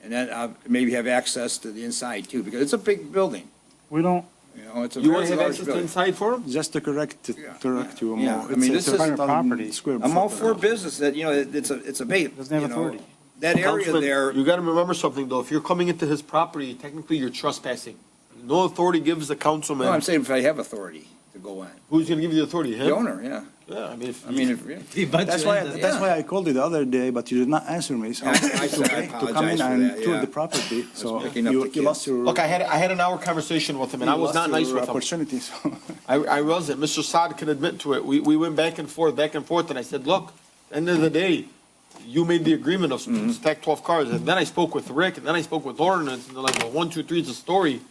And then I'll maybe have access to the inside too, because it's a big building, We don't, you know, it's a You want very to have large access to building. inside for them? Just to correct you Yeah, more. I mean, It's this is- 7,000 square I'm all foot. for business, that, you know, it's a big, Doesn't have you know, authority. that area Councilman, there, You gotta remember something though. If you're coming into his property, technically you're trespassing. No authority gives the no, councilman. I'm saying if I have authority to go on. Who's gonna give you the authority? Him? The owner, yeah. Yeah, I mean, I mean, if, yeah. That's why I called you the other day, but you did not answer me. So I to come in apologize for and that, tour yeah. the property. So picking up the you lost kids. your. Look, I had an hour conversation with him and I was not nice with him. Opportunity. So. I wasn't. Mr. Saad can admit to it. We went back and forth, and I said, look, at the end of the day, you made the agreement of stack 12 cars. And then I spoke with Rick, and then I spoke with ordinance, and they're like, well, 1, 2, 3 is a story.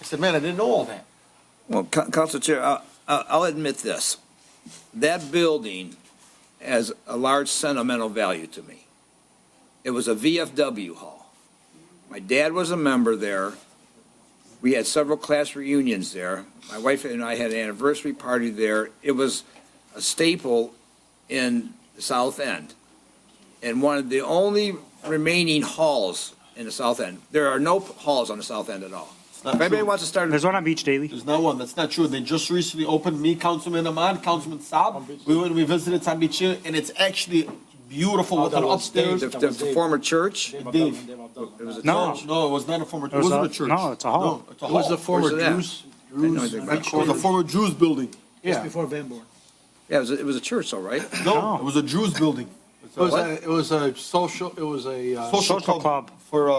I said, man, I didn't know all that. Well, Council Chair, I'll admit this. That building has a large sentimental value to me. It was a VFW hall. My dad was a member there. We had several class reunions there. My wife and I had an anniversary party there. It was a staple in the South End, and one of the only remaining halls in the South End. There are no halls on the South End at all. Not If anybody true. wants to start, there's one on Beach Daily. There's not one. That's not true. They just recently opened, me, Councilman Ahmad, Councilman Saab. We went and we visited San Beach, and it's actually beautiful with an upstairs. the former church, Dave. it was a No. church. No, it was not a former, it was wasn't a- a church. no, it's a hall. No, it's a It was hall. the former Where's it at? Jews. I know it's a- It was a former Jews building. Yeah, Before Van Born. yeah, it was a church, all right? No, it was a Jews building. It was a social, it was a, Social Social club for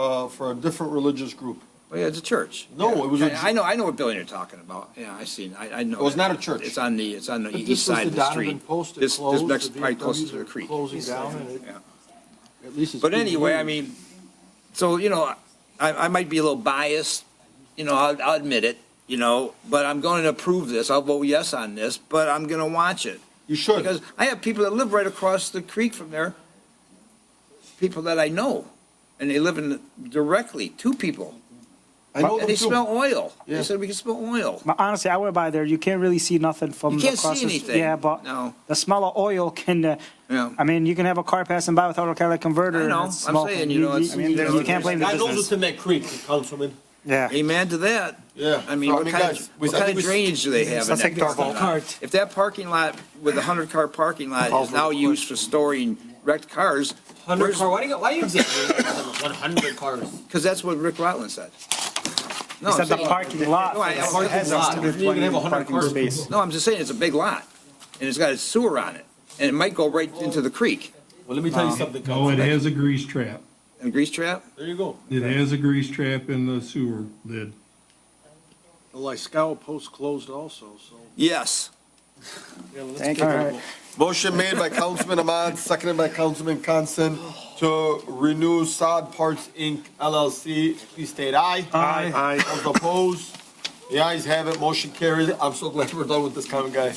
a different religious group. Oh, yeah, it's a church. No, Yeah. it was a- I know what building you're talking about. Yeah, I know. It was that. not a church. It's on the This east was side the of the Donovan street. Post that This closed, next, the probably closer VFWs to the are creek. closing down, and it, Yeah. at least it's. But being anyway, I used. mean, so, you know, I might be a little biased, you know, I'll admit it, you know, but I'm going to approve this. I'll vote yes on this, but I'm going to watch it. You should. Because I have people that live right across the creek from there, people that I know, and they live in directly, two people. I know And them they too. smell oil. Yeah. They said we can smell oil. But honestly, I went by there, you can't really see nothing from You the can't see process. anything. Yeah, but No. the smell of oil can, Yeah. I mean, you can have a car passing by without a catalytic converter. I and know. it's I'm smoking. saying, you know, it's- I mean, you know, you can't blame the God knows business. what's in that creek, Councilman. Yeah. Amen to that. Yeah. I mean, So, what kind guys, of, we- what I kind think of we- drainage do they have in Let's that take our parking lot? If that parking lot with a 100-car parking lot is now used for storing wrecked cars, 100 car, why you exaggerate 100 cars? because that's what Rick Rutland said. No, He I'm said the saying- parking lot. No, I- is- Parking has lot. to You're be gonna have 100 parking cars. space. No, I'm just saying it's a big lot, and it's got a sewer on it, and it might go right into the creek. Well, let me tell you something, No, it Councilman. has a grease trap. And grease trap? There you go. It has a grease trap in the sewer lid. The Lyscow Post closed also, so. Yes. Thank you. Motion made by Councilman Ahmad, seconded by Councilman Constant to renew Sod Parts Inc. LLC. Please state aye. Aye. Those opposed? The ayes have it, motion carries. I'm so glad we're done with this kind of guy.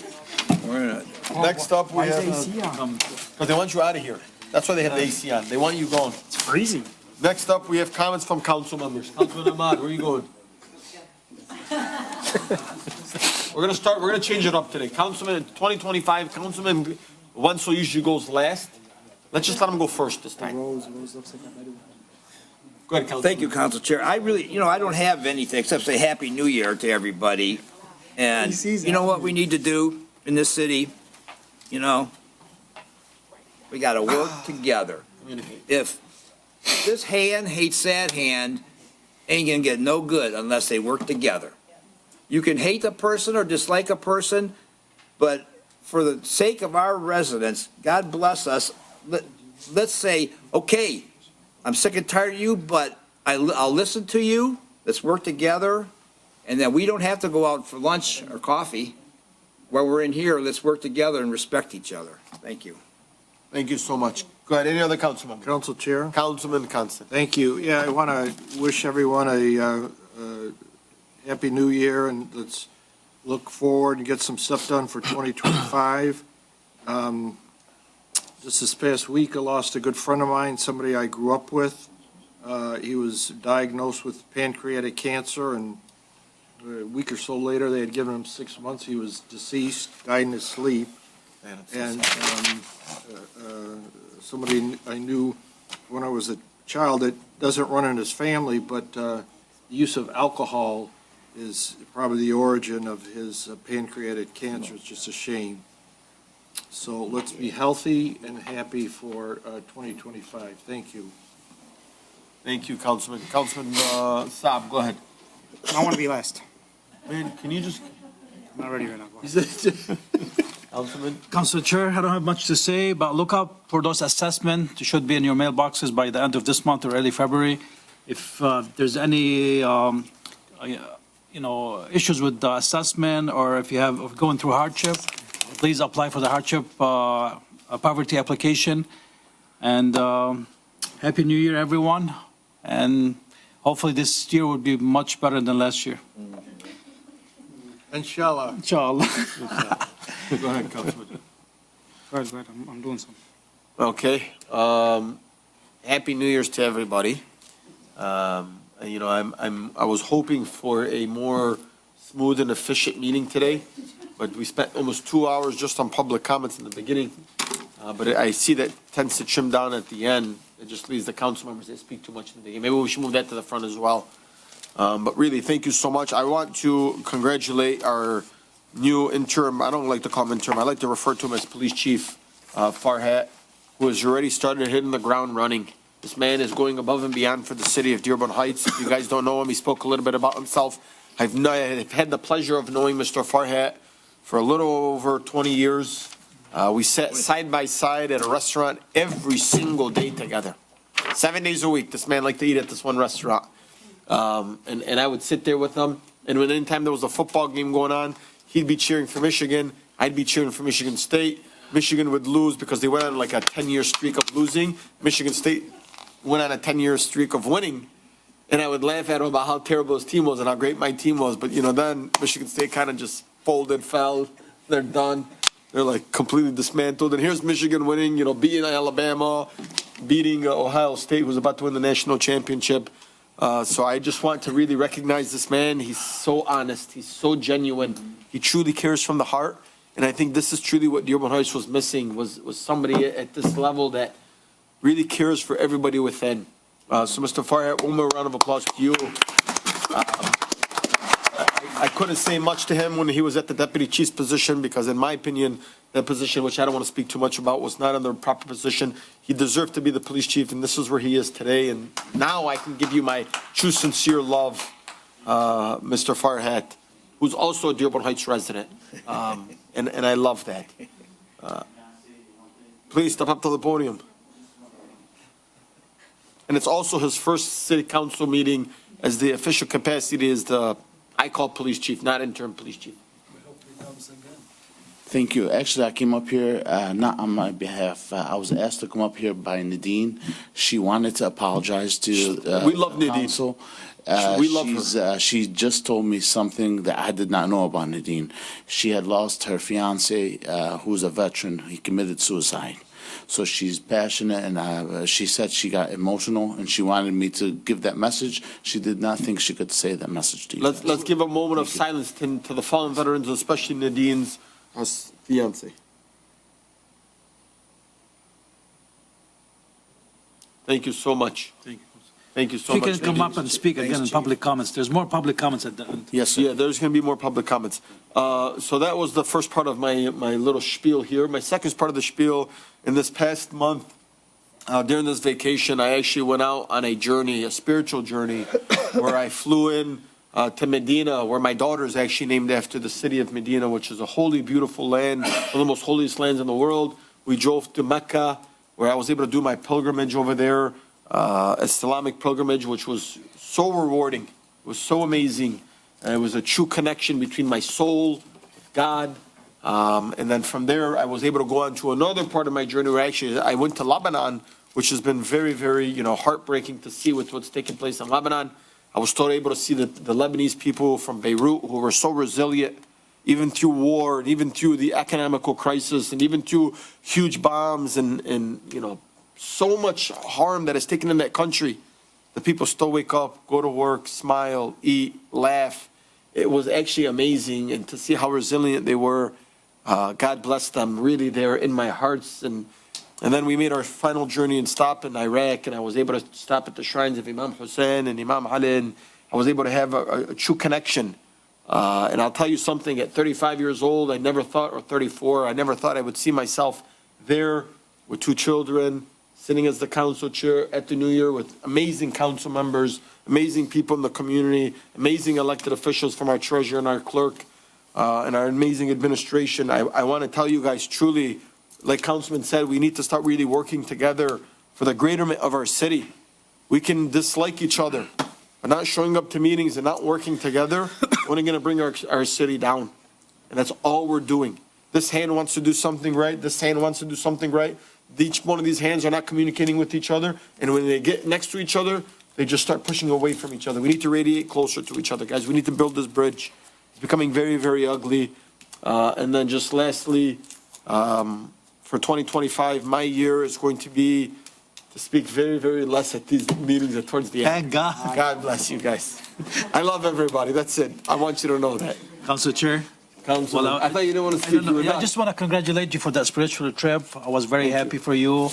Next up, we have, because they want you out of here. That's why they have the AC on. They want you gone. It's freezing. Next up, we have comments from council members. Councilman Ahmad, where are you going? We're gonna change it up today. Councilman, 2025, Councilman Wenzel usually goes last. Let's just let him go first this time. Go ahead, Councilman. Thank you, Council Chair. I really, I don't have anything except say Happy New Year to everybody. And you know what we need to do in this city? We gotta work together. If this hand hates that hand, ain't gonna get no good unless they work together. You can hate a person or dislike a person, but for the sake of our residents, God bless us, let's say, okay, I'm sick and tired of you, but I'll listen to you, let's work together, and then we don't have to go out for lunch or coffee. While we're in here, let's work together and respect each other. Thank you. Thank you so much. Go ahead, any other council member? Council Chair. Councilman Constant. Thank you. Yeah, I want to wish everyone a Happy New Year, and let's look forward and get some stuff done for 2025. Just this past week, I lost a good friend of mine, somebody I grew up with. He was diagnosed with pancreatic cancer, and a week or so later, they had given him 6 months. He was deceased, died in his sleep. And somebody I knew when I was a child, that doesn't run in his family, but the use of alcohol is probably the origin of his pancreatic cancer. It's just a shame. So let's be healthy and happy for 2025. Thank you. Thank you, Councilman. Councilman Saab, go ahead. I want to be last. Man, can you just? I'm not ready right now. Councilman? Council Chair, I don't have much to say, but look out for those assessments. They should be in your mailboxes by the end of this month or early February. If there's any, issues with the assessment, or if you have going through hardship, please apply for the hardship poverty application. And Happy New Year, everyone. And hopefully this year will be much better than last year. Inshallah. Inshallah. Go ahead, Councilman. Go ahead, I'm doing something. Okay. Happy New Year's to everybody. I was hoping for a more smooth and efficient meeting today, but we spent almost 2 hours just on public comments in the beginning. But I see that tends to trim down at the end. It just leaves the council members that speak too much in the beginning. Maybe we should move that to the front as well. But really, thank you so much. I want to congratulate our new interim, I don't like to call him interim, I like to refer to him as Police Chief Farhat, who has already started hitting the ground running. This man is going above and beyond for the city of Dearborn Heights. If you guys don't know him, he spoke a little bit about himself. I've had the pleasure of knowing Mr. Farhat for a little over 20 years. We sat side by side at a restaurant every single day together. 7 days a week, this man liked to eat at this one restaurant. And I would sit there with him, and when anytime there was a football game going on, he'd be cheering for Michigan, I'd be cheering for Michigan State. Michigan would lose because they went on like a 10-year streak of losing. Michigan State went on a 10-year streak of winning. And I would laugh at him about how terrible his team was and how great my team was. But, then Michigan State kind of just folded, fell. They're done. They're like completely dismantled. And here's Michigan winning, beating Alabama, beating Ohio State, who's about to win the national championship. So I just want to really recognize this man. He's so honest. He's so genuine. He truly cares from the heart. And I think this is truly what Dearborn Heights was missing, was somebody at this level that really cares for everybody within. So Mr. Farhat, one more round of applause to you. I couldn't say much to him when he was at the deputy chief's position because, in my opinion, that position, which I don't want to speak too much about, was not in the proper position. He deserved to be the police chief, and this is where he is today. And now I can give you my true, sincere love, Mr. Farhat, who's also a Dearborn Heights resident. And I love that. Please step up to the podium. And it's also his first city council meeting as the official capacity as the I call police chief, not interim police chief. Thank you. Actually, I came up here, not on my behalf. I was asked to come up here by Nadine. She wanted to apologize to We love Nadine. council. We love her. She just told me something that I did not know about Nadine. She had lost her fiance, who's a veteran. He committed suicide. So she's passionate, and she said she got emotional, and she wanted me to give that message. She did not think she could say that message to you. Let's give a moment of silence to the fallen veterans, especially Nadine's fiance. Thank you so much. Thank you so You much. can come up and speak again in public comments. There's more public comments at the end. Yes, sir. Yeah, there's going to be more public comments. So that was the first part of my little spiel here. My second part of the spiel, in this past month, during this vacation, I actually went out on a journey, a spiritual journey, where I flew in to Medina, where my daughter is actually named after the city of Medina, which is a holy, beautiful land, one of the most holiest lands in the world. We drove to Mecca, where I was able to do my pilgrimage over there, Islamic pilgrimage, which was so rewarding. It was so amazing. It was a true connection between my soul, God, and then from there, I was able to go on to another part of my journey where actually I went to Lebanon, which has been very, very, heartbreaking to see with what's taking place in Lebanon. I was still able to see the Lebanese people from Beirut who were so resilient, even through war, and even through the economical crisis, and even through huge bombs and so much harm that is taken in that country. The people still wake up, go to work, smile, eat, laugh. It was actually amazing, and to see how resilient they were, God bless them. Really, they're in my hearts. And then we made our final journey and stop in Iraq, and I was able to stop at the shrines of Imam Hussein and Imam Ali, and I was able to have a true connection. And I'll tell you something, at 35 years old, I never thought, or 34, I never thought I would see myself there with 2 children, sitting as the council chair at the New Year with amazing council members, amazing people in the community, amazing elected officials from our treasurer and our clerk, and our amazing administration. I want to tell you guys truly, like Councilman said, we need to start really working together for the betterment of our city. We can dislike each other, but not showing up to meetings and not working together, we're only going to bring our city down. And that's all we're doing. This hand wants to do something right. This hand wants to do something right. Each one of these hands are not communicating with each other. And when they get next to each other, they just start pushing away from each other. We need to radiate closer to each other, guys. We need to build this bridge. It's becoming very, very ugly. And then just lastly, for 2025, my year is going to be to speak very, very less at these meetings and towards the end. Thank God. God bless you guys. I love everybody. That's it. I want you to know that. Council Chair. Council, I thought you didn't want to speak. I just want to congratulate you for that spiritual trip. I was very happy for you.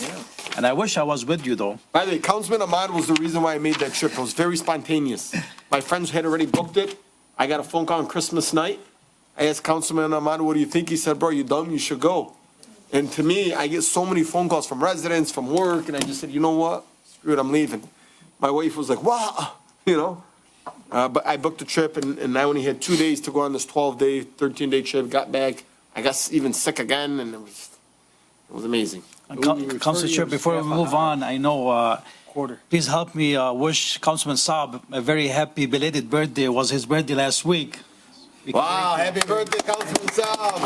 And I wish I was with you, though. By the way, Councilman Ahmad was the reason why I made that trip. It was very spontaneous. My friends had already booked it. I got a phone call on Christmas night. I asked Councilman Ahmad, what do you think? He said, bro, you dumb? You should go. And to me, I get so many phone calls from residents, from work, and I just said, you know what? Screw it, I'm leaving. My wife was like, wow, But I booked a trip, and I only had 2 days to go on this 12-day, 13-day trip. Got back. I got even sick again, and it was amazing. Council Chair, before we move on, I know, please help me wish Councilman Saab a very happy belated birthday. It was his birthday last week. Wow, happy birthday, Councilman Saab.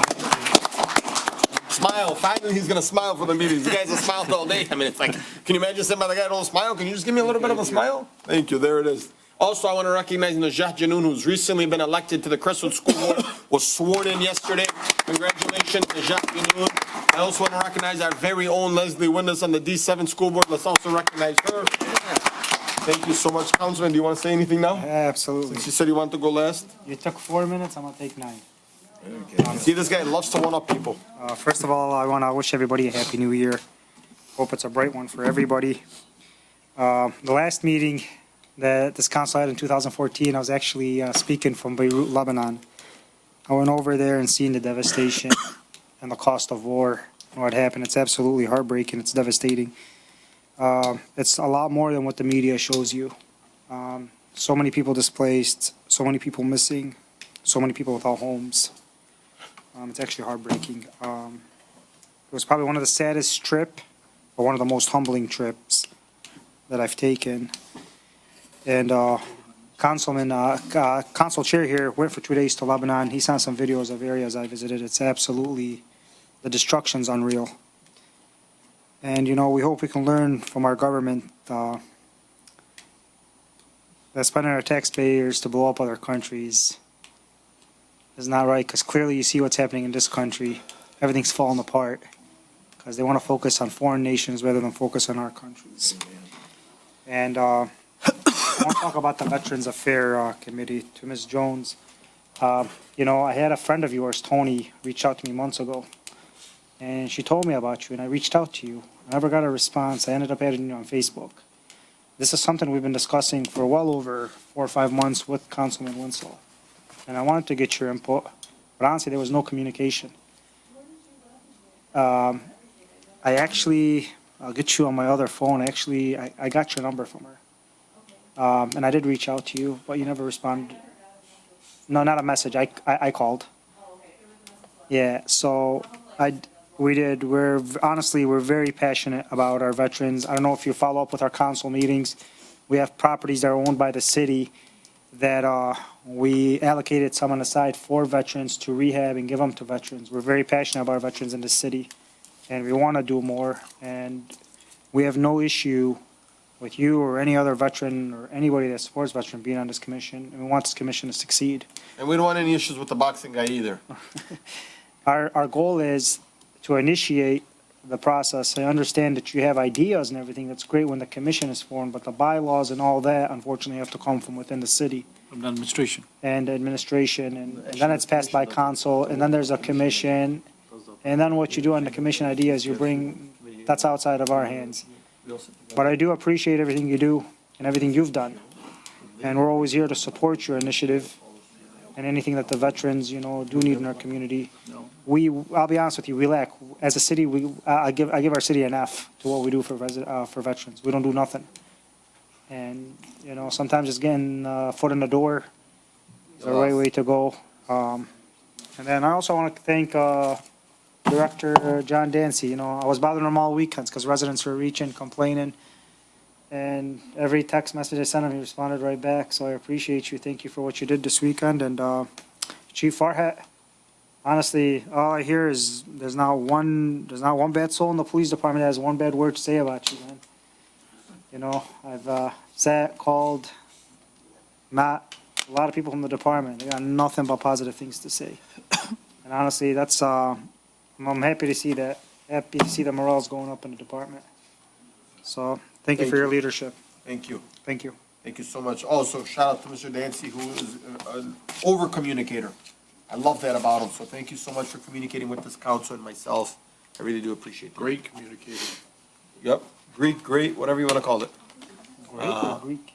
Smile. Finally, he's going to smile for the meetings. You guys have smiled all day. I mean, it's like, can you imagine sitting by the guy, don't smile? Can you just give me a little bit of a smile? Thank you. There it is. Also, I want to recognize Najah Janoon, who's recently been elected to the Crestwood School Board, was sworn in yesterday. Congratulations, Najah Janoon. I also want to recognize our very own Leslie Witness on the D7 School Board. Let's also recognize her. Thank you so much. Councilman, do you want to say anything now? Absolutely. Since you said you want to go last. You took 4 minutes, I'm going to take 9. See, this guy loves to one-up people. First of all, I want to wish everybody a happy new year. Hope it's a bright one for everybody. The last meeting that this council had in 2014, I was actually speaking from Beirut, Lebanon. I went over there and seen the devastation and the cost of war and what happened. It's absolutely heartbreaking. It's devastating. It's a lot more than what the media shows you. So many people displaced, so many people missing, so many people without homes. It's actually heartbreaking. It was probably one of the saddest trips, or one of the most humbling trips that I've taken. And Council Chair here went for 2 days to Lebanon. He sent some videos of areas I visited. It's absolutely, the destruction's unreal. And, we hope we can learn from our government that spending our taxpayers to blow up other countries is not right, because clearly you see what's happening in this country. Everything's falling apart because they want to focus on foreign nations rather than focus on our countries. And I want to talk about the Veterans Affairs Committee to Ms. Jones. I had a friend of yours, Tony, reach out to me months ago, and she told me about you, and I reached out to you. I never got a response. I ended up adding you on Facebook. This is something we've been discussing for well over 4 or 5 months with Councilman Winslow, and I wanted to get your input, but honestly, there was no communication. I'll get you on my other phone. Actually, I got your number from her. And I did reach out to you, but you never responded. No, not a message. I called. Yeah, so we did. We're very passionate about our veterans. I don't know if you follow up with our council meetings. We have properties that are owned by the city that we allocated some on the side for veterans to rehab and give them to veterans. We're very passionate about our veterans in the city, and we want to do more. And we have no issue with you or any other veteran or anybody that supports veteran being on this commission, and we want this commission to succeed. And we don't want any issues with the boxing guy either. Our goal is to initiate the process. I understand that you have ideas and everything. That's great when the commission is formed, but the bylaws and all that unfortunately have to come from within the city. From the administration. And administration, and then it's passed by council, and then there's a commission. And then what you do on the commission ideas, that's outside of our hands. But I do appreciate everything you do and everything you've done. And we're always here to support your initiative and anything that the veterans, do need in our community. I'll be honest with you, we lack, as a city, I give our city an F to what we do for veterans. We don't do nothing. And, sometimes just getting a foot in the door is the right way to go. And then I also want to thank Director John Dancy. I was bothering him all weekends because residents were reaching, complaining. And every text message I sent him, he responded right back. So I appreciate you. Thank you for what you did this weekend. And Chief Farhat, honestly, all I hear is there's not one bad soul in the police department that has one bad word to say about you, man. I've called, Matt, a lot of people from the department. They got nothing but positive things to say. And honestly, that's I'm happy to see that. Happy to see the morale's going up in the department. So thank you for your leadership. Thank you. Thank you. Thank you so much. Also, shout out to Mr. Dancy, who is an over-communicator. I love that about him. So thank you so much for communicating with this council and myself. I really do appreciate that. Great communicator. Yep. Great, whatever you want to call it. Greek.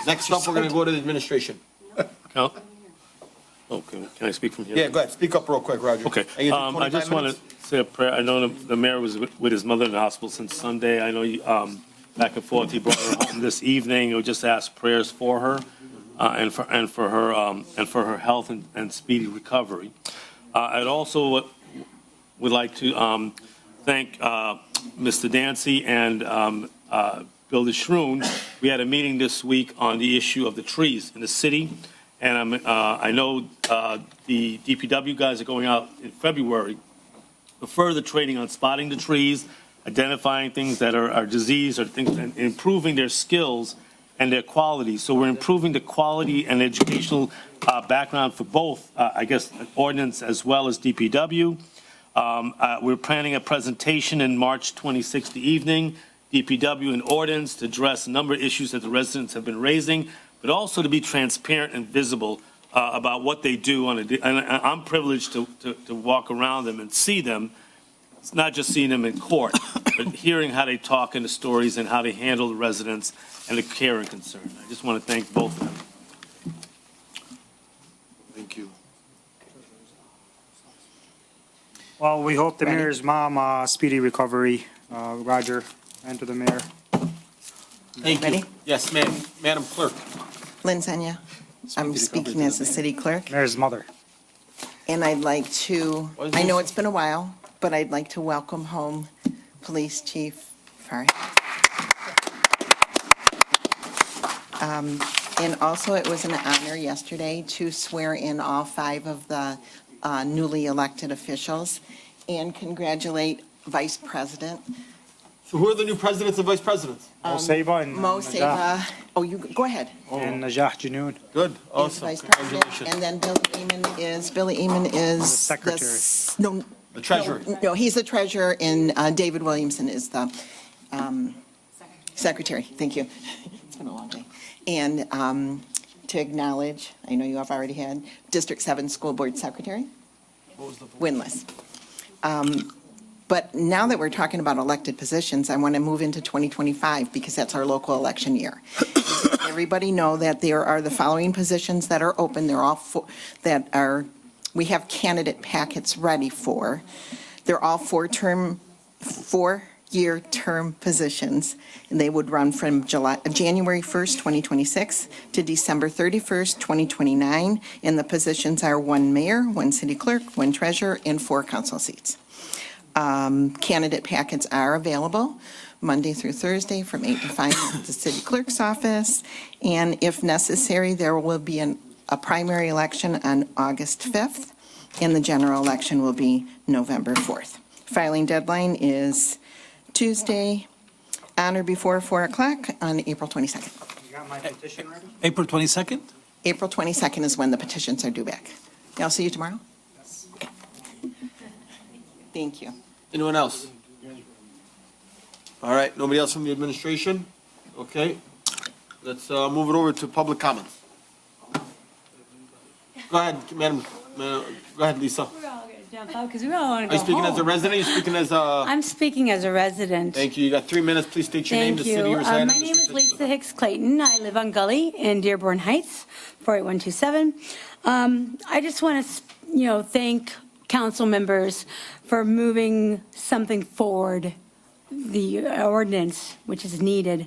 Next up, we're going to go to the administration. Oh, can I speak from here? Yeah, go ahead. Speak up real quick, Roger. Okay. And you have I 25 just want minutes? to say a prayer. I know the mayor was with his mother in the hospital since Sunday. I know you, back and forth, he brought her home this evening. We'll just ask prayers for her and for her health and speedy recovery. I'd also would like to thank Mr. Dancy and Bill DeShroon. We had a meeting this week on the issue of the trees in the city. And I know the DPW guys are going out in February for further training on spotting the trees, identifying things that are disease or things, and improving their skills and their quality. So we're improving the quality and educational background for both, ordinance as well as DPW. We're planning a presentation in March 26th evening, DPW and ordinance, to address a number of issues that the residents have been raising, but also to be transparent and visible about what they do and I'm privileged to walk around them and see them. It's not just seeing them in court, but hearing how they talk in the stories and how they handle the residents and the care and concern. I just want to thank both of them. Thank you. Well, we hope the mayor's mom speedy recovery, Roger, and to the mayor. Thank you. Yes, ma'am. Madam Clerk. Lynn Senya, I'm speaking as the city clerk. Mayor's mother. And I'd like to, I know it's been a while, but I'd like to welcome home Police Chief Farhat. And also, it was an honor yesterday to swear in all 5 of the newly elected officials and congratulate Vice President. So who are the new presidents and vice presidents? Mo Seba and Mo Najah. Seba. Oh, you, go ahead. And Najah Janoon. Good, Is awesome, Vice President. congratulations. And then Billy Eamon is. Secretary. No. The treasurer. No, he's the treasurer, and David Williamson is the secretary. Thank you. It's been a long day. And to acknowledge, I know you have already had, District 7 School Board Secretary, Winless. But now that we're talking about elected positions, I want to move into 2025 because that's our local election year. Everybody know that there are the following positions that are open. They're all we have candidate packets ready for. They're all 4-year term positions, and they would run from January 1st, 2026 to December 31st, 2029. And the positions are 1 mayor, 1 city clerk, 1 treasurer, and 4 council seats. Candidate packets are available Monday through Thursday from 8 to 5 at the city clerk's office. And if necessary, there will be a primary election on August 5th, and the general election will be November 4th. Filing deadline is Tuesday on or before 4 o'clock on April 22nd. You got my petition ready? April 22nd? April 22nd is when the petitions are due back. I'll see you tomorrow. Okay. Thank you. Anyone else? All right, nobody else from the administration? Okay, let's move it over to public comments. Go ahead, madam, go ahead, Lisa. We're all going to jump out because we all want to Are go you speaking as a home. resident, you speaking as a? I'm speaking as a resident. Thank you, you got 3 minutes, please state your name, Thank the city you. you reside in. My name is Lisa Hicks Clayton. I live on Gully in Dearborn Heights, 48127. I just want to, thank council members for moving something forward, the ordinance, which is needed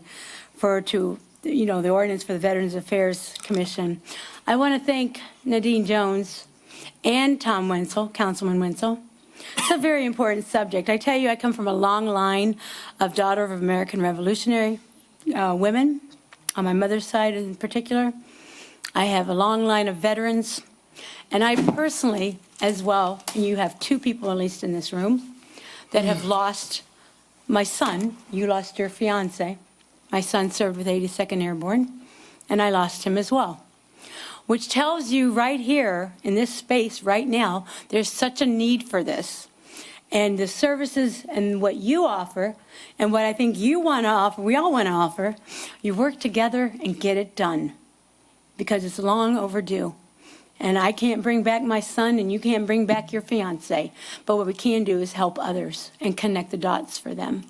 the ordinance for the Veterans Affairs Commission. I want to thank Nadine Jones and Tom Wenzel, Councilman Wenzel. It's a very important subject. I tell you, I come from a long line of daughter of American Revolutionary women, on my mother's side in particular. I have a long line of veterans, and I personally, as well, and you have 2 people at least in this room, that have lost my son. You lost your fiance. My son served with 82nd Airborne, and I lost him as well. Which tells you right here, in this space right now, there's such a need for this. And the services and what you offer, and what I think you want to offer, we all want to offer, you work together and get it done. Because it's long overdue. And I can't bring back my son, and you can't bring back your fiance. But what we can do is help others and connect the dots for them.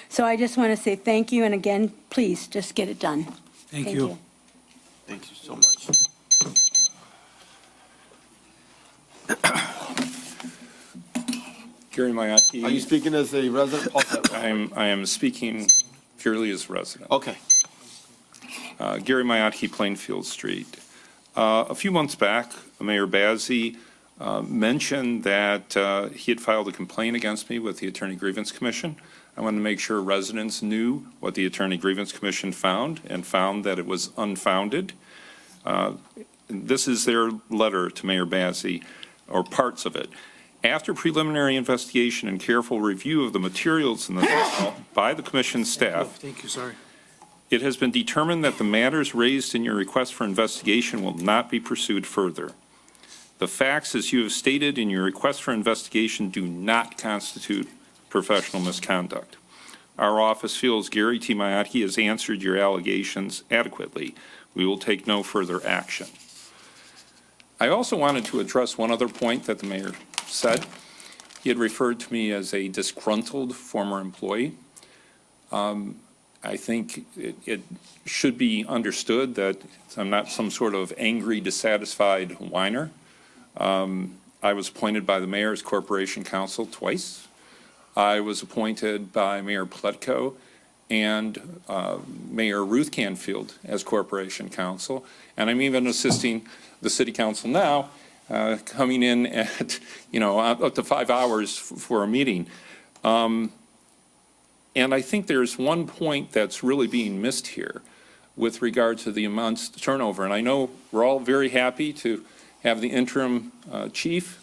So I just want to say thank you, and again, please, just get it done. Thank you. Thank you so much. Gary Mayaki. Are you speaking as a resident? I am speaking purely as a resident. Okay. Gary Mayaki, Plainfield Street. A few months back, Mayor Bazey mentioned that he had filed a complaint against me with the Attorney Grievance Commission. I wanted to make sure residents knew what the Attorney Grievance Commission found, and found that it was unfounded. This is their letter to Mayor Bazey, or parts of it. After preliminary investigation and careful review of the materials in the file by the commission staff, Thank you, sorry. it has been determined that the matters raised in your request for investigation will not be pursued further. The facts, as you have stated in your request for investigation, do not constitute professional misconduct. Our office feels Gary T. Mayaki has answered your allegations adequately. We will take no further action. I also wanted to address one other point that the mayor said. He had referred to me as a disgruntled former employee. I think it should be understood that I'm not some sort of angry, dissatisfied whiner. I was appointed by the mayor's corporation council twice. I was appointed by Mayor Pletko and Mayor Ruth Canfield as corporation counsel, and I'm even assisting the city council now, coming in at, up to 5 hours for a meeting. And I think there's one point that's really being missed here. with regard to the immense turnover. And I know we're all very happy to have the interim chief,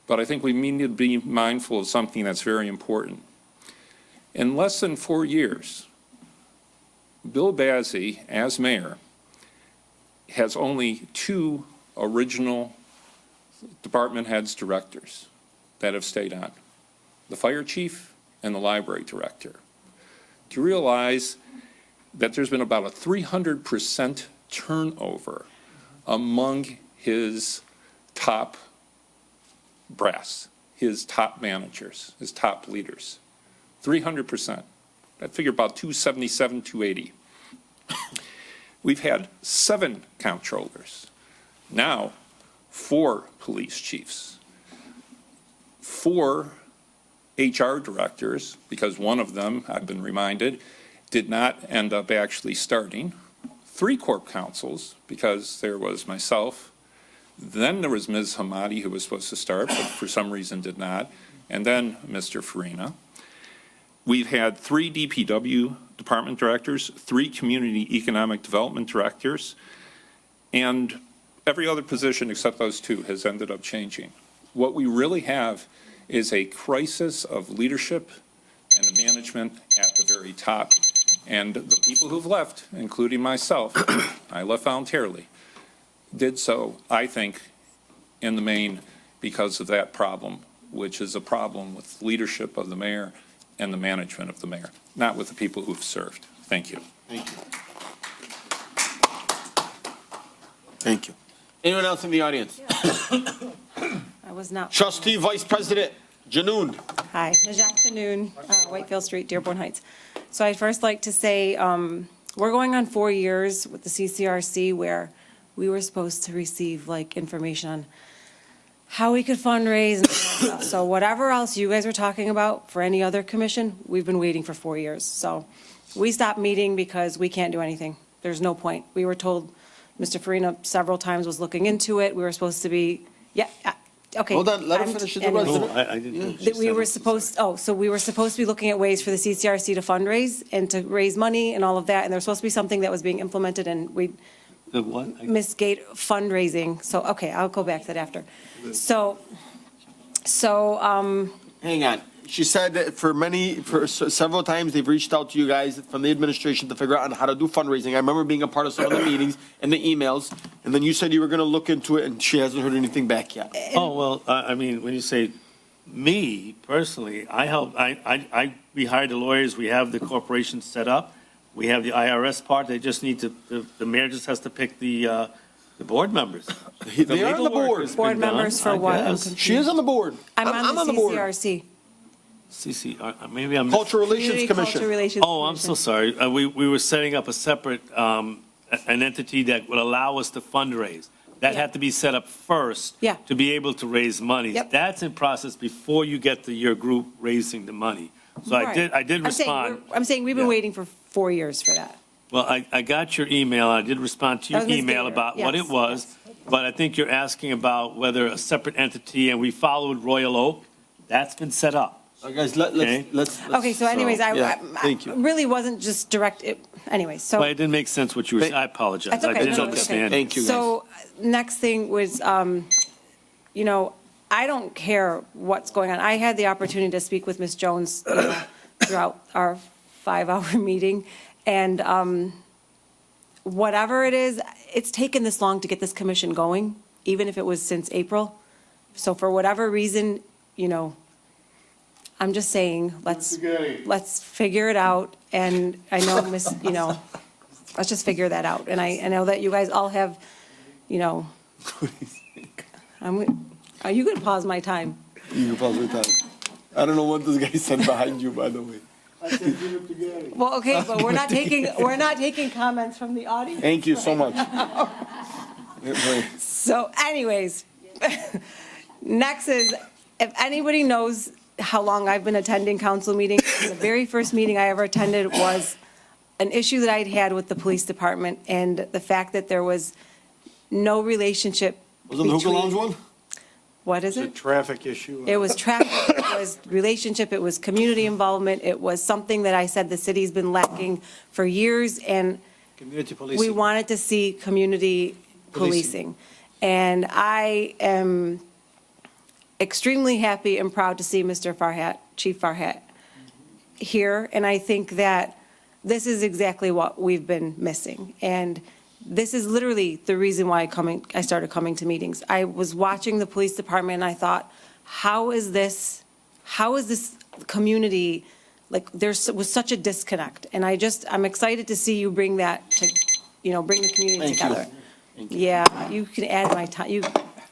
but I think we need to be mindful of something that's very important. In less than 4 years, Bill Bazzi, as mayor, has only 2 original department heads directors that have stayed on, the fire chief and the library director. To realize that there's been about a 300% turnover among his top brass, his top managers, his top leaders. 300%. I figure about 277, 280. We've had 7 comptrollers, now 4 police chiefs, 4 HR directors, because one of them, I've been reminded, did not end up actually starting, 3 corp counsels, because there was myself, then there was Ms. Hamadi, who was supposed to start, but for some reason did not, and then Mr. Farina. We've had 3 DPW department directors, 3 community economic development directors, and every other position except those 2 has ended up changing. What we really have is a crisis of leadership and management at the very top. And the people who've left, including myself, I left voluntarily, did so, I think, in the main because of that problem, which is a problem with leadership of the mayor and the management of the mayor, not with the people who've served. Thank you. Thank you. Thank you. Anyone else in the audience? I was not. Trustee Vice President Janoon. Hi, Najat Janoon, Whitefield Street, Dearborn Heights. So I'd first like to say, we're going on 4 years with the CCRC where we were supposed to receive like information on how we could fundraise and stuff. So whatever else you guys are talking about for any other commission, we've been waiting for 4 years. So we stopped meeting because we can't do anything. There's no point. We were told, Mr. Farina several times was looking into it. We were supposed to be, okay. Hold on, let her finish the anyways. resident. I didn't. That we were supposed, so we were supposed to be looking at ways for the CCRC to fundraise and to raise money and all of that, and there was supposed to be something that was being implemented, and we The what? misgate fundraising, so, okay, I'll go back to that after. So, Hang on. She said that for several times, they've reached out to you guys from the administration to figure out on how to do fundraising. I remember being a part of some of the meetings and the emails, and then you said you were going to look into it, and she hasn't heard anything back yet. Oh, well, I mean, when you say me personally, I help, we hired the lawyers, we have the corporation set up, we have the IRS part, they just need to, the mayor just has to pick the board members. They are on the board. board members for what? I'm She is on the board. I'm on the board. CCRC. Maybe I'm. Cultural Relations Community Commission. Cultural Relations Oh, I'm so sorry. We were setting up a separate, an entity that would allow us to fundraise. That had to be set up first. Yeah. To be able to raise money. Yep. That's in process before you get to your group raising the money. So I did respond. I'm saying we've been Yeah. waiting for 4 years for that. Well, I got your email. I did respond to That your was Ms. email Gator, about what yes, it was. But I think you're asking about whether a separate entity, and we followed Royal Oak. That's been set up. Guys, Okay. let's. Okay, so anyways, Thank you. I really wasn't just direct, anyways, so. But it didn't make sense what you were saying. I apologize. That's okay. I didn't No, it's okay. understand. Thank you, guys. So, next thing was, I don't care what's going on. I had the opportunity to speak with Ms. Jones throughout our 5-hour meeting, and whatever it is, it's taken this long to get this commission going, even if it was since April. So for whatever reason, I'm just saying, let's figure it out, and I know, let's just figure that out. And I know that you guys all have, you can pause my time. You can pause my time. I don't know what this guy said behind you, by the way. Well, okay, but we're not taking comments from the audience. Thank you so much. So anyways, next is, if anybody knows how long I've been attending council meetings, the very first meeting I ever attended was an issue that I'd had with the police department, and the fact that there was no relationship. Was it the hookah lounge one? What is It's a it? traffic issue. It was traffic, it was relationship, it was community involvement, it was something that I said the city's been lacking for years, and Community policing. We wanted to see community policing. And I am extremely happy and proud to see Mr. Farhat, Chief Farhat, here. And I think that this is exactly what we've been missing. And this is literally the reason why I started coming to meetings. I was watching the police department and I thought, how is this community, like there was such a disconnect. And I'm excited to see you bring that to, bring the community together. Yeah, you can add my time.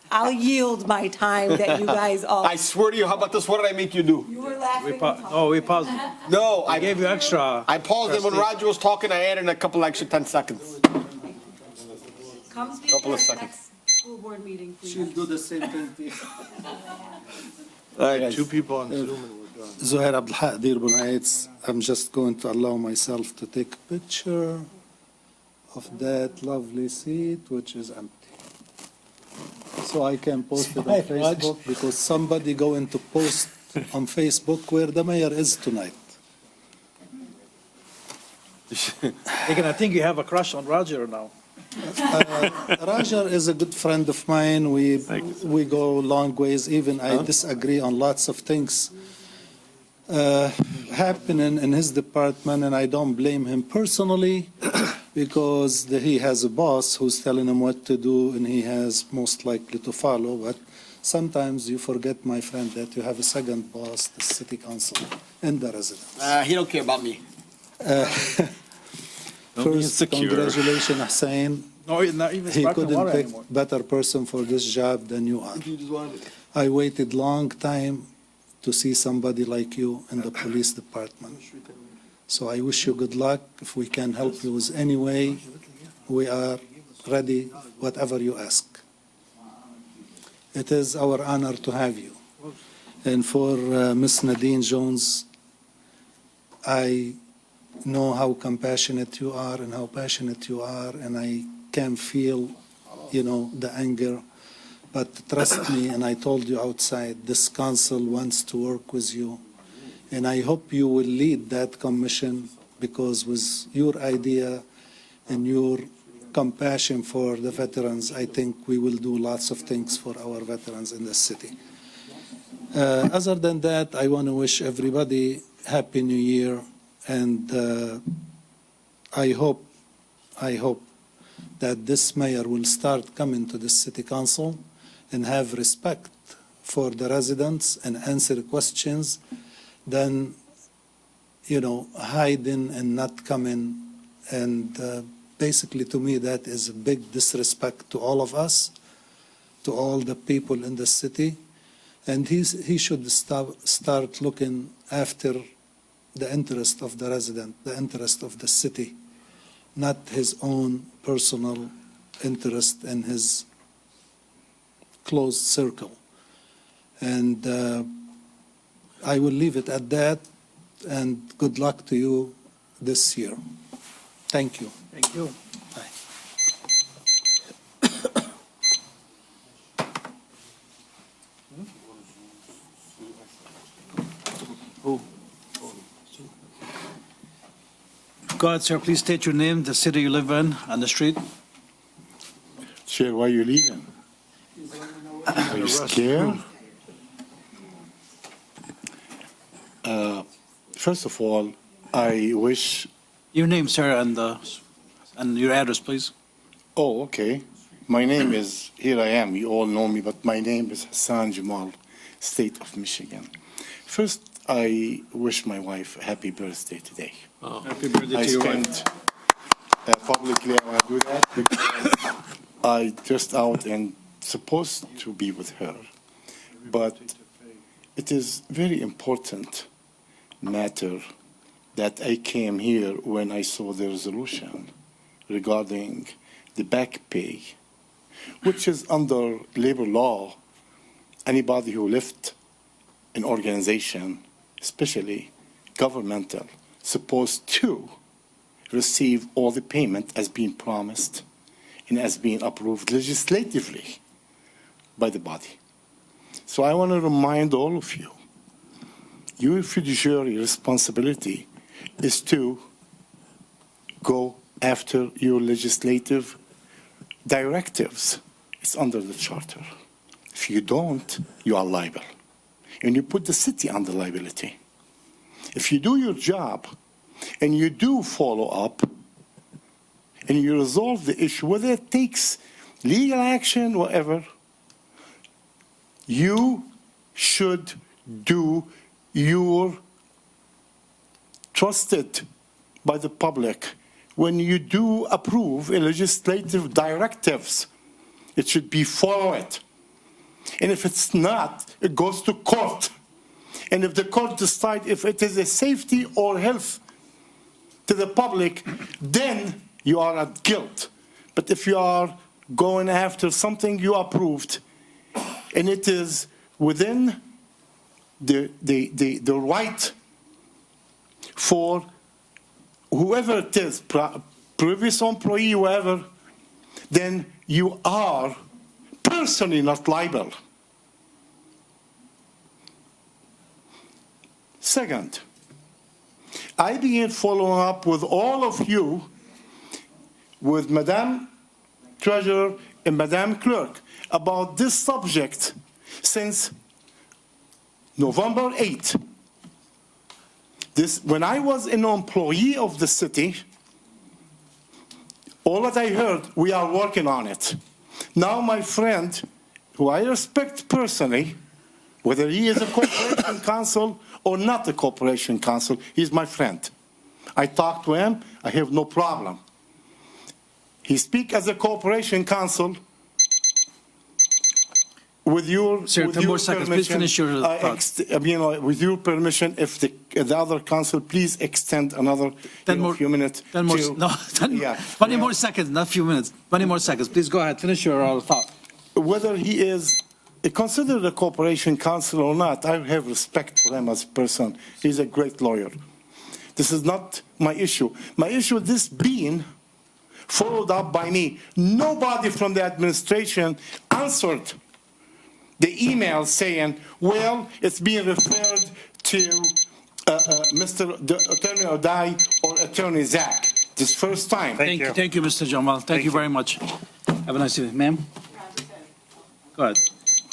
I'll yield my time that you guys all. I swear to you, how about this? What did I make you do? You were laughing. We paused. No, I gave you extra. I paused it when Roger was talking. I added a couple extra 10 seconds. Come speak Couple of at the seconds. next school board meeting, please. She'll do the same thing. All right, Two people on Zoom and we're done. Zuhair Abdelhaq, Dearborn Heights. I'm just going to allow myself to take a picture of that lovely seat, which is empty. So I can post it on Facebook because somebody going to post on Facebook where the mayor is tonight. They're gonna think you have a crush on Roger now. Roger is a good friend of mine. We go long ways. Even I disagree on lots of things happening in his department, and I don't blame him personally because he has a boss who's telling him what to do, and he has most likely to follow. But sometimes you forget, my friend, that you have a second boss, the city council, and the residents. He don't care about me. First, congratulations, Hussein. No, not even He sparkling couldn't water pick anymore. better person for this job than you are. I waited long time to see somebody like you in the police department. So I wish you good luck. If we can help you with any way, we are ready, whatever you ask. It is our honor to have you. And for Miss Nadine Jones, I know how compassionate you are and how passionate you are, and I can feel, the anger. But trust me, and I told you outside, this council wants to work with you. And I hope you will lead that commission, because with your idea and your compassion for the veterans, I think we will do lots of things for our veterans in the city. Other than that, I want to wish everybody Happy New Year. And I hope that this mayor will start coming to the city council and have respect for the residents and answer questions than, hiding and not coming. And basically, to me, that is a big disrespect to all of us, to all the people in the city. And he should start looking after the interest of the resident, the interest of the city, not his own personal interest in his closed circle. And I will leave it at that, and good luck to you this year. Thank you. Thank you. Bye. Go ahead, sir. Please state your name, the city you live in, and the street. Chair, why are you leaving? Are you scared? First of all, I wish... Your name, sir, and your address, please. Oh, okay. My name is, here I am, you all know me, but my name is Hassan Jamal, State of Michigan. First, I wish my wife a happy birthday today. Oh. Happy birthday to your wife. Publicly, I want to do that because I just out and supposed to be with her. But it is very important matter that I came here when I saw the resolution regarding the back pay, which is under labor law. Anybody who left an organization, especially governmental, supposed to receive all the payment as being promised and as being approved legislatively by the body. So I want to remind all of you, your fiduciary responsibility is to go after your legislative directives. It's under the charter. If you don't, you are liable. And you put the city under liability. If you do your job and you do follow up and you resolve the issue, whether it takes legal action, whatever, you should do your trusted by the public. When you do approve a legislative directives, it should be followed. And if it's not, it goes to court. And if the court decides if it is a safety or health to the public, then you are at guilt. But if you are going after something you approved, and it is within the right for whoever it is, previous employee, whoever, then you are personally not liable. Second, I began following up with all of you, with Madam Treasurer and Madam Clerk, about this subject since November 8th. When I was an employee of the city, all that I heard, we are working on it. Now my friend, who I respect personally, whether he is a corporation counsel or not a corporation counsel, he's my friend. I talk to him, I have no problem. He speaks as a corporation counsel. With your, Sir, 10 more seconds. Please finish your thoughts. With your permission, if the other council, please extend another few minutes. 10 more seconds, not few minutes. 20 more seconds. Please go ahead. Finish your thought. Whether he is considered a corporation counsel or not, I have respect for him as a person. He's a great lawyer. This is not my issue. My issue is this being followed up by me. Nobody from the administration answered the email saying, well, it's being referred to Mr. Attorney Odai or Attorney Zach. This first time. Thank you, Mr. Jamal. Thank you very much. Have a nice evening. Ma'am? Go ahead.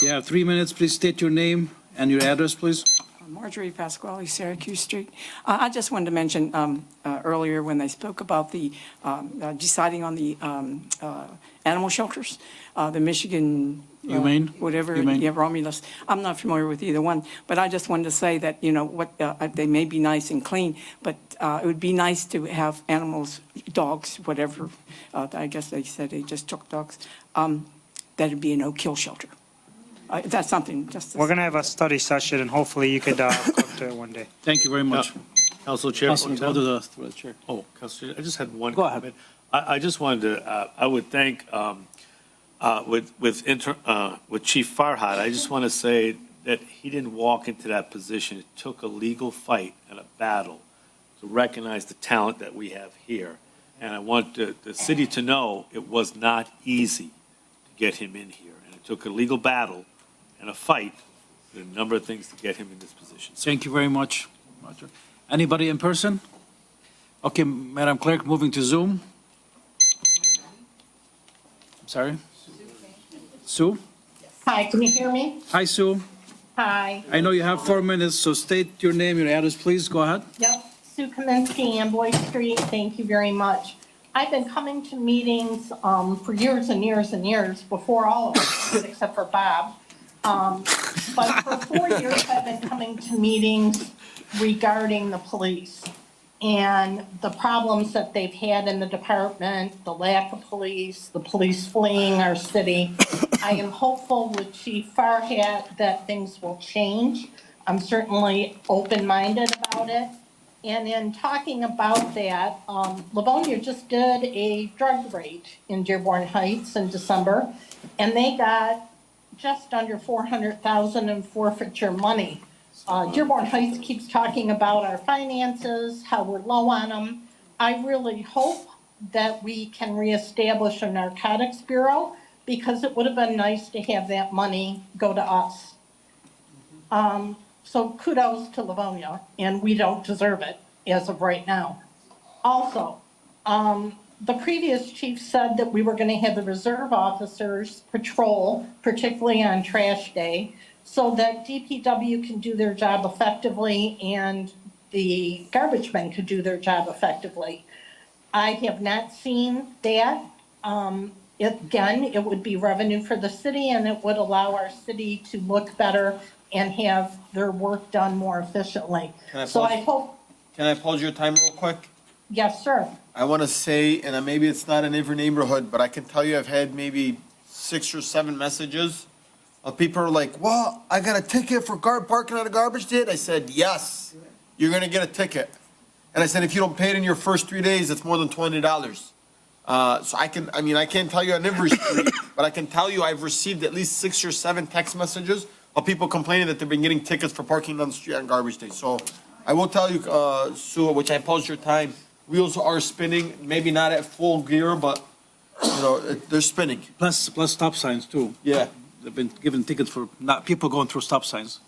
You have 3 minutes. Please state your name and your address, please. Marjorie Pasquale, Syracuse Street. I just wanted to mention earlier when they spoke about the deciding on the animal shelters, the Michigan, Romulus. I'm not familiar with either one, but I just wanted to say that, they may be nice and clean, but it would be nice to have animals, dogs, whatever. I guess they said they just took dogs. That'd be a no-kill shelter. That's something just. We're going to have a study session, and hopefully you could come to it one day. Thank you very much. Council Chair. Councilman, go to the chair. Oh, Council Chair, I just had one Go ahead. comment. I just wanted to, I would thank, with Chief Farhad, I just want to say that he didn't walk into that position. It took a legal fight and a battle to recognize the talent that we have here. And I want the city to know it was not easy to get him in here. And it took a legal battle and a fight, a number of things to get him in this position. Thank you very much, Roger. Anybody in person? Okay, Madam Clerk, moving to Zoom. I'm sorry? Sue? Hi, can you hear me? Hi, Sue. Hi. I know you have 4 minutes, so state your name, your address, please. Go ahead. Yep, Sue Kaminsky, Amboy Street. Thank you very much. I've been coming to meetings for years and years and years, before all of us, except for Bob. But for 4 years, I've been coming to meetings regarding the police and the problems that they've had in the department, the lack of police, the police fleeing our city. I am hopeful with Chief Farhat that things will change. I'm certainly open-minded about it. And in talking about that, Livonia just did a drug raid in Dearborn Heights in December, and they got just under $400,000 in forfeiture money. Dearborn Heights keeps talking about our finances, how we're low on them. I really hope that we can reestablish a narcotics bureau, because it would have been nice to have that money go to us. So kudos to Livonia, and we don't deserve it as of right now. Also, the previous chief said that we were going to have the reserve officers patrol, particularly on trash day, so that DPW can do their job effectively and the garbage men could do their job effectively. I have not seen that. Again, it would be revenue for the city and it would allow our city to look better and have their work done more efficiently. So I hope, Can I pause your time real quick? yes, sir. I want to say, and maybe it's not in every neighborhood, but I can tell you I've had maybe 6 or 7 messages of people who are like, well, I got a ticket for parking on a garbage day. I said, yes, you're going to get a ticket. And I said, if you don't pay it in your first 3 days, it's more than $20. So I can't tell you on every street, but I can tell you I've received at least 6 or 7 text messages of people complaining that they've been getting tickets for parking on the street on garbage day. So I will tell you, Sue, which I paused your time, wheels are spinning, maybe not at full gear, but, they're spinning. Plus stop signs too. Yeah. They've been given tickets for not people going through stop signs.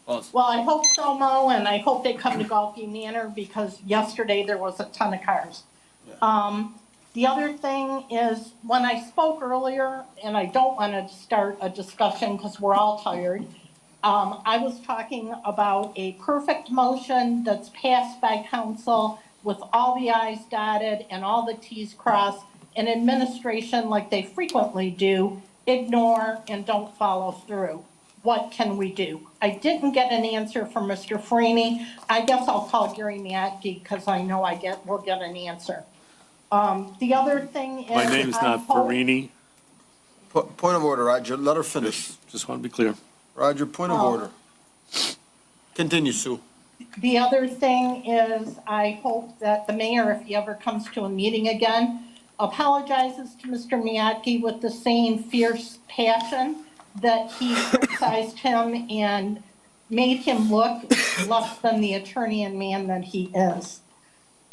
Well, I hope so, Mo, and I hope they come to Golfy Manor because yesterday there was a ton of cars. The other thing is, when I spoke earlier, and I don't want to start a discussion because we're all tired, I was talking about a perfect motion that's passed by council with all the i's dotted and all the t's crossed, and administration, like they frequently do, ignore and don't follow through. What can we do? I didn't get an answer from Mr. Freeney. I guess I'll call Gary Miatke because I know we'll get an answer. The other thing is. My name's not Farini. Point of order, Roger, let her finish. Just want to be clear. Roger, point of order. Continue, Sue. The other thing is, I hope that the mayor, if he ever comes to a meeting again, apologizes to Mr. Miatke with the same fierce passion that he criticized him and made him look less than the attorney and man that he is.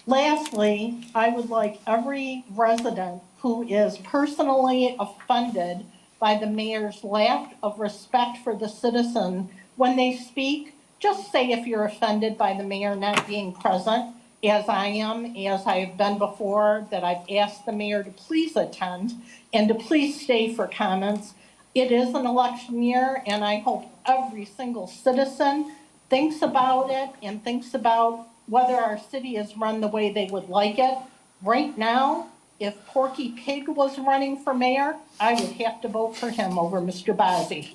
Lastly, I would like every resident who is personally offended by the mayor's lack of respect for the citizen when they speak, just say if you're offended by the mayor not being present, as I am, as I have been before, that I've asked the mayor to please attend and to please stay for comments. It is an election year, and I hope every single citizen thinks about it and thinks about whether our city is run the way they would like it. Right now, if Porky Pig was running for mayor, I would have to vote for him over Mr. Bazey.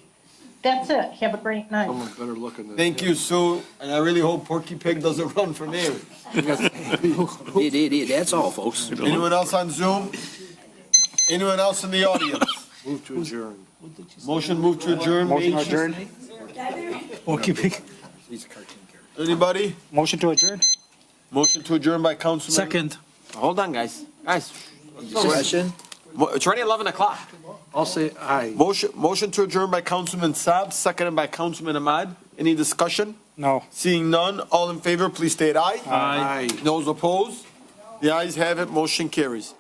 That's it. Have a great night. Someone better look in this. Thank you, Sue, and I really hope Porky Pig doesn't run for mayor. That's all, folks. Anyone else on Zoom? Anyone else in the audience? Move to adjourn. Motion move to adjourn. Motion adjourned. Porky Pig. Anybody? Motion to adjourn. Motion to adjourn by Councilman. Second. Hold on, guys. Discussion? It's already 11 o'clock. I'll say aye. Motion to adjourn by Councilman Saab, seconded by Councilman Ahmad. Any discussion? No. Seeing none, all in favor, please state aye. Aye. Those opposed? The ayes have it, motion carries.